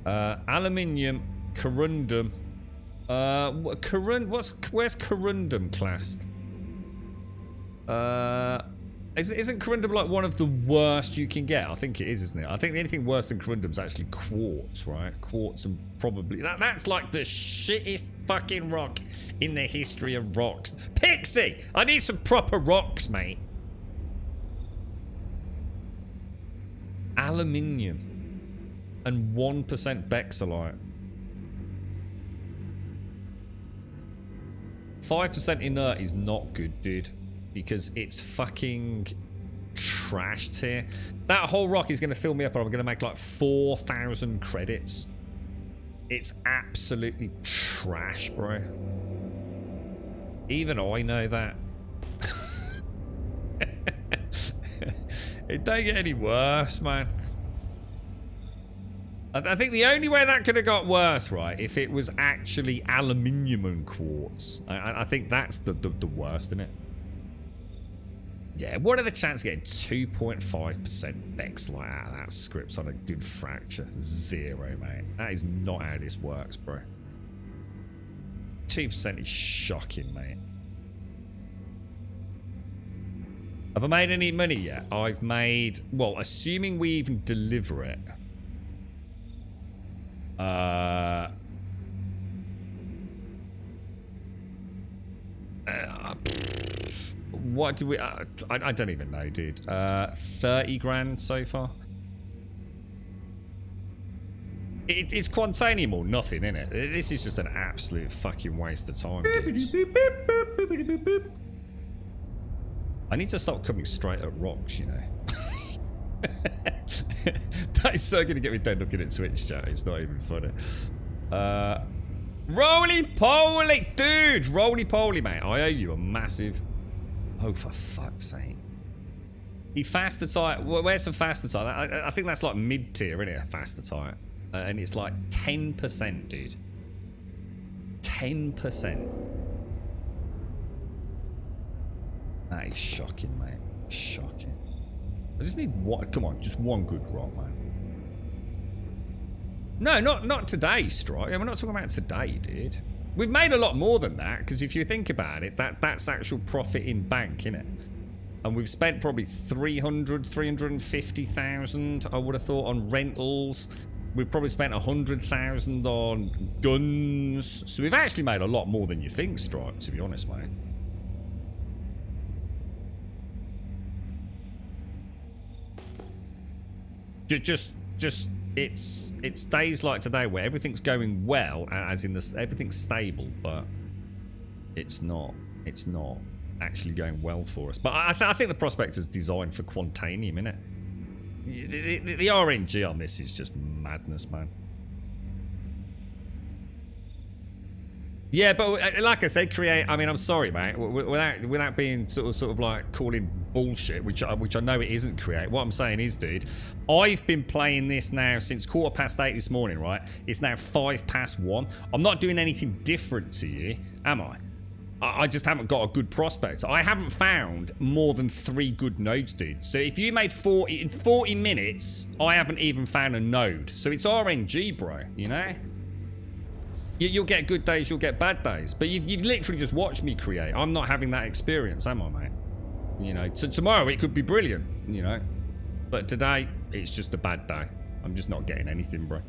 Aluminium, corundum. Where's corundum classed? Isn't corundum like one of the worst you can get? I think it is, isn't it? I think anything worse than corundum is actually quartz, right? Quartz and probably that's like the shittest fucking rock in the history of rocks. Pixie, I need some proper rocks, mate. Aluminium. And 1% Bexolite. 5% inert is not good, dude. Because it's fucking trashed here. That whole rock is going to fill me up and I'm going to make like 4,000 credits. It's absolutely trash, bro. Even I know that. It don't get any worse, man. I think the only way that could have got worse, right, if it was actually aluminium and quartz. I think that's the worst, isn't it? Yeah, what are the chances of getting 2.5% Bexolite out of that script on a good fracture? 0, mate. That is not how this works, bro. 2% is shocking, mate. Have I made any money yet? I've made, well, assuming we even deliver it. What do we... I don't even know, dude. 30 grand so far. It's Quantanium or nothing, innit? This is just an absolute fucking waste of time, dudes. I need to stop coming straight at rocks, you know. That is so going to get me dead looking at Twitch chat. It's not even funny. Roly-poly! Dude! Roly-poly, mate. I owe you a massive... Oh, for fuck's sake. The Fastatite... Where's the Fastatite? I think that's like mid-tier, isn't it? A Fastatite. And it's like 10%, dude. 10%. That is shocking, mate. Shocking. I just need one... Come on, just one good rock, man. No, not today, Strike. We're not talking about today, dude. We've made a lot more than that, because if you think about it, that's actual profit in bank, innit? And we've spent probably 350,000, I would have thought, on rentals. We've probably spent 100,000 on guns. So we've actually made a lot more than you think, Stripe, to be honest, mate. Just it's days like today where everything's going well, as in everything's stable, but it's not actually going well for us. But I think the Prospector's designed for Quantanium, innit? The RNG on this is just madness, man. Yeah, but like I said, create. I mean, I'm sorry, mate. Without being sort of like calling bullshit, which I know it isn't. Create. What I'm saying is, dude, I've been playing this now since 8:15 this morning. Right? It's now 1:05. I'm not doing anything different to you, am I? I just haven't got a good prospect. I haven't found more than 3 good nodes, dude. So if you made 40 in 40 minutes, I haven't even found a node. So it's RNG, bro. You know. You'll get good days, you'll get bad days. But you've literally just watched me create. I'm not having that experience, am I, mate? You know, tomorrow it could be brilliant, you know. But today, it's just a bad day. I'm just not getting anything, bro.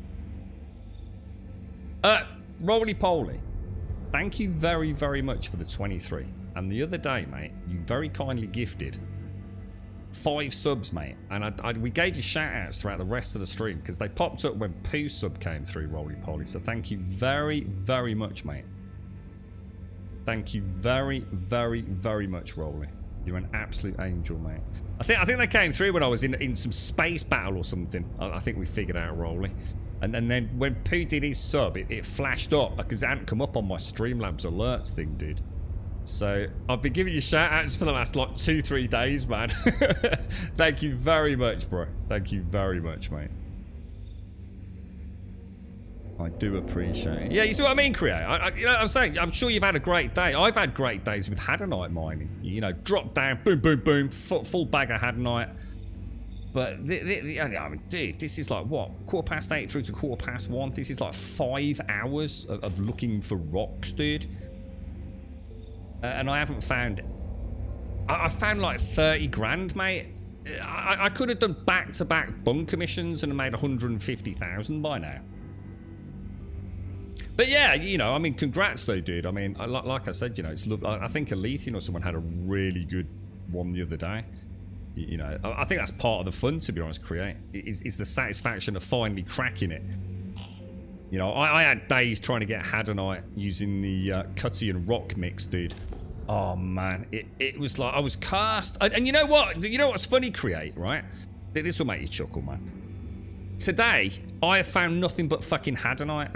Roly-poly. Thank you very, very much for the 23. And the other day, mate, you very kindly gifted 5 subs, mate, and we gave you shout-outs throughout the rest of the stream because they popped up when Pooh sub came through, Roly-poly. So thank you very, very much, mate. Thank you very, very, very much, Roly. You're an absolute angel, mate. I think they came through when I was in some space battle or something. I think we figured out Roly. And then when Pooh did his sub, it flashed up because it hadn't come up on my Streamlabs alerts thing, dude. So I've been giving you shout outs for the last like 2-3 days, man. Thank you very much, bro. Thank you very much, mate. I do appreciate it. Yeah, you see what I mean, Create? You know what I'm saying? I'm sure you've had a great day. I've had great days with Hadanite mining. You know, drop down, boom, boom, boom, full bag of Hadanite. But, I mean, dude, this is like, what? 8:15 through to 1:15? This is like 5 hours of looking for rocks, dude. And I haven't found... I found like 30 grand, mate. I could have done back-to-back bunker missions and made 150,000 by now. But yeah, you know, I mean, congrats though, dude. I mean, like I said, you know, it's lovely. I think Alethian or someone had a really good one the other day. You know, I think that's part of the fun, to be honest, Create. It's the satisfaction of finally cracking it. You know, I had days trying to get Hadanite using the Cutty and Rock mix, dude. Oh, man. It was like I was cast. And you know what? You know what's funny, Create, right? This will make you chuckle, man. Today, I have found nothing but fucking Hadanite.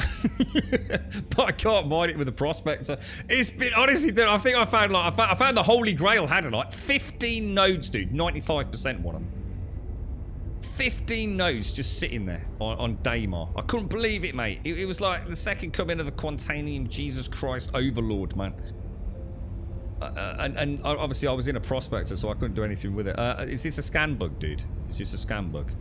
But I can't mine it with a prospector. It's been, honestly, dude, I think I found I found the Holy Grail Hadanite. 15 nodes, dude. 95% one of them. 15 nodes just sitting there on Daymar. I couldn't believe it, mate. It was like the second coming of the Quantanium Jesus Christ Overlord, man. And obviously I was in a prospector, so I couldn't do anything with it. Is this a scan bug, dude? Is this a scan bug?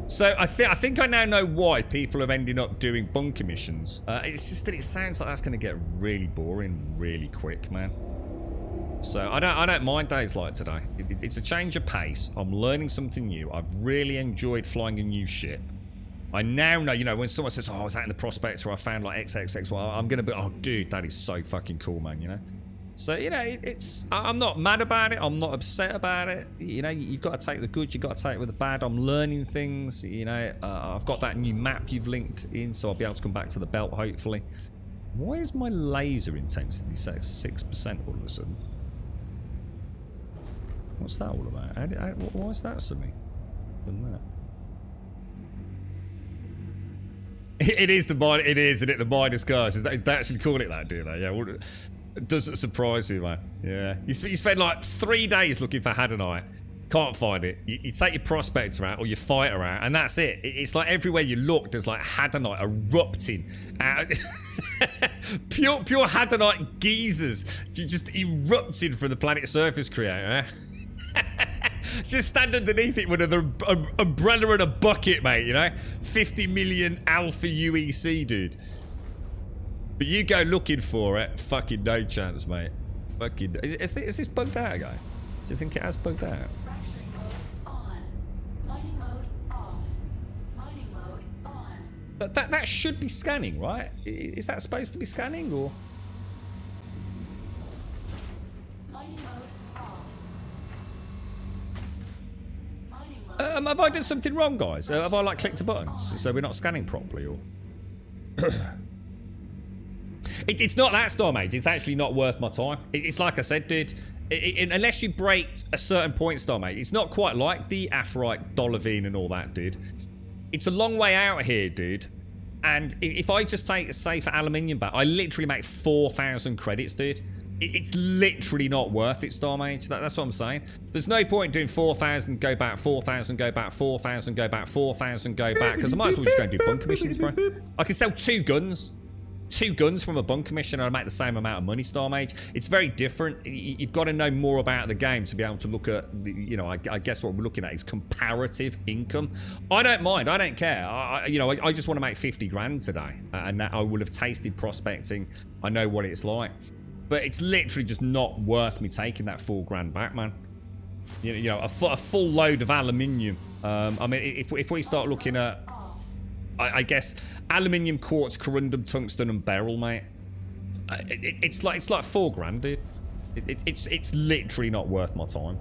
So I think I now know why people have ended up doing bunker missions. It's just that it sounds like that's going to get really boring really quick, man. So I don't mind days like today. It's a change of pace. I'm learning something new. I've really enjoyed flying a new ship. I now know, you know, when someone says, "Oh, I was out in the Prospector, I found like XXX," well, I'm gonna be, "Oh, dude, that is so fucking cool, man," you know. So, you know, I'm not mad about it. I'm not upset about it. You know, you've got to take the good. You've got to take it with the bad. I'm learning things. You know, I've got that new map you've linked in, so I'll be able to come back to the belt, hopefully. Why is my laser intensity set at 6% all of a sudden? What's that all about? Why is that something? Done that. It is the minus. It is, isn't it? The minus cars. They actually call it that, do they? Yeah. Well, it doesn't surprise me, man. Yeah. You spend like 3 days looking for Hadanite. Can't find it. You take your prospector out or your fighter out, and that's it. It's like everywhere you look, there's like Hadanite erupting out. pure Hadanite geysers just erupting from the planet's surface, Creator. Just stand underneath it with an umbrella and a bucket, mate, you know? 50 million alpha uEC, dude. But you go looking for it, fucking no chance, mate. Fucking, is this bugged out again? Do you think it has bugged out? Fracturing mode on. Mining mode off. Mining mode on. That should be scanning, right? Is that supposed to be scanning, or? Mining mode off. Mining mode. Have I done something wrong, guys? Have I like clicked the buttons so we're not scanning properly, or? It's not that, Starmage. It's actually not worth my time. It's like I said, dude. Unless you break a certain point, Starmage, it's not quite like the Aphrodite, Dolovine, and all that, dude. It's a long way out here, dude. And if I just take a safe aluminium back, I literally make 4,000 credits, dude. It's literally not worth it, Starmage. That's what I'm saying. There's no point doing 4,000, go back, 4,000, go back, 4,000, go back, 4,000, go back. Because I might as well just go and do bunker missions, bro. I can sell 2 guns. 2 guns from a bunker mission and I make the same amount of money, Starmage. It's very different. You've got to know more about the game to be able to look at, you know, I guess what we're looking at is comparative income. I don't mind. I don't care. I just want to make 50 grand today. And that I will have tasted prospecting. I know what it's like. But it's literally just not worth me taking that 4 grand back, man. You know, a full load of aluminium. I mean, if we start looking at, I guess, aluminium, quartz, corundum, tungsten, and beryl, mate. It's like 4 grand, dude. It's literally not worth my time.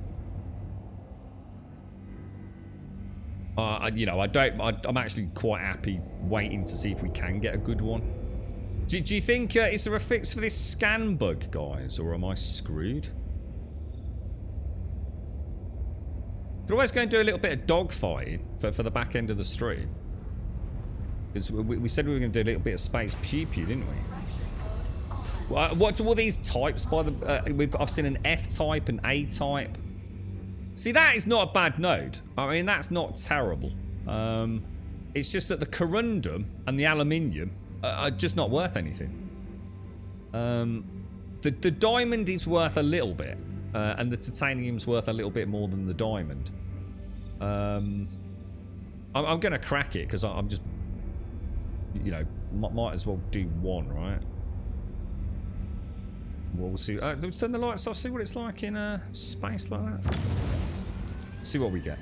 You know, I'm actually quite happy waiting to see if we can get a good one. Do you think is there a fix for this scan bug, guys, or am I screwed? Could always go and do a little bit of dogfighting for the back end of the stream. Because we said we were going to do a little bit of space pew-pew, didn't we? What do all these types by the... I've seen an F-type, an A-type. See, that is not a bad node. I mean, that's not terrible. It's just that the corundum and the aluminium are just not worth anything. The diamond is worth a little bit. And the titanium's worth a little bit more than the diamond. I'm going to crack it because I'm just... You know, might as well do one, right? We'll see. Turn the lights off, see what it's like in space like that. See what we get.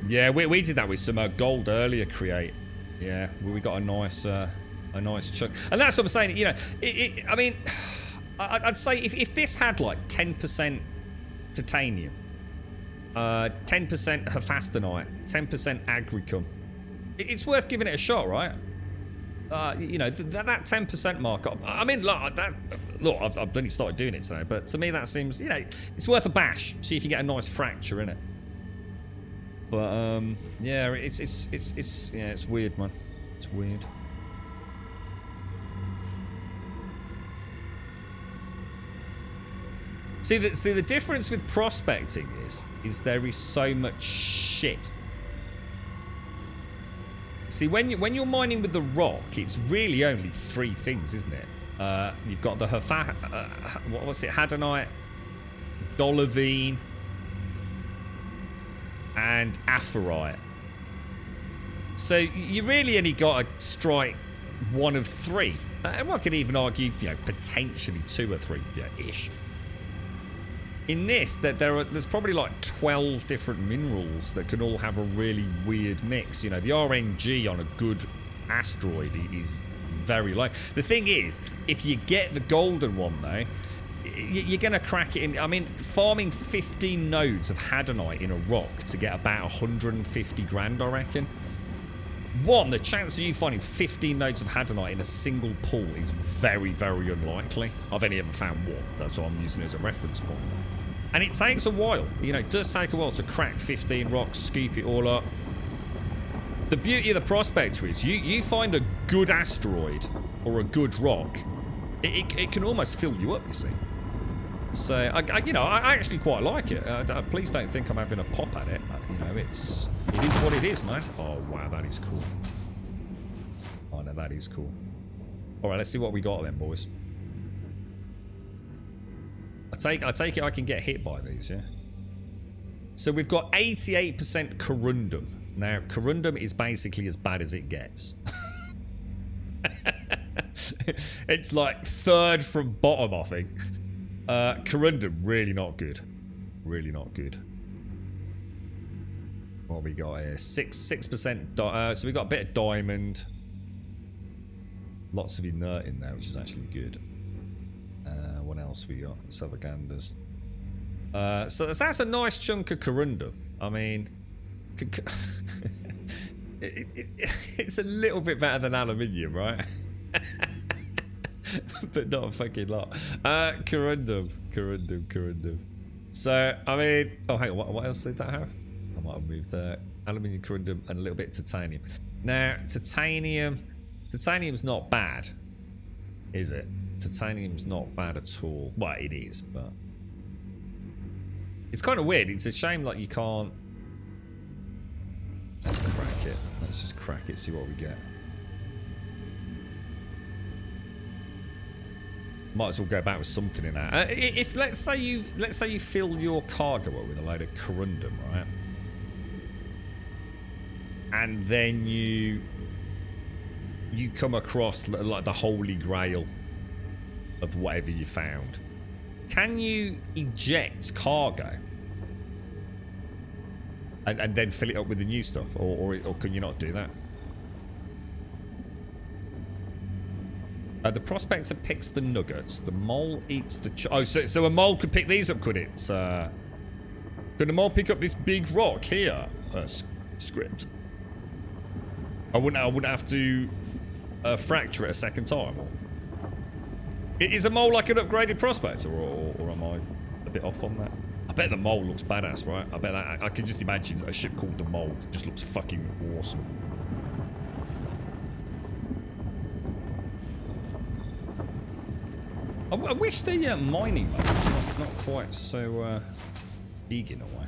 Yeah, we did that with some gold earlier, Create. Yeah, we got a nice chunk. And that's what I'm saying, you know, I mean, I'd say if this had like 10% titanium, 10% hephaestonite, 10% agricum. It's worth giving it a shot, right? You know, that 10% mark. I mean, look, I've only started doing it today, but to me that seems, you know, it's worth a bash. See if you get a nice fracture in it. But yeah, it's weird, man. It's weird. See the difference with prospecting is there is so much shit. See, when you're mining with the rock, it's really only 3 things, isn't it? You've got the what's it? Hadonite, Dolovine, and Aphrodite. So you really only got to strike one of 3. And one could even argue, you know, potentially 2 or 3, yeah, ish. In this, there's probably like 12 different minerals that can all have a really weird mix. You know, the RNG on a good asteroid is very low. The thing is, if you get the golden one, though, you're going to crack it in. I mean, farming 15 nodes of hadonite in a rock to get about 150 grand, I reckon. The chance of you finding 15 nodes of hadonite in a single pool is very, very unlikely. I've only ever found 1. That's why I'm using it as a reference point. And it takes a while. You know, it does take a while to crack 15 rocks, scoop it all up. The beauty of the prospector is you find a good asteroid or a good rock, it can almost fill you up, you see. So, I actually quite like it. Please don't think I'm having a pop at it. You know, it is what it is, man. Oh, wow, that is cool. Oh, no, that is cool. All right, let's see what we got then, boys. I take it I can get hit by these, yeah? So we've got 88% corundum. Now, corundum is basically as bad as it gets. It's like third from bottom, I think. Corundum, really not good. Really not good. What we got here? 6%. So we got a bit of diamond. Lots of inert in there, which is actually good. What else we got? Salvaganders. So that's a nice chunk of corundum. I mean, it's a little bit better than aluminium, right? But not a fucking lot. Corundum. So, I mean... Oh, hang on. What else did that have? I might have moved there. Aluminium, corundum, and a little bit of titanium. Now, titanium's not bad, is it? Titanium's not bad at all. Well, it is, but... It's kind of weird. It's a shame, like, you can't... Let's crack it. Let's just crack it, see what we get. Might as well go back with something in that. If let's say you fill your cargo up with a load of corundum, right? And then you come across like the holy grail of whatever you found. Can you eject cargo and then fill it up with the new stuff, or can you not do that? The prospector picks the nuggets. The mole eats the... so a mole could pick these up, could it? Could a mole pick up this big rock here? Script. I wouldn't have to fracture it a second time. Is a mole like an upgraded prospector, or am I a bit off on that? I bet the mole looks badass, right? I bet that... I can just imagine a ship called the Mole. It just looks fucking awesome. I wish the mining mode was not quite so big in a way.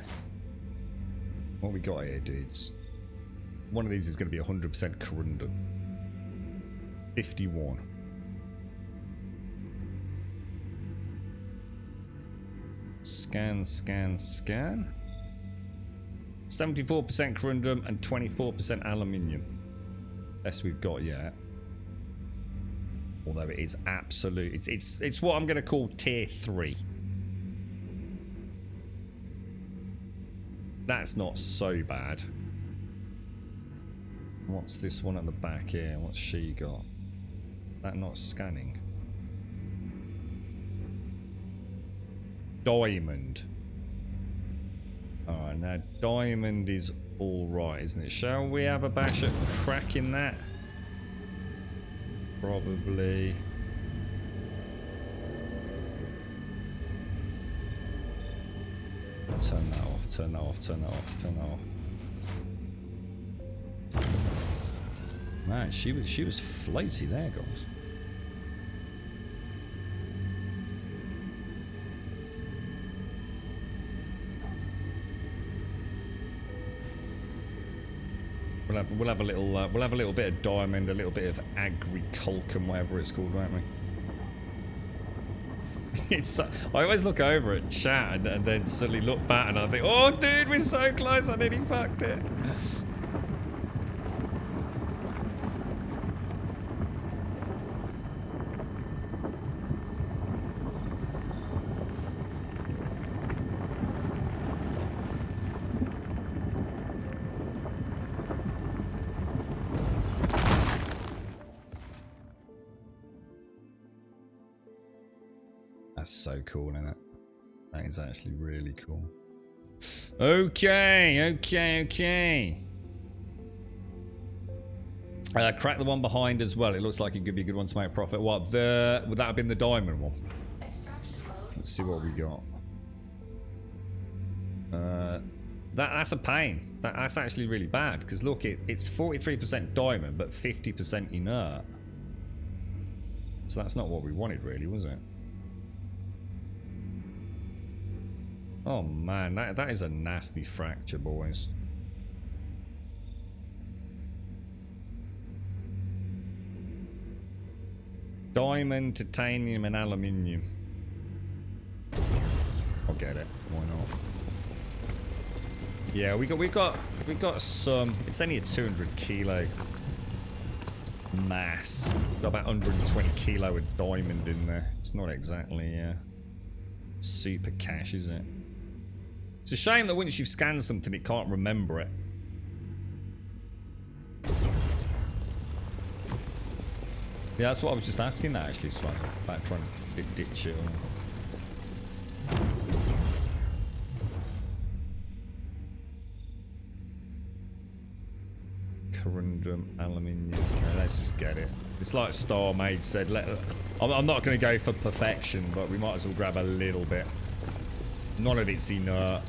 What we got here, dudes? One of these is going to be 100% corundum. 51. Scan. 74% corundum and 24% aluminium. Best we've got yet. Although it is absolute, it's what I'm going to call tier 3. That's not so bad. What's this one at the back here? What's she got? That not scanning. Diamond. Alright, now diamond is alright, isn't it? Shall we have a bash at cracking that? Probably. Turn that off, turn that off, turn that off, turn that off. Man, she was floaty there, guys. We'll have a little bit of diamond, a little bit of agriculcum, whatever it's called, won't we? It's I always look over at chat and then suddenly look back and I think, oh dude, we're so close, I nearly fucked it. That's so cool, isn't it? That is actually really cool. Okay. Crack the one behind as well. It looks like it could be a good one to make a profit. What? Would that have been the diamond one? Let's see what we got. That's a pain. That's actually really bad because look, it's 43% diamond but 50% inert. So that's not what we wanted, really, was it? Oh man, that is a nasty fracture, boys. Diamond, titanium, and aluminium. I'll get it. Why not? Yeah, we got some. It's only a 200 kilo mass. Got about 120 kilo of diamond in there. It's not exactly super cash, is it? It's a shame that once you've scanned something, it can't remember it. Yeah, that's what I was just asking that actually, Swaz, about trying to ditch it all. Corundum, aluminium. Yeah, let's just get it. It's like Star Maid said. I'm not going to go for perfection, but we might as well grab a little bit. None of it's inert.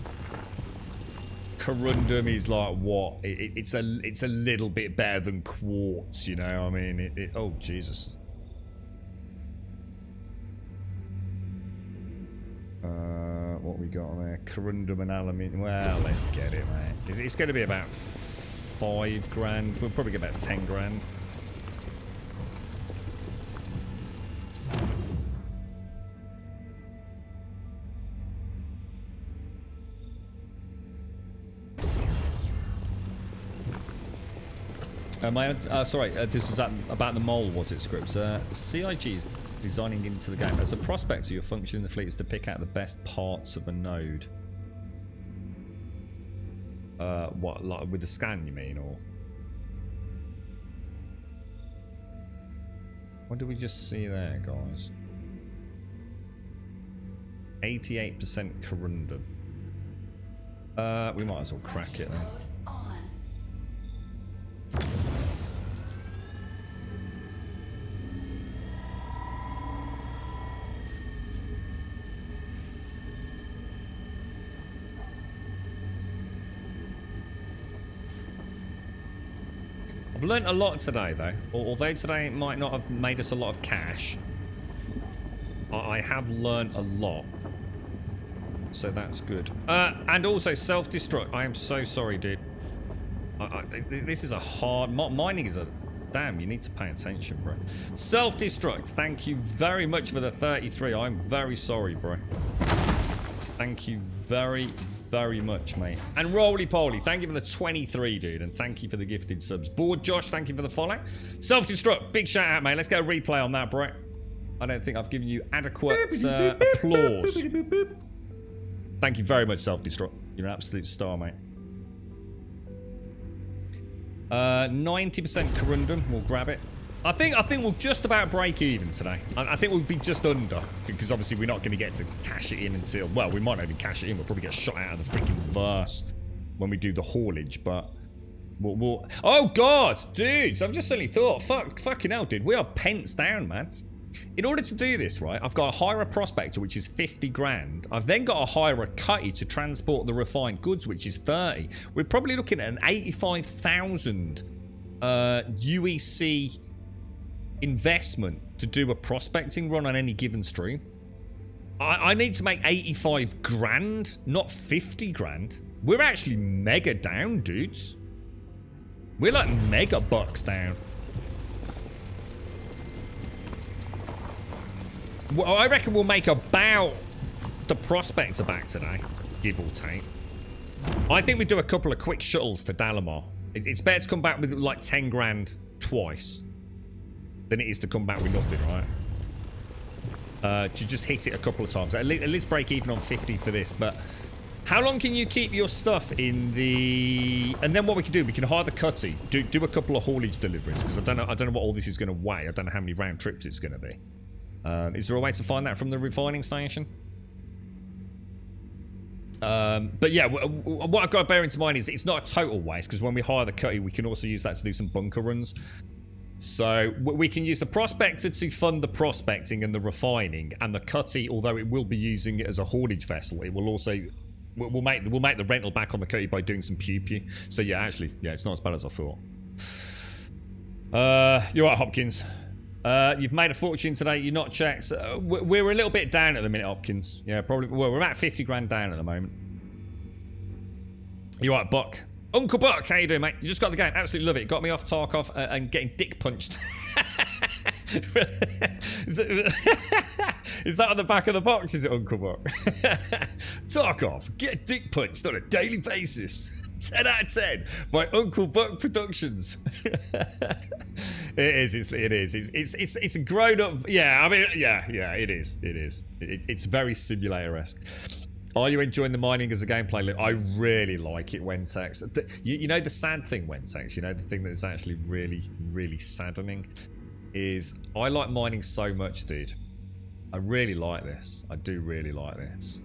Corundum is like what? It's a little bit better than quartz, you know. I mean, oh Jesus. What we got there? Corundum and aluminium. Well, let's get it, mate. It's going to be about 5 grand. We'll probably get about 10 grand. Sorry, this was about the mole, was it, Scripps? CIG is designing into the game. As a prospector, your function in the fleet is to pick out the best parts of a node. What, like with the scan, you mean, or? What did we just see there, guys? 88% corundum. We might as well crack it then. I've learnt a lot today, though. Although today might not have made us a lot of cash, I have learnt a lot. So that's good. And also self-destruct. I am so sorry, dude. This is a hard... Mining is a... Damn, you need to pay attention, bro. Self-destruct. Thank you very much for the 33. I'm very sorry, bro. Thank you very, very much, mate. And Roly Poly, thank you for the 23, dude. And thank you for the gifted subs. Board Josh, thank you for the follow. Self-destruct. Big shout out, mate. Let's get a replay on that, bro. I don't think I've given you adequate applause. Thank you very much, Self-destruct. You're an absolute star, mate. 90% corundum. We'll grab it. I think we'll just about break even today. I think we'll be just under, because obviously we're not going to get to cash it in until, well, we might not even cash it in. We'll probably get shot out of the freaking verse when we do the haulage, but we'll oh god, dudes, I've just suddenly thought, fucking hell, dude, we are pence down, man. In order to do this, right, I've got to hire a prospector, which is 50 grand. I've then got to hire a cutty to transport the refined goods, which is 30. We're probably looking at an 85,000 uEC investment to do a prospecting run on any given stream. I need to make 85 grand, not 50 grand. We're actually mega down, dudes. We're like mega bucks down. Well, I reckon we'll make about the prospector back today, give or take. I think we do a couple of quick shuttles to Dalamar. It's better to come back with like 10 grand twice than it is to come back with nothing, right? To just hit it a couple of times. At least break even on 50 for this, but how long can you keep your stuff in the... And then what we can do, we can hire the cutty, do a couple of haulage deliveries, because I don't know what all this is going to weigh. I don't know how many round trips it's going to be. Is there a way to find that from the refining station? But yeah, what I've got to bear into mind is it's not a total waste, because when we hire the cutty, we can also use that to do some bunker runs. So we can use the prospector to fund the prospecting and the refining, and the cutty, although it will be using it as a haulage vessel, it will also we'll make the rental back on the cutty by doing some pew. So yeah, actually, yeah, it's not as bad as I thought. You're right, Hopkins. You've made a fortune today. You're not checked. We're a little bit down at the minute, Hopkins. Yeah, probably. Well, we're about 50 grand down at the moment. You're right, Buck. Uncle Buck, how you doing, mate? You just got the game. Absolutely love it. Got me off Tarkov and getting dick punched. Is that on the back of the box, is it, Uncle Buck? Tarkov, get dick punched on a daily basis. 10 out of 10 by Uncle Buck Productions. It is. It's a grown up. Yeah, I mean, yeah, it is. It's very simulator-esque. Are you enjoying the mining as a gameplay loop? I really like it, Wentex. You know the sad thing, Wentex, you know the thing that's actually really, really saddening is I like mining so much, dude. I really like this. I do really like this.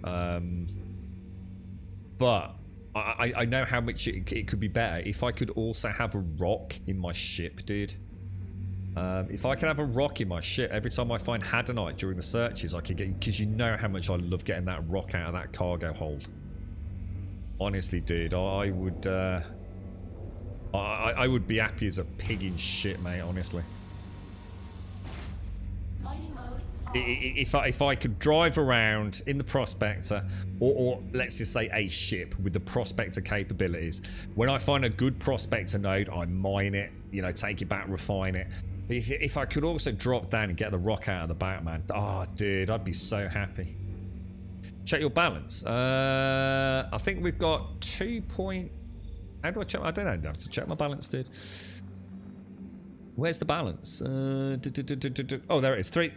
But I know how much it could be better if I could also have a rock in my ship, dude. If I could have a rock in my ship every time I find Hadanite during the searches, I could get, because you know how much I love getting that rock out of that cargo hold. Honestly, dude, I would be happy as a pig in shit, mate. Honestly, if I could drive around in the Prospector, or let's just say a ship with the Prospector capabilities, when I find a good Prospector node, I mine it, you know, take it back, refine it. If I could also drop down and get the rock out of the back, man, oh, dude, I'd be so happy. Check your balance. I think we've got 2 point... How do I check? I don't know. I have to check my balance, dude. Where's the balance? Oh, there it is. 3...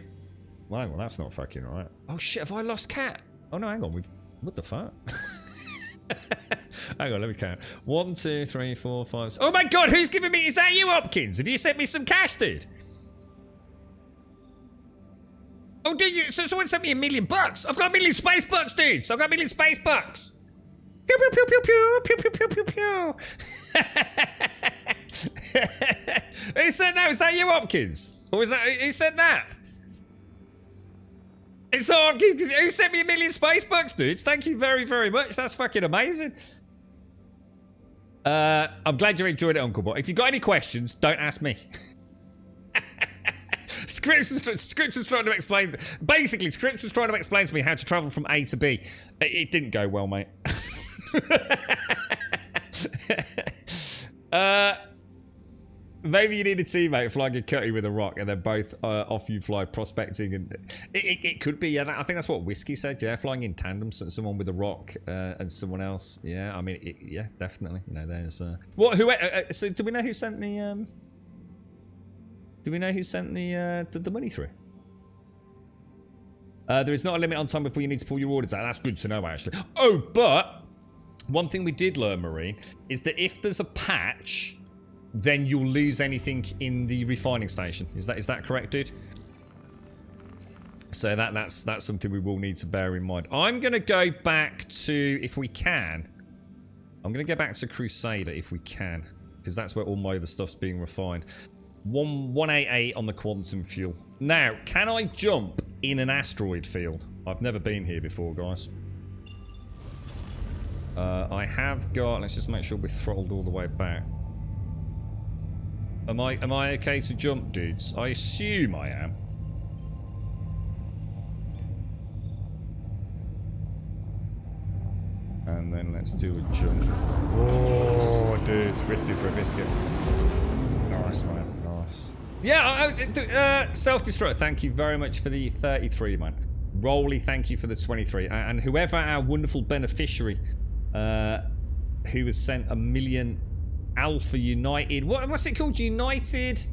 Well, that's not fucking right. Oh, shit, have I lost cat? Oh, no, hang on. What the fuck? Hang on, let me count. 1, 2, 3, 4, 5... Oh, my God, who's giving me... Is that you, Hopkins? Have you sent me some cash, dude? Oh, did you? So someone sent me $1 million bucks. I've got $1 million space bucks, dude. So I've got $1 million space bucks. Pew, pew, pew, pew, pew, pew, pew, pew, pew, pew. Who sent that? Was that you, Hopkins? Or was that... Who sent that? It's not Hopkins. Who sent me $1 million space bucks, dudes? Thank you very, very much. That's fucking amazing. I'm glad you enjoyed it, Uncle Boy. If you've got any questions, don't ask me. Scripts was trying to explain... Basically, Scripts was trying to explain to me how to travel from A to B. It didn't go well, mate. Maybe you need a teammate flying a cutty with a rock and then both off you fly prospecting. And it could be, yeah. I think that's what Whiskey said, yeah. Flying in tandem, someone with a rock and someone else. Yeah, I mean, yeah, definitely. You know, there's... so do we know who sent the... Do we know who sent the money through? There is not a limit on time before you need to pull your orders out. That's good to know, actually. Oh, but one thing we did learn, Marine, is that if there's a patch, then you'll lose anything in the refining station. Is that correct, dude? So that's something we will need to bear in mind. I'm gonna go back to, if we can, I'm gonna go back to Crusader if we can, because that's where all my other stuff's being refined. 188 on the quantum fuel. Now, can I jump in an asteroid field? I've never been here before, guys. I have got... Let's just make sure we're throttled all the way back. Am I okay to jump, dudes? I assume I am. And then let's do a jump. Oh, dude. Risky for a biscuit. Nice, man. Nice. Yeah, self-destruct, thank you very much for the 33, man. Rolly, thank you for the 23. And whoever our wonderful beneficiary who has sent $1 million Alpha United... What's it called? United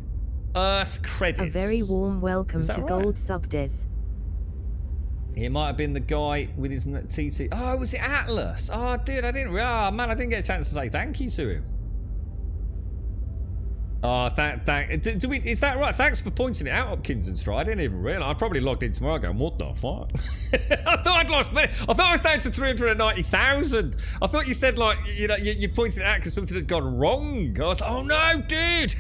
Earth Credits. A very warm welcome to right? Gold Subdes. It might have been the guy with his TT... Oh, was it Atlas? Oh, dude, I didn't get a chance to say thank you to him. Oh, is that right? Thanks for pointing it out, Hopkins and Straw. I didn't even realise. I probably logged in tomorrow going, what the fuck? I thought I'd lost money. I thought I was down to 390,000. I thought you said, like, you know, you pointed it out because something had gone wrong. I was like, oh no, dude.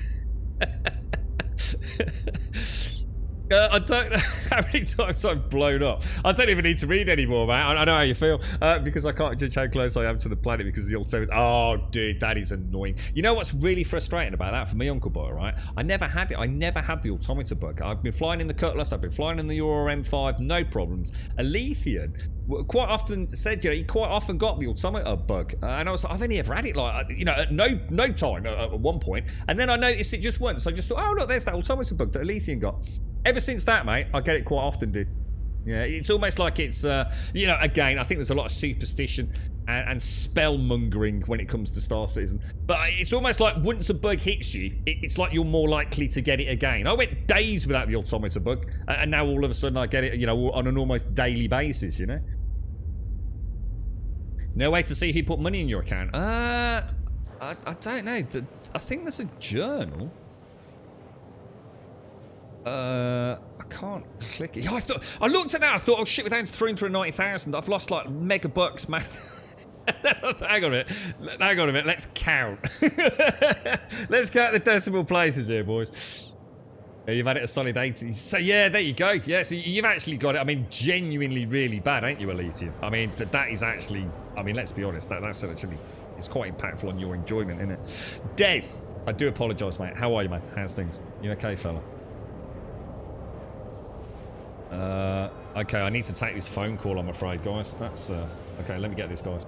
I don't know how many times I've blown up. I don't even need to read anymore, man. I know how you feel. Because I can't judge how close I am to the planet because of the alternative. Oh, dude, that is annoying. You know what's really frustrating about that for me, Uncle Boy, right? I never had it. I never had the altimeter bug. I've been flying in the Cutlass. I've been flying in the Euro M5. No problems. Alethian quite often said, you know, he quite often got the altimeter bug. And I was like, I've only ever had it, like, you know, at no time at one point. And then I noticed it just once. I just thought, oh, look, there's that altimeter bug that Alethian got. Ever since that, mate, I get it quite often, dude. Yeah, it's almost like it's, you know, again, I think there's a lot of superstition and spellmongering when it comes to Star Citizen. But it's almost like once a bug hits you, it's like you're more likely to get it again. I went days without the automata bug, and now all of a sudden I get it, you know, on an almost daily basis, you know? No way to see who put money in your account. I don't know. I think there's a journal. I can't click it. Yeah, I looked at that. I thought, oh shit, we're down to 390,000. I've lost like mega bucks, man. Hang on a minute. Let's count. Let's count the decimal places here, boys. Yeah, you've had it a solid 80. So yeah, there you go. Yeah, so you've actually got it. I mean, genuinely really bad, ain't you, Elysium? I mean, that is actually. I mean, let's be honest. That's actually. It's quite impactful on your enjoyment, isn't it? Des, I do apologise, mate. How are you, man? How's things? You okay, fella? Okay, I need to take this phone call, I'm afraid, guys. That's, okay, let me get this, guys.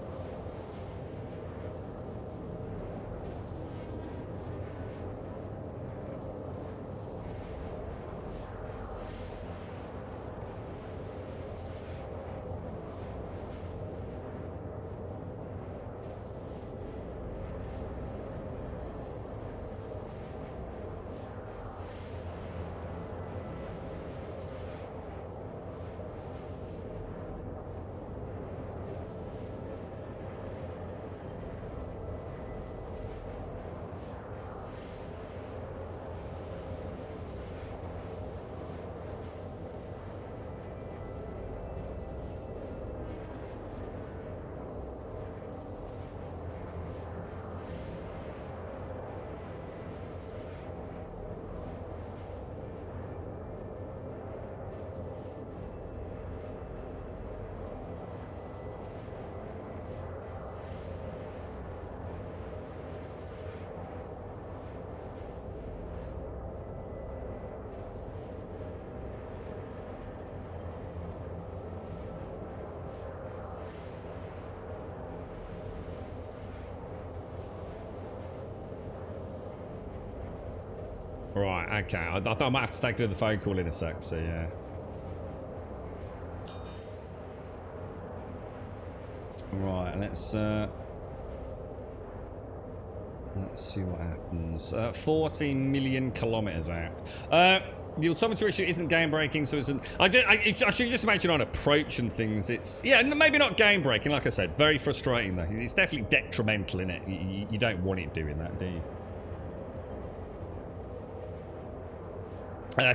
Right, okay. I thought I might have to take another phone call in a sec, so yeah. Right, let's see what happens. 14 million kilometers out. The automata issue isn't game breaking, so it's I should just imagine on approach and things. It's yeah, maybe not game breaking. Like I said, very frustrating though. It's definitely detrimental in it. You don't want it doing that, do you?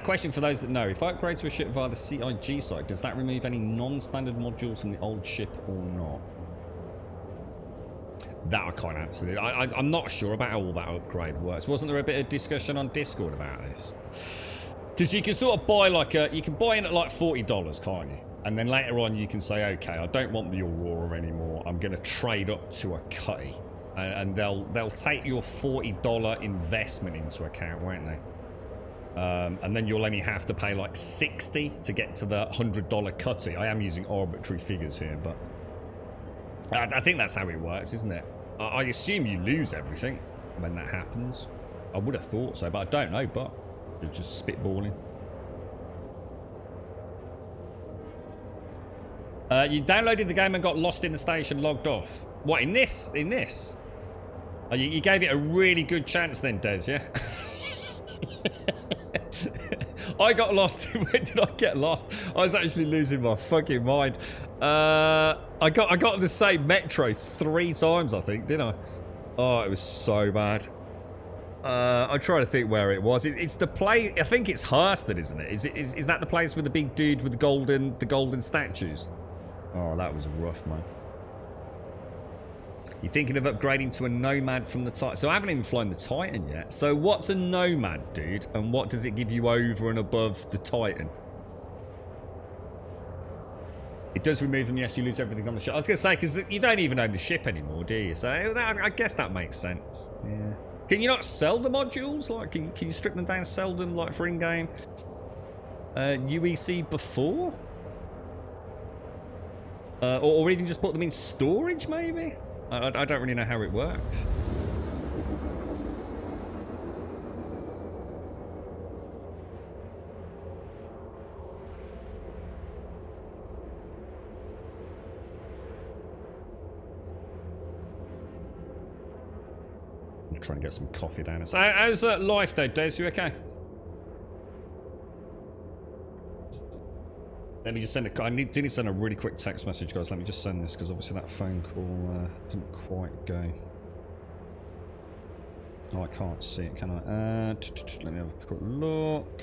Question for those that know. If I upgrade to a ship via the CIG site, does that remove any non-standard modules from the old ship or not? That I can't answer. I'm not sure about how all that upgrade works. Wasn't there a bit of discussion on Discord about this? Because you can sort of buy like a... You can buy in at like $40, can't you? And then later on you can say, okay, I don't want the Aurora anymore. I'm going to trade up to a Cutty. And they'll take your $40 investment into account, won't they? And then you'll only have to pay like $60 to get to the $100 Cutty. I am using arbitrary figures here, but I think that's how it works, isn't it? I assume you lose everything when that happens. I would have thought so, but I don't know. But you're just spitballing. You downloaded the game and got lost in the station, logged off. What, in this? In this? Oh, you gave it a really good chance then, Des, yeah? I got lost. When did I get lost? I was actually losing my fucking mind. I got the same metro 3 times, I think, didn't I? Oh, it was so bad. I'm trying to think where it was. It's the place. I think it's Hurston, isn't it? Is that the place with the big dude with the golden statues? Oh, that was rough, man. You're thinking of upgrading to a Nomad from the Titan. So I haven't even flown the Titan yet. So what's a Nomad, dude? And what does it give you over and above the Titan? It does remove them, yes, you lose everything on the ship. I was going to say, because you don't even own the ship anymore, do you? So I guess that makes sense. Yeah. Can you not sell the modules? Like, can you strip them down, sell them, like, for in-game uEC before? Or even just put them in storage, maybe? I don't really know how it works. I'm trying to get some coffee down. So how's life though, Des? You okay? Let me just send a... I need to send a really quick text message, guys. Let me just send this, because obviously that phone call didn't quite go. Oh, I can't see it, can I? Let me have a quick look.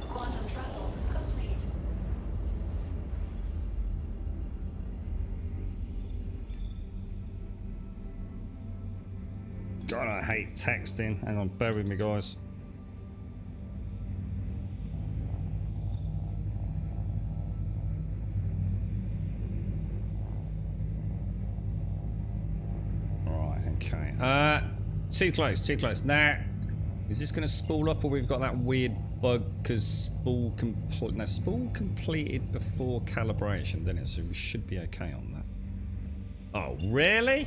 Quantum travel complete. God, I hate texting. Hang on, bear with me, guys. Right, okay. Too close, too close. Now, is this going to spool up, or we've got that weird bug because spool completed before calibration, didn't it? So we should be okay on that. Oh, really?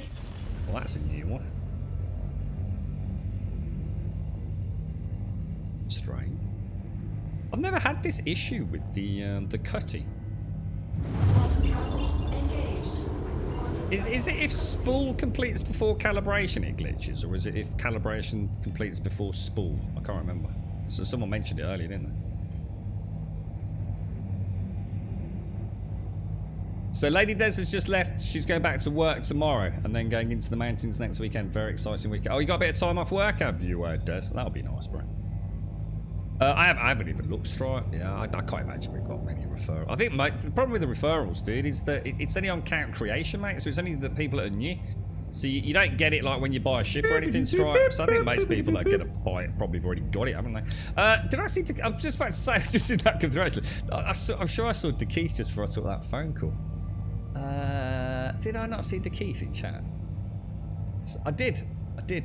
Well, that's a new one. Strange. I've never had this issue with the cutty. Quantum travel engaged. Is it if spool completes before calibration it glitches, or is it if calibration completes before spool? I can't remember. So someone mentioned it earlier, didn't they? So Lady Des has just left. She's going back to work tomorrow and then going into the mountains next weekend. Very exciting weekend. Oh, you got a bit of time off work, have you, Des? That'll be nice, bro. I haven't even looked straight. Yeah, I can't imagine we've got many referrals. I think the problem with the referrals, dude, is that it's only on count creation, mate. So it's only the people that are new. So you don't get it like when you buy a ship or anything, Stripe. So I think most people that are going to buy it probably have already got it, haven't they? Did I see... I'm just about to say, I just did that come through, actually. I'm sure I saw DeKeith just before I took that phone call. Did I not see DeKeith in chat? I did.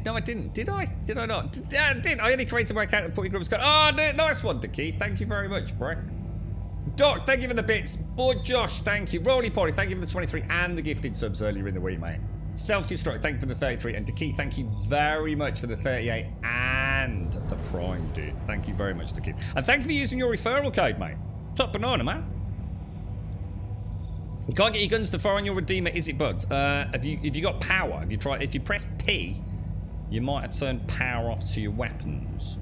No, I didn't. Did I? Did I not? I did. I only created my account and put your groups. Oh, no, nice one, DeKeith. Thank you very much, bro. Doc, thank you for the bits. Boy, Josh, thank you. Roly Poly, thank you for the 23 and the gifted subs earlier in the week, mate. Self-destruct, thank you for the 33. And DeKeith, thank you very much for the 38 and the Prime, dude. Thank you very much, DeKeith. And thank you for using your referral code, mate. Top banana, man. You can't get your guns to fire on your Redeemer. Is it bugged? Have you got power? Have you tried? If you press P, you might have turned power off to your weapons.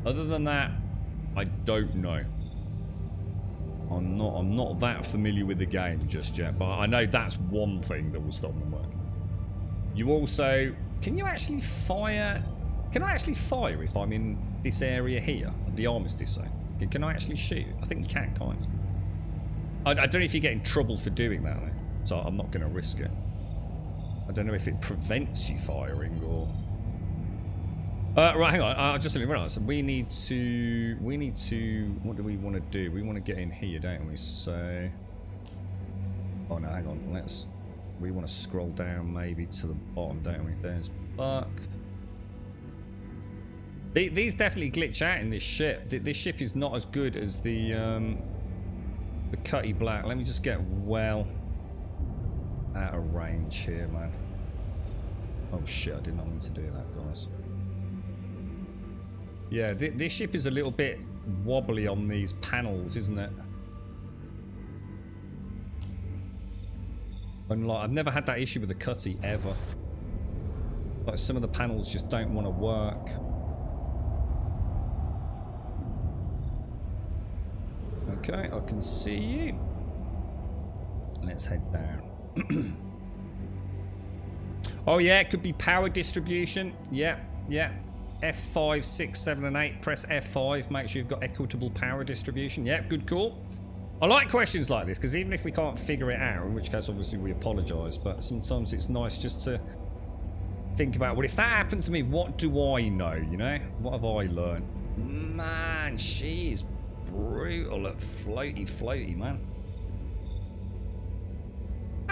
Other than that, I don't know. I'm not that familiar with the game just yet, but I know that's one thing that will stop them working. You also... Can you actually fire... Can I actually fire if I'm in this area here? The armistice zone? Can I actually shoot? I think you can, can't you? I don't know if you get in trouble for doing that, though. So I'm not going to risk it. I don't know if it prevents you firing or... right, hang on. I just didn't realise. We need to... What do we want to do? We want to get in here, don't we? So... Oh, no, hang on. We want to scroll down maybe to the bottom, don't we? There's Buck. These definitely glitch out in this ship. This ship is not as good as the Cutty Black. Let me just get well out of range here, man. Oh shit, I did not mean to do that, guys. Yeah, this ship is a little bit wobbly on these panels, isn't it? Unlike, I've never had that issue with the Cutty ever. Like, some of the panels just don't want to work. Okay, I can see you. Let's head down. Oh yeah, it could be power distribution. Yeah. F5, 6, 7, and 8. Press F5. Make sure you've got equitable power distribution. Yeah, good call. I like questions like this, because even if we can't figure it out, in which case obviously we apologise, but sometimes it's nice just to think about, well, if that happened to me, what do I know, you know? What have I learned? Man, she is brutal at floaty, man.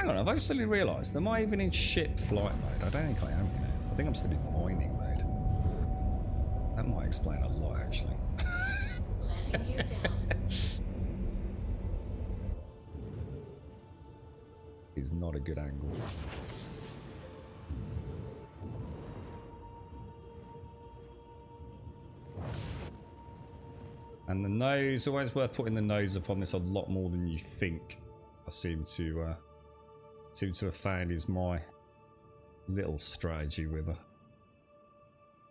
hang on. Have I suddenly realised? Am I even in ship flight mode? I don't think I am, you know. I think I'm still in mining mode. That might explain a lot, actually. Landing gear down. Is not a good angle. And the nose, always worth putting the nose upon this a lot more than you think. I seem to have found is my little strategy with her.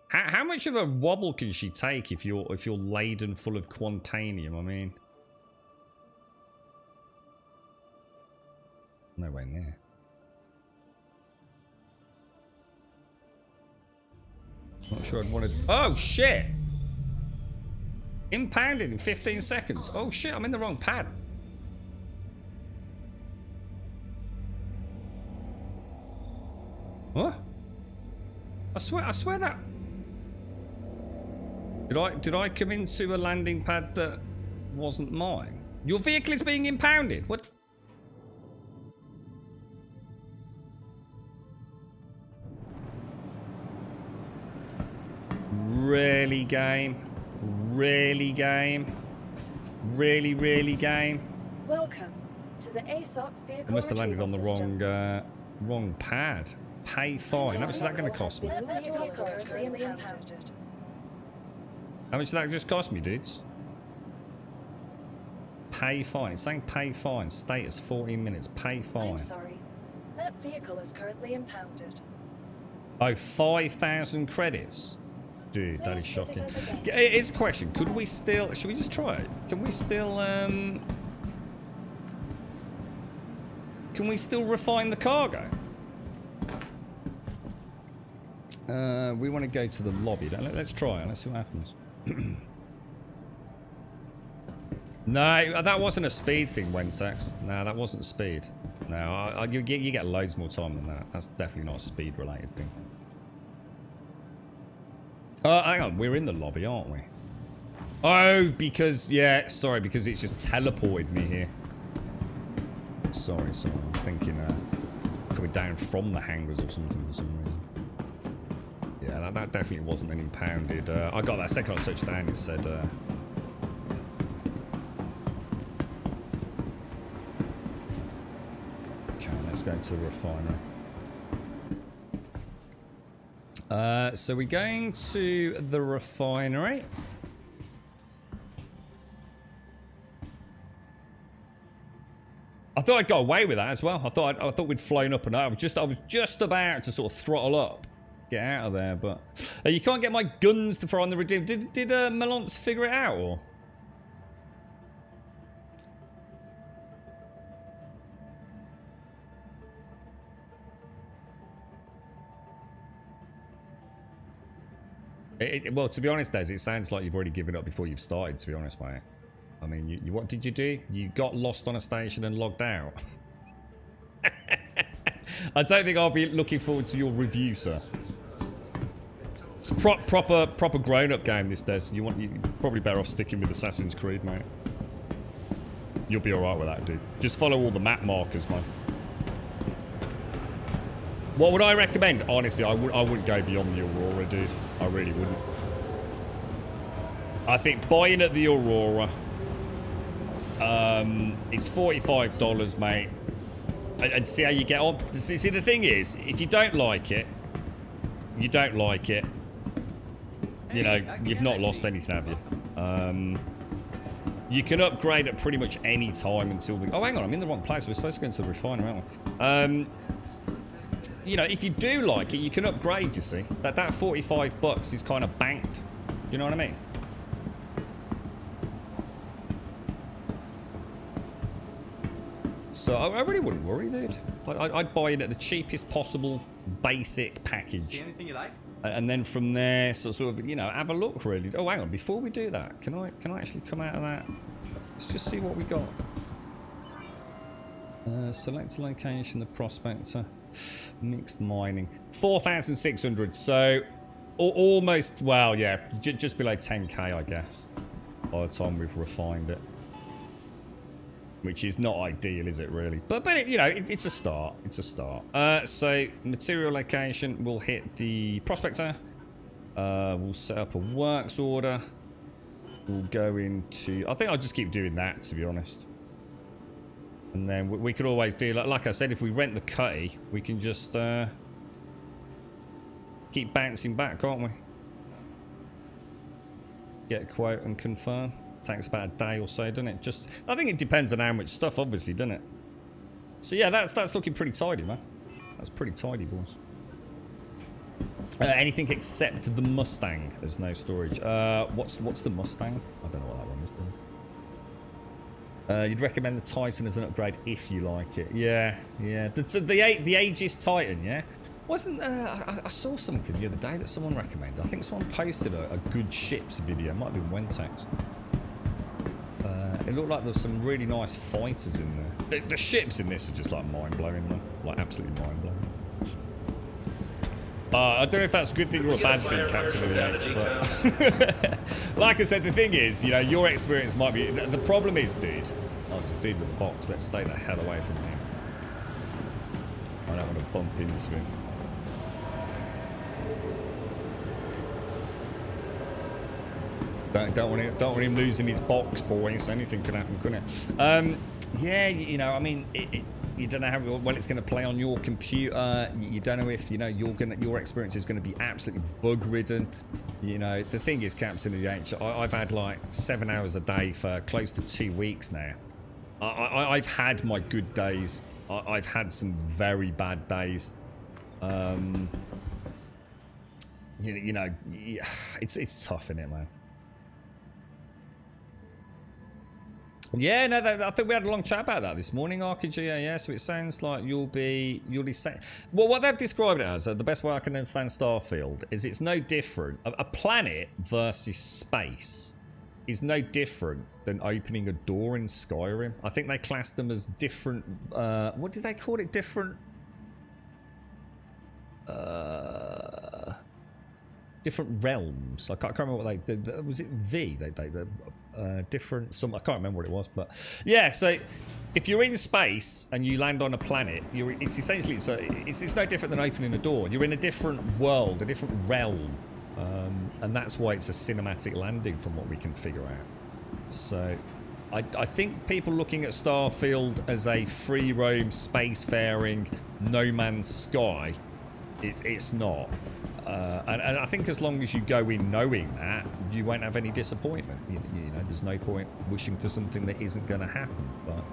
How much of a wobble can she take if you're laden full of quantanium? I mean, nowhere near. Not sure I'd want to. Oh shit! Impounded in 15 seconds. Oh shit! I'm in the wrong pad. What? I swear that. Did I come into a landing pad that wasn't mine? Your vehicle is being impounded. What? Really, game? Really, game? Really, really, game? Welcome to the ASOC vehicle I must have landed on the retrieval wrong pad. Pay fine. How much is that going to cost me? system. That vehicle is currently impounded. How much did that just cost me, dudes? Pay fine. It's saying pay fine. Status 14 minutes. Pay fine. I'm sorry. That vehicle is currently impounded. Oh, 5,000 credits. Dude, that is Please visit shocking. us again. It's a question. Could we still... Should we just try it? Can we still refine the cargo? We want to go to the lobby. Let's try it. Let's see what happens. No, that wasn't a speed thing, Wentex. No, that wasn't speed. No, you get loads more time than that. That's definitely not a speed-related thing. Hang on. We're in the lobby, aren't we? Oh, because... Yeah, sorry, because it's just teleported me here. Sorry. I was thinking coming down from the hangars or something for some reason. Yeah, that definitely wasn't an impounded. I got that second I touched down. It said. Okay, let's go to the refinery. So we're going to the refinery. I thought I'd got away with that as well. I thought we'd flown up and I was just about to sort of throttle up. Get out of there, but you can't get my guns to fire on the redeem. Did Malance figure it out, or? Well, to be honest, Des, it sounds like you've already given up before you've started, to be honest, mate. I mean, you what did you do? You got lost on a station and logged out. I don't think I'll be looking forward to your review, sir. It's a proper grown-up game, this, Des. You're probably better off sticking with Assassin's Creed, mate. You'll be alright with that, dude. Just follow all the map markers, man. What would I recommend? Honestly, I wouldn't go beyond the Aurora, dude. I really wouldn't. I think buying at the Aurora, it's $45, mate. And see how you get on. See, the thing is, if you don't like it, you don't like it. You know, you've not lost anything, have you? You can upgrade at pretty much any time until the... Oh, hang on, I'm in the wrong place. We're supposed to go into the refinery, aren't we? You know, if you do like it, you can upgrade, you see. That $45 is kind of banked. Do you know what I mean? So I really wouldn't worry, dude. I'd buy it at the cheapest possible basic package. See anything you like? And then from there, sort of, you know, have a look, really. Oh, hang on. Before we do that, can I actually come out of that? Let's just see what we got. Select location, the prospector. Mixed mining. 4,600. So, almost, well, yeah, just below 10k, I guess, by the time we've refined it. which is not ideal, is it really? But you know, it's a start. It's a start. So material location, we'll hit the prospector. We'll set up a works order. We'll go into... I think I'll just keep doing that, to be honest. And then we could always do... Like I said, if we rent the cutty, we can just keep bouncing back, can't we? Get a quote and confirm. Takes about a day or so, doesn't it? Just... I think it depends on how much stuff, obviously, doesn't it? So yeah, that's looking pretty tidy, man. That's pretty tidy, boys. Anything except the Mustang. There's no storage. What's the Mustang? I don't know what that one is, dude. You'd recommend the Titan as an upgrade if you like it. Yeah. The Aegis Titan, yeah? Wasn't I saw something the other day that someone recommended. I think someone posted a good ships video. It might have been Wentex. It looked like there's some really nice fighters in there. The ships in this are just like mind-blowing, man. Like absolutely mind-blowing. I don't know if that's a good thing or a bad thing, Captain of the H, but like I said, the thing is, you know, your experience might be... The problem is, dude... Oh, it's a dude with a box. Let's stay the hell away from him. I don't want to bump into him. Don't want him losing his box, boys. Anything could happen, couldn't it? Yeah, you know, I mean... You don't know how well it's going to play on your computer. You don't know if, you know, your experience is going to be absolutely bug-ridden. You know, the thing is, Captain of the H, I've had like 7 hours a day for close to 2 weeks now. I've had my good days. I've had some very bad days. You know, it's tough, isn't it, man? Yeah, no, I think we had a long chat about that this morning, RKG. Yeah, so it sounds like you'll be well, what they've described it as, the best way I can understand Starfield, is it's no different. A planet versus space is no different than opening a door in Skyrim. I think they classed them as different. What did they call it? Different. Different realms. I can't remember what they did. Was it V? Different. Some I can't remember what it was, but yeah. So if you're in space and you land on a planet, it's essentially it's no different than opening a door. You're in a different world, a different realm, and that's why it's a cinematic landing, from what we can figure out. So I think people looking at Starfield as a free roam spacefaring No Man's Sky, it's not. And I think as long as you go in knowing that, you won't have any disappointment. You know, there's no point wishing for something that isn't going to happen. But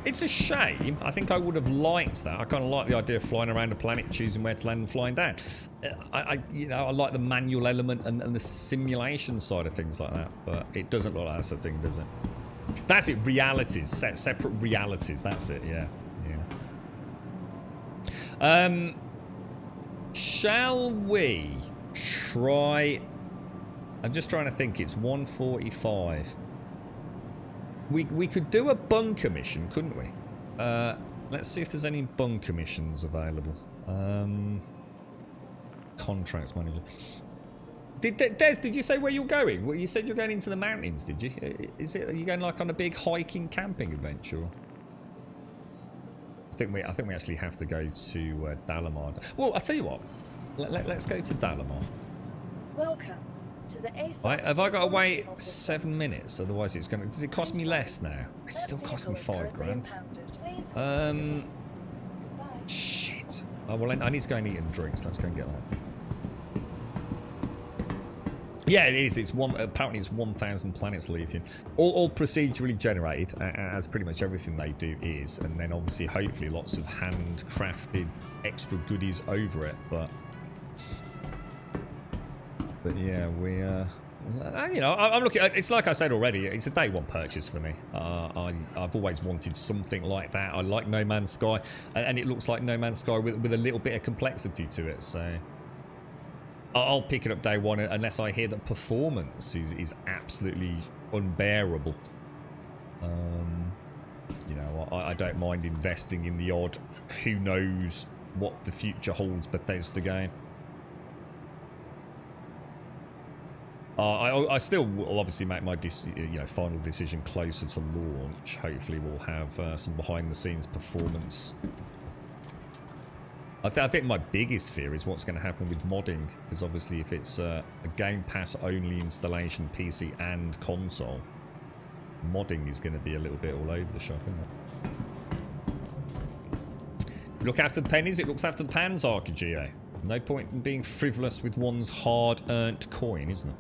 it's a shame. I think I would have liked that. I kind of like the idea of flying around a planet, choosing where to land and flying down. I like the manual element and the simulation side of things like that. But it doesn't look like that's a thing, does it? That's it. Realities, separate realities. That's it. Yeah. Shall we try... I'm just trying to think. It's 1:45. We could do a bunker mission, couldn't we? Let's see if there's any bunker missions available. Contracts manager. Des, did you say where you're going? Well, you said you're going into the mountains, did you? Are you going like on a big hiking camping adventure? I think we actually have to go to Dalamar. Well, I'll tell you what. Let's go to Dalamar. Welcome to the ASOC. Right, have I got to wait 7 minutes? Otherwise, it's going to... Does it cost me less now? It still costs me $5 grand. Shit. Oh, well, I need to go and eat and drinks. Let's go and get that. Yeah, it is. Apparently, it's 1,000 planets lithium. All procedurally generated, as pretty much everything they do is. And then, obviously, hopefully, lots of handcrafted extra goodies over it. But yeah, I'm looking at, it's like I said already, it's a day one purchase for me. I've always wanted something like that. I like No Man's Sky, and it looks like No Man's Sky with a little bit of complexity to it. So I'll pick it up day one unless I hear that performance is absolutely unbearable. You know, I don't mind investing in the odd who knows what the future holds Bethesda game. I still will obviously make my final decision closer to launch. Hopefully we'll have some behind-the-scenes performance. I think my biggest fear is what's going to happen with modding, because obviously if it's a Game Pass only installation, PC and console, modding is going to be a little bit all over the shop, isn't it? Look after the pennies, it looks after the pans, RKGA. No point in being frivolous with one's hard-earned coin, isn't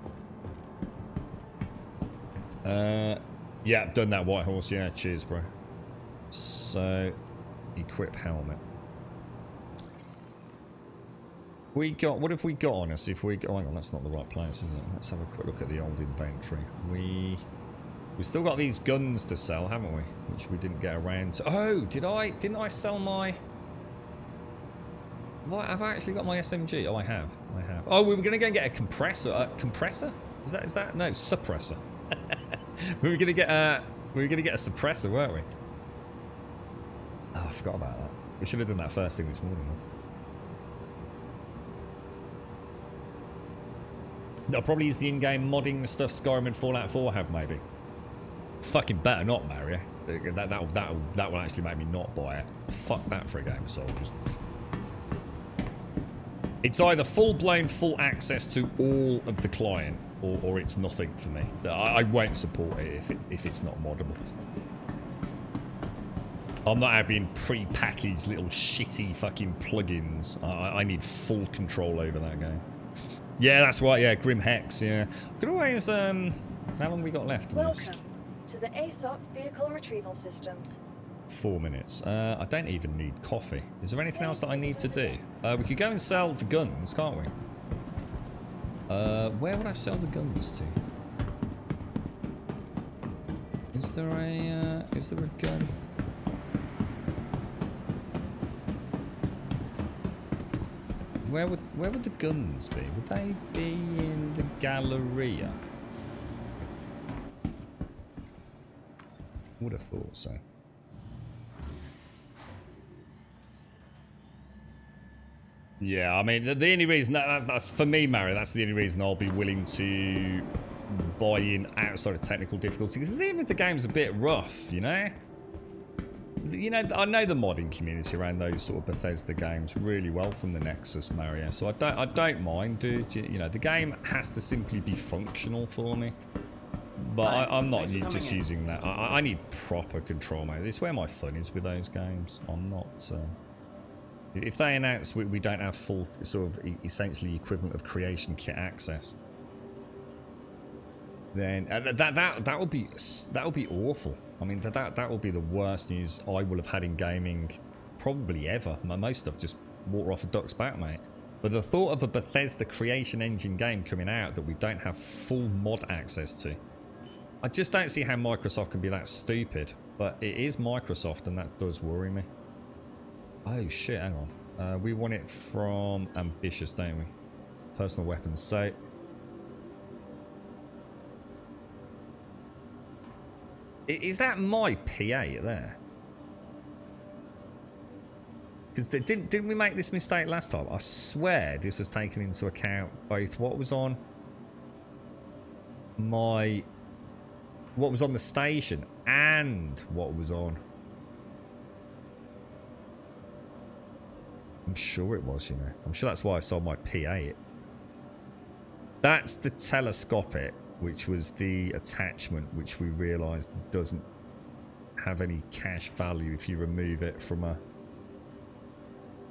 it? Yeah, done that, White Horse. Yeah, cheers, bro. So, equip helmet. What have we got on us? If we, oh, hang on, that's not the right place, is it? Let's have a quick look at the old inventory. We've still got these guns to sell, haven't we? Which we didn't get around to. Oh, didn't I sell my? What, have I actually got my SMG? Oh, I have. Oh, we were going to go and get a compressor. Compressor? Is that? No, suppressor. we were going to get a suppressor, weren't we? Oh, I forgot about that. We should have done that first thing this morning. I'll probably use the in-game modding stuff Skyrim and Fallout 4 have, maybe. Fucking better not, Mario. That will actually make me not buy it. Fuck that for a game of soldiers. It's either full-blown full access to all of the client, or it's nothing for me. I won't support it if it's not moddable. I'm not having pre-packaged little shitty fucking plugins. I need full control over that game. Yeah, that's right. Yeah, Grim Hex. Yeah, could always. How long we got left? Welcome to the ASOP Vehicle Retrieval System. 4 minutes. I don't even need coffee. Is there anything else that I need to do? We could go and sell the guns, can't we? Where would I sell the guns to? Is there a gun? Where would the guns be? Would they be in the Galleria? Would have thought so. Yeah, I mean, the only reason that's for me, Mario, that's the only reason I'll be willing to buy in outside of technical difficulties. Because even if the game's a bit rough, you know, I know the modding community around those sort of Bethesda games really well from the Nexus, Mario. So I don't mind, dude. You know, the game has to simply be functional for me. But I'm not just using that. I need proper control, mate. This is where my fun is with those games. I'm not. If they announce we don't have full sort of essentially equivalent of creation kit access, then that would be awful. I mean that will be the worst news I will have had in gaming probably ever. Most stuff just water off a duck's back, mate. But the thought of a Bethesda creation engine game coming out that we don't have full mod access to, I just don't see how Microsoft can be that stupid. But it is Microsoft, and that does worry me. Oh shit, hang on. We want it from Ambitious, don't we? Personal weapons. So is that my P8 there? Because didn't we make this mistake last time? I swear this was taken into account both what was on the station and what was on. I'm sure it was, you know. I'm sure that's why I sold my P8. That's the telescopic, which was the attachment, which we realised doesn't have any cash value if you remove it from a...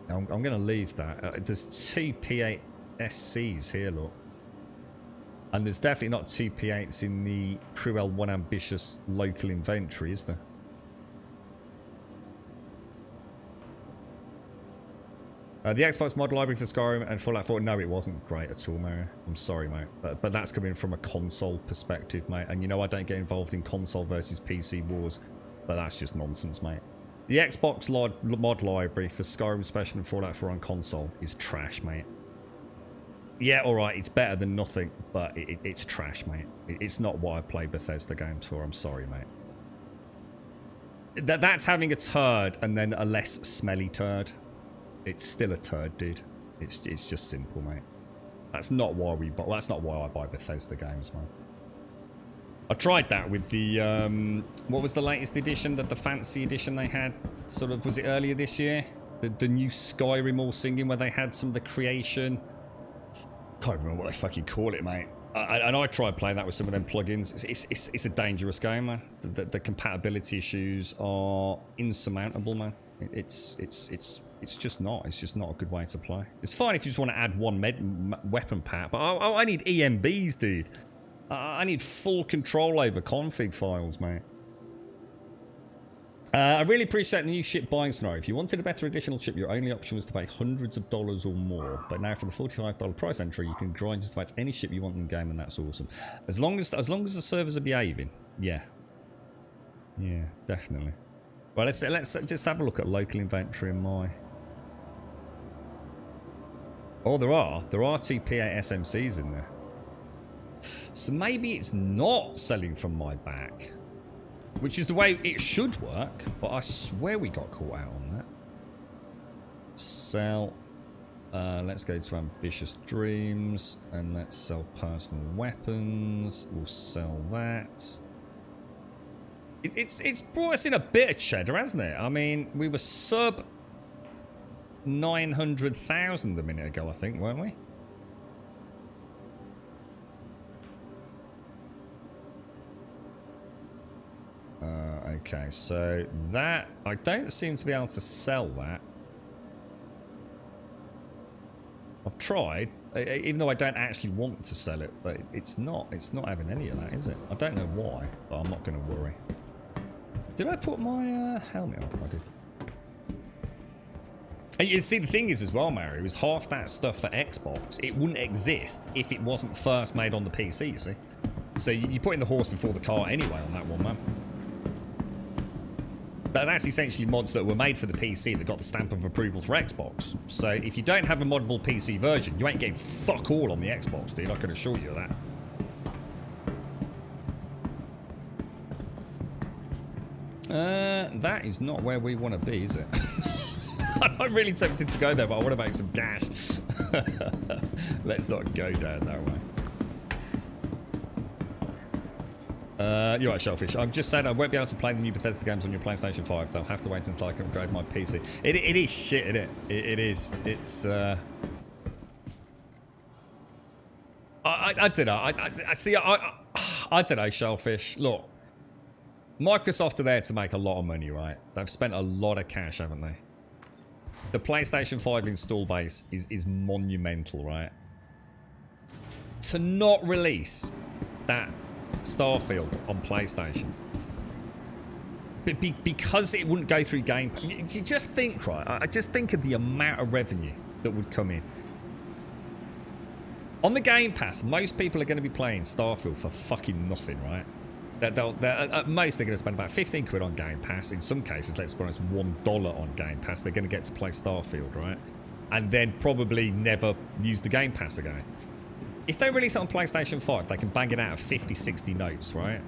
I'm going to leave that. There's 2 P8 SCs here, look. And there's definitely not 2 P8s in the Crew L1 Ambitious local inventory, is there? The Xbox mod library for Skyrim and Fallout 4, no, it wasn't great at all, Mario. I'm sorry, mate. But that's coming from a console perspective, mate. And you know I don't get involved in console versus PC wars, but that's just nonsense, mate. The Xbox mod library for Skyrim Special and Fallout 4 on console is trash, mate. Yeah, alright, it's better than nothing, but it's trash, mate. It's not what I play Bethesda games for, I'm sorry, mate. That's having a turd and then a less smelly turd. It's still a turd, dude. It's just simple, mate. That's not why we buy. Well, that's not why I buy Bethesda games, man. I tried that with the what was the latest edition? The fancy edition they had. Sort of, was it earlier this year? The new Skyrim all singing where they had some of the creation. Can't remember what they fucking call it, mate. And I tried playing that with some of them plugins. It's a dangerous game, man. The compatibility issues are insurmountable, man. It's just not. It's just not a good way to play. It's fine if you just want to add one weapon pack, but I need EMBs, dude. I need full control over config files, mate. I really appreciate the new ship buying scenario. If you wanted a better additional ship, your only option was to pay hundreds of dollars or more. But now for the $45 price entry, you can grind just about any ship you want in the game, and that's awesome. As long as the servers are behaving, yeah, definitely. Well, let's just have a look at local inventory in my. Oh, there are 2 P8 SMCs in there. So maybe it's not selling from my back. Which is the way it should work, but I swear we got caught out on that. Sell. Let's go to Ambitious Dreams, and let's sell personal weapons. We'll sell that. It's brought us in a bit of cheddar, hasn't it? I mean, we were sub 900,000 a minute ago, I think, weren't we? Okay, so that I don't seem to be able to sell that. I've tried, even though I don't actually want to sell it, but it's not having any of that, is it? I don't know why, but I'm not going to worry. Did I put my helmet on? I did. And you see, the thing is as well, Mario, is half that stuff for Xbox, it wouldn't exist if it wasn't first made on the PC, you see? So you're putting the horse before the cart anyway on that one, man. That's essentially mods that were made for the PC that got the stamp of approval for Xbox. So if you don't have a moddable PC version, you ain't getting fuck all on the Xbox, dude. I can assure you of that. That is not where we want to be, is it? I'm really tempted to go there, but I want to make some cash. Let's not go down that way. You're right, Shellfish. I'm just saying I won't be able to play the new Bethesda games on your PlayStation 5. They'll have to wait until I can upgrade my PC. It is shit, isn't it? It is. It's, I don't know. I don't know, Shellfish. Look, Microsoft are there to make a lot of money, right? They've spent a lot of cash, haven't they? The PlayStation 5 install base is monumental, right? To not release that Starfield on PlayStation, but because it wouldn't go through Game Pass. You just think, right? I just think of the amount of revenue that would come in on the Game Pass. Most people are going to be playing Starfield for fucking nothing, right? At most they're going to spend about 15 quid on Game Pass. In some cases, let's be honest, $1 on Game Pass. They're going to get to play Starfield, right? And then probably never use the Game Pass again. If they release it on PlayStation 5, they can bang it out of 50, 60 notes, right?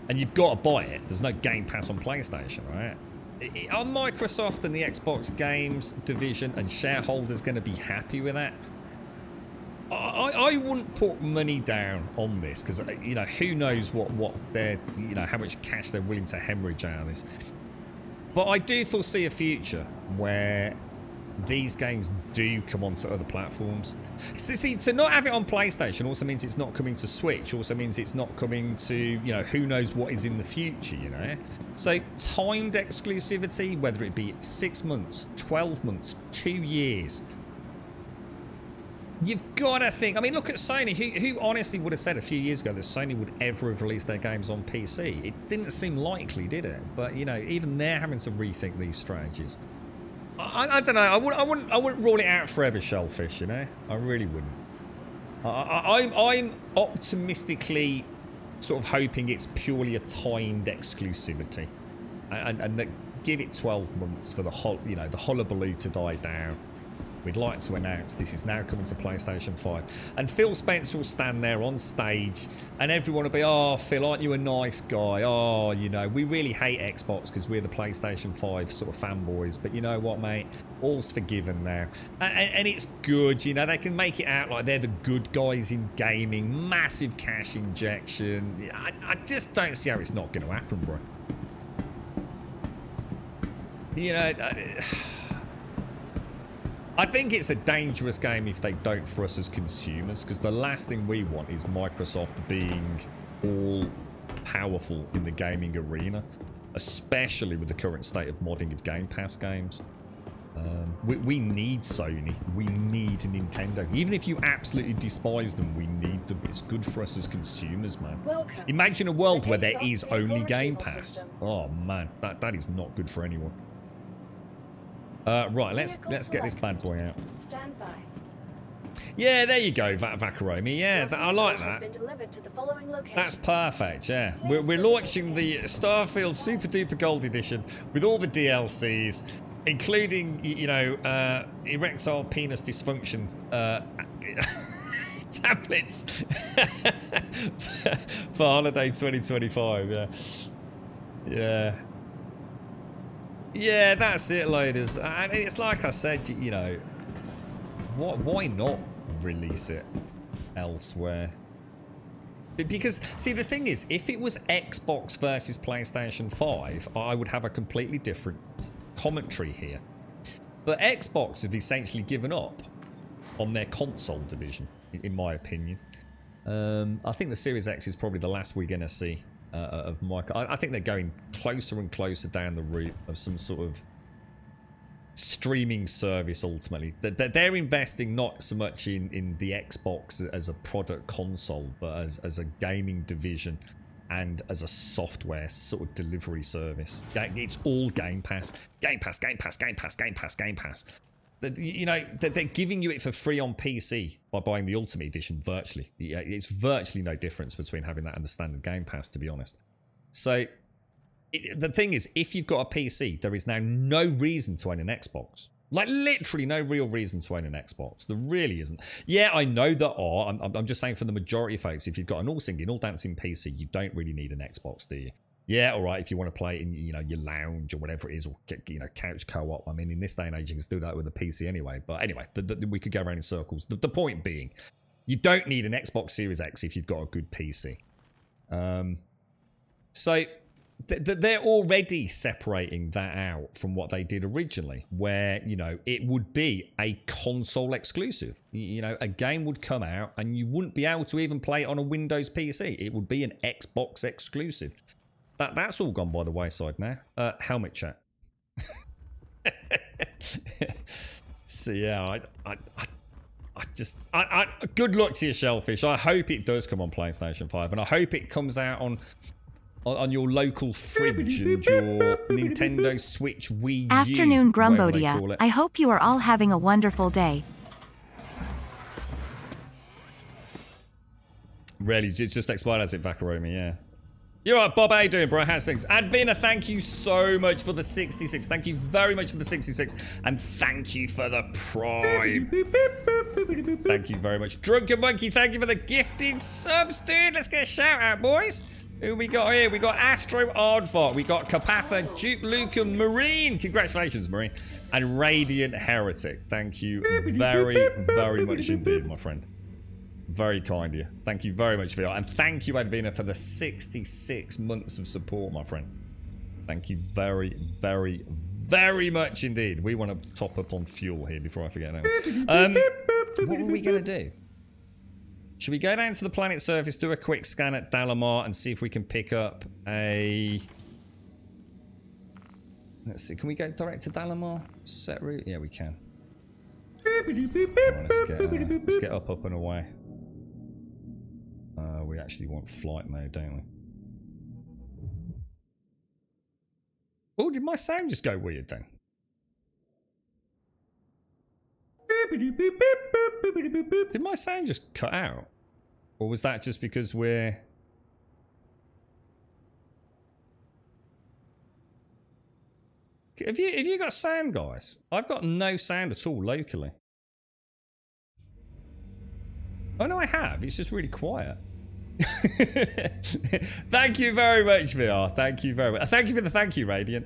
And you've got to buy it. There's no Game Pass on PlayStation, right? Are Microsoft and the Xbox Games division and shareholders going to be happy with that? I wouldn't put money down on this because, you know, who knows what they're, you know, how much cash they're willing to hemorrhage out of this. But I do foresee a future where these games do come onto other platforms. See, to not have it on PlayStation also means it's not coming to Switch, also means it's not coming to, you know, who knows what is in the future, you know? So timed exclusivity, whether it be 6 months, 12 months, 2 years, you've got to think. I mean, look at Sony. Who honestly would have said a few years ago that Sony would ever have released their games on PC? It didn't seem likely, did it? But, you know, even they're having to rethink these strategies. I don't know. I wouldn't rule it out forever, Shellfish. You know, I really wouldn't. I'm optimistically sort of hoping it's purely a timed exclusivity, and that give it 12 months for the whole, you know, the hullabaloo to die down, we'd like to announce this is now coming to PlayStation 5. And Phil Spencer will stand there on stage and everyone will be, oh, Phil, aren't you a nice guy? Oh, you know, we really hate Xbox because we're the PlayStation 5 sort of fanboys. But you know what, mate? All's forgiven now. And it's good, you know, they can make it out like they're the good guys in gaming. Massive cash injection. I just don't see how it's not going to happen, bro. You know, I think it's a dangerous game if they don't for us as consumers, because the last thing we want is Microsoft being all powerful in the gaming arena, especially with the current state of modding of Game Pass games. We need Sony. We need Nintendo. Even if you absolutely despise them, we need them. It's good for us as consumers, man. Welcome Imagine a world where there ASOC is vehicle only Game retrieval Pass. system. Oh man, that is not good for anyone. Right, let's get this bad boy out. Stand by. Yeah, there you go, Vakaromi. Yeah, I like Has that. been delivered to the following location. That's perfect, yeah. We're launching the Starfield Super Duper Gold Edition with all the DLCs, including, you know, erectile penis dysfunction tablets for holiday 2025, yeah. Yeah. Yeah, that's it, loaders. I mean, it's like I said, you know, why not release it elsewhere? Because, see, the thing is, if it was Xbox versus PlayStation 5, I would have a completely different commentary here. But Xbox have essentially given up on their console division, in my opinion. I think the Series X is probably the last we're going to see of Microsoft. I think they're going closer and closer down the route of some sort of streaming service ultimately. They're investing not so much in the Xbox as a product console, but as a gaming division and as a software sort of delivery service. It's all Game Pass. Game Pass, Game Pass, Game Pass, Game Pass, Game Pass. You know, they're giving you it for free on PC by buying the Ultimate Edition virtually. Yeah, it's virtually no difference between having that and the standard Game Pass, to be honest. So, the thing is, if you've got a PC, there is now no reason to own an Xbox. Like, literally no real reason to own an Xbox. There really isn't. Yeah, I know there are. I'm just saying for the majority of folks, if you've got an all-singing, all-dancing PC, you don't really need an Xbox, do you? Yeah, all right, if you want to play it in, you know, your lounge or whatever it is, or, you know, couch co-op. I mean, in this day and age, you can still do that with a PC anyway. But anyway, we could go around in circles. The point being, you don't need an Xbox Series X if you've got a good PC. So they're already separating that out from what they did originally, where, you know, it would be a console exclusive. You know, a game would come out and you wouldn't be able to even play it on a Windows PC. It would be an Xbox exclusive. That's all gone by the wayside now. Helmet chat. So yeah, I just good luck to you, Shellfish. I hope it does come on PlayStation 5, and I hope it comes out on your local fridge and your Nintendo Switch Wii U. Afternoon, whatever they call Grumbodia. it. I hope you are all having a wonderful day. Really, just expired as it, Vakaromi, yeah. You're right, Bob. How you doing, bro? How's things? Advina, thank you so much for the 66. Thank you very much for the 66. And thank you for the Prime. Thank you very much. Drunken Monkey, thank you for the gifted subs, dude. Let's get a shout out, boys. Who we got here? We got Astro Aardvark. We got Kapatha, Duke Luca, Marine. Congratulations, Marine. And Radiant Heretic. Thank you very, very much indeed, my friend. Very kind of you. Thank you very much for that. And thank you, Advina, for the 66 months of support, my friend. Thank you very, very, very much indeed. We want to top up on fuel here before I forget now. What were we going to do? Should we go down to the planet surface, do a quick scan at Dalamar, and see if we can pick up a... Let's see, can we go direct to Dalamar? Set route? Yeah, we can. Right, let's get up and away. We actually want flight mode, don't we? Oh, did my sound just go weird then? Did my sound just cut out? Or was that just because we're... Have you got sound, guys? I've got no sound at all locally. Oh no, I have. It's just really quiet. Thank you very much, VR. Thank you very much. Thank you for the thank you, Radiant.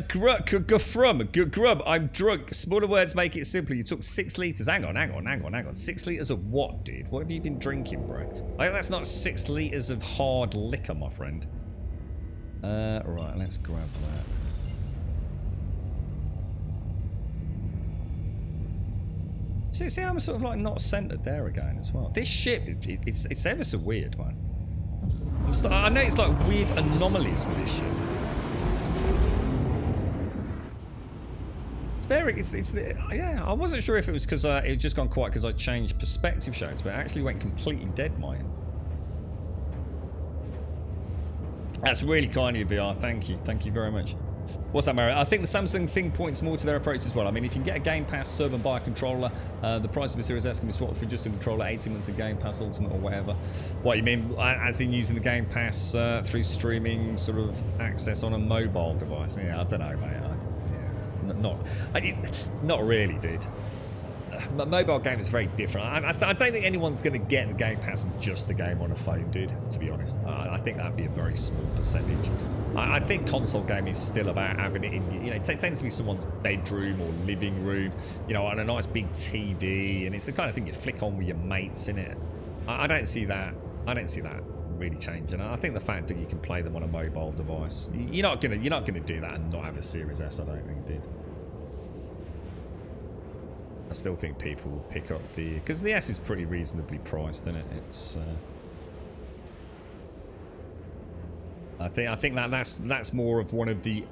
Grub, I'm drunk. Smaller words make it simpler. You took 6 litres. Hang on. 6 litres of what, dude? What have you been drinking, bro? Like, that's not 6 litres of hard liquor, my friend. Right, let's grab that. See how I'm sort of like not centered there again as well. This ship, it's ever so weird, man. I know it's like weird anomalies with this ship. It's there. Yeah. I wasn't sure if it was because it had just gone quiet because I changed perspective shots, but it actually went completely dead, mine. That's really kind of you, VR. Thank you. Thank you very much. What's that, Mary? I think the Samsung thing points more to their approach as well. I mean, if you can get a Game Pass sub and buy a controller, the price of a Series S can be swapped for just a controller, 18 months of Game Pass Ultimate or whatever. What, you mean as in using the Game Pass through streaming sort of access on a mobile device? Yeah, I don't know, mate. Not really, dude. Mobile game is very different. I don't think anyone's going to get the Game Pass and just a game on a phone, dude, to be honest. I think that'd be a very small percentage. I think console gaming is still about having it in, you know, it tends to be someone's bedroom or living room, you know, on a nice big TV, and it's the kind of thing you flick on with your mates, innit? I don't see that really changing. I think the fact that you can play them on a mobile device, you're not gonna do that and not have a Series S, I don't think, dude. I still think people will pick up the... Because the S is pretty reasonably priced, isn't it? It's... I think that's more of one of the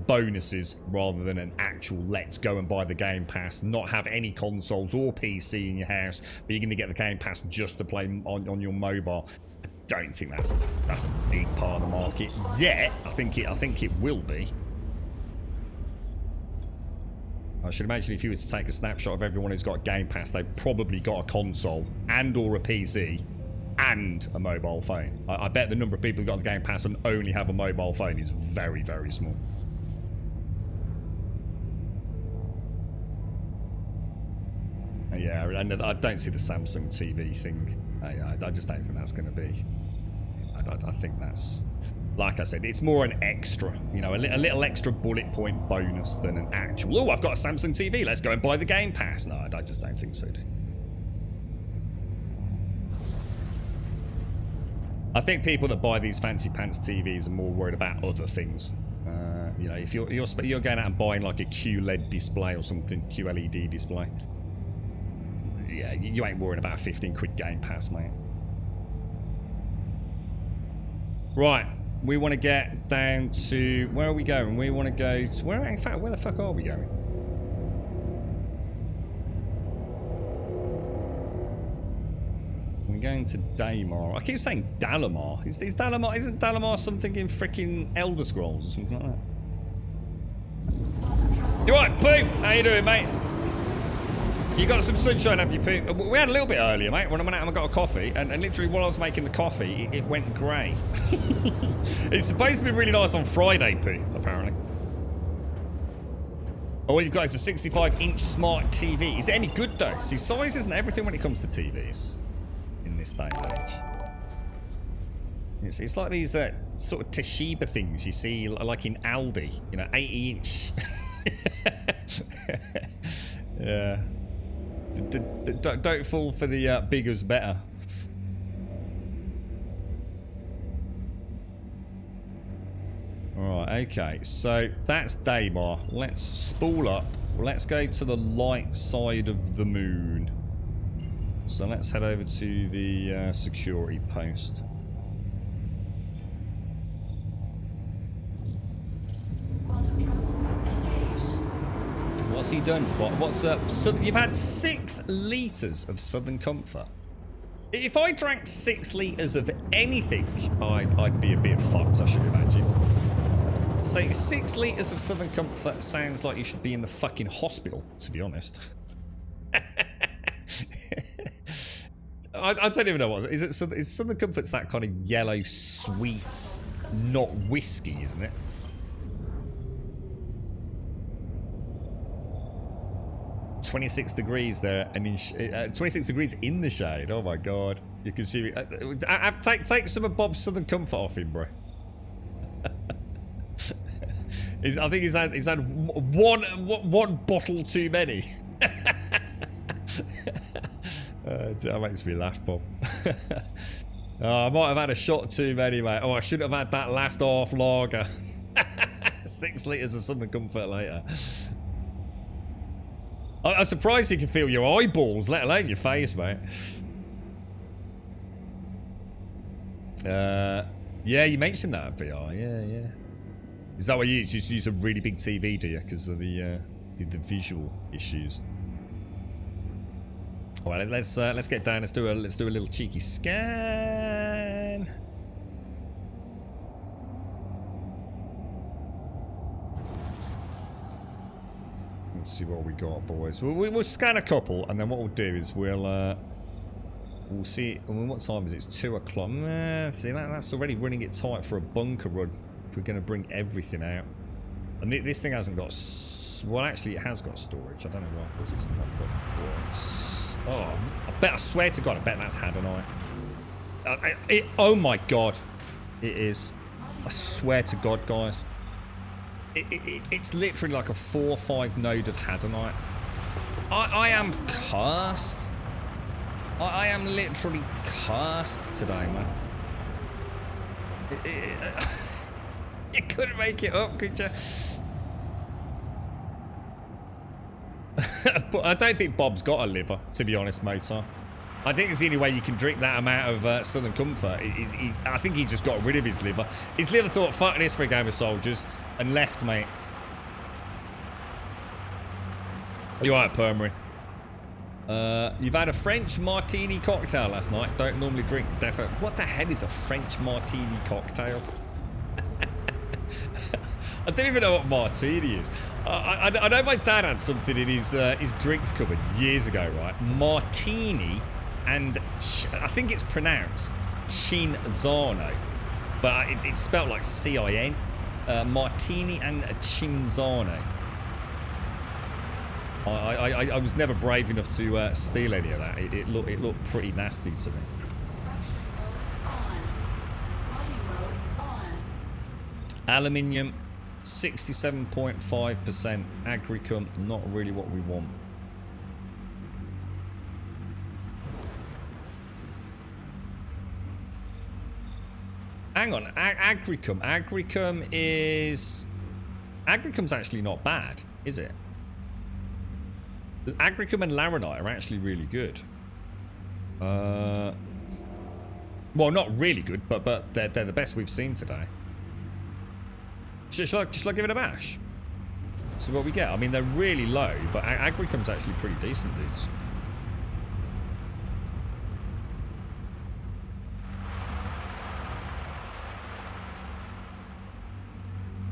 bonuses rather than an actual let's go and buy the Game Pass, not have any consoles or PC in your house, but you're going to get the Game Pass just to play on your mobile. I don't think that's a big part of the market yet. I think it will be. I should imagine if you were to take a snapshot of everyone who's got Game Pass, they've probably got a console and or a PC and a mobile phone. I bet the number of people who've got the Game Pass and only have a mobile phone is very, very small. Yeah, and I don't see the Samsung TV thing. I just don't think that's going to be... I think that's... Like I said, it's more an extra, you know, a little extra bullet point bonus than an actual, oh, I've got a Samsung TV, let's go and buy the Game Pass. No, I just don't think so, dude. I think people that buy these fancy pants TVs are more worried about other things. You know, if you're going out and buying like a QLED display or something, QLED display, yeah, you ain't worried about a 15 quid Game Pass, mate. Right. We want to get down to... Where are we going? We want to go to... In fact, where the fuck are we going? We're going to Daymar. I keep saying Dalamar. Is Dalamar... Isn't Dalamar something in freaking Elder Scrolls or something like that? You right, Pooh? How you doing, mate? You got some sunshine, have you, Pooh? We had a little bit earlier, mate, when I went out and I got a coffee, and literally while I was making the coffee, it went grey. It's supposed to be really nice on Friday, Pooh, apparently. Oh, you've got is a 65-inch smart TV. Is it any good, though? See, size isn't everything when it comes to TVs in this day and age. It's like these sort of Toshiba things you see, like in Aldi, you know, 80-inch. Yeah. Don't fall for the bigger's better. Alright, okay. So that's Daymar. Let's spool up. Let's go to the light side of the moon. So let's head over to the security post. What's he done? What's up? You've had 6 litres of Southern Comfort. If I drank 6 litres of anything, I'd be a bit fucked, I should imagine. So 6 litres of Southern Comfort sounds like you should be in the fucking hospital, to be honest. I don't even know what is it. Is Southern Comfort's that kind of yellow sweet, not whiskey, isn't it? 26 degrees there, and 26 degrees in the shade. Oh my god. You can see me. Take some of Bob's Southern Comfort off him, bro. I think he's had one bottle too many. That makes me laugh, Bob. Oh, I might have had a shot too many, mate. Oh, I should have had that last half lager. 6 litres of Southern Comfort later. I'm surprised you can feel your eyeballs, let alone your face, mate. Yeah, you mentioned that VR. Yeah. Is that what you use? You use a really big TV, do you? Because of the visual issues. All right, let's get down. Let's do a little cheeky scan. Let's see what we got, boys. We'll scan a couple, and then what we'll do is we'll see. I mean, what time is it? It's 2 o'clock. See, that's already running it tight for a bunker run. If we're going to bring everything out, and this thing hasn't got. Well, actually, it has got storage. I don't know why. Because it's not got. Oh, I swear to God, I bet that's Hadanite. Oh my God, it is. I swear to God, guys. It's literally like a 4 or 5 node of Hadanite. I am cursed. I am literally cursed today, man. You couldn't make it up, could you? But I don't think Bob's got a liver, to be honest, Motor. I think it's the only way you can drink that amount of Southern Comfort. I think he just got rid of his liver. His liver thought, fuck this for a game of soldiers, and left, mate. You alright, Permery? You've had a French martini cocktail last night. Don't normally drink. What the hell is a French martini cocktail? I don't even know what martini is. I know my dad had something in his drinks cupboard years ago, right? Martini and I think it's pronounced Cinzano, but it's spelled like C-I-N. Martini and Cinzano. I was never brave enough to steal any of that. It looked pretty nasty to me. Aluminium. 67.5% agricum, not really what we want. Hang on, agricum. Agricum's actually not bad, is it? Agricum and laranite are actually really good. Well, not really good, but they're the best we've seen today. Shall I give it a bash? See what we get. I mean, they're really low, but agricum's actually pretty decent, dudes.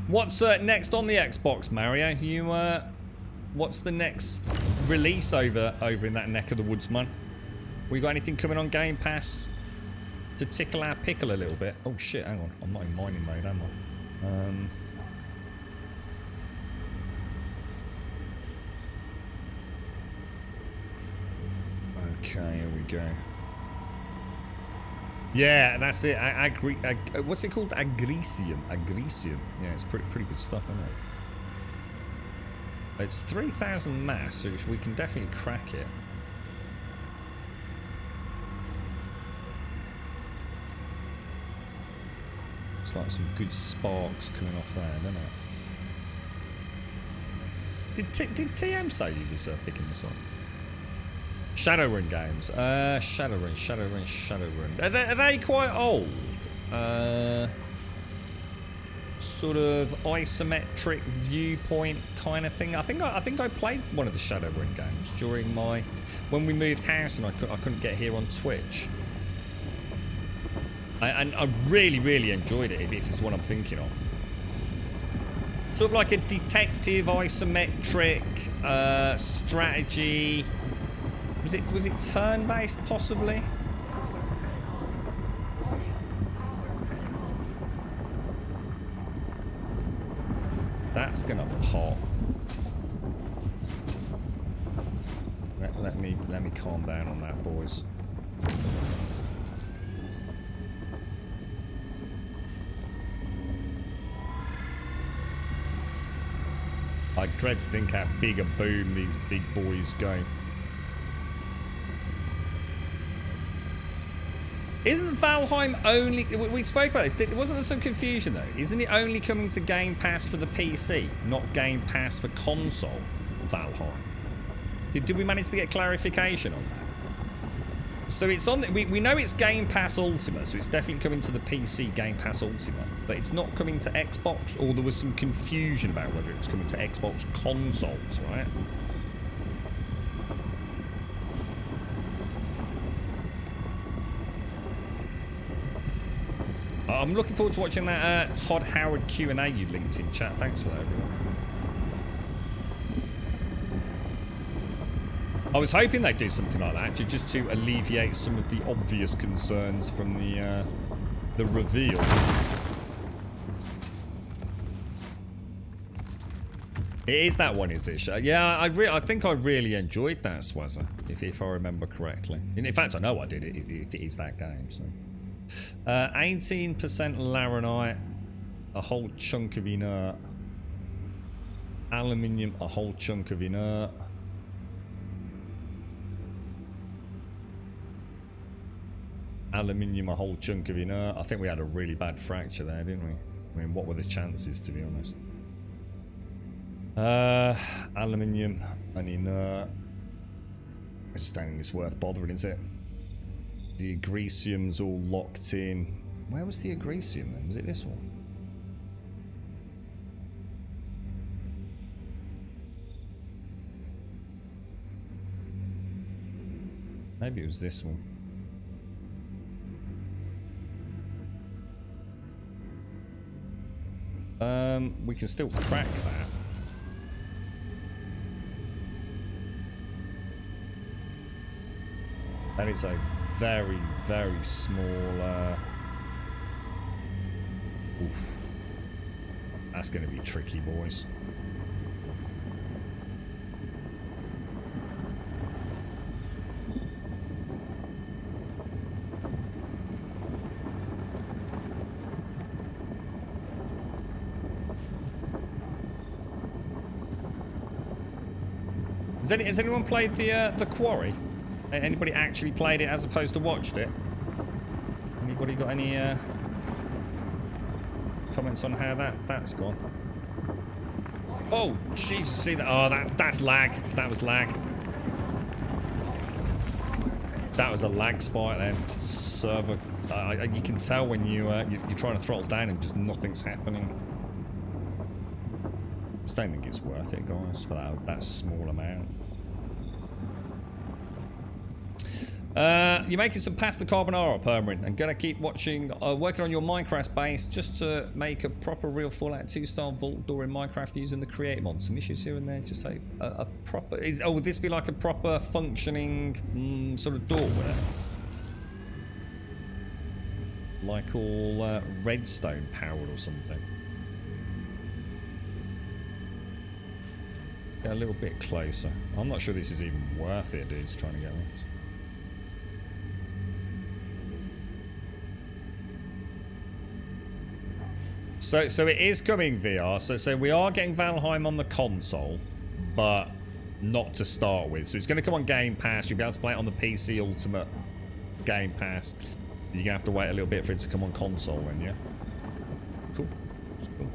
What's next on the Xbox, Mario? You what's the next release over in that neck of the woods, man? We got anything coming on Game Pass to tickle our pickle a little bit? Oh shit! Hang on, I'm not in mining mode, am I? Okay, here we go. Yeah, that's it. What's it called? Agricium. Yeah, it's pretty good stuff, isn't it? It's 3,000 mass, so we can definitely crack it. It's like some good sparks coming off there, doesn't it? Did TM say he was picking this up? Shadowrun games. Shadowrun. Are they quite old? Sort of isometric viewpoint kind of thing. I think I played one of the Shadowrun games during when we moved house and I couldn't get here on Twitch. And I really enjoyed it. If it's what I'm thinking of. Sort of like a detective isometric strategy. Was it turn-based, possibly? That's gonna pop. Let me calm down on that, boys. I dread to think how big a boom these big boys go. Isn't Valheim only... We spoke about this. Wasn't there some confusion, though? Isn't it only coming to Game Pass for the PC, not Game Pass for console, Valheim? Did we manage to get clarification on that? So it's on... We know it's Game Pass Ultimate, so it's definitely coming to the PC Game Pass Ultimate. But it's not coming to Xbox, or there was some confusion about whether it was coming to Xbox consoles, right? I'm looking forward to watching that Todd Howard Q&A you linked in chat. Thanks for that, everyone. I was hoping they'd do something like that, just to alleviate some of the obvious concerns from the reveal. It is that one, is it? Yeah, I think I really enjoyed that, Swazza, if I remember correctly. In fact, I know I did. It is that game, so... 18% Laranite, a whole chunk of inert. Aluminium, a whole chunk of inert. Aluminium, a whole chunk of inert. I think we had a really bad fracture there, didn't we? I mean, what were the chances, to be honest? Aluminium and inert. I just don't think it's worth bothering, is it? The agresium's all locked in. Where was the agresium then? Was it this one? Maybe it was this one. We can still crack that. And it's a very, very small... Oof. That's going to be tricky, boys. Has anyone played the Quarry? Anybody actually played it as opposed to watched it? Anybody got any comments on how that's gone? Oh, Jesus, see that? Oh, that's lag. That was lag. That was a lag spike then. Server. You can tell when you're trying to throttle down and just nothing's happening. I just don't think it's worth it, guys, for that small amount. You're making some pasta carbonara, Permanent, and gonna keep working on your Minecraft base just to make a proper real Fallout 2-style vault door in Minecraft using the create mod. Some issues here and there, just like a proper... would this be like a proper functioning sort of door, would it? Like all redstone powered or something? Get a little bit closer. I'm not sure this is even worth it, dudes, trying to get this. So it is coming VR. So we are getting Valheim on the console, but not to start with. So it's going to come on Game Pass. You'll be able to play it on the PC Ultimate Game Pass. You're going to have to wait a little bit for it to come on console then, yeah? Cool. That's cool.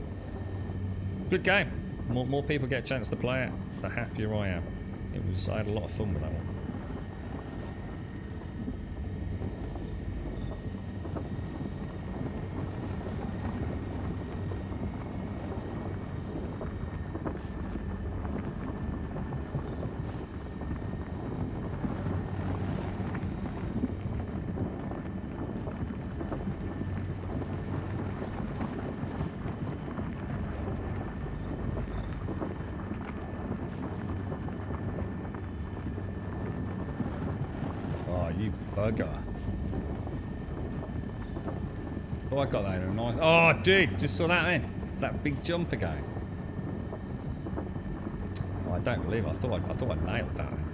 Good game. More people get a chance to play it, the happier I am. I had a lot of fun with that one. Bugger. Oh, I got that in a nice... Oh, dude, just saw that then. That big jump again. Oh, I don't believe it. I thought I nailed that then.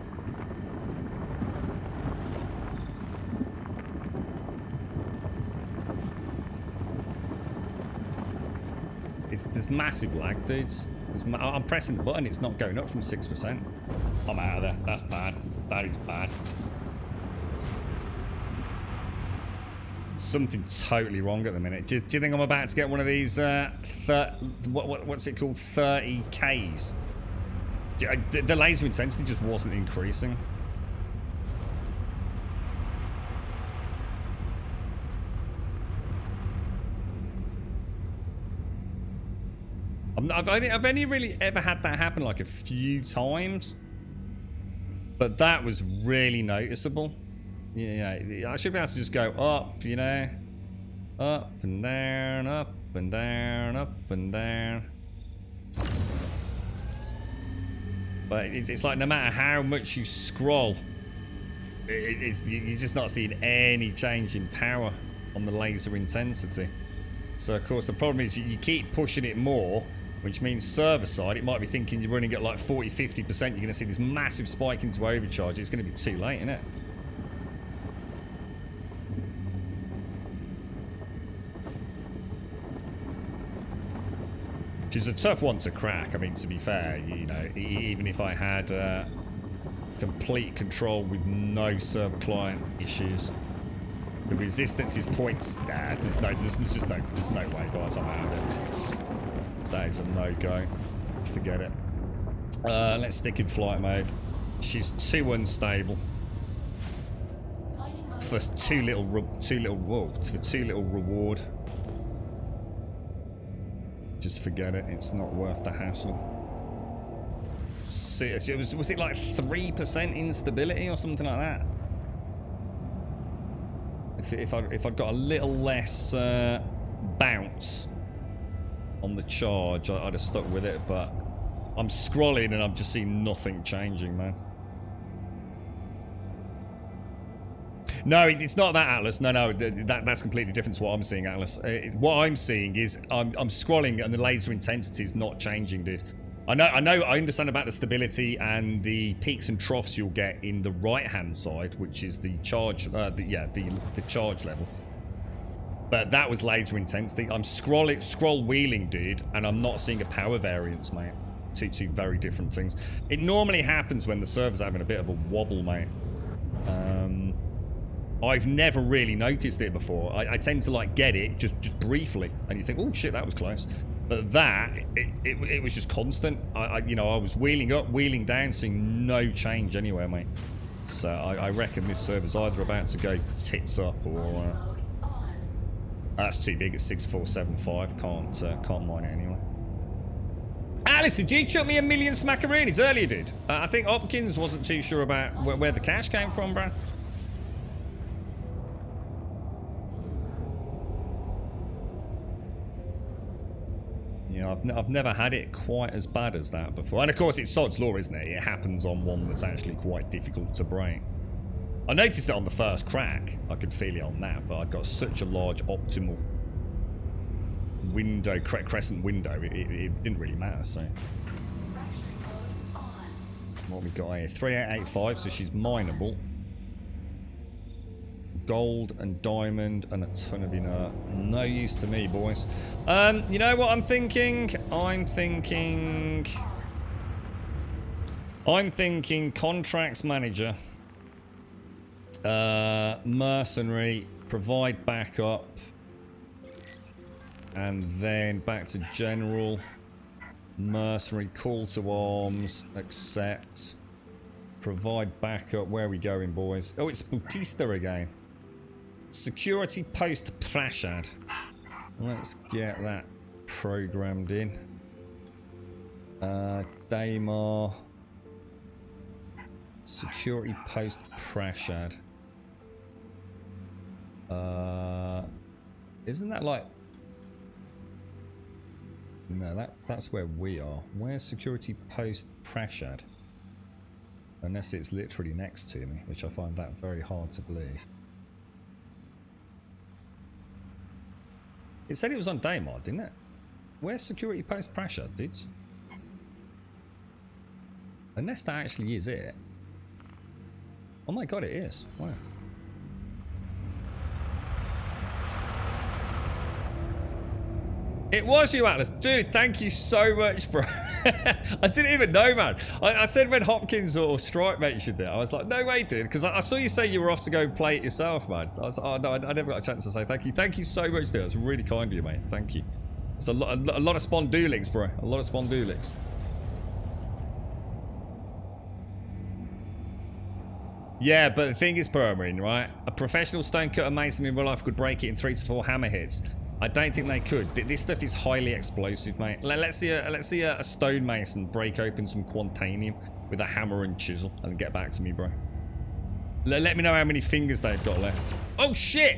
There's massive lag, dudes. I'm pressing the button, it's not going up from 6%. I'm out of there. That's bad. That is bad. Something totally wrong at the minute. Do you think I'm about to get one of these what's it called, 30Ks? The laser intensity just wasn't increasing. I've only really ever had that happen like a few times, but that was really noticeable. Yeah, I should be able to just go up, you know, up and down, up and down, up and down. But it's like no matter how much you scroll, you're just not seeing any change in power on the laser intensity. So of course the problem is you keep pushing it more, which means server side, it might be thinking you're running at like 40-50%, you're going to see this massive spike into overcharge. It's going to be too late, isn't it? Which is a tough one to crack. I mean, to be fair, you know, even if I had complete control with no server client issues, the resistance is points. Nah, there's no way, guys. I'm out of it. That is a no-go. Forget it. Let's stick in flight mode. She's too unstable. For too little reward. Just forget it. It's not worth the hassle. See, was it like 3% instability or something like that? If I'd got a little less bounce on the charge, I'd have stuck with it, but I'm scrolling and I'm just seeing nothing changing, man. No, it's not that, Atlas. No, that's completely different to what I'm seeing, Atlas. What I'm seeing is I'm scrolling and the laser intensity is not changing, dude. I understand about the stability and the peaks and troughs you'll get in the right-hand side, which is the charge, the charge level. But that was laser intensity. I'm scroll wheeling, dude, and I'm not seeing a power variance, mate. Two very different things. It normally happens when the server's having a bit of a wobble, mate. I've never really noticed it before. I tend to like get it just briefly, and you think, oh shit, that was close. But that it was just constant. I was wheeling up, wheeling down, seeing no change anywhere, mate. So I reckon this server's either about to go tits up or. That's too big. It's 6475. Can't mine it anyway. Alice, did you chuck me 1 million smackaroonies earlier, dude? I think Hopkins wasn't too sure about where the cash came from, bro. Yeah, I've never had it quite as bad as that before. And of course, it's Sod's Law, isn't it? It happens on one that's actually quite difficult to break. I noticed it on the first crack. I could feel it on that, but I'd got such a large optimal window, crescent window, it didn't really matter, so. What we got here? 3885, so she's mineable. Gold and diamond and a ton of inert. No use to me, boys. You know what I'm thinking? I'm thinking contracts manager. Mercenary, provide backup, and then back to general. Mercenary, call to arms, accept, provide backup. Where are we going, boys? Oh, it's Bautista again. Security post Prashad. Let's get that programmed in. Daymar. Security post Prashad. Isn't that like... No, that's where we are. Where's security post Prashad? Unless it's literally next to me, which I find that very hard to believe. It said it was on Daymar, didn't it? Where's security post Prashad, dudes? Unless that actually is it. Oh my god, it is. Wow. It was you, Atlas. Dude, thank you so much, bro. I didn't even know, man. I said when Hopkins or Stripe mentioned it, I was like, no way, dude. Because I saw you say you were off to go play it yourself, man. I was like, oh, no, I never got a chance to say thank you. Thank you so much, dude. It's really kind of you, mate. Thank you. It's a lot of Spondulix, bro. A lot of Spondulix. Yeah, but the thing is, Permarine, right? A professional stonecutter mason in real life could break it in 3 to 4 hammer hits. I don't think they could. This stuff is highly explosive, mate. Let's see a stonemason break open some Quantanium with a hammer and chisel and get back to me, bro. Let me know how many fingers they've got left. Oh, shit!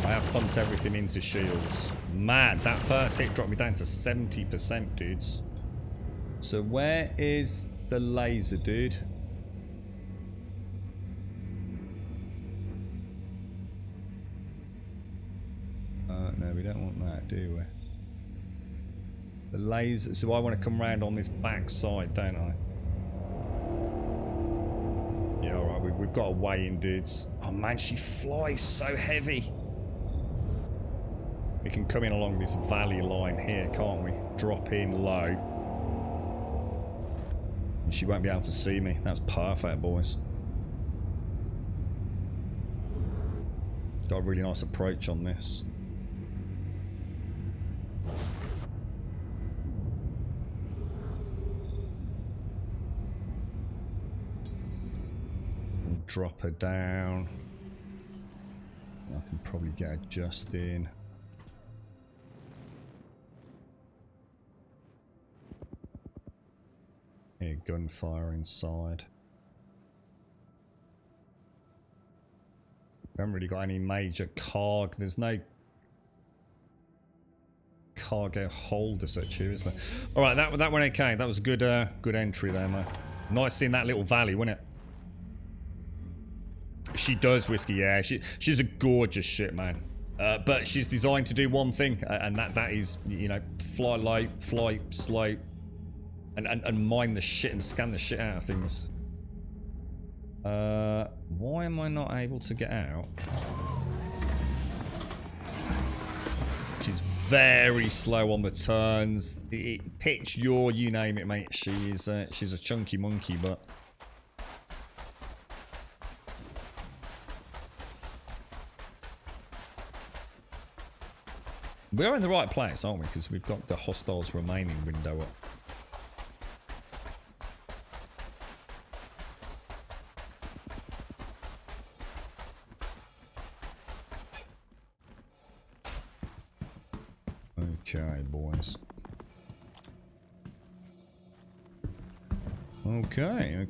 I have pumped everything into shields. Mad, that first hit dropped me down to 70%, dudes. So where is the laser, dude? No, we don't want that, do we? The laser. So I want to come round on this back side, don't I? Yeah, alright, we've got a way in, dudes. Oh man, she flies so heavy. We can come in along this valley line here, can't we? Drop in low. And she won't be able to see me. That's perfect, boys. Got a really nice approach on this. We'll drop her down. I can probably get her just in. Here, gunfire inside. We haven't really got any major cargo. There's no cargo hold as such here, is there? All right, that went okay. That was a good entry there, man. Nice seeing that little valley, wasn't it? She does, Whiskey. Yeah, she's a gorgeous ship, man. But she's designed to do one thing, and that is, you know, fly low, fly slow. And mine the shit and scan the shit out of things. Why am I not able to get out? She's very slow on the turns. Pitch, yaw, you name it, mate. She's a chunky monkey, but we're in the right place, aren't we? Because we've got the hostiles remaining window up. Okay, boys. Okay.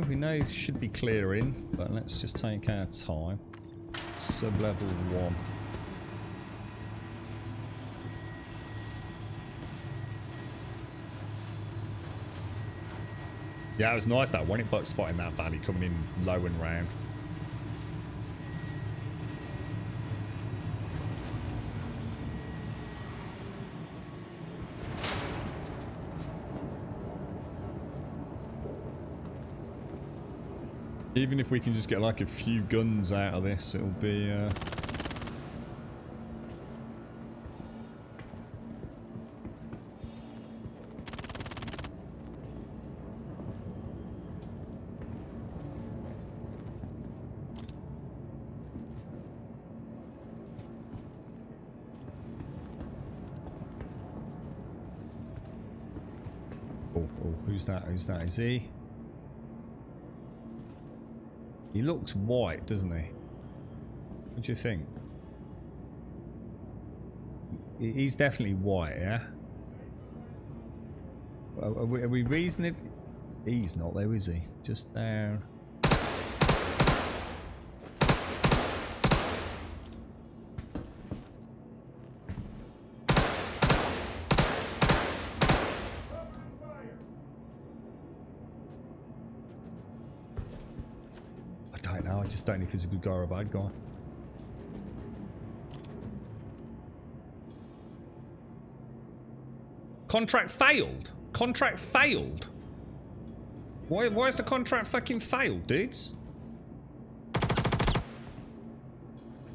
We know it should be clearing, but let's just take our time. Sub-level 1. Yeah, it was nice that one. It butt spotting that valley coming in low and round. Even if we can just get like a few guns out of this, it'll be Oh, who's that? Who's that? Is he? He looks white, doesn't he? What do you think? He's definitely white, yeah? Are we reasoning? He's not though, is he? Just there. I just don't know if he's a good guy or a bad guy. Contract failed? Contract failed? Why is the contract fucking failed, dudes?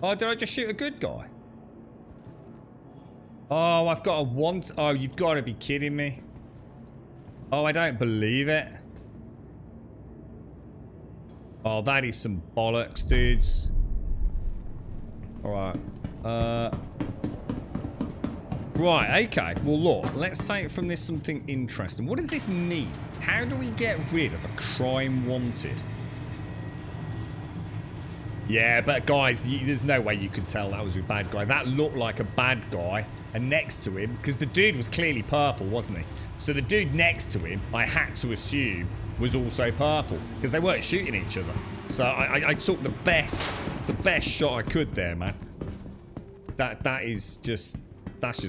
Oh, did I just shoot a good guy? Oh, I've got a want. Oh, you've got to be kidding me. Oh, I don't believe it. Oh, that is some bollocks, dudes. Alright. Right, okay. Well, look. Let's take from this something interesting. What does this mean? How do we get rid of a crime wanted? Yeah, but guys, there's no way you could tell that was a bad guy. That looked like a bad guy. And next to him, because the dude was clearly purple, wasn't he? So the dude next to him, I had to assume, was also purple. Because they weren't shooting each other. So I took the best shot I could there, man. That's just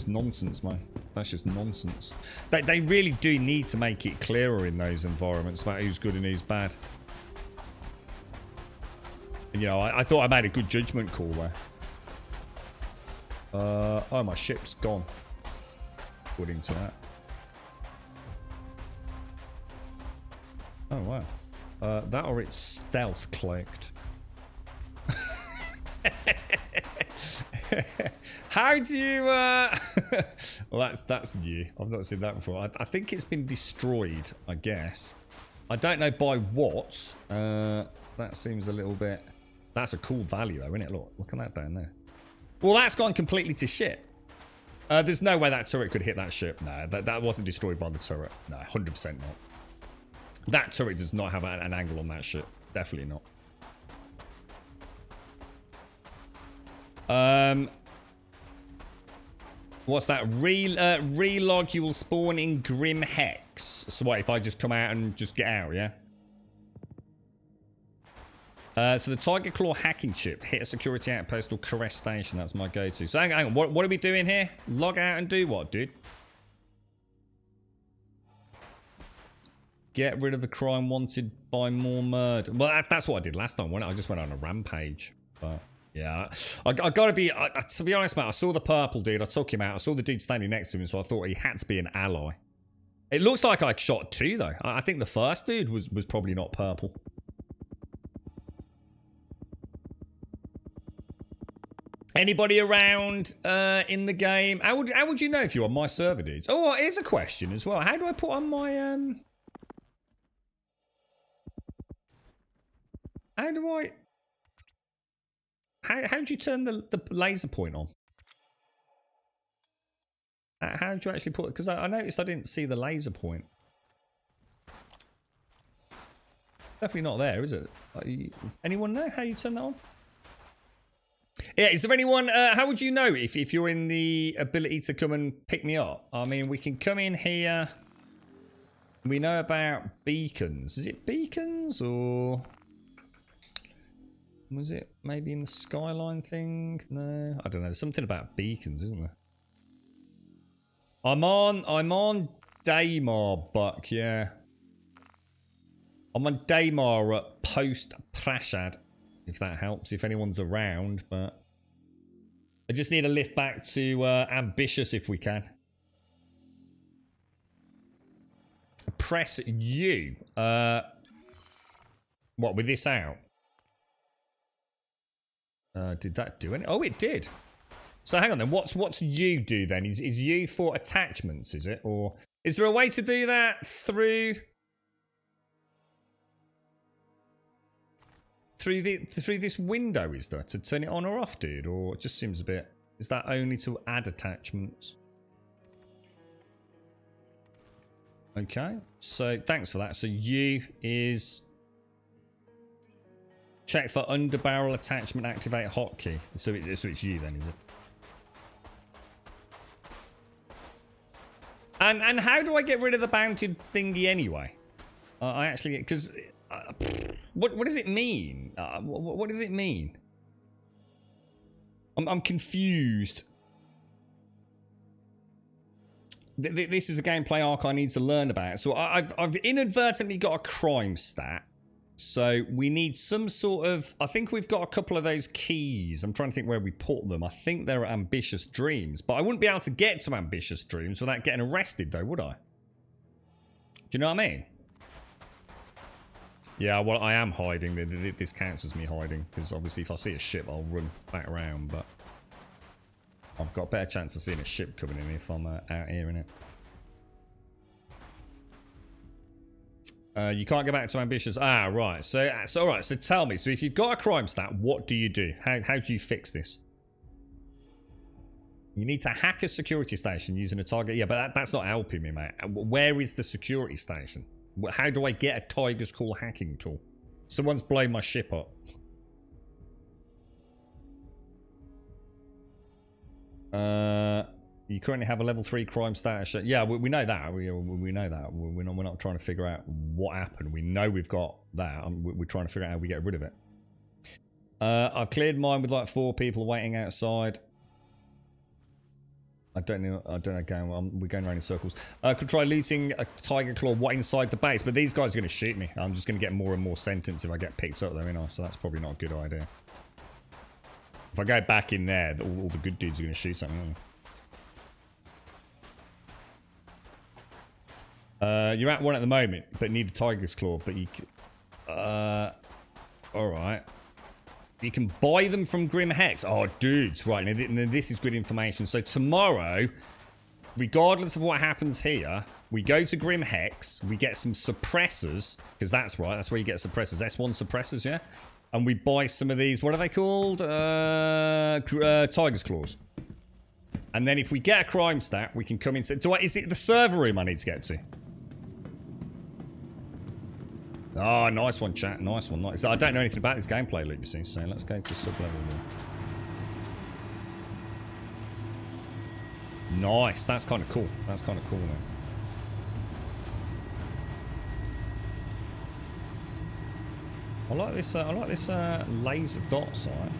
nonsense, man. That's just nonsense. They really do need to make it clearer in those environments about who's good and who's bad. And, you know, I thought I made a good judgment call there. Oh, my ship's gone. According to that. Oh, wow. That or it's stealth cloaked. How do you, well, that's new. I've not seen that before. I think it's been destroyed, I guess. I don't know by what. That seems a little bit... That's a cool value, though, isn't it? Look at that down there. Well, that's gone completely to shit. There's no way that turret could hit that ship. No, that wasn't destroyed by the turret. No, 100% not. That turret does not have an angle on that ship. Definitely not. What's that? Relog, you will spawn in Grim Hex. So what, if I just come out and just get out, yeah? So the Tiger Claw hacking chip. Hit a security outpost or caress station. That's my go-to. So hang on. What are we doing here? Log out and do what, dude? Get rid of the crime wanted by more murder. Well, that's what I did last time, wasn't it? I just went on a rampage. But, yeah. I gotta be... to be honest, mate, I saw the purple dude. I took him out. I saw the dude standing next to him, so I thought he had to be an ally. It looks like I shot two, though. I think the first dude was probably not purple. Anybody around in the game? How would you know if you're on my server, dudes? Oh, here's a question as well. How do I put on my How do I? How do you turn the laser point on? How do you actually put it? Because I noticed I didn't see the laser point. Definitely not there, is it? Anyone know how you turn that on? Yeah, is there anyone, how would you know if you're in the ability to come and pick me up? I mean, we can come in here. We know about beacons. Is it beacons or... Was it maybe in the skyline thing? No, I don't know. There's something about beacons, isn't there? I'm on Daymar, Buck, yeah. I'm on Daymar at Post Prashad. If that helps, if anyone's around, but I just need a lift back to Ambitious if we can. Press U. What, with this out? Did that do anything? Oh, it did. So hang on then, what's U do then? Is U for attachments, is it? Or is there a way to do that through this window, is there, to turn it on or off, dude? Or it just seems a bit... Is that only to add attachments? Okay, so thanks for that. So U is... Check for underbarrel attachment, activate hotkey. So it's U then, is it? And how do I get rid of the bounty thingy anyway? I actually... Because... What does it mean? What does it mean? I'm confused. This is a gameplay arc I need to learn about. So I've inadvertently got a crime stat. So we need some sort of... I think we've got a couple of those keys. I'm trying to think where we put them. I think they're at Ambitious Dreams. But I wouldn't be able to get to Ambitious Dreams without getting arrested, though, would I? you know what I mean? Yeah, well, I am hiding. This counts as me hiding, because obviously if I see a ship, I'll run back around, but I've got a better chance of seeing a ship coming in if I'm out here, innit? You can't go back to ambitious. Ah, right. So all right. So tell me. So if you've got a crime stat, what do you do? How do you fix this? You need to hack a security station using a target. Yeah, but that's not helping me, mate. Where is the security station? How do I get a Tiger's Claw hacking tool? Someone's blown my ship up. You currently have a level 3 crime status. Yeah, we know that. We know that. We're not trying to figure out what happened. We know we've got that. We're trying to figure out how we get rid of it. I've cleared mine with like 4 people waiting outside. I don't know. We're going around in circles. Could try looting a Tiger Claw inside the base, but these guys are going to shoot me. I'm just going to get more and more sentence if I get picked up, though, ain't I? So that's probably not a good idea. If I go back in there, all the good dudes are going to shoot something. You're at one at the moment, but need a Tiger's Claw. But you, all right. You can buy them from Grim Hex. Oh, dudes, right. Now this is good information. So tomorrow, regardless of what happens here, we go to Grim Hex. We get some suppressors, because that's right. That's where you get suppressors. S1 suppressors, yeah. And we buy some of these. What are they called? Tiger's Claws. And then if we get a crime stat, we can come in. Is it the server room I need to get to? Oh, nice one, chat. Nice one. Nice. I don't know anything about this gameplay loop, you see. So let's go to sub-level 1. Nice. That's kind of cool. That's kind of cool, man. I like this laser dot sight.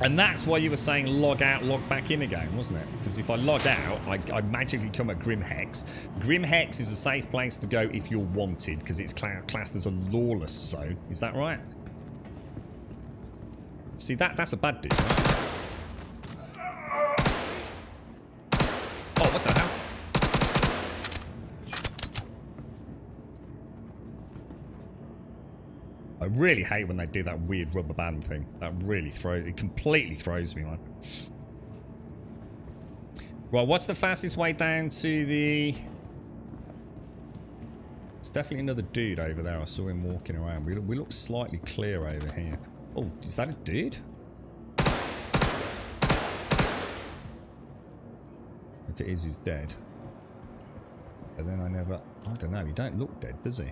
And that's why you were saying log out, log back in again, wasn't it? Because if I log out, I magically come at Grim Hex. Grim Hex is a safe place to go if you're wanted, because it's classed as a lawless zone. Is that right? See, that's a bad dude, right? Oh, what the hell? I really hate when they do that weird rubber band thing. That really completely throws me, man. Right, what's the fastest way down to the... It's definitely another dude over there. I saw him walking around. We look slightly clear over here. Oh, is that a dude? If it is, he's dead. But then I don't know. He don't look dead, does he?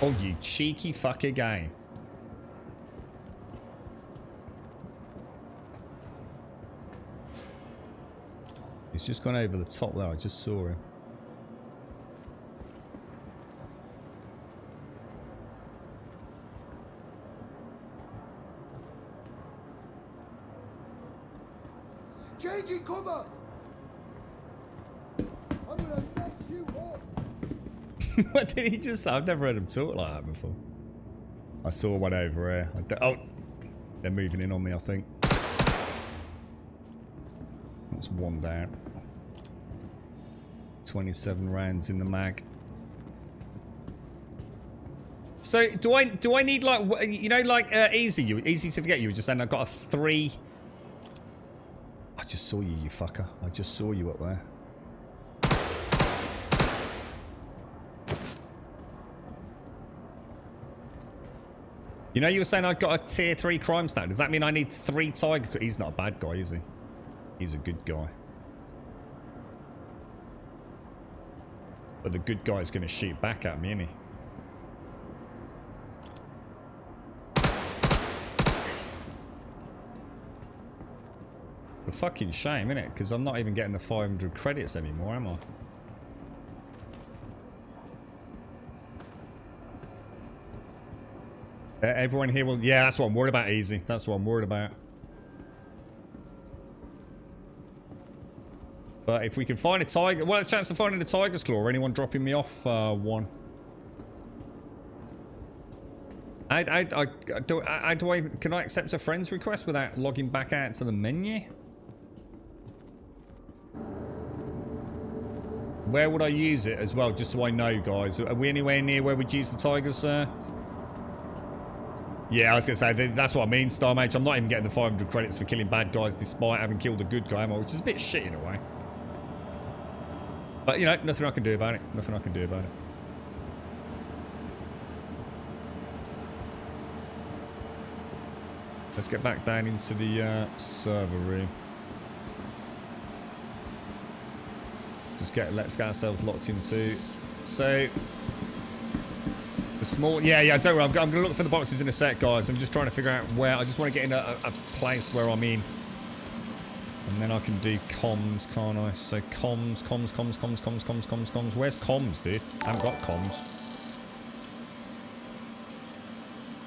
Oh, you cheeky fucker game. He's just gone over the top there. I just saw him. Changing cover! I'm gonna mess you up! What did he just say? I've never heard him talk like that before. I saw one over here. Oh, they're moving in on me, I think. That's one down. 27 rounds in the mag. So do I need like, you know, like easy to forget? You were just saying I've got a 3. I just saw you, you fucker. I just saw you up there. You know, you were saying I've got a tier 3 crime stat. Does that mean I need 3 Tiger? He's not a bad guy, is he? He's a good guy. But the good guy's going to shoot back at me, isn't he? A fucking shame, innit? Because I'm not even getting the 500 credits anymore, am I? Everyone here will... Yeah, that's what I'm worried about, easy. That's what I'm worried about. But if we can find a tiger... What a chance of finding a Tiger's Claw or anyone dropping me off one. Can I accept a friend's request without logging back out to the menu? where would I use it as well, just so I know, guys? Are we anywhere near where we'd use the Tigers, sir? Yeah, I was going to say, that's what I mean, Star Mage. I'm not even getting the 500 credits for killing bad guys despite having killed a good guy, which is a bit shit in a way. But, you know, nothing I can do about it. Nothing I can do about it. Let's get back down into the server room. Let's get ourselves locked into. So the small, yeah. Don't worry. I'm gonna look for the boxes in a sec, guys. I'm just trying to figure out where. I just want to get in a place where I'm in, and then I can do comms, can't I? So comms. Where's comms, dude? I haven't got comms.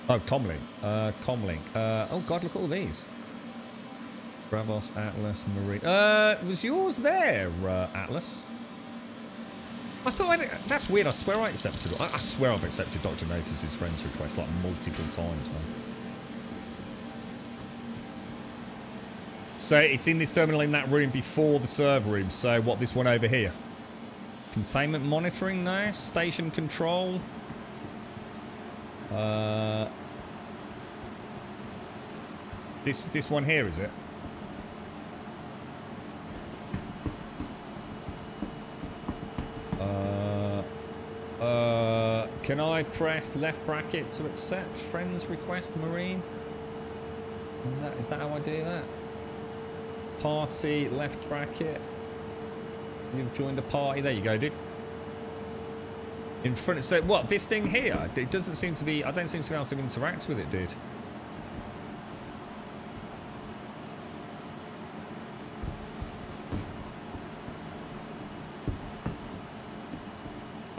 Oh, comlink. Comlink. Oh God, look at all these. Bravos, Atlas, Marine. Was yours there, Atlas? I thought that's weird. I swear I accepted it. I swear I've accepted Dr. Gnosis' friend's request like multiple times now. So it's in this terminal in that room before the server room. So what, this one over here? Containment monitoring now? Station control? This one here, is it? Can I press left bracket to accept friend's request, Marine? Is that how I do that? Party, left bracket. You've joined a party. There you go, dude. In front of, so what, this thing here? It doesn't seem to be, I don't seem to be able to interact with it, dude.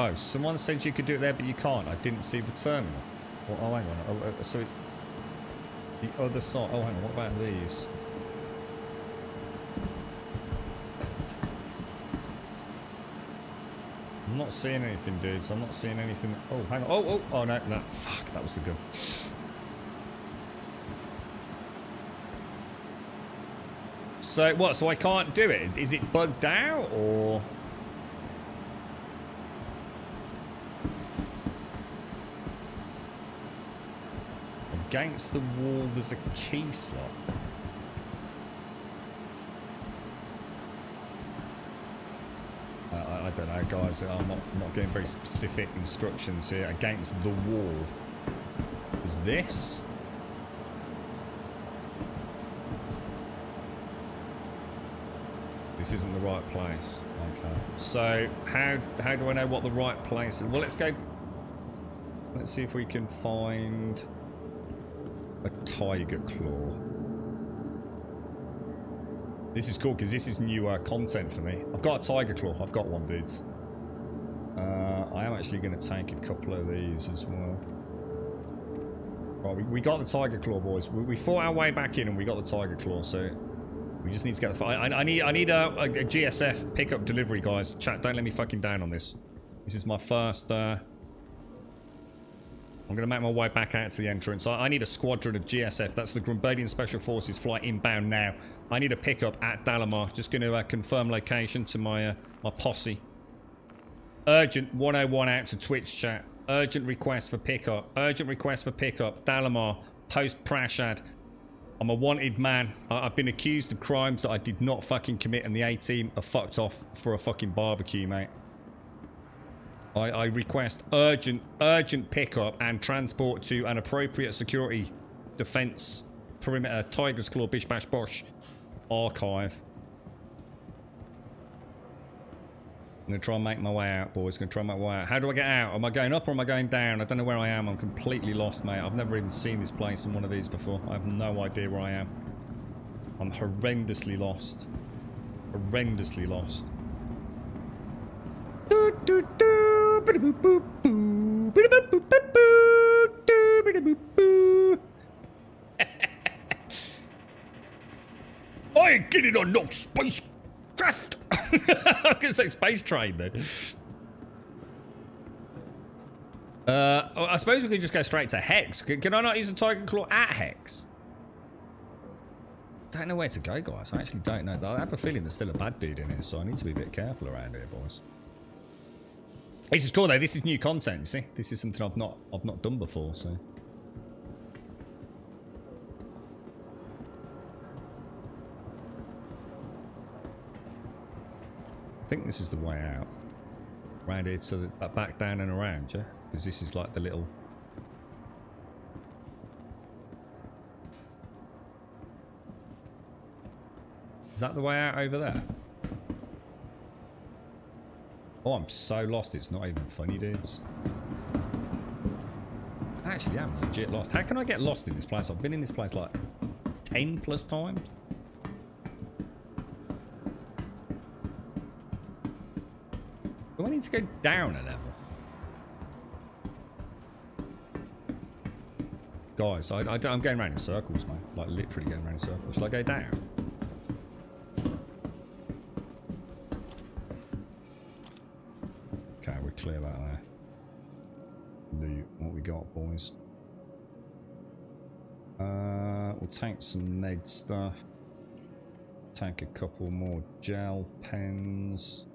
Oh, someone said you could do it there, but you can't. I didn't see the terminal. Oh, hang on. Oh, so it's the other side. Oh, hang on. What about these? I'm not seeing anything, dudes. I'm not seeing anything. Oh, hang on. Oh, no. Fuck, that was the gun. So, what? So I can't do it? Is it bugged out, or... Against the wall, there's a key slot. I don't know, guys. I'm not getting very specific instructions here. Against the wall. Is this? This isn't the right place. Okay. So how do I know what the right place is? Well, let's go. Let's see if we can find a tiger claw. This is cool because this is new content for me. I've got a tiger claw. I've got one, dudes. I am actually going to take a couple of these as well. Right, we got the tiger claw, boys. We fought our way back in and we got the tiger claw. So we just need to get the. I need a GSF pickup delivery, guys. Chat, don't let me fucking down on this. This is my first. I'm going to make my way back out to the entrance. I need a squadron of GSF. That's the Grumbadian Special Forces flight inbound now. I need a pickup at Dalamar. Just going to confirm location to my my posse. Urgent 101 out to Twitch chat. Urgent request for pickup. Urgent request for pickup. Dalamar. Post Prashad. I'm a wanted man. I've been accused of crimes that I did not fucking commit, and the A-team are fucked off for a fucking barbecue, mate. I request urgent pickup and transport to an appropriate security defense perimeter Tiger's Claw Bish Bash Bosh archive. I'm going to try and make my way out, boys. Going to try and make my way out. How do I get out? Am I going up or am I going down? I don't know where I am. I'm completely lost, mate. I've never even seen this place in one of these before. I have no idea where I am. I'm horrendously lost. Horrendously lost. I ain't getting on no spacecraft. I was going to say space train then. I suppose we could just go straight to Hex. Can I not use a Tiger Claw at Hex? Don't know where to go, guys. I actually don't know. I have a feeling there's still a bad dude in here, so I need to be a bit careful around here, boys. This is cool though. This is new content. You see, this is something I've not done before. So. I think this is the way out. Around here, so that back down and around, yeah? Because this is like the little... Is that the way out over there? Oh, I'm so lost, it's not even funny, dudes. I actually am legit lost. How can I get lost in this place? I've been in this place like 10 plus times. Do I need to go down a level? Guys, I'm going around in circles, man. Like, literally going around in circles. Shall I go down? Okay, we're clear about there. Loot. What we got, boys? We'll take some med stuff. Take a couple more gel pens.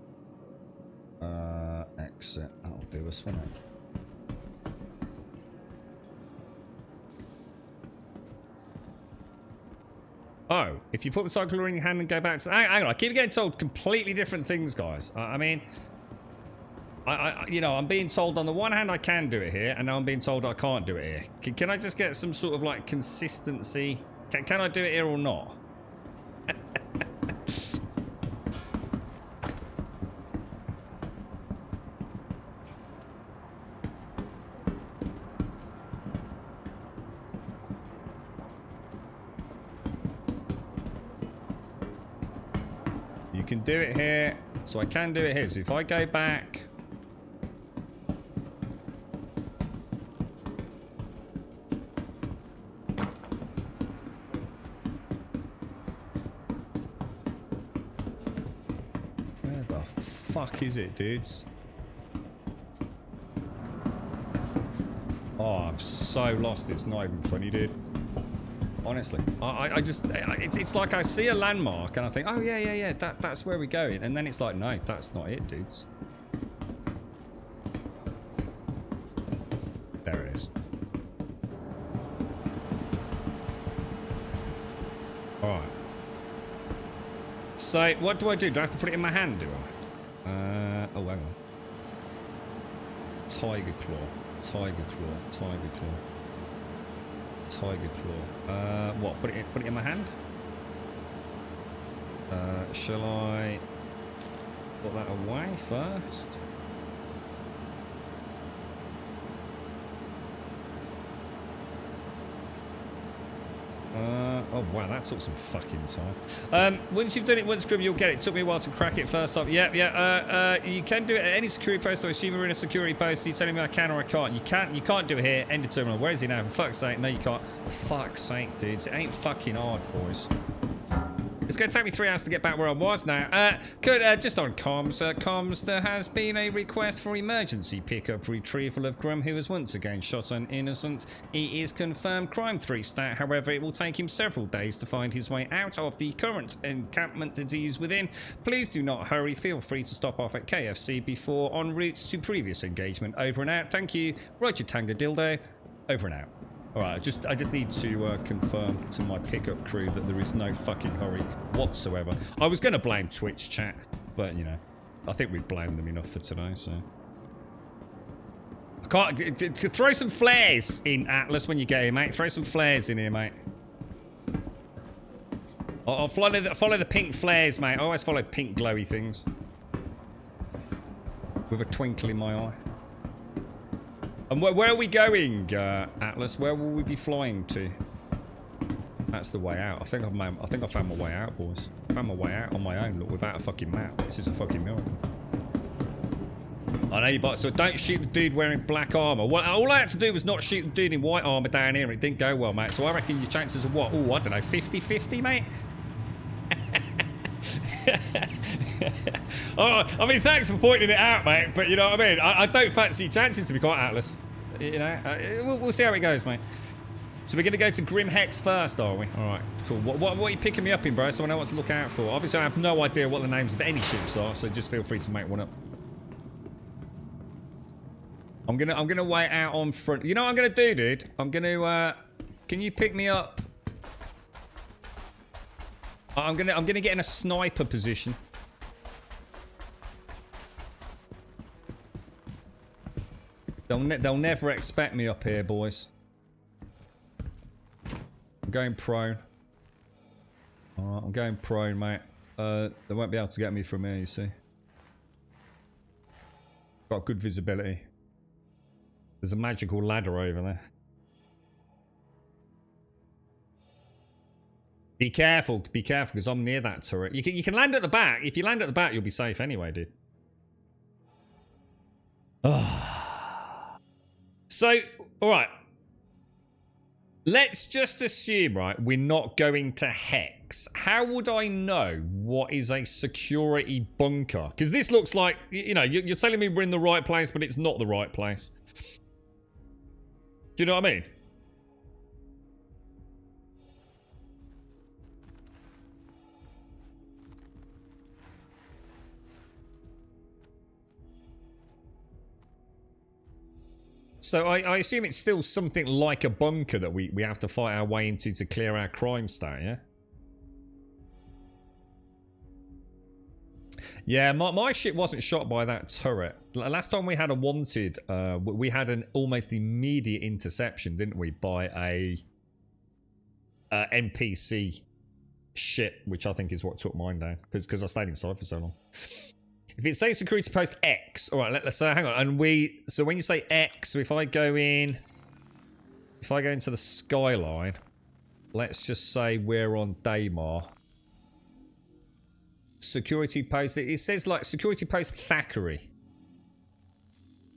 Exit. That'll do us, won't it? Oh, if you put the cycler in your hand and go back to... Hang on, I keep getting told completely different things, guys. I mean... you know, I'm being told on the one hand I can do it here, and now I'm being told I can't do it here. Can I just get some sort of, like, consistency? Can I do it here or not? You can do it here, so I can do it here. So if I go back... Where the fuck is it, dudes? Oh, I'm so lost, it's not even funny, dude. Honestly, I just, it's like I see a landmark and I think, oh yeah, that's where we're going. And then it's like, no, that's not it, dudes. There it is. All right. So, what do I do? Do I have to put it in my hand, do I? Oh, hang on. Tiger claw, tiger claw, tiger claw. Tiger claw. What? Put it in my hand? Shall I put that away first? Oh wow, that took some fucking time. Once you've done it once, Grim, you'll get it. It took me a while to crack it first off. Yeah. You can do it at any security post. I assume we're in a security post. You're telling me I can or I can't. You can't do it here. End of terminal. Where is he now? For fuck's sake. No, you can't. For fuck's sake, dudes. It ain't fucking hard, boys. It's going to take me 3 hours to get back where I was now. Just on comms. Comms, there has been a request for emergency pickup retrieval of Grum, who was once again shot on innocent. He is confirmed crime 3 stat. However, it will take him several days to find his way out of the current encampment that he is within. Please do not hurry. Feel free to stop off at KFC before en route to previous engagement. Over and out. Thank you. Roger Tanga Dildo. Over and out. Alright, I just need to confirm to my pickup crew that there is no fucking hurry whatsoever. I was going to blame Twitch chat, but, you know, I think we've blamed them enough for today, so... I can't... Throw some flares in, Atlas, when you get here, mate. Throw some flares in here, mate. I'll follow the pink flares, mate. I always follow pink glowy things. With a twinkle in my eye. And where are we going, Atlas? Where will we be flying to? That's the way out. I think I found my way out, boys. I found my way out on my own, look, without a fucking map. This is a fucking miracle. I know you, but so don't shoot the dude wearing black armor. Well, all I had to do was not shoot the dude in white armor down here, and it didn't go well, mate. So I reckon your chances are what? Oh, I don't know, 50-50, mate. Oh, I mean, thanks for pointing it out, mate. But you know what I mean? I don't fancy your chances, to be quite Atlas. You know, we'll see how it goes, mate. So we're going to go to Grim Hex first, are we? All right, cool. What are you picking me up in, bro? So I know what to look out for. Obviously, I have no idea what the names of any ships are, so just feel free to make one up. I'm gonna wait out on front. You know what I'm gonna do, dude? I'm gonna can you pick me up? I'm gonna get in a sniper position. They'll never expect me up here, boys. I'm going prone. I'm going prone, mate. They won't be able to get me from here, you see. Got good visibility. There's a magical ladder over there. Be careful, because I'm near that turret. You can land at the back. If you land at the back, you'll be safe anyway, dude. So, alright. Let's just assume, right, we're not going to Hex. How would I know what is a security bunker? Because this looks like, you know, you're telling me we're in the right place, but it's not the right place. Do you know what I mean? So I assume it's still something like a bunker that we have to fight our way into to clear our crime stat, yeah? Yeah, my shit wasn't shot by that turret. Last time we had a wanted, we had an almost immediate interception, didn't we? By a NPC shit, which I think is what took mine down. Because I stayed inside for so long. If it says security post X, all right, let's say, hang on, and so when you say X, so if I go into the skyline, let's just say we're on Daymar. Security post, it says like security post Thackeray.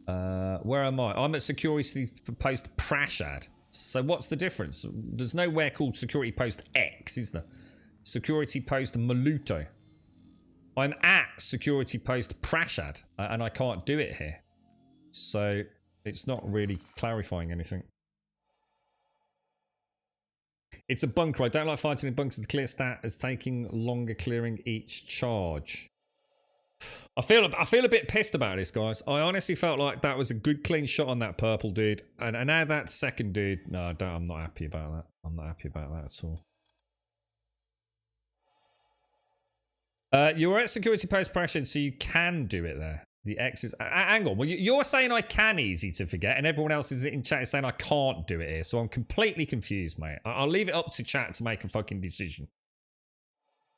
Where am I? I'm at security post Prashad. So what's the difference? There's nowhere called security post X, is there? Security post Maluto. I'm at security post Prashad, and I can't do it here. So it's not really clarifying anything. It's a bunker. I don't like fighting in bunkers. The clear stat is taking longer clearing each charge. I feel a bit pissed about this, guys. I honestly felt like that was a good clean shot on that purple dude. And now that second dude, no, I'm not happy about that. I'm not happy about that at all. You're at security post pressure, so you can do it there. The X is... hang on. Well, you're saying I can easy to forget, and everyone else is in chat is saying I can't do it here. So I'm completely confused, mate. I'll leave it up to chat to make a fucking decision.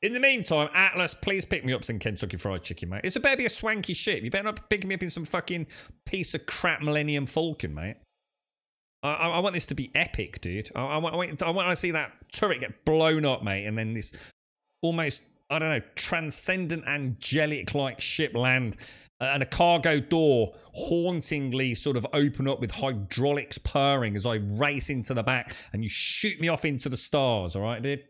In the meantime, Atlas, please pick me up some Kentucky Fried Chicken, mate. It's better be a swanky ship. You better not pick me up in some fucking piece of crap Millennium Falcon, mate. I want this to be epic, dude. I want to see that turret get blown up, mate, and then this almost... I don't know, transcendent angelic-like ship land and a cargo door hauntingly sort of open up with hydraulics purring as I race into the back and you shoot me off into the stars, all right, dude?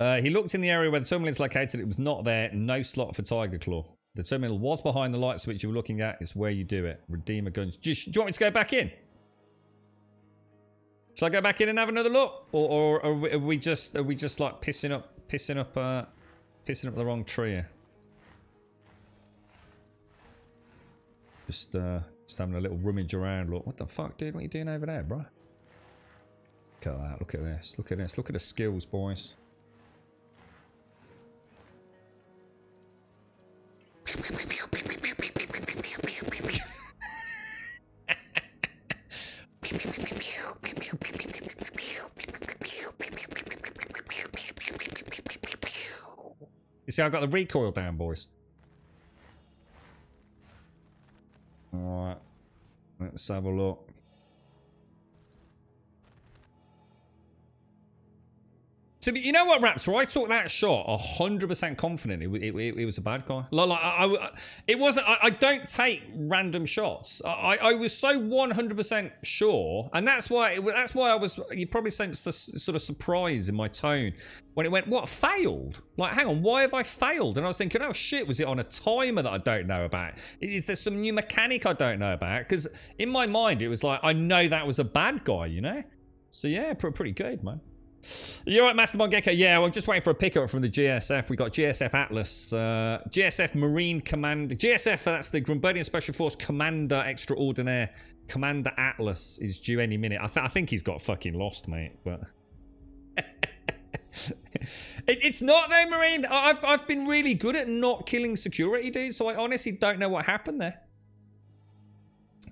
He looked in the area where the terminal is located. It was not there. No slot for Tiger Claw. The terminal was behind the light switch you were looking at. It's where you do it. Redeemer guns. Do you want me to go back in? Shall I go back in and have another look, or are we just like pissing up the wrong tree here? Just having a little rummage around. Look, what the fuck, dude? What are you doing over there, bro? Look at that. Look at this. Look at this. Look at the skills, boys. You see, I got the recoil down, boys. Alright. Let's have a look. You know what, Raptor? I took that shot 100% confident it was a bad guy. It wasn't. I don't take random shots. I was so 100% sure, and that's why I was. You probably sensed the sort of surprise in my tone when it went, "What, failed? Like, hang on, why have I failed?" And I was thinking, "Oh shit, was it on a timer that I don't know about? Is there some new mechanic I don't know about?" Because in my mind, it was like, I know that was a bad guy, you know. So yeah, pretty good, man. You're right, Mastermind Gecko. Yeah, we're just waiting for a pickup from the GSF. We got GSF Atlas, GSF Marine Commander. GSF, that's the Grumbardian Special Force Commander Extraordinaire. Commander Atlas is due any minute. I think he's got fucking lost, mate. But it's not though, Marine. I've been really good at not killing security, dude. So I honestly don't know what happened there.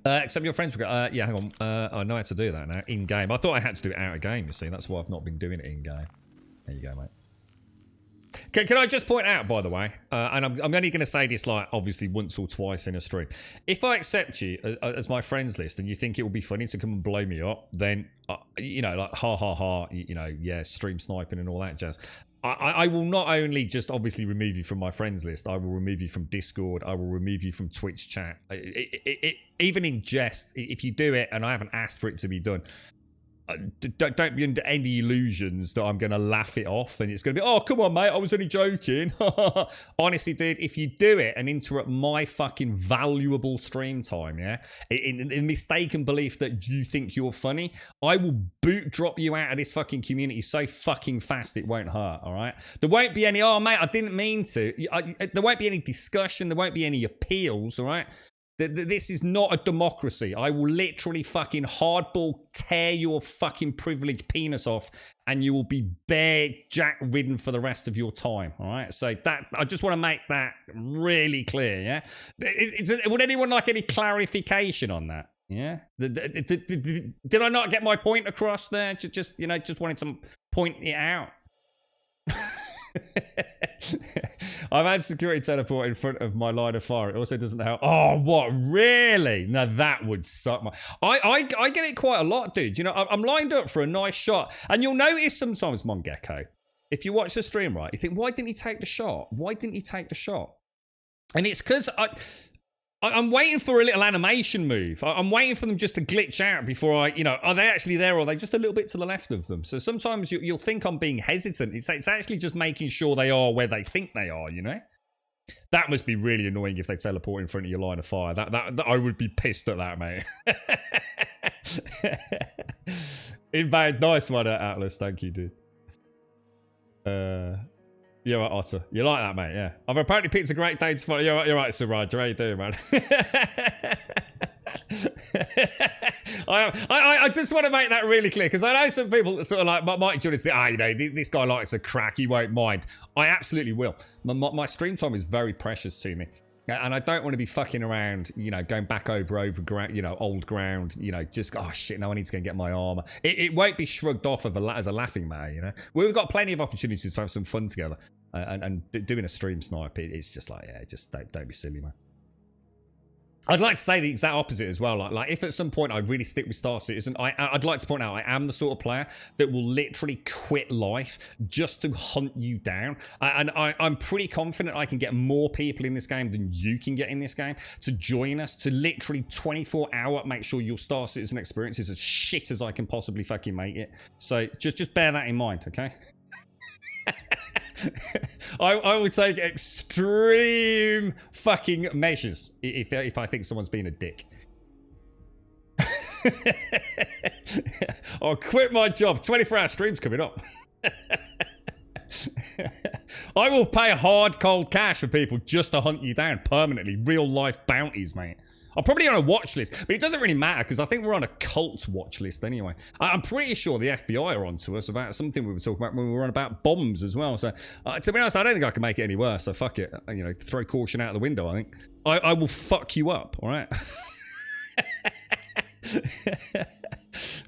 Except your friends were yeah, hang on. I know how to do that now. In-game. I thought I had to do it out of game, you see. That's why I've not been doing it in-game. There you go, mate. Can I just point out, by the way, and I'm only going to say this, like, obviously once or twice in a stream. If I accept you as my friends list and you think it will be funny to come and blow me up, then, you know, like, ha, ha, ha, you know, yeah, stream sniping and all that jazz. I will not only just obviously remove you from my friends list, I will remove you from Discord, I will remove you from Twitch chat. Even in jest, if you do it and I haven't asked for it to be done, don't be under any illusions that I'm going to laugh it off and it's going to be, oh, come on, mate, I was only joking. Honestly, dude, if you do it and interrupt my fucking valuable stream time, yeah, in mistaken belief that you think you're funny, I will boot drop you out of this fucking community so fucking fast it won't hurt, all right? There won't be any, oh, mate, I didn't mean to. There won't be any discussion. There won't be any appeals, all right? This is not a democracy. I will literally fucking hardball tear your fucking privileged penis off and you will be bare jack ridden for the rest of your time. All right. So that, I just want to make that really clear. Yeah. Would anyone like any clarification on that? Yeah. Did I not get my point across there? Just you know, just wanted to point it out. I've had security teleport in front of my line of fire. It also doesn't help. Oh, what? Really? Now that would suck. I get it quite a lot, dude. You know, I'm lined up for a nice shot. And you'll notice sometimes, Mongecko, if you watch the stream, right, you think, why didn't he take the shot? Why didn't he take the shot? And it's because I'm waiting for a little animation move. I'm waiting for them just to glitch out before I, you know, are they actually there or are they just a little bit to the left of them? So sometimes you'll think I'm being hesitant. It's actually just making sure they are where they think they are, you know? That must be really annoying if they teleport in front of your line of fire. That I would be pissed at that, mate. Inbound, nice one, Atlas. Thank you, dude. You're right, Otter. You like that, mate? Yeah. I've apparently picked a great day to follow. You're right, Siraj. How you doing, man? I just want to make that really clear because I know some people sort of like might join us. You know, this guy likes a crack. He won't mind. I absolutely will. My stream time is very precious to me. And I don't want to be fucking around, you know, going back over ground, you know, old ground, you know, just, oh shit, now I need to go and get my armor. It won't be shrugged off as a laughing matter, you know. We've got plenty of opportunities to have some fun together. And doing a stream snipe, it's just like, yeah, just don't be silly, man. I'd like to say the exact opposite as well. Like if at some point I really stick with Star Citizen, I'd like to point out I am the sort of player that will literally quit life just to hunt you down. And I'm pretty confident I can get more people in this game than you can get in this game to join us, to literally 24-hour make sure your Star Citizen experience is as shit as I can possibly fucking make it. So just bear that in mind, okay? I will take extreme fucking measures if I think someone's been a dick. I'll quit my job. 24-hour stream's coming up. I will pay hard cold cash for people just to hunt you down permanently. Real life bounties, mate. I'm probably on a watch list, but it doesn't really matter because I think we're on a cult watch list anyway. I'm pretty sure the FBI are onto us about something we were talking about when we were on about bombs as well. So, to be honest, I don't think I can make it any worse. So fuck it. You know, throw caution out the window, I think. I will fuck you up, all right?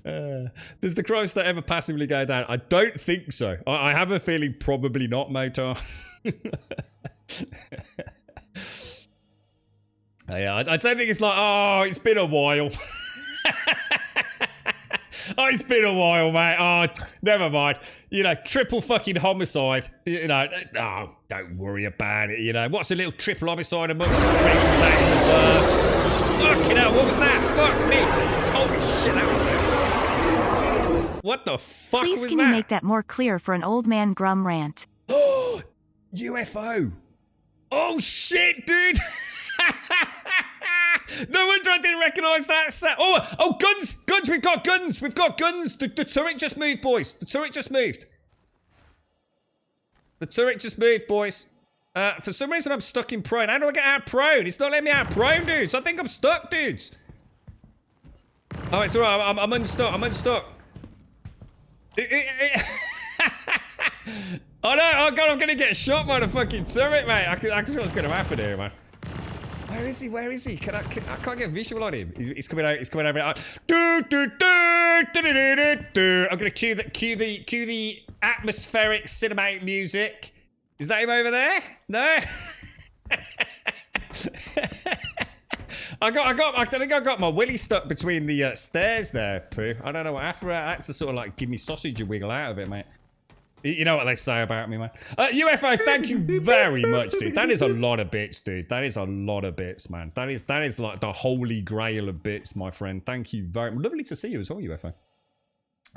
Does the Chrysler ever passively go down? I don't think so. I have a feeling probably not, Motor. Yeah, I don't think it's like, oh, it's been a while. Oh, it's been a while, mate. Oh, never mind. You know, triple fucking homicide. You know, oh, don't worry about it. You know, what's a little triple homicide amongst friends out in the verse? Fucking hell, what was that? Fuck me. Holy shit, that was bad. What the fuck Please was can that? you make that more clear for an old man Grum rant? Oh, UFO. Oh shit, dude. No wonder I didn't recognise that set. Oh, guns! Guns! We've got guns! We've got guns! The turret just moved, boys. The turret just moved. The turret just moved, boys. For some reason, I'm stuck in prone. How do I get out prone? It's not letting me out prone, dudes. I think I'm stuck, dudes. Oh, it's alright. I'm unstuck. I'm unstuck. Oh no! Oh god! I'm gonna get shot by the fucking turret, mate. I can see what's gonna happen here, man. Where is he? Where is he? I can't get a visual on him. He's coming out. He's coming over. I'm gonna cue the atmospheric cinematic music. Is that him over there? No. I think I got my willy stuck between the stairs there, Pooh. I don't know what happened. I had to sort of like give me sausage a wiggle out of it, mate. You know what they say about me, man. UFO, thank you very much, dude. That is a lot of bits, dude. That is a lot of bits, man. That is like the holy grail of bits, my friend. Thank you very much. Lovely to see you as well, UFO.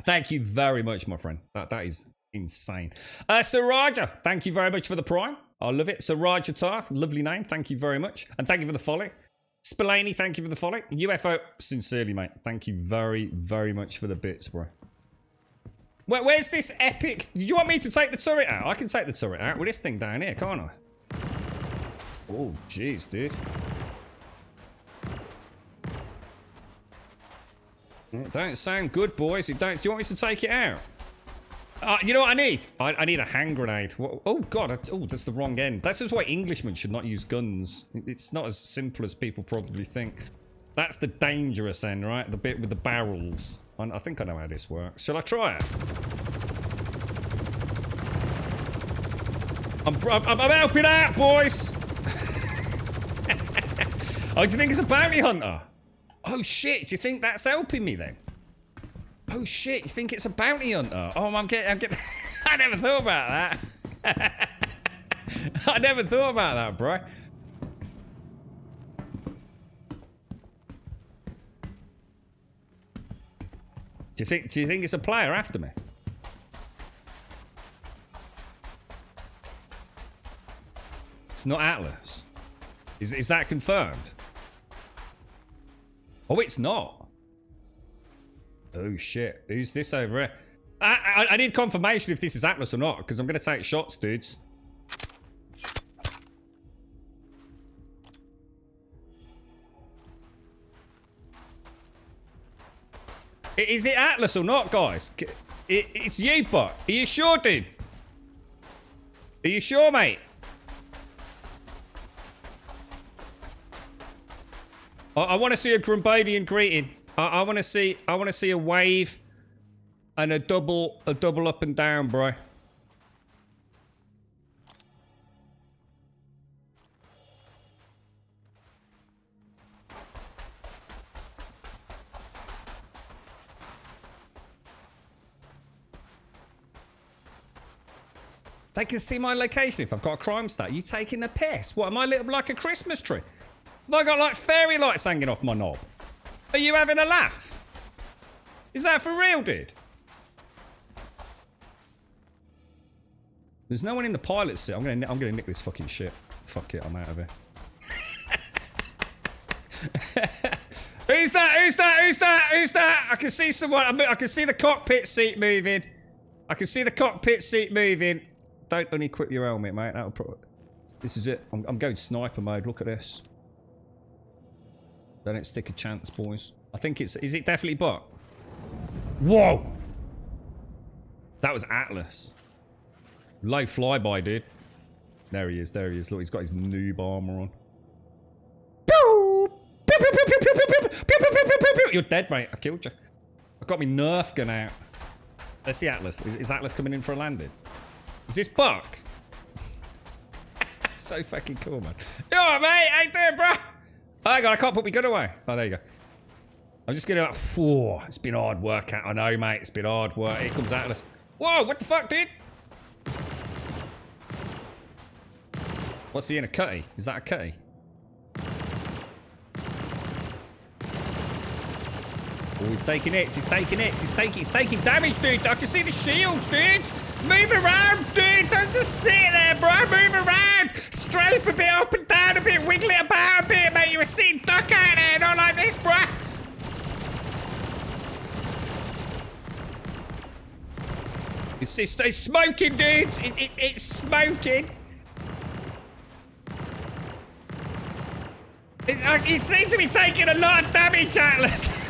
Thank you very much, my friend. That is insane. Sir Raja, thank you very much for the prime. I love it. Sir Raja Tarth, lovely name. Thank you very much. And thank you for the follow. Spillane, thank you for the follow. UFO, sincerely, mate. Thank you very, very much for the bits, bro. Where's this epic... Did you want me to take the turret out? I can take the turret out with this thing down here, can't I? Oh, jeez, dude. It don't sound good, boys. It don't... Do you want me to take it out? You know what I need? I need a hand grenade. Oh, God. Oh, that's the wrong end. That's just why Englishmen should not use guns. It's not as simple as people probably think. That's the dangerous end, right? The bit with the barrels. I think I know how this works. Shall I try it? I'm helping out, boys! Oh, do you think it's a bounty hunter? Oh, shit. Do you think that's helping me, then? Oh, shit. You think it's a bounty hunter? Oh, I'm getting... I never thought about that. I never thought about that, bro. Do you think it's a player after me? It's not Atlas. Is that confirmed? Oh, it's not. Oh shit. Who's this over here? I need confirmation if this is Atlas or not, because I'm gonna take shots, dudes. Is it Atlas or not, guys? It's you, bot. Are you sure, dude? Are you sure, mate? I want to see a Grumbodian greeting. I want to see a wave and a double up and down, bro. They can see my location if I've got a crime stat. You taking the piss? What, am I lit up like a Christmas tree? Have I got like fairy lights hanging off my knob? Are you having a laugh? Is that for real, dude? There's no one in the pilot seat. I'm gonna nick this fucking shit. Fuck it, I'm out of here. Who's that? Who's that? Who's that? Who's that? I can see someone. I can see the cockpit seat moving. I can see the cockpit seat moving. Don't unequip your helmet, mate. That'll probably... This is it. I'm going sniper mode. Look at this. Don't stick a chance, boys. I think it's... Is it definitely bot? Whoa! That was Atlas. Low flyby, dude. There he is. There he is. Look, he's got his noob armor on. You're dead, mate. I killed you. I got my Nerf gun out. Let's see Atlas. Is Atlas coming in for a landing? Is this Buck? So fucking cool, man. You alright, mate? How you doing, bro? Oh, hang on, I can't put my gun away. Oh, there you go. I'm just gonna... Whoa, it's been hard work. I know, mate. It's been hard work. Here comes Atlas. Whoa, what the fuck, dude? What's he in, a cutty? Is that a cutty? Oh, he's taking hits. He's taking hits. He's taking damage, dude. Don't you see the shields, dude? Move around, dude. Don't just sit there, bro. Move around. Strafe a bit up and down a bit. Wiggle it about a bit, mate. You were sitting duck out there, It's smoking, dude. It's smoking. It seems to be taking a lot of damage, Atlas.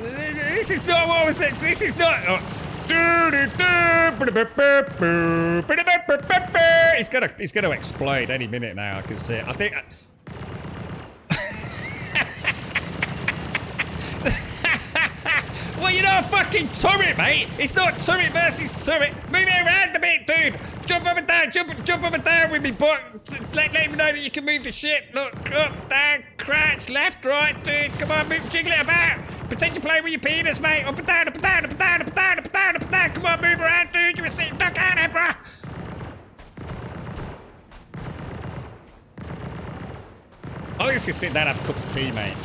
This is not what was it. This is not. It's gonna explode any minute now. I can see it. I think. Well, you're not a fucking turret, mate. It's not turret versus turret. Move it around a bit, dude. Jump up and down. Jump up and down with me, but let me know that you can move the ship. Look, up, down, crouch, left, right, dude. Come on, move, jiggle it about. Pretend you're playing with your penis, mate. Up and down, up and down, up and down, up and down, up and down, up and down. Come on, move around, dude. You're a sitting duck out there, bro. I'm just gonna sit down and have a cup of tea, mate.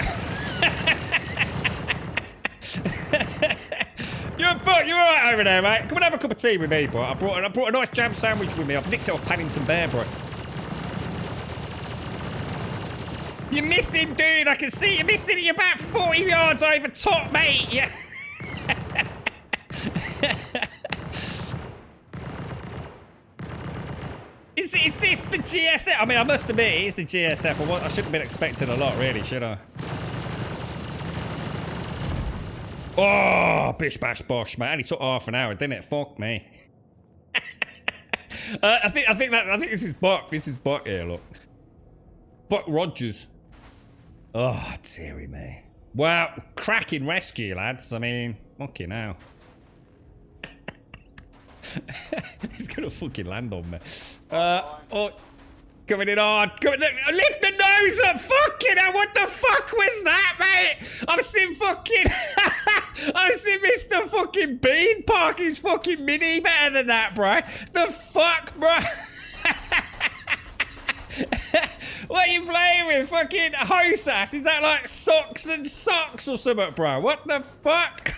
You're alright over there, mate. Come and have a cup of tea with me, bro. I brought a nice jam sandwich with me. I've nicked it off Paddington Bear, bro. You're missing, dude. I can see you're missing. You're about 40 yards over top, mate. Yeah. Is this the GSF? I mean, I must admit, it is the GSF. I shouldn't have been expecting a lot, really, should I? Oh, bish bash bosh, man. It only took half an hour, didn't it? Fuck me. I think this is Buck. This is Buck here, look. Buck Rogers. Oh, dearie me. Wow, cracking rescue, lads. I mean, fucking hell. He's gonna fucking land on me. Oh, coming in hard. Lift the nose up. Fucking hell, what the fuck was that, mate? I've seen fucking... I've seen Mr. fucking Bean park his fucking mini better than that, bro. The fuck, bro? What are you playing with? Fucking hose ass? Is that like socks and socks or something, bro? What the fuck?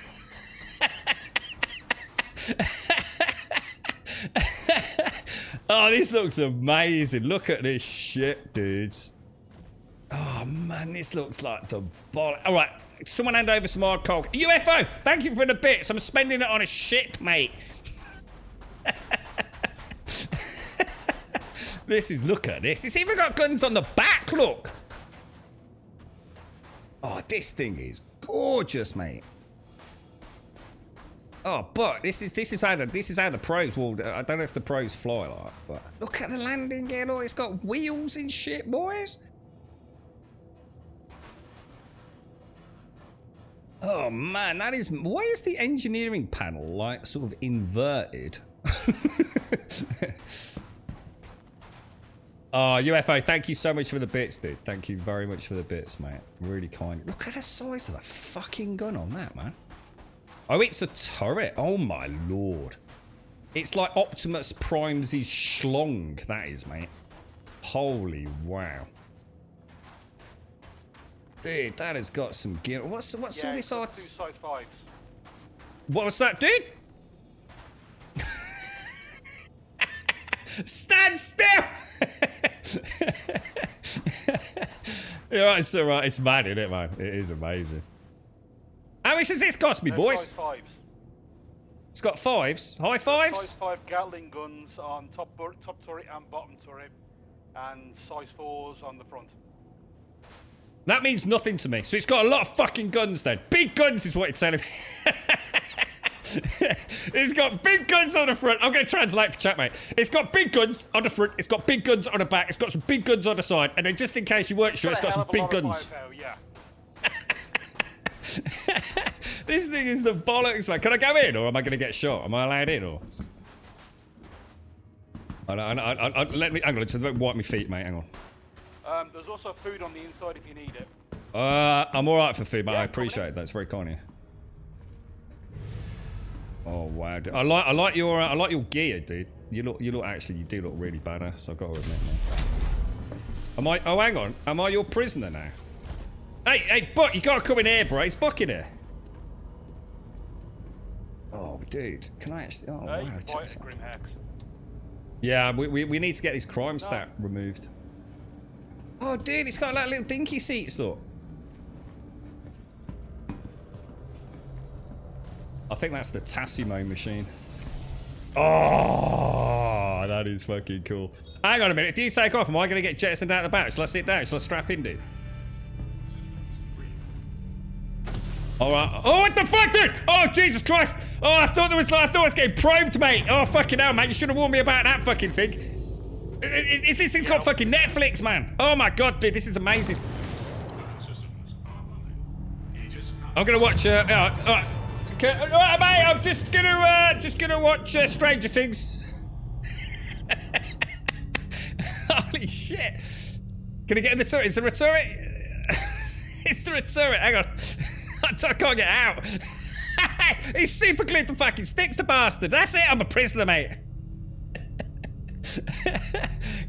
Oh, this looks amazing. Look at this shit, dudes. Oh, man, this looks like the bollock. All right, someone hand over some hard coal. UFO, thank you for the bits. I'm spending it on a ship, mate. Look at this. It's even got guns on the back, look. Oh, this thing is gorgeous, mate. Oh, but this is how the pros. Well, I don't know if the pros fly like, but look at the landing gear. Look, it's got wheels and shit, boys. Oh man, that is. Why is the engineering panel like sort of inverted? Oh, UFO, thank you so much for the bits, dude. Thank you very much for the bits, mate. Really kind. Look at the size of the fucking gun on that, man. Oh, it's a turret. Oh, my lord. It's like Optimus Prime's schlong, that is, mate. Holy wow. Dude, that has got some gear. What's all this art? Size 5s. What's that, dude? Stand still! Yeah, it's alright. It's mad, isn't it, man? It is amazing. How much does this cost me, boys? Size 5s. It's got 5s. High 5s? Size 5 Gatling guns on top turret and bottom turret, and size 4s on the front. That means nothing to me. So it's got a lot of fucking guns then. Big guns is what it's telling me. It's got big guns on the front. I'm going to translate for chat, mate. It's got big guns on the front. It's got big guns on the back. It's got some big guns on the side. And then just in case you weren't sure, it's got some big guns. Yeah. This thing is the bollocks, man. Can I go in or am I going to get shot? Am I allowed in or? Let me, hang on, just wipe my feet, mate. Hang on. There's also food on the inside if you need it. I'm all right for food, mate. Yeah, I appreciate that. It's very kind of you. Oh wow, dude. I like your gear, dude. You do look really badass. I've got to admit, man. Oh, hang on. Am I your prisoner now? Hey, Buck, you gotta come in here, bro. It's Buck in here. Oh, dude. Can I actually? Oh wow. Grim Hex. Yeah, we need to get his crime stat removed. Oh, dude, it's got like little dinky seats, look. I think that's the Tassimo machine. Oh, that is fucking cool. Hang on a minute. If you take off, am I going to get jettisoned out the back? Shall I sit down? Shall I strap in, dude? All right. Oh, what the fuck, dude? Oh, Jesus Christ. Oh, I thought I was getting probed, mate. Oh, fucking hell, mate. You should have warned me about that fucking thing. This thing's got fucking Netflix, man. Oh my God, dude, this is amazing. I'm gonna watch. Okay, all right, mate. I'm just gonna watch Stranger Things. Holy shit! Can I get in the turret? Is there a turret? Is there a turret? Hang on. I can't get out. He's super glued to fucking sticks, the bastard. That's it. I'm a prisoner, mate.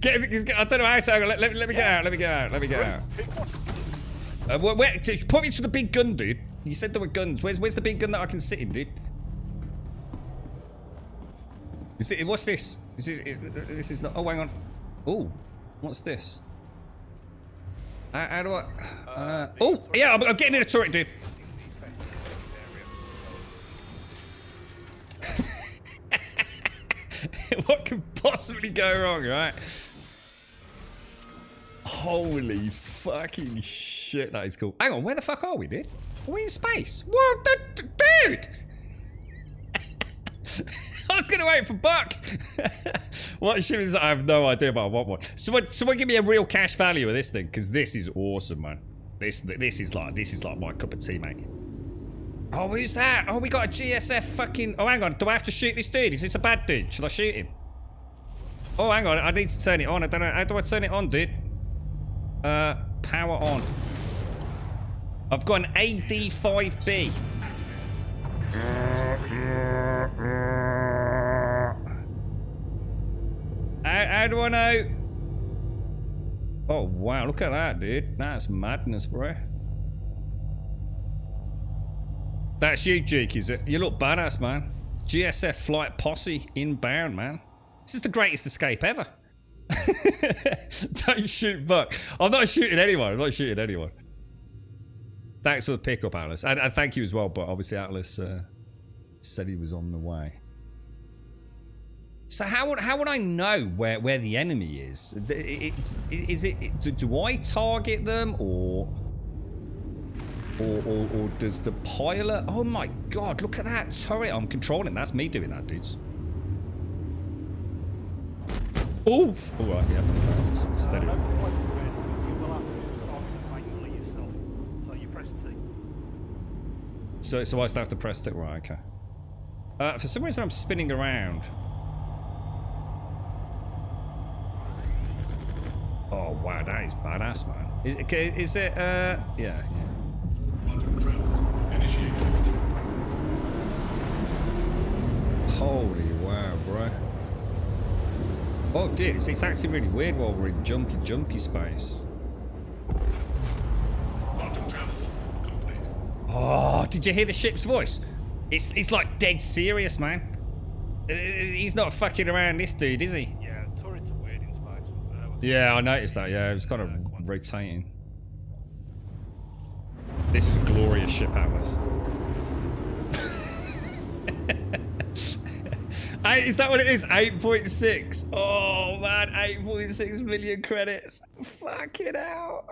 I don't know how to. Let me get out. Let me get out. Let me get out. Put me to the big gun, dude. You said there were guns. Where's the big gun that I can sit in, dude? What's this? This is not. Oh, hang on. Oh, what's this? How do I? Oh, yeah, I'm getting in a turret, dude. What could possibly go wrong, right? Holy fucking shit, that is cool. Hang on, where the fuck are we, dude? Are we in space? What the dude? I was gonna wait for Buck. What ship is that? I have no idea, but I want one. Someone give me a real cash value of this thing, because this is awesome, man. This is like my cup of tea, mate. Oh, who's that? Oh, we got a GSF fucking... Oh, hang on. Do I have to shoot this dude? Is this a bad dude? Shall I shoot him? Oh, hang on. I need to turn it on. I don't know. How do I turn it on, dude? Power on. I've got an AD5B. How do I know? Oh, wow. Look at that, dude. That's madness, bro. That's you, Jake, is it? You look badass, man. GSF flight posse inbound, man. This is the greatest escape ever. Don't shoot Buck. I'm not shooting anyone. I'm not shooting anyone. Thanks for the pickup, Atlas. And thank you as well, but obviously Atlas said he was on the way. So how would I know where the enemy is? Do I target them or does the pilot? Oh my God! Look at that turret I'm controlling. That's me doing that, dudes. Oof! All right, yeah. Steady. So I still have to press it, right? Okay. For some reason I'm spinning around. Oh wow, that is badass, man. Is it? Yeah. Holy wow, bro. Oh, dude, it's actually really weird while we're in junky space. Oh, did you hear the ship's voice? It's like dead serious, man. He's not fucking around, this dude, is he? Yeah, turrets are weird in space. Yeah, I noticed that. Yeah, it was kind of rotating. This is a glorious ship, Atlas. Is that what it is? 8.6. Oh man, 8.6 million credits. Fucking hell.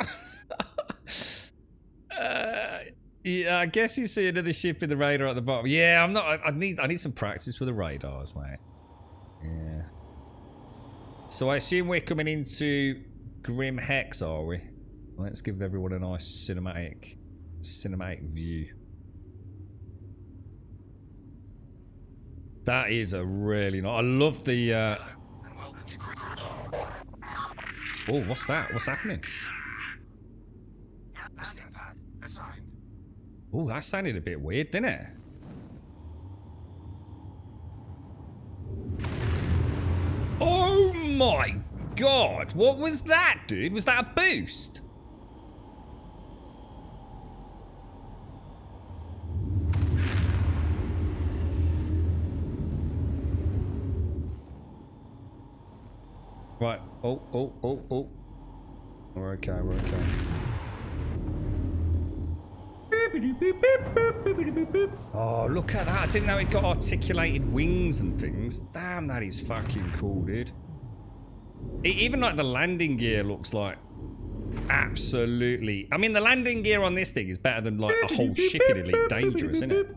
Yeah, I guess you see another ship in the radar at the bottom. Yeah, I'm not. I need some practice with the radars, mate. Yeah. So I assume we're coming into Grim Hex, are we? Let's give everyone a nice cinematic view. That is a really nice. I love the. Oh, what's that? What's happening? Oh, that sounded a bit weird, didn't it? Oh my God! What was that, dude? Was that a boost? Right. Oh. We're okay, we're okay. Oh, look at that. I didn't know it got articulated wings and things. Damn, that is fucking cool, dude. Even like the landing gear looks like absolutely... I mean, the landing gear on this thing is better than like a whole ship in Elite Dangerous, isn't it?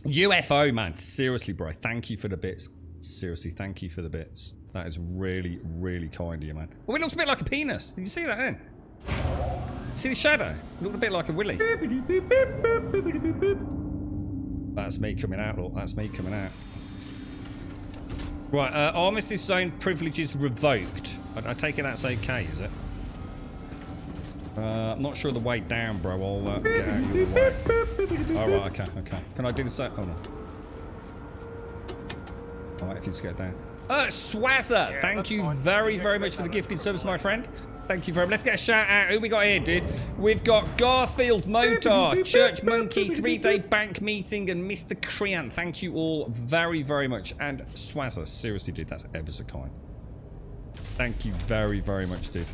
UFO, man. Seriously, bro. Thank you for the bits. Seriously, thank you for the bits. That is really, really kind of you, man. Oh, it looks a bit like a penis. Did you see that then? See the shadow? It looked a bit like a willy. That's me coming out, look. That's me coming out. Right, Armistice Zone privileges revoked. I take it that's okay, is it? I'm not sure the way down, bro. I'll get out your way. Alright, okay, okay. Can I do the same? Oh, no. Alright, if you just get down. Swazza, yeah, thank you very, very much for the gifted service, my friend. Thank you very much. Let's get a shout out. Who we got here, dude? We've got Garfield Motor, Church Monkey, 3-Day Bank Meeting, and Mr. Crean. Thank you all very, very much. And Swazza, seriously, dude, that's ever so kind. Thank you very, very much, dude.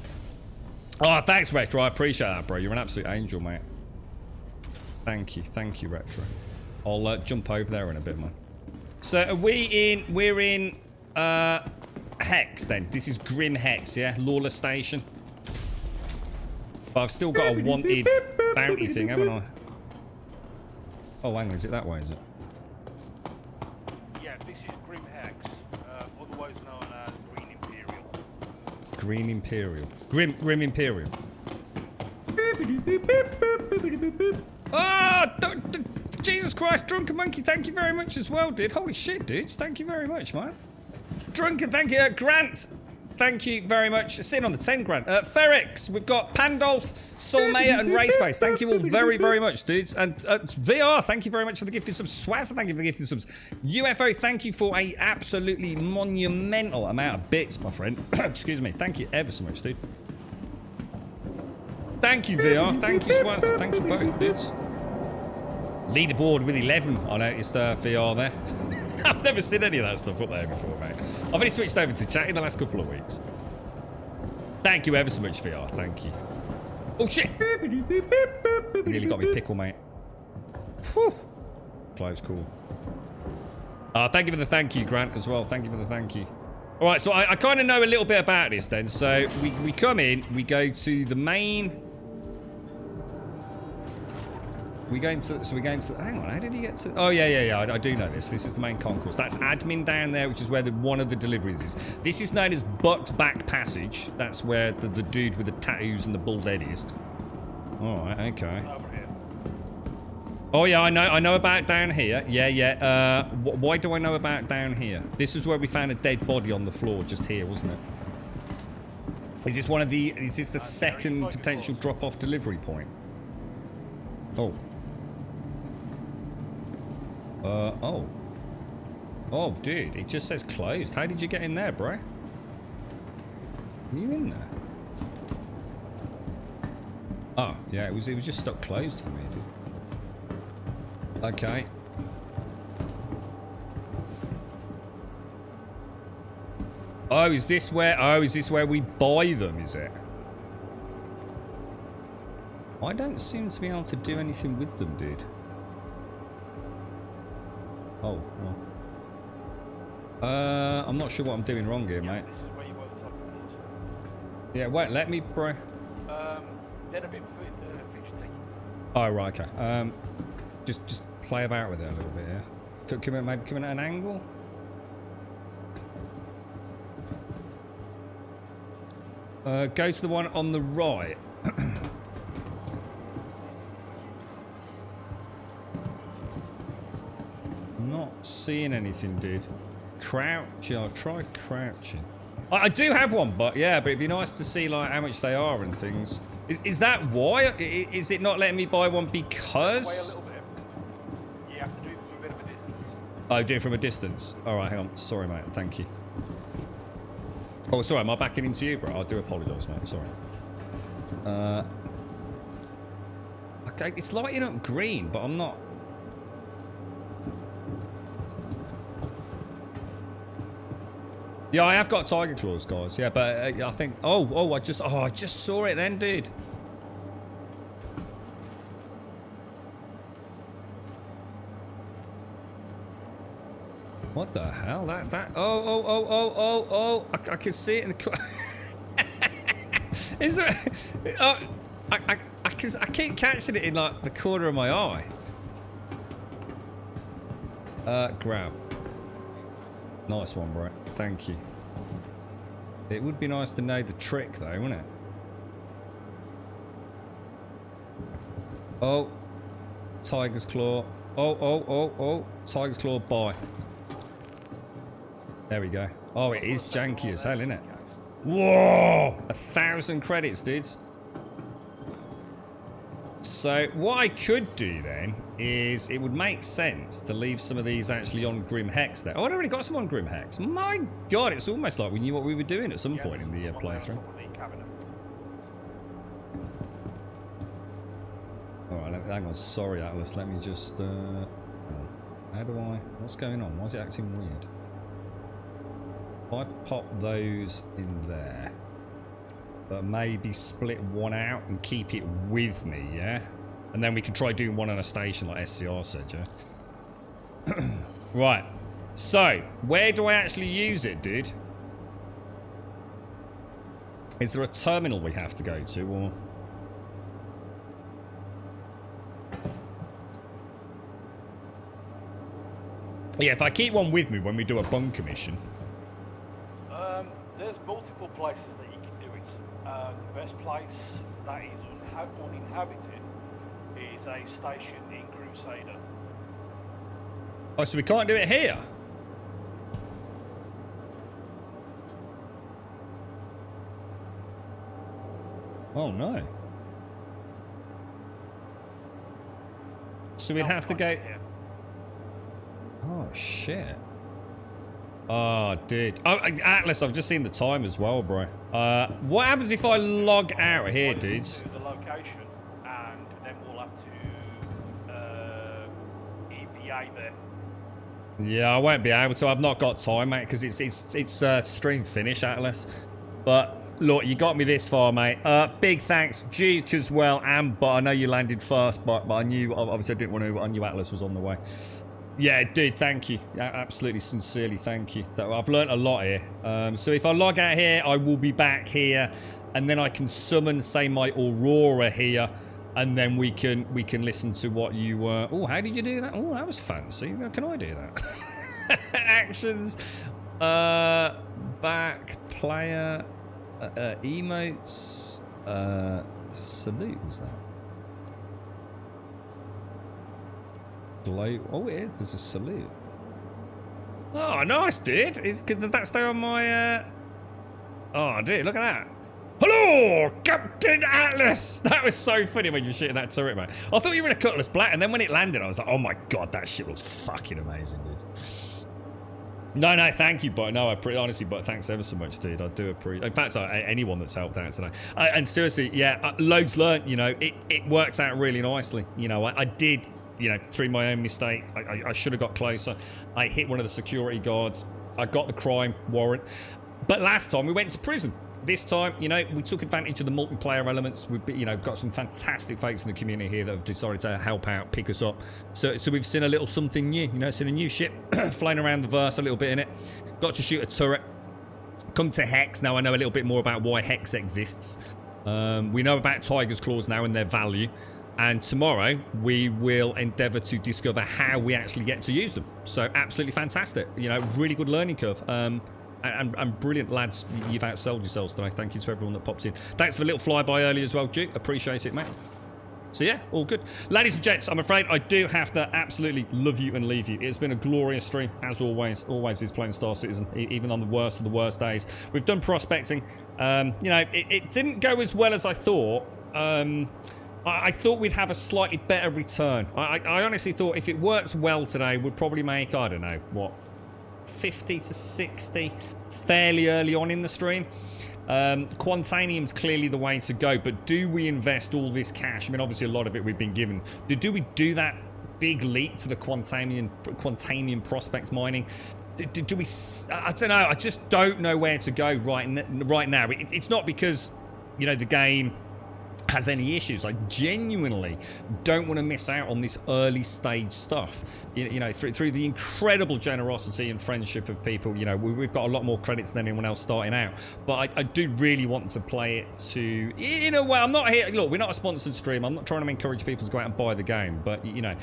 Oh, thanks, Retro. I appreciate that, bro. You're an absolute angel, mate. Thank you, Retro. I'll jump over there in a bit, man. So, are we in... We're in... Hex, then. This is Grim Hex, yeah? Lawless Station. But I've still got a wanted bounty thing, haven't I? Oh, hang on. Is it that way, is it? Yeah, this is Grim Hex, otherwise known as Green Imperial. Green Imperial. Grim Imperial. Ah! Jesus Christ, Drunken Monkey, thank you very much as well, dude. Holy shit, dudes. Thank you very much, man. Drunken, thank you. Grant, thank you very much. Sitting on the 10 Grant. Ferrix, we've got Pandolf, Solmaya, and Rayspace. Thank you all very, very much, dudes. And VR, thank you very much for the gifted subs. Swazz, thank you for the gifted subs. UFO, thank you for a absolutely monumental amount of bits, my friend. Excuse me. Thank you ever so much, dude. Thank you, VR. Thank you, Swazz. Thank you both, dudes. Leaderboard with 11. I noticed VR there. I've never seen any of that stuff up there before, mate. I've only switched over to chat in the last couple of weeks. Thank you ever so much, VR. Thank you. Oh, shit. You nearly got me pickle, mate. Whew. Close call. Thank you for the thank you, Grant, as well. Thank you for the thank you. All right, so I kind of know a little bit about this then. So we come in, we go to the main... We're going to, hang on, how did he get to, oh yeah, I do know this. This is the main concourse. That's admin down there, which is where one of the deliveries is. This is known as Butt Back Passage. That's where the dude with the tattoos and the bald head is. Alright, okay. Oh yeah, I know about down here. Yeah. Why do I know about down here? This is where we found a dead body on the floor just here, wasn't it? Is this the second potential drop-off delivery point? Oh. Oh, dude, it just says closed. How did you get in there, bro? Are you in there? Oh, yeah, it was just stuck closed for me, dude. Okay. Oh, is this where we buy them, is it? I don't seem to be able to do anything with them, dude. Oh, well. I'm not sure what I'm doing wrong here, mate. This is where you work the top of Yeah, wait, let me, bro. Then a bit fidgety. Oh, right, okay. Just play about with it a little bit, yeah. Maybe come in at an angle? Go to the one on the right. Not seeing anything, dude. Crouch. I'll try crouching. I do have one, but it'd be nice to see like how much they are and things. Is that why? Is it not letting me buy one because? Wait a little bit. You have to do it from a bit of a distance. Oh, do it from a distance. All right, hang on. Sorry, mate. Thank you. Oh, sorry. Am I backing into you, bro? I do apologise, mate. Sorry. Okay, it's lighting up green, but I'm not. Yeah, I have got tiger claws, guys. Yeah, but I think... I just saw it then, dude. What the hell? I can see it in the... Is there... I keep catching it in, like, the corner of my eye. Grab. Nice one, bro. Thank you. It would be nice to know the trick, though, wouldn't it? Oh. Tiger's Claw. Oh. Tiger's Claw, bye. There we go. Oh, it is janky as hell, isn't it? Whoa! 1,000 credits, dudes. So, what I could do then is it would make sense to leave some of these actually on Grim Hex there. Oh, I'd already got some on Grim Hex. My God, it's almost like we knew what we were doing at some point in the playthrough. Alright, hang on. Sorry, Atlas. Let me just... how do I... What's going on? Why is it acting weird? If I pop those in there... But maybe split one out and keep it with me, yeah? And then we can try doing one on a station like SCR said, yeah? Right. So, where do I actually use it, dude? Is there a terminal we have to go to, or... Yeah, if I keep one with me when we do a bunker mission... There's multiple places that you can do it. The best place that is uninhabited is a station in Crusader. Oh, so we can't do it here? Oh, no. So we'd have to go... Oh, shit. Oh, dude. Oh, Atlas, I've just seen the time as well, bro. What happens if I log out here, dudes? The location, and then we'll have to EPA there. Yeah, I won't be able to. I've not got time, mate, because it's stream finish, Atlas. But look, you got me this far, mate. Big thanks, Duke as well, but I know you landed first, but I knew obviously I didn't want to. I knew Atlas was on the way. Yeah, dude, thank you. Absolutely, sincerely, thank you. I've learnt a lot here. So if I log out here, I will be back here, and then I can summon, say, my Aurora here, and then we can listen to what you were. Oh, how did you do that? Oh, that was fancy. Can I do that? Actions, back, player, emotes, salute was that? Oh, it is. There's a salute. Oh, nice, dude. Does that stay on my... Oh, dude, look at that. Hello, Captain Atlas. That was so funny when you were shooting that turret, mate. I thought you were in a Cutlass Black, and then when it landed, I was like, oh my God, that shit looks fucking amazing, dude. No, thank you, but no, honestly, but thanks ever so much, dude. I do appreciate. In fact, anyone that's helped out today. And seriously, yeah, loads learnt. You know, it works out really nicely. You know, I did. You know, through my own mistake, I should have got closer. I hit one of the security guards. I got the crime warrant. But last time we went to prison. This time, you know, we took advantage of the multiplayer elements. We've, you know, got some fantastic folks in the community here that have decided to help out, pick us up. So we've seen a little something new. You know, seen a new ship flying around the verse a little bit in it. Got to shoot a turret. Come to Hex. Now I know a little bit more about why Hex exists. We know about Tiger's Claws now and their value. And tomorrow, we will endeavour to discover how we actually get to use them. So, absolutely fantastic. You know, really good learning curve. And brilliant, lads. You've outsold yourselves today. Thank you to everyone that popped in. Thanks for the little flyby earlier as well, Duke. Appreciate it, mate. So, yeah, all good. Ladies and gents, I'm afraid I do have to absolutely love you and leave you. It's been a glorious stream, as always. Always is playing Star Citizen, even on the worst of the worst days. We've done prospecting. You know, it didn't go as well as I thought. I thought we'd have a slightly better return. I honestly thought if it works well today, we'd probably make, I don't know, what, 50 to 60 fairly early on in the stream. Quantanium's clearly the way to go, but do we invest all this cash? I mean, obviously a lot of it we've been given. Do we do that big leap to the Quantanium prospect mining? do we? I don't know. I just don't know where to go right now. It's not because, you know, the game has any issues. I genuinely don't want to miss out on this early stage stuff. You know, through the incredible generosity and friendship of people. You know, we've got a lot more credits than anyone else starting out. But I do really want to play it to, in a way. I'm not here. Look, we're not a sponsored stream. I'm not trying to encourage people to go out and buy the game. But you know,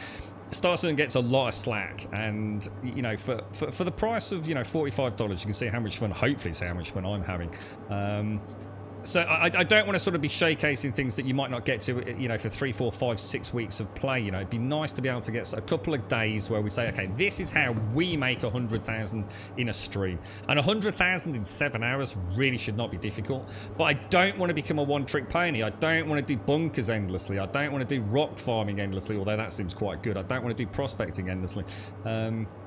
Starstone gets a lot of slack, and you know, for the price of, you know, $45, you can see how much fun. Hopefully, see how much fun I'm having. So I don't want to sort of be showcasing things that you might not get to, you know, for 3, 4, 5, 6 weeks of play. You know, it'd be nice to be able to get a couple of days where we say, okay, this is how we make 100,000 in a stream. And 100,000 in 7 hours really should not be difficult. But I don't want to become a one-trick pony. I don't want to do bunkers endlessly. I don't want to do rock farming endlessly, although that seems quite good. I don't want to do prospecting endlessly.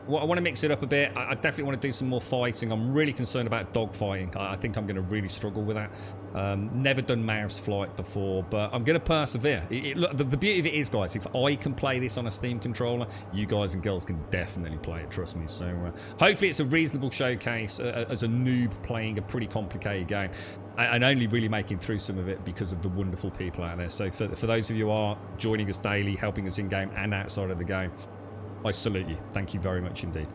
Well, I want to mix it up a bit. I definitely want to do some more fighting. I'm really concerned about dog fighting. I think I'm going to really struggle with that. Never done mouse flight before, but I'm going to persevere. Look, the beauty of it is, guys, if I can play this on a Steam controller, you guys and girls can definitely play it, trust me. So hopefully it's a reasonable showcase as a noob playing a pretty complicated game, and only really making through some of it because of the wonderful people out there. So for those of you who are joining us daily, helping us in-game and outside of the game, I salute you. Thank you very much indeed.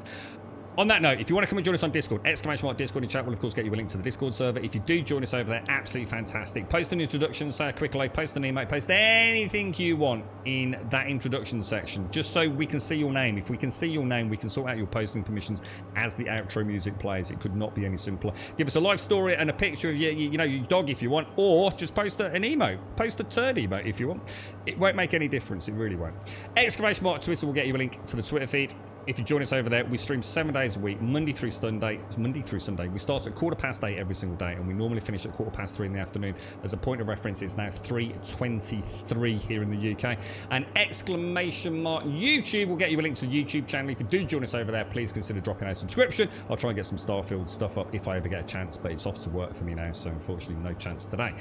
On that note, if you want to come and join us on Discord, !Discord in chat will of course get you a link to the Discord server. If you do join us over there, absolutely fantastic. Post an introduction, say a quick like, post an email, post anything you want in that introduction section, just so we can see your name. If we can see your name, we can sort out your posting permissions as the outro music plays. It could not be any simpler. Give us a life story and a picture of you know, your dog if you want, or just post an emote. Post a turd emote if you want. It won't make any difference. It really won't. !Twitter will get you a link to the Twitter feed. If you join us over there, we stream 7 days a week, Monday through Sunday. We start at 8:15 every single day, and we normally finish at 3:15 in the afternoon. As a point of reference, it's now 3:23 here in the UK. And !YouTube will get you a link to the YouTube channel. If you do join us over there, please consider dropping a subscription. I'll try and get some Starfield stuff up if I ever get a chance, but it's off to work for me now, so unfortunately no chance today.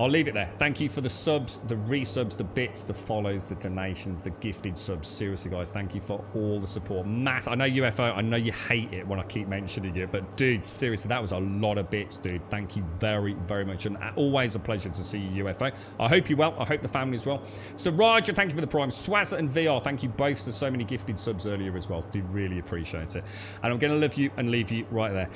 I'll leave it there. Thank you for the subs, the resubs, the bits, the follows, the donations, the gifted subs. Seriously, guys, thank you for all the support. Matt, I know UFO, I know you hate it when I keep mentioning it, but dude, seriously, that was a lot of bits, dude. Thank you very, very much. And always a pleasure to see you, UFO. I hope you're well. I hope the family is well. So, Raja, thank you for the prime. Swazza and VR, thank you both for so many gifted subs earlier as well. Do really appreciate it. And I'm going to love you and leave you right there.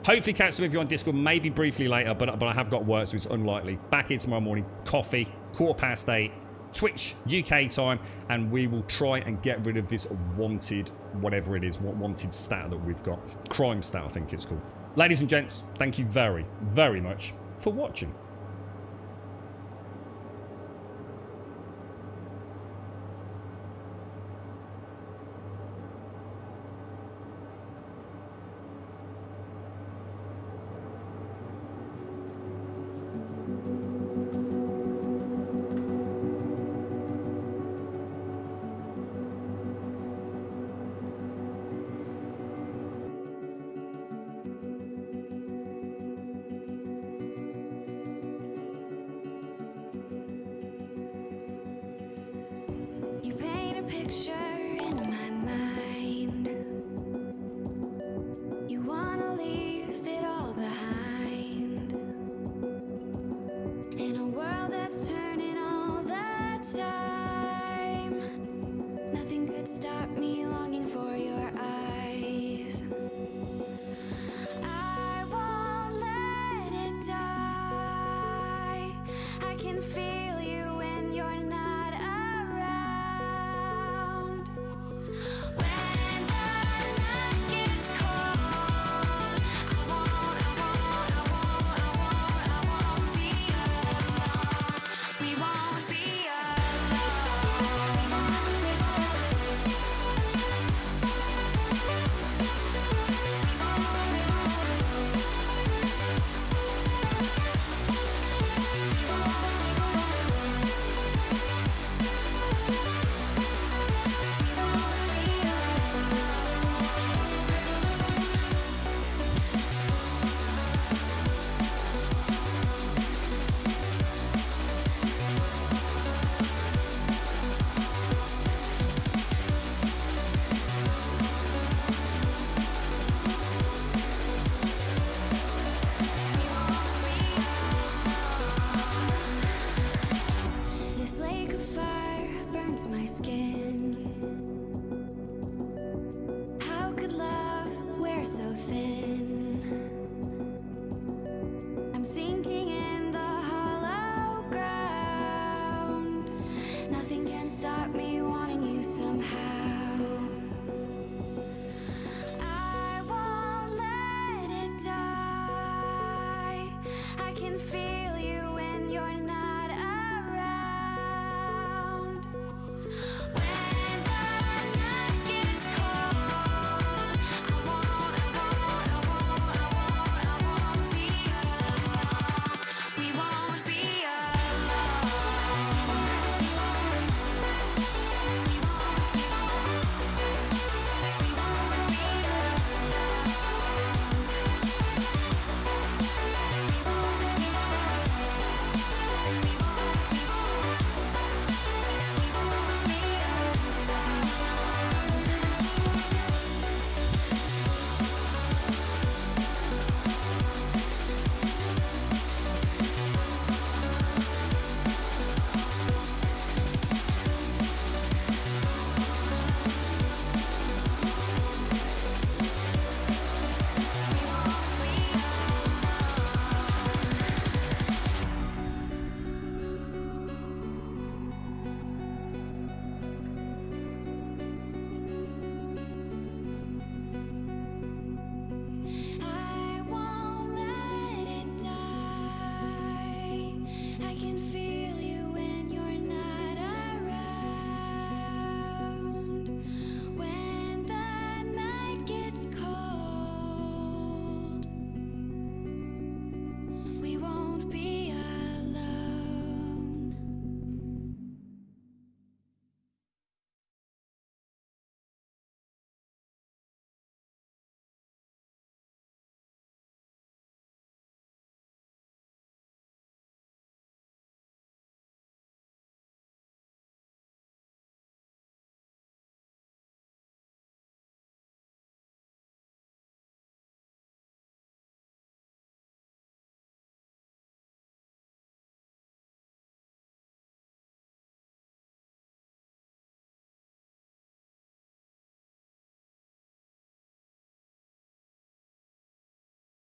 Hopefully catch some of you on Discord, maybe briefly later, but I have got work, so it's unlikely. Back here tomorrow morning, coffee, 8:15, Twitch, UK time, and we will try and get rid of this wanted, whatever it is, wanted stat that we've got. Crime stat, I think it's called. Ladies and gents, thank you very, very much for watching. can feel